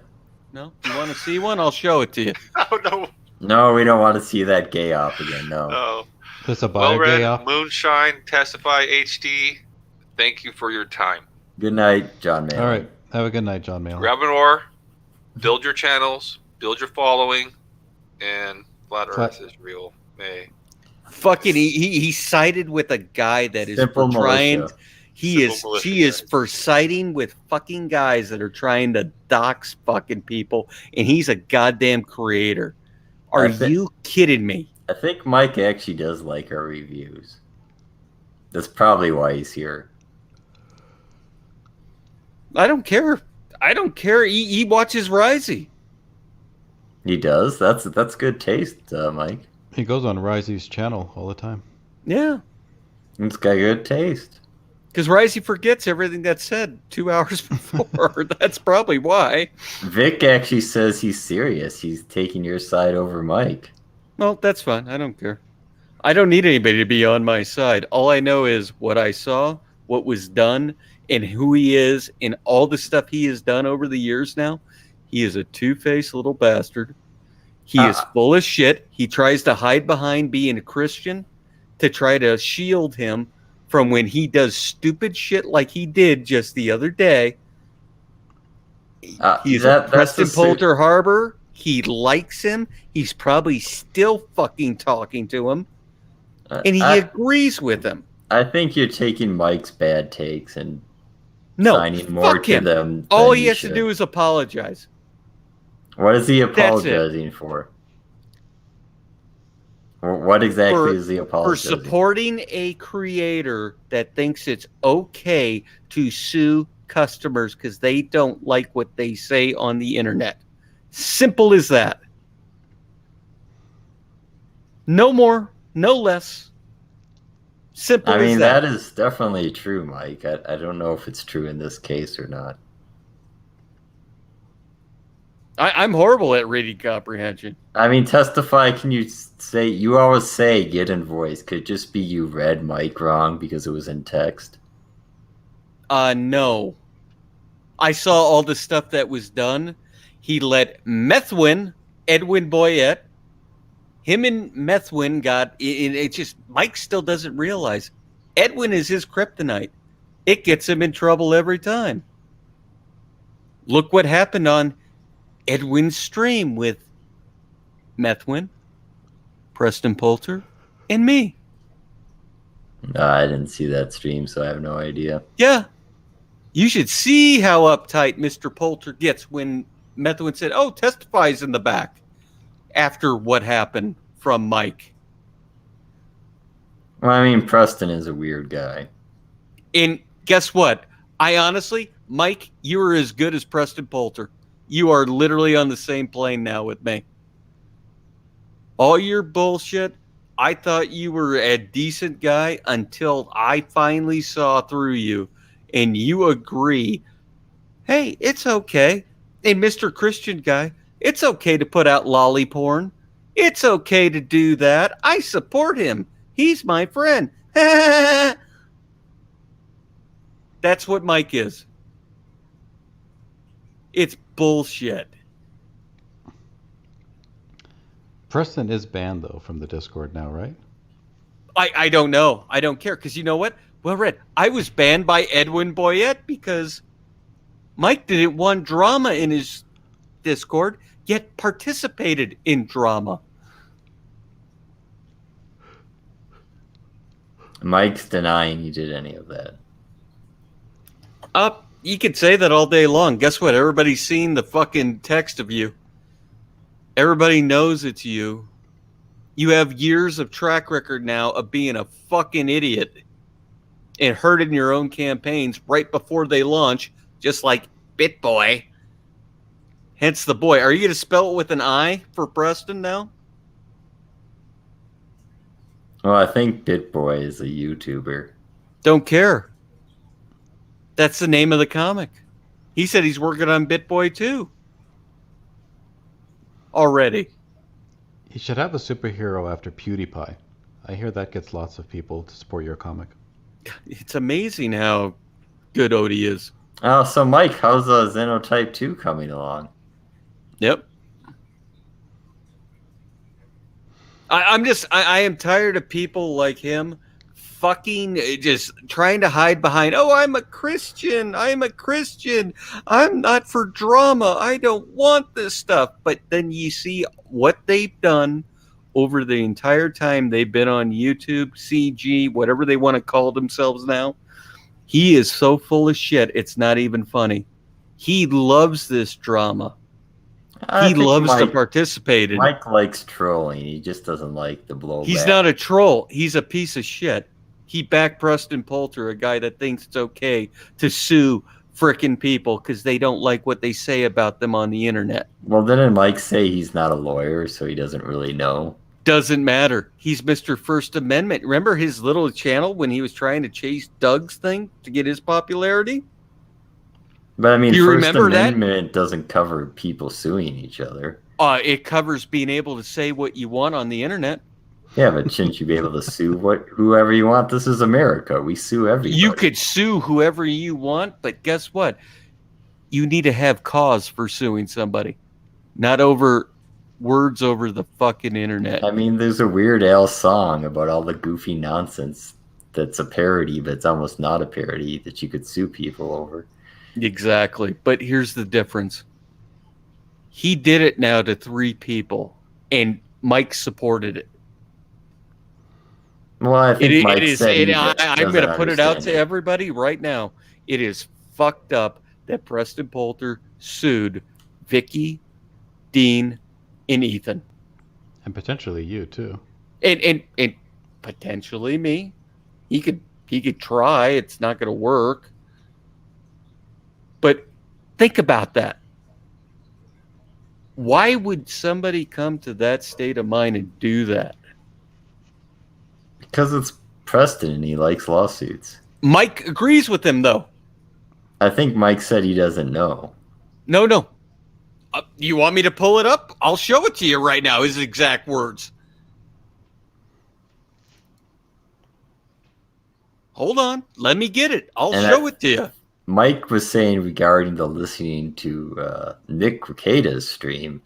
No? You want to see one? I'll show it to you. Oh, no. No, we don't want to see that gay op again. No. Oh. There's a Well read, gay op. Moonshine, Testify HD. Thank you for your time. Good night, John Mayer. All right. Have a good night, John Mayer. Grab an oar, build your channels, build your following, and Flat Earth is real. May. Fucking he sided with a guy that is Simple trying. militia. He is for siding with fucking guys that are trying to dox fucking people, and he's a goddamn creator. Are you kidding me? I think Mike actually does like our reviews. That's probably why he's here. I don't care. I don't care. He watches Risey. He does? That's good taste, Mike. He goes on Risey's channel all the time. Yeah. It's got good taste. Because Risey forgets everything that's said 2 hours before. That's probably why. Vic actually says he's serious. He's taking your side over Mike. Well, that's fine. I don't care. I don't need anybody to be on my side. All I know is what I saw, what was done, and who he is, and all the stuff he has done over the years now. He is a two-faced little bastard. He is full of shit. He tries to hide behind being a Christian to try to shield him from when he does stupid shit like he did just the other day. He's at Preston Poulter Harbor. He likes him. He's probably still fucking talking to him. And he agrees with him. I think you're taking Mike's bad takes and signing more to them. All he has to do is apologize. What is he apologizing for? What exactly is he apologizing for? Supporting a creator that thinks it's okay to sue customers because they don't like what they say on the internet. Simple as that. No more, no less. Simple as that. I mean, that is definitely true, Mike. I don't know if it's true in this case or not. I'm horrible at reading comprehension. I mean, Testify, can you say, you always say get in voice. Could it just be you read Mike wrong because it was in text? No. I saw all the stuff that was done. He let Methwin, Edwin Boyette, him and Methwin got, it just, Mike still doesn't realize Edwin is his kryptonite. It gets him in trouble every time. Look what happened on Edwin's stream with Methwin, Preston Poulter, and me. No, I didn't see that stream, so I have no idea. Yeah. You should see how uptight Mr. Poulter gets when Methwin said, oh, Testify's in the back after what happened from Mike. Well, I mean, Preston is a weird guy. And guess what? I honestly, Mike, you are as good as Preston Poulter. You are literally on the same plane now with me. All your bullshit, I thought you were a decent guy until I finally saw through you and you agree, hey, it's okay. Hey, Mr. Christian guy, it's okay to put out lolly porn. It's okay to do that. I support him. He's my friend. That's what Mike is. It's bullshit. Preston is banned, though, from the Discord now, right? I don't know. I don't care, because you know what? Well, Red, I was banned by Edwin Boyette because Mike didn't want drama in his Discord, yet participated in drama. Mike's denying he did any of that. You could say that all day long. Guess what? Everybody's seen the fucking text of you. Everybody knows it's you. You have years of track record now of being a fucking idiot and hurting your own campaigns right before they launch, just like BitBoy. Hence the boy. Are you going to spell it with an I for Preston now? Well, I think BitBoy is a YouTuber. Don't care. That's the name of the comic. He said he's working on BitBoy too. Already. He should have a superhero after PewDiePie. I hear that gets lots of people to support your comic. It's amazing how good Odie is. Oh, so Mike, how's Xenotype 2 coming along? Yep. I am tired of people like him fucking just trying to hide behind, oh, I'm a Christian. I'm not for drama. I don't want this stuff. But then you see what they've done over the entire time they've been on YouTube, CG, whatever they want to call themselves now. He is so full of shit, it's not even funny. He loves this drama. He loves to participate in it. Mike likes trolling. He just doesn't like the blowback. He's not a troll. He's a piece of shit. He backed Preston Poulter, a guy that thinks it's okay to sue frickin' people because they don't like what they say about them on the internet. Well, didn't Mike say he's not a lawyer, so he doesn't really know? Doesn't matter. He's Mr. First Amendment. Remember his little channel when he was trying to chase Doug's thing to get his popularity? But I mean, Do you First remember Amendment doesn't cover people suing each other. It covers being able to say what you want on the internet. Yeah, but shouldn't you be able to sue whoever you want? This is America. We sue everybody. You could sue whoever you want, but guess what? You need to have cause for suing somebody, not over words over the fucking internet. I mean, there's a Weird Al song about all the goofy nonsense that's a parody, but it's almost not a parody that you could sue people over. Exactly. But here's the difference. He did it now to 3 people, and Mike supported it. Well, I think Mike said I'm going to put it out to everybody right now. It is fucked up that Preston Poulter sued Vicky, Dean, and Ethan. And potentially you, too. And potentially me. He could try. It's not going to work. But think about that. Why would somebody come to that state of mind and do that? Because it's Preston and he likes lawsuits. Mike agrees with him, though. I think Mike said he doesn't know. No. You want me to pull it up? I'll show it to you right now, his exact words. Hold on. Let me get it. I'll show it to you. Mike was saying regarding the listening to Nick Rekida's stream,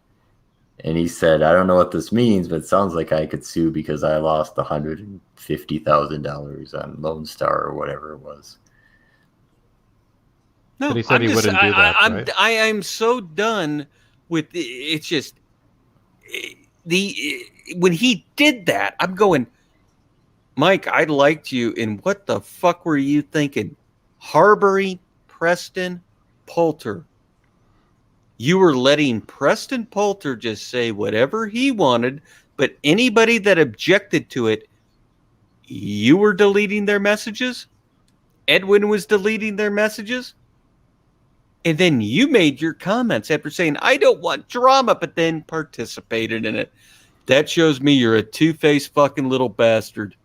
and he said, I don't know what this means, but it sounds like I could sue because I lost $150,000 on Lone Star or whatever it was. No, but he said he wouldn't do that, right? I'm so done with it's just when he did that, I'm going, Mike, I liked you, and what the fuck were you thinking? Harboring Preston Poulter. You were letting Preston Poulter just say whatever he wanted, but anybody that objected to it, you were deleting their messages. Edwin was deleting their messages. And then you made your comments after saying, I don't want drama, but then participated in it. That shows me you're a two-faced fucking little bastard.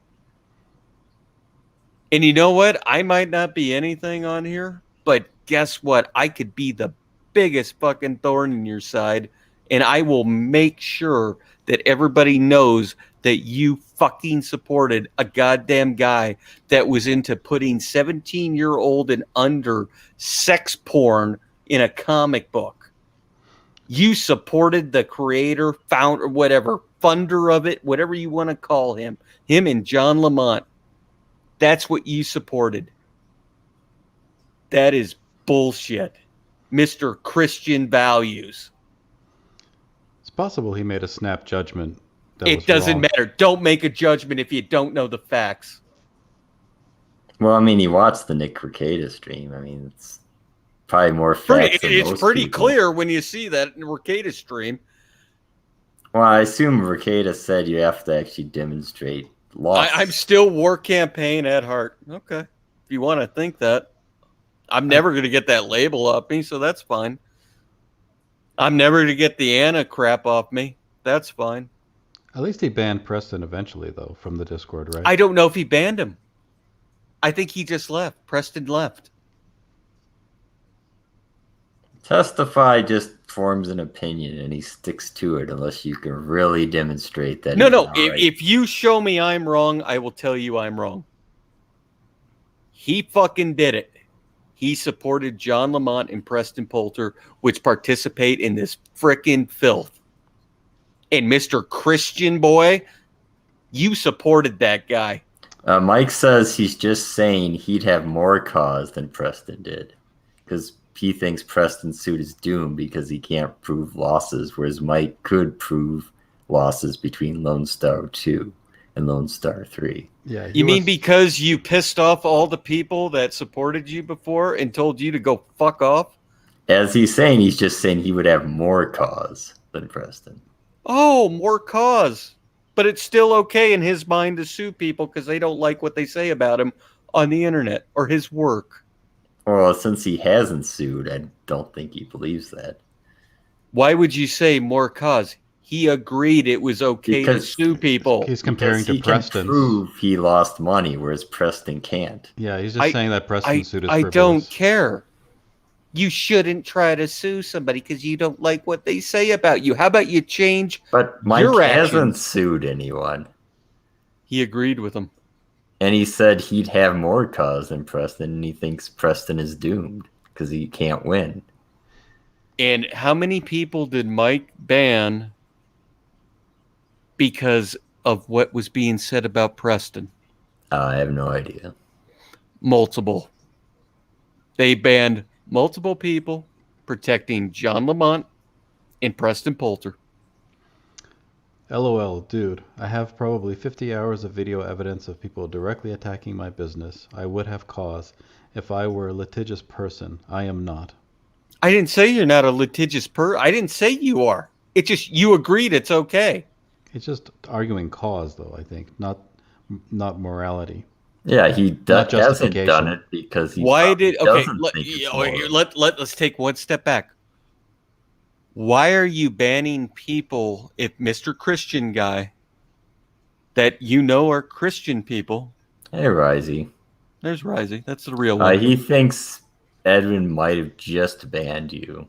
And you know what? I might not be anything on here, but guess what? I could be the biggest fucking thorn in your side, and I will make sure that everybody knows that you fucking supported a goddamn guy that was into putting 17-year-old and under sex porn in a comic book. You supported the creator, founder, whatever, funder of it, whatever you want to call him and John Lamont. That's what you supported. That is bullshit. Mr. Christian values. It's possible he made a snap judgment. It doesn't matter. Don't make a judgment if you don't know the facts. Well, I mean, he watched the Nick Rekieta stream. I mean, it's probably more facts than It's most pretty people. clear when you see that in Rekieta stream. Well, I assume Rekieta said you have to actually demonstrate loss. I'm still war campaign at heart. Okay. If you want to think that. I'm never going to get that label off me, so that's fine. I'm never going to get the Anna crap off me. That's fine. At least he banned Preston eventually, though, from the Discord, right? I don't know if he banned him. I think he just left. Preston left. Testify just forms an opinion, and he sticks to it unless you can really demonstrate that. No. he's not right. If you show me I'm wrong, I will tell you I'm wrong. He fucking did it. He supported John Lamont and Preston Poulter, which participate in this frickin' filth. And Mr. Christian boy You supported that guy. Mike says he's just saying he'd have more cause than Preston did, because he thinks Preston's suit is doomed because he can't prove losses, whereas Mike could prove losses between Lone Star 2 and Lone Star 3. Yeah. You mean because you pissed off all the people that supported you before and told you to go fuck off? As he's saying, he's just saying he would have more cause than Preston. Oh, more cause. But it's still okay in his mind to sue people because they don't like what they say about him on the internet or his work. Well, since he hasn't sued, I don't think he believes that. Why would you say more cause? He agreed it was okay to sue people. He's comparing to Preston. Can prove he lost money, whereas Preston can't. Yeah, he's just saying that Preston's suit is I frivolous. don't care. You shouldn't try to sue somebody because you don't like what they say about you. How about you change But Mike your hasn't actions? sued anyone. He agreed with him. And he said he'd have more cause than Preston, and he thinks Preston is doomed because he can't win. And how many people did Mike ban because of what was being said about Preston? I have no idea. Multiple. They banned multiple people protecting John Lamont and Preston Poulter. LOL, dude, I have probably 50 hours of video evidence of people directly attacking my business. I would have cause if I were a litigious person. I am not. I didn't say you're not a litigious I didn't say you are. It's just you agreed it's okay. It's just arguing cause, though, I think, not morality. Yeah, he Not hasn't justification. done it because he Why did okay? doesn't think it's moral. Let's take one step back. Why are you banning people if Mr. Christian guy that you know are Christian people? Hey, Risey. There's Risey. That's the real one. He thinks Edwin might have just banned you.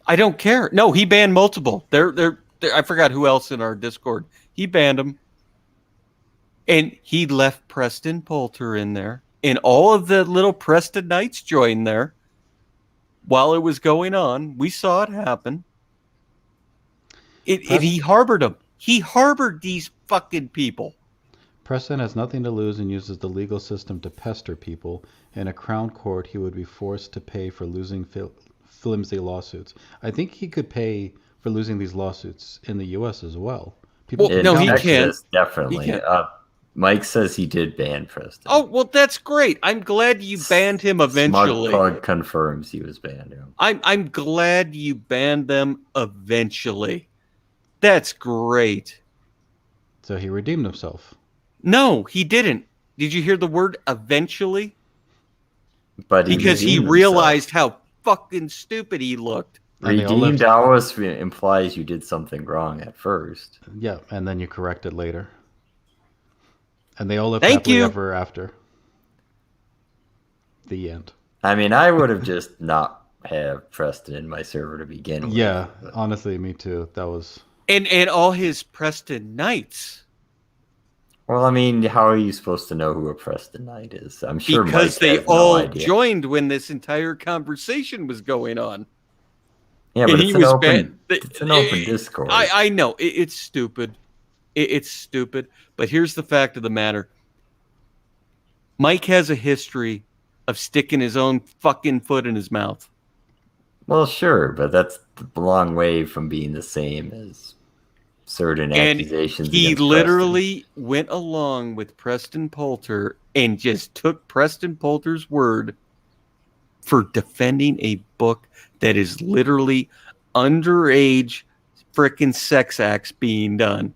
I don't care. No, he banned multiple. They're I forgot who else in our Discord. He banned them. And he left Preston Poulter in there. And all of the little Preston Knights joined there. While it was going on, we saw it happen. He harbored them. He harbored these fucking people. Preston has nothing to lose and uses the legal system to pester people. In a crown court, he would be forced to pay for losing flimsy lawsuits. I think he could pay for losing these lawsuits in the U.S. as well. People he can't. Definitely. He can't. Mike says he did ban Preston. Oh, well, that's great. I'm glad you banned him eventually. Smug Pug confirms he was banned. I'm glad you banned them eventually. That's great. So he redeemed himself. No, he didn't. Did you hear the word eventually? But because he realized how fucking stupid he looked. Redeemed always implies you did something wrong at first. Yeah, and then you correct it later. And they all lived happily ever after. The end. I mean, I would have just not have Preston in my server to begin with. Yeah, honestly, me too. That was... And all his Preston Knights. Well, I mean, how are you supposed to know who a Preston Knight is? I'm sure because Mike they has all no idea. joined when this entire conversation was going on. Yeah, but it's an open Discord. I know. It's stupid. It's stupid. But here's the fact of the matter. Mike has a history of sticking his own fucking foot in his mouth. Well, sure, but that's a long way from being the same as certain accusations. He literally went along with Preston Poulter and just took Preston Poulter's word for defending a book that is literally underage frickin' sex acts being done.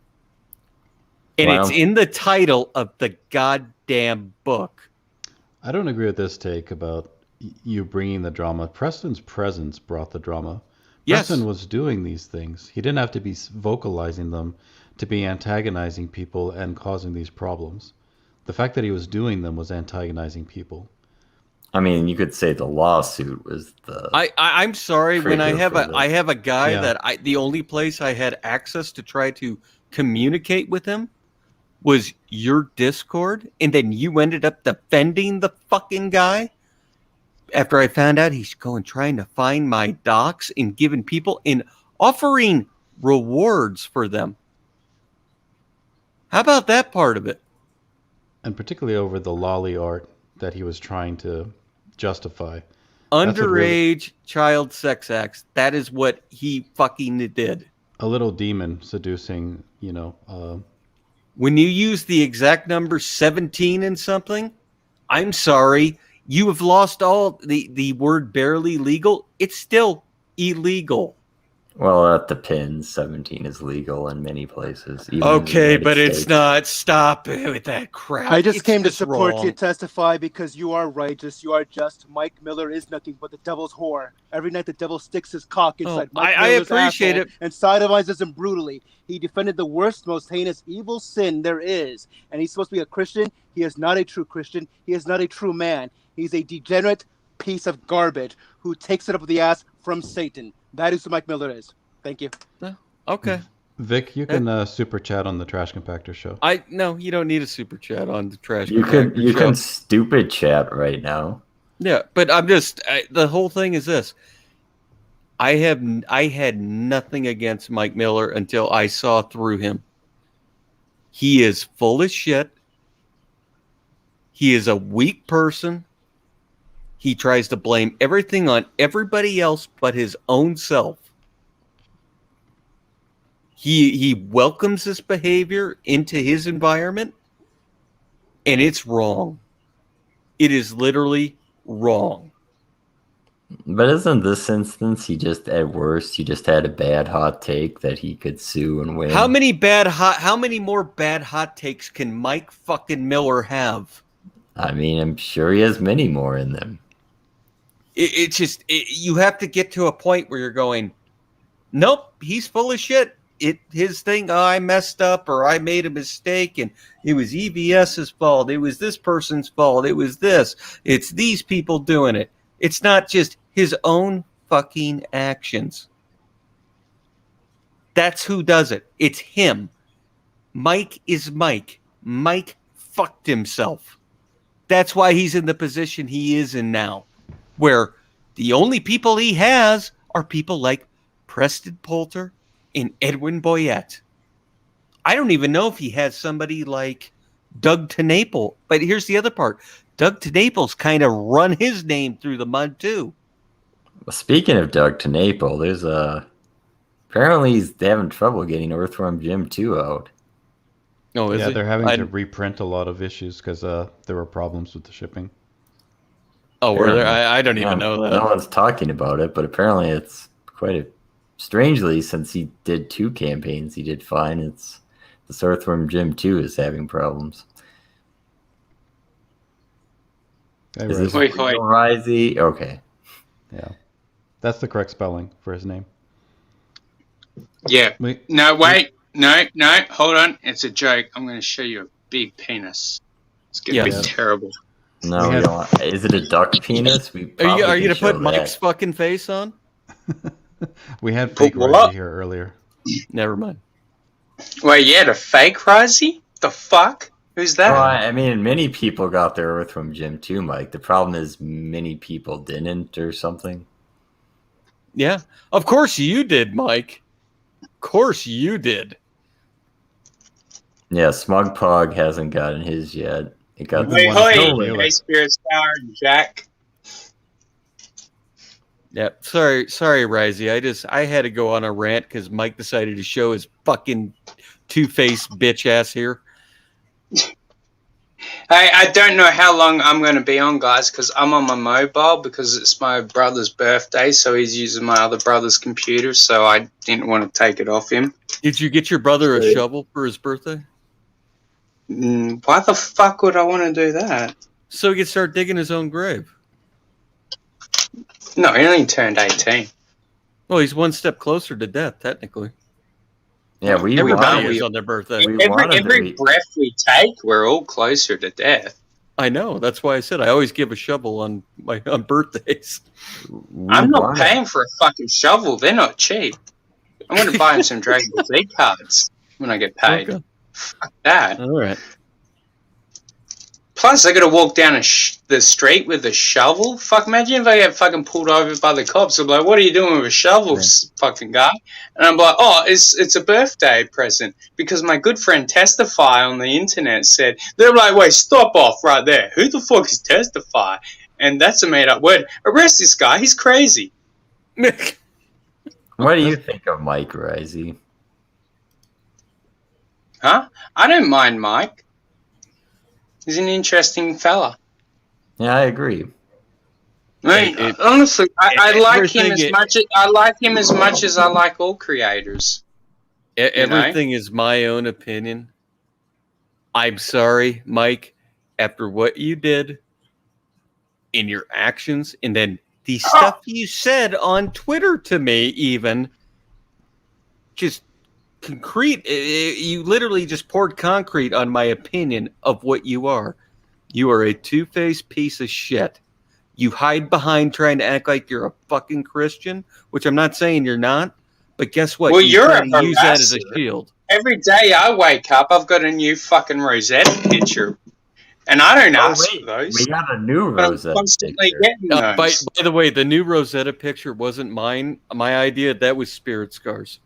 And it's in the title of the goddamn book. I don't agree with this take about you bringing the drama. Preston's presence brought the drama. Yes. Preston was doing these things. He didn't have to be vocalizing them to be antagonizing people and causing these problems. The fact that he was doing them was antagonizing people. I mean, you could say the lawsuit was the... I'm sorry, when I have a guy that the only place I had access to try to communicate with him was your Discord, and then you ended up defending the fucking guy after I found out he's trying to find my docs and giving people and offering rewards for them. How about that part of it? And particularly over the lolly art that he was trying to justify. Underage child sex acts. That is what he fucking did. A little demon seducing, When you use the exact number 17 in something, I'm sorry, you have lost all the word barely legal. It's still illegal. Well, at the pins, 17 is legal in many places. Even Okay, in the but United it's States. not. Stop it with that crap. I just came to It's support wrong. you, testify, because you are righteous, you are just. Mike Miller is nothing but the devil's whore. Every night the devil sticks his cock inside Mike I Miller's appreciate asshole it. and sodomizes him brutally. He defended the worst, most heinous, evil sin there is. And he's supposed to be a Christian. He is not a true Christian. He is not a true man. He's a degenerate piece of garbage who takes it up the ass from Satan. That is who Mike Miller is. Thank you. Okay. Vic, you can super chat on the Trash Compactor show. No, you don't need a super chat on the Trash You Compactor show. can stupid chat right now. Yeah, but I'm just the whole thing is this. I had nothing against Mike Miller until I saw through him. He is full of shit. He is a weak person. He tries to blame everything on everybody else but his own self. He welcomes this behavior into his environment, and it's wrong. It is literally wrong. But isn't this instance at worst he just had a bad hot take that he could sue and win? How many more bad hot takes can Mike fucking Miller have? I mean, I'm sure he has many more in them. You have to get to a point where you're going, nope, he's full of shit. His thing, I messed up or I made a mistake and it was EVS's fault. It was this person's fault. It was this. It's these people doing it. It's not just his own fucking actions. That's who does it. It's him. Mike is Mike. Mike fucked himself. That's why he's in the position he is in now, where the only people he has are people like Preston Poulter and Edwin Boyette. I don't even know if he has somebody like Doug TeNapel. But here's the other part. Doug TeNapel's kind of run his name through the mud too. Well, speaking of Doug TeNapel, there's apparently he's having trouble getting Earthworm Jim 2 out. Oh, is yeah, it? they're having to reprint a lot of issues because there were problems with the shipping. Oh, were there? I don't even know that. No one's talking about it, but apparently it's strangely, since he did 2 campaigns, he did fine. It's this Earthworm Jim 2 is having problems. Is this Risey? Okay. Yeah. That's the correct spelling for his name. Yeah. No, wait. No, hold on. It's a joke. I'm going to show you a big penis. It's going to be terrible. No, we don't. Is it a duck penis? Are you going to put Mike's fucking face on? We had fake Risey here earlier. Never mind. Wait, you had a fake Risey? The fuck? Who's that? Well, I mean, many people got their Earthworm Jim too, Mike. The problem is many people didn't or something. Yeah. Of course you did, Mike. Of course you did. Yeah, Smug Pug hasn't gotten his yet. It got Hey, Spirit Star and Jack. Yeah, sorry, Risey. I had to go on a rant because Mike decided to show his fucking two-faced bitch ass here. Hey, I don't know how long I'm going to be on, guys, because I'm on my mobile because it's my brother's birthday, so he's using my other brother's computer, so I didn't want to take it off him. Did you get your brother a shovel for his birthday? Why the fuck would I want to do that? So he could start digging his own grave. No, he only turned 18. Well, he's one step closer to death, technically. Yeah, everybody is on their birthday. Every breath we take, we're all closer to death. I know. That's why I said I always give a shovel on birthdays. I'm not paying for a fucking shovel. They're not cheap. I'm going to buy him some Dragon Ball Z cards when I get paid. Okay. Fuck that. All right. Plus, I got to walk down the street with a shovel. Fuck, imagine if I get fucking pulled over by the cops. I'm like, what are you doing with a shovel, fucking guy? And I'm like, oh, it's a birthday present. Because my good friend Testify on the internet said, they're like, wait, stop off right there. Who the fuck is Testify? And that's a made-up word. Arrest this guy. He's crazy. What do you think of Mike Risey? Huh? I don't mind Mike. He's an interesting fella. Yeah, I agree. I mean, honestly, I like him as much. I like him as much as I like all creators. Everything is my own opinion. I'm sorry, Mike. After what you did, in your actions, and then the stuff you said on Twitter to me, even just concrete. You literally just poured concrete on my opinion of what you are. You are a two-faced piece of shit. You hide behind trying to act like you're a fucking Christian, which I'm not saying you're not. But guess what? Well, you're a try to use that as a shield. Every day I wake up, I've got a new fucking Rosetta picture. And I don't ask for those. We got a new Rosetta constantly picture. getting those. By the way, the new Rosetta picture wasn't mine. My idea. That was Spirit Scar's.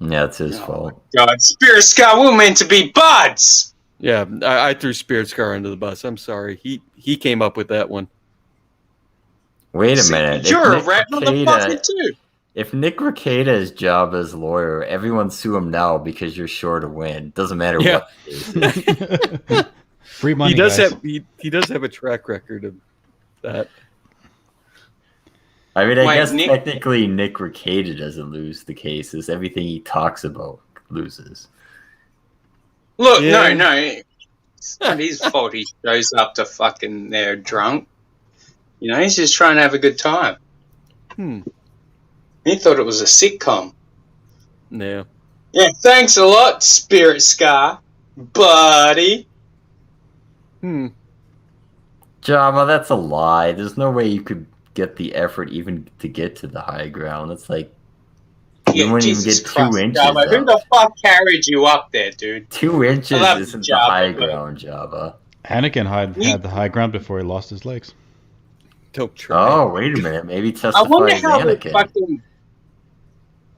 Yeah, it's his fault. God, Spirit Scar, we're meant to be buds. Yeah, I threw Spirit Scar under the bus. I'm sorry. He came up with that one. Wait a minute. You're a rat motherfucker too. If Nick Rekieta is Jabba's lawyer, everyone sue him now because you're sure to win. Doesn't matter what it is. Free money. He does guys. he does have a track record of that. I mean, I guess technically Nick Rekieta doesn't lose the cases. Everything he talks about loses. Look, no. It's not his fault he shows up to fucking there drunk. You know, he's just trying to have a good time. He thought it was a sitcom. Yeah. Yeah, thanks a lot, Spirit Scar, buddy. Jabba, that's a lie. There's no way you could get the effort even to get to the high ground. It's like you wouldn't even get 2 inches. Jabba, who the fuck carried you up there, dude? 2 inches isn't the high ground, Jabba. Anakin had the high ground before he lost his legs. Don't try. Oh, wait a minute. Maybe Testify I wonder is how Anakin. fucking...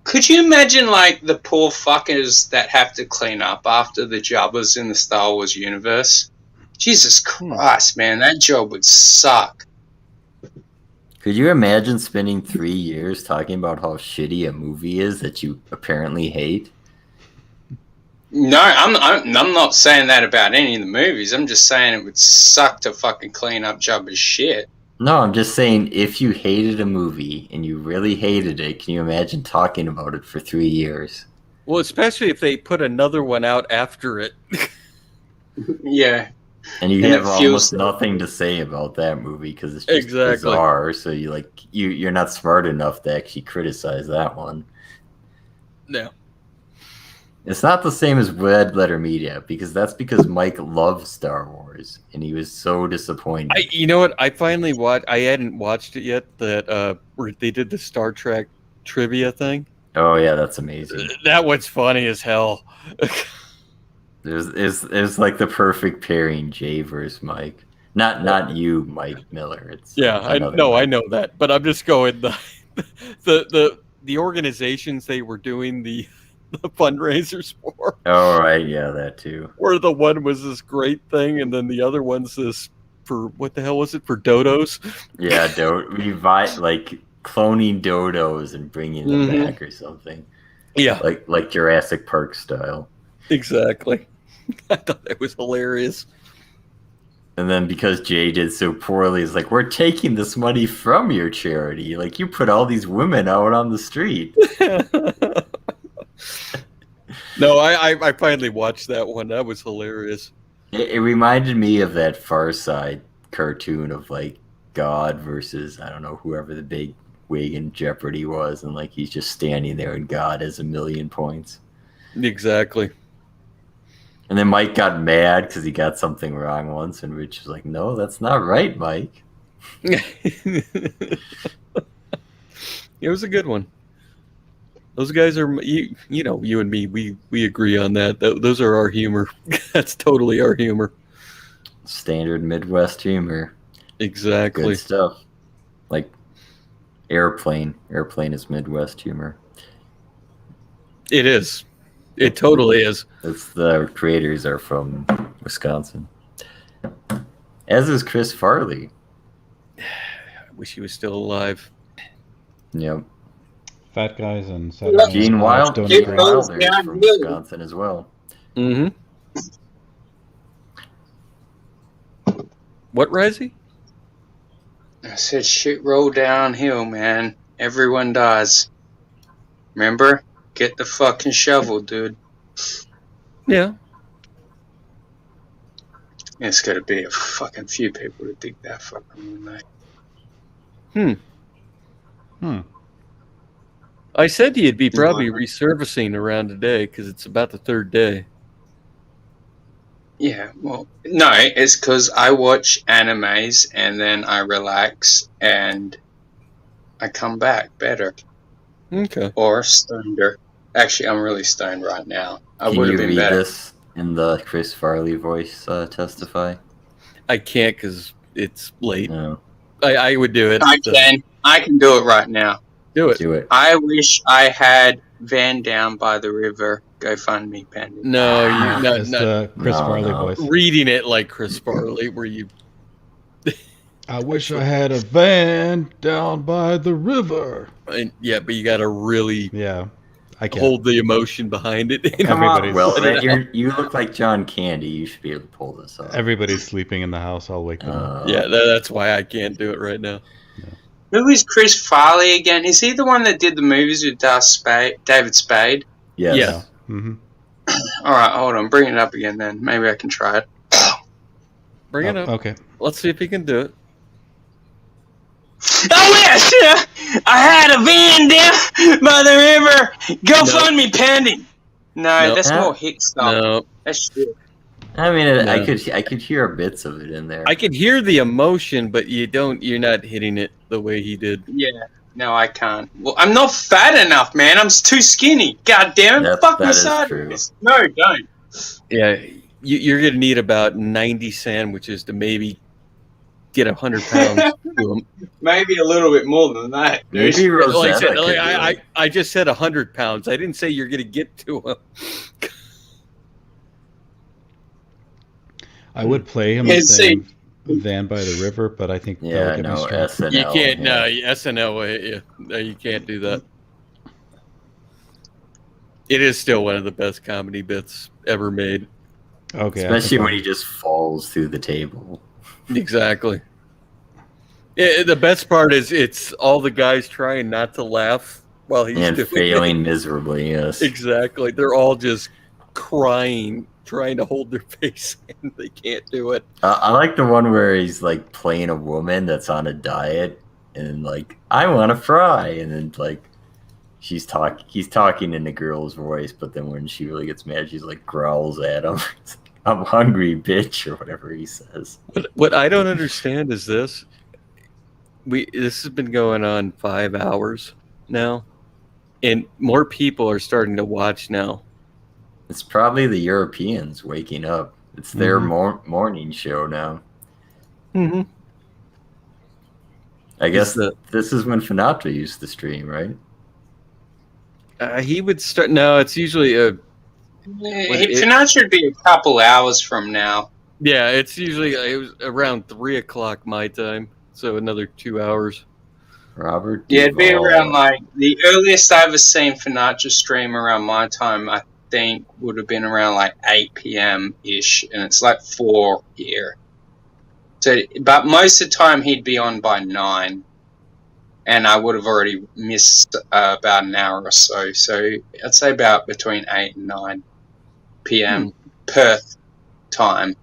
Could you imagine, like, the poor fuckers that have to clean up after the Jabbas in the Star Wars universe? Jesus Christ, man, that job would suck. Could you imagine spending 3 years talking about how shitty a movie is that you apparently hate? No, I'm not saying that about any of the movies. I'm just saying it would suck to fucking clean up Jabba's shit. No, I'm just saying if you hated a movie and you really hated it, can you imagine talking about it for 3 years? Well, especially if they put another one out after it. Yeah. And you have almost nothing to say about that movie because it's just bizarre. So you're not smart enough to actually criticize that one. No. It's not the same as Red Letter Media because Mike loves Star Wars and he was so disappointed. You know what? I finally watched. I hadn't watched it yet. That where they did the Star Trek trivia thing. Oh yeah, that's amazing. That one's funny as hell. It's like the perfect pairing, Jay versus Mike. Not you, Mike Miller. I know that, but I'm just going the organizations they were doing the fundraisers for. Oh right, yeah, that too. Where the one was this great thing, and then the other one's this for what the hell was it for dodos? Yeah, like cloning dodos and bringing them back or something. Yeah, like Jurassic Park style. Exactly. I thought that was hilarious. And then because Jay did so poorly, it's like, we're taking this money from your charity. Like, you put all these women out on the street. No, I finally watched that one. That was hilarious. It reminded me of that Far Side cartoon of, like, God versus, I don't know, whoever the big wig in Jeopardy was. And, like, he's just standing there and God has 1,000,000 points. Exactly. And then Mike got mad because he got something wrong once, and Rich was like, no, that's not right, Mike. It was a good one. Those guys are, you know, you and me, we agree on that. Those are our humor. That's totally our humor. standard Midwest humor. Exactly. Good stuff. Like Airplane. Airplane is Midwest humor. It is. It totally is. It's the creators are from Wisconsin. As is Chris Farley. I wish he was still alive. Yep. Fat Guys and Saturday Gene Night Live don't Wilder agree. is from Wisconsin as well. Mm-hmm. What, Rizzy? I said shit roll downhill, man. Everyone dies. Remember? Get the fucking shovel, dude. Yeah. It's gotta be a fucking few people to dig that fucking one, mate. I said he'd be probably resurfacing around today because it's about the third day. Yeah, well, no, it's because I watch animes and then I relax and I come back better. Okay. Or stoneder. Actually, I'm really stoned right now. I Can would you have been read better. this in the Chris Farley voice testify? I can't because it's late. No. I would do it. I can. I can do it right now. Do it. Do it. I wish I had Van Down by the River GoFundMe pending. No, you're not. It's the Chris Farley voice. Reading it like Chris Farley, where you. I wish I had a van down by the river. And, yeah, but you got to really I can't. hold the emotion behind it. Come on, Everybody's- well, you look like John Candy. You should be able to pull this off. Everybody's sleeping in the house. I'll wake them up. Yeah, that's why I can't do it right now. Who is Chris Farley again? Is he the one that did the movies with David Spade? Yes. Yeah. Mm-hmm. All right, hold on. Bring it up again then. Maybe I can try it. Bring it up. Okay. Let's see if he can do it. Oh, yes! I had a van down by the river. GoFundMe pending. No, Nope. that's more hit stuff. No. That's shit. I mean, No. I could hear bits of it in there. I can hear the emotion, but you're not hitting it the way he did. Yeah. No, I can't. Well, I'm not fat enough, man. I'm too skinny. God damn it. Fuck me that is sideways. No, don't. Yeah, you're going to need about 90 sandwiches to maybe get 100 pounds to him. Maybe a little bit more than that. Dude. Maybe Like I, Rosetta said, could do like, it. I just said 100 pounds. I didn't say you're going to get to him. I would play him saying van by the river, but I think that would get me struck. SNL. You can't. No, SNL will hit you. No, you can't do that. It is still one of the best comedy bits ever made. Okay. Especially when he just falls through the table. Exactly. The best part is it's all the guys trying not to laugh while he's And doing failing it. miserably, yes. Exactly. They're all just crying, trying to hold their face, and they can't do it. I like the one where he's like playing a woman that's on a diet and like, I want to fry, and then like he's talking in a girl's voice, but then when she really gets mad, she's like growls at him. It's like, I'm hungry, bitch, or whatever he says. What I don't understand is this. This has been going on 5 hours now, and more people are starting to watch now. It's probably the Europeans waking up. It's their morning show now. Mm-hmm. I guess this is when Finatra used to stream, right? He would start. No, it's usually Tonight should be a couple hours from now. Yeah, it's usually it was around 3 o'clock my time, so another 2 hours. Robert. Yeah, it'd be around like the earliest I ever seen Finatra stream around my time. I think would have been around like 8 p.m. ish, and it's like 4 here. So, but most of the time he'd be on by 9, and I would have already missed about an hour or so. So I'd say about between 8 and 9 p.m. Perth time.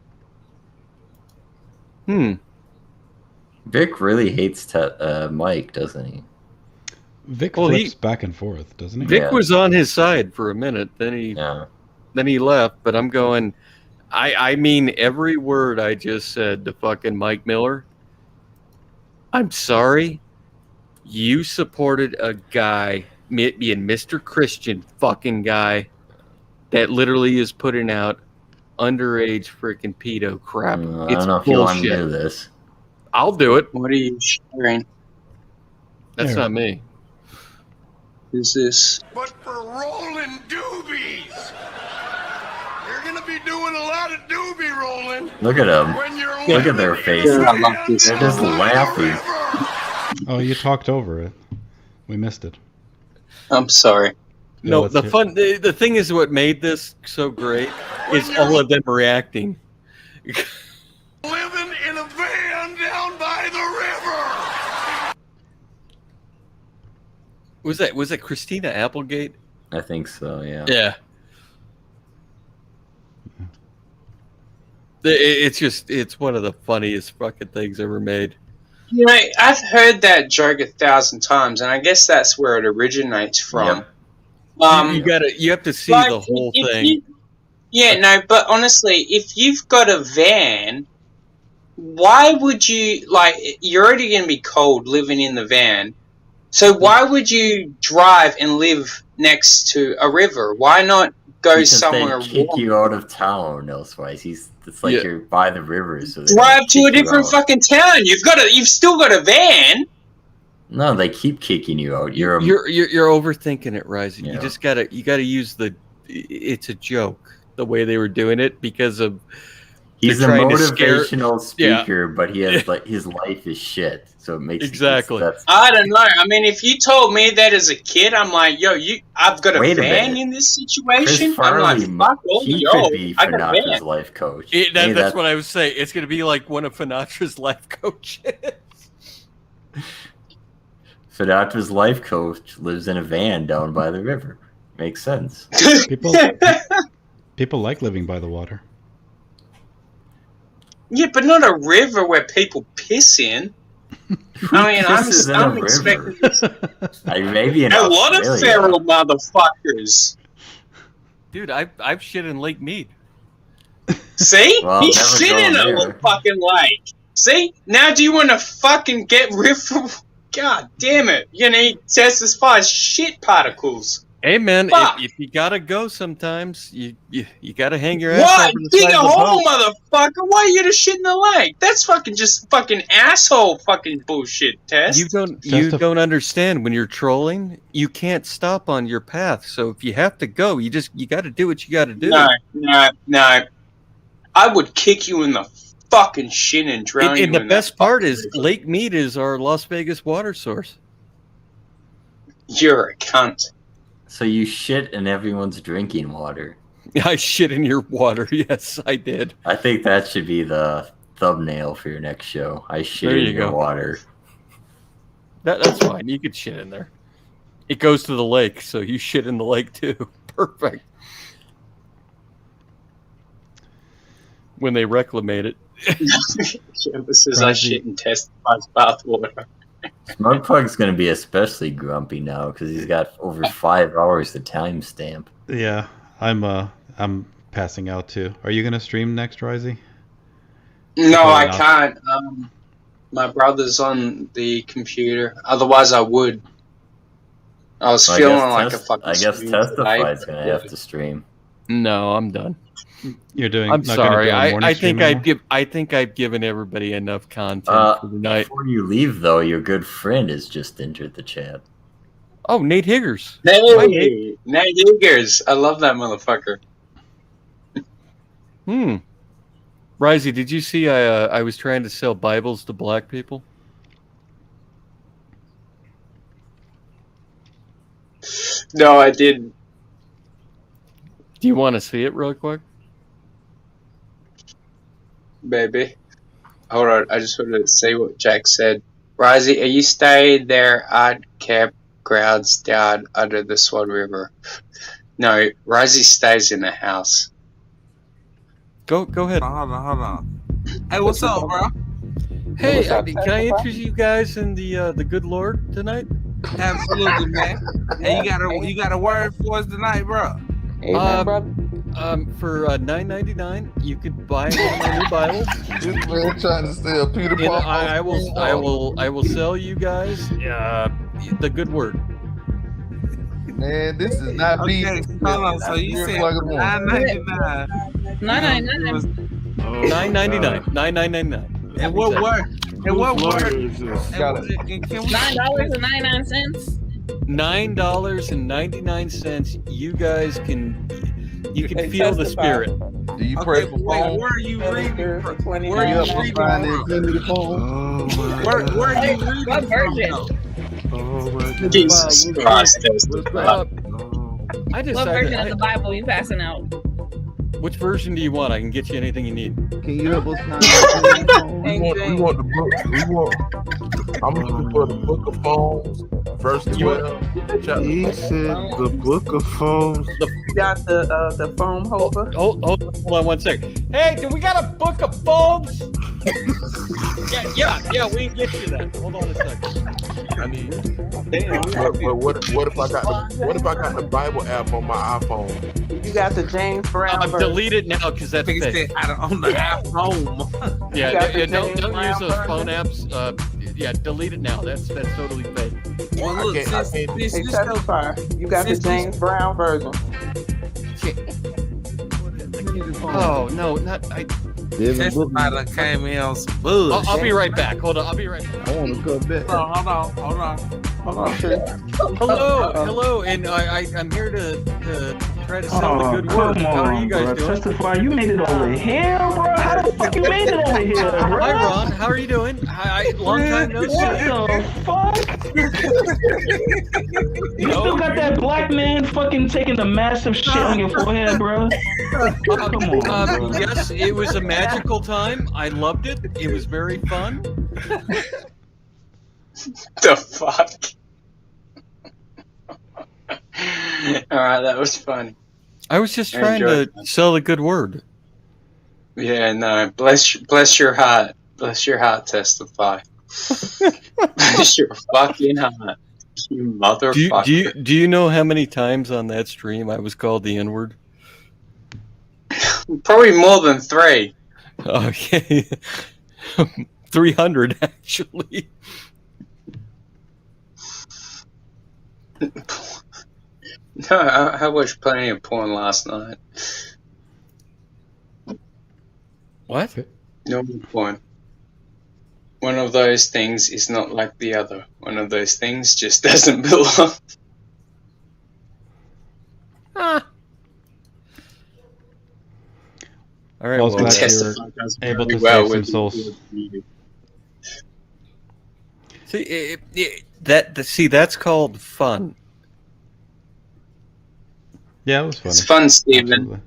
Vic really hates Mike, doesn't he? Vic flips back and forth, doesn't he? Vic was on his side for a minute, then he left. But I'm going. I mean every word I just said to fucking Mike Miller. I'm sorry, you supported a guy being Mr. Christian fucking guy that literally is putting out underage freaking pedo crap. I It's don't know if bullshit. you want to do this. I'll do it. What are you sharing? That's Here. not me. Who's this? But for rolling doobies, you're gonna be doing a lot of doobie rolling. Look at them. When you're Look at their faces. I love this. They're just laughing. Oh, you talked over it. We missed it. I'm sorry. Yeah, No, let's the hear- fun. The thing is, what made this so great is all of them reacting. Living in a van down by the river. Was that Christina Applegate? I think so, yeah. Yeah. It's one of the funniest fucking things ever made. You know, I've heard that joke 1,000 times, and I guess that's where it originates from. You have to see like, the whole if thing. No, but honestly, if you've got a van, why would you, like, you're already going to be cold living in the van, so why would you drive and live next to a river? Why not go Because somewhere they kick warm? you out of town elsewise. It's like you're by the river, so they Drive don't to a kick you different out. fucking town. You've still got a van. No, they keep kicking you out. You're overthinking it, Rising. Yeah. You just gotta use the. It's a joke the way they were doing it because of. He's a they're trying to scare- motivational Yeah. speaker, but he has like his life is shit, so it makes Exactly. That's, I don't know. I mean, if you told me that as a kid, I'm like, yo, I've got a Wait a van minute. in this Chris situation. I'm Farley, like, fuck all he yo, could be I got a Finatra's van. life coach. That's what I was saying. It's gonna be like one of Finatra's life coaches. Finatra's life coach lives in a van down by the river. Makes sense. People like living by the water. Yeah, but not a river where people piss in. I mean, pisses in a I'm river? expecting Maybe in a lot of Australia. feral motherfuckers. Dude, I've shit in Lake Mead. See? Well, He's never shit in going a there. fucking lake. See? Now do you want to fucking get rid of... God damn it. You're going to testify shit particles. Hey man, Fuck. if you gotta go, sometimes you gotta hang your ass What? over the Dig side a of the hole, boat. motherfucker. Why are you to shit in the lake? That's just fucking asshole fucking bullshit, Tess. You don't understand. When you're trolling, you can't stop on your path. So if you have to go, you got to do what you got to do. No. I would kick you in the fucking shin and drown you And the in best that part fucking is river. Lake Mead is our Las Vegas water source. You're a cunt. So you shit in everyone's drinking water. I shit in your water. Yes, I did. I think that should be the thumbnail for your next show. I shit There in you your go. water. That's fine. You could shit in there. It goes to the lake, so you shit in the lake too. Perfect. When they reclimate it. This is I shit and testifies bathwater. Smug Pug's going to be especially grumpy now because he's got over 5 hours to timestamp. Yeah, I'm passing out too. Are you gonna stream next, Risey? No, I not. can't. My brother's on the computer. Otherwise, I would. I was So feeling like a fucking. I guess stream Testify's today. going to have to stream. No, I'm done. You're doing. I'm not gonna sorry. do a morning I stream think anymore? I think I've given everybody enough content for the night. Before you leave, though, your good friend has just entered the chat. Oh, Nate Higgers. Hi, Nate. Hey, Nate Eagers. I love that motherfucker. Risey, did you see I was trying to sell Bibles to black people? No, I didn't. Do you want to see it real quick? Baby. Hold on, I just wanted to say what Jack said. Risey, are you staying there at campgrounds down under the Swan River? No, Risey stays in the house. Go ahead. Hold on. Hey, what's up, bro? Hey, can I interest you guys in the good Lord tonight? Absolutely, man. Hey, you got a word for us tonight, bro? For $9.99, you could buy one of my new Bibles. This man trying to steal Peter And Pan. I will sell you guys the good word. Man, this is not beef. Okay, hold on. So you said $9.99. $9.99. $9.99. And what word? And what word? $9.99. $9.99. You guys can feel the spirit. Do you pray for phone? Where are you reading? Where are Hurry you up and reading find from? the Infinity phone. Where are you reading What version? from? Jesus Christ. I What decided. version of the Bible you passing out? Which version do you want? I can get you anything you need. Can you help us find the Infinity phone? We want the book. I'm looking for the Book of Phones, verse 12. He said the Book of Phones. You got the foam holder? Hold on 1 second. Hey, do we got a book of phones? yeah, we can get you that. Hold on a second. I need. But what if I got the Bible app on my iPhone? You got the James Brown version. Delete it now because that's fake. On the iPhone. Yeah, don't use those phone apps. Yeah, delete it now. That's totally fake. Well, look, Hey, testify. You got the James Brown version. Oh no, not I. Testify that came in on some bullshit. I'll be right back. Hold on, I'll be right back. I want to come back. Hold on. Hello, and I'm here to try to sell the good word. How are you guys doing? Testify, you made it over here, bro. How the fuck you made it over here, bro? Hi, Ron. How are you doing? Long time no see. What the fuck? You still got that black man fucking taking the massive shit on your forehead, bro? Come on, bro. Yes, it was a magical time. I loved it. It was very fun. The fuck? Alright, that was funny. I was just trying to sell a good word. Yeah, no, bless your heart. Bless your heart, testify. Bless your fucking heart. You motherfucker. Do you know how many times on that stream I was called the N-word? Probably more than 3. Okay. 300, actually. No, I watched plenty of porn last night. What? Normal porn. One of those things is not like the other. One of those things just doesn't belong. All right, well, glad you're able to save some souls. See, that's called fun. Yeah, it was funny. It's fun, Steven.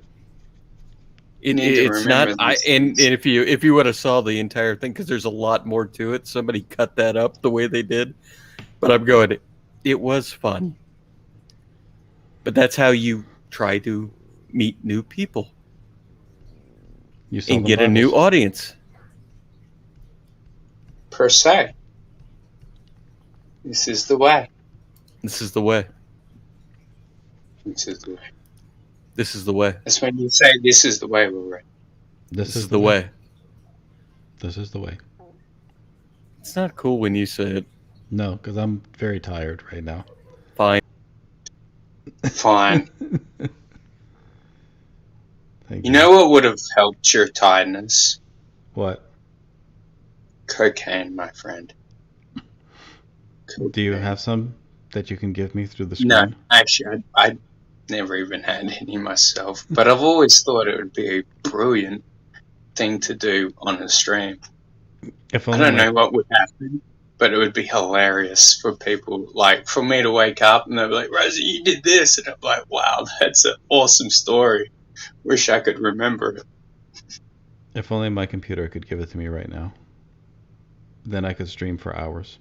It's not. And if you would have saw the entire thing, because there's a lot more to it. Somebody cut that up the way they did, but I'm going. It was fun. But that's how you try to meet new people and get a new audience. Per se. This is the way. This is the way. This is the way. This is the way. That's when you say this is the way, Rory. This is the way. This is the way. It's not cool when you say it. No, because I'm very tired right now. Fine. Fine. Thank you know what would have helped your tiredness? What? Cocaine, my friend. Do you have some that you can give me through the screen? No, actually, I never even had any myself. But I've always thought it would be a brilliant thing to do on a stream. I don't know what would happen, but it would be hilarious for people, like for me to wake up and they'll be like, Rosie, you did this. And I'm like, wow, that's an awesome story. Wish I could remember it. If only my computer could give it to me right now. Then I could stream for hours.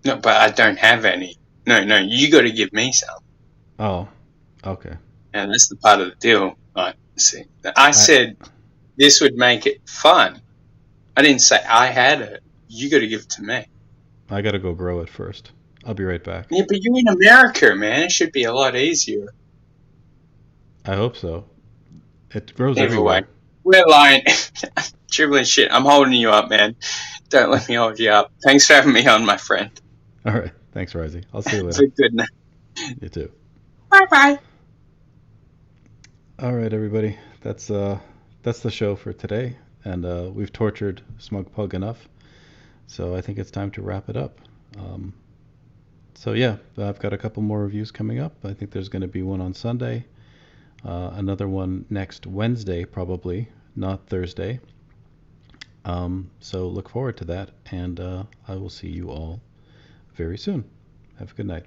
No, but I don't have any. No, you got to give me some. Oh, okay. And that's the part of the deal. Right, see, I said this would make it fun. I didn't say I had it. You got to give it to me. I got to go grow it first. I'll be right back. Yeah, but you're in America, man. It should be a lot easier. I hope so. It grows Anyway, everywhere. we're lying. Dribbling shit. I'm holding you up, man. Don't let me hold you up. Thanks for having me on, my friend. All right. Thanks, Risey. I'll see you Have later. a good night. You too. Bye bye. All right, everybody. That's the show for today, and we've tortured Smug Pug enough. So I think it's time to wrap it up. So yeah, I've got a couple more reviews coming up. I think there's going to be one on Sunday, another one next Wednesday, probably, not Thursday. So look forward to that, and I will see you all very soon. Have a good night.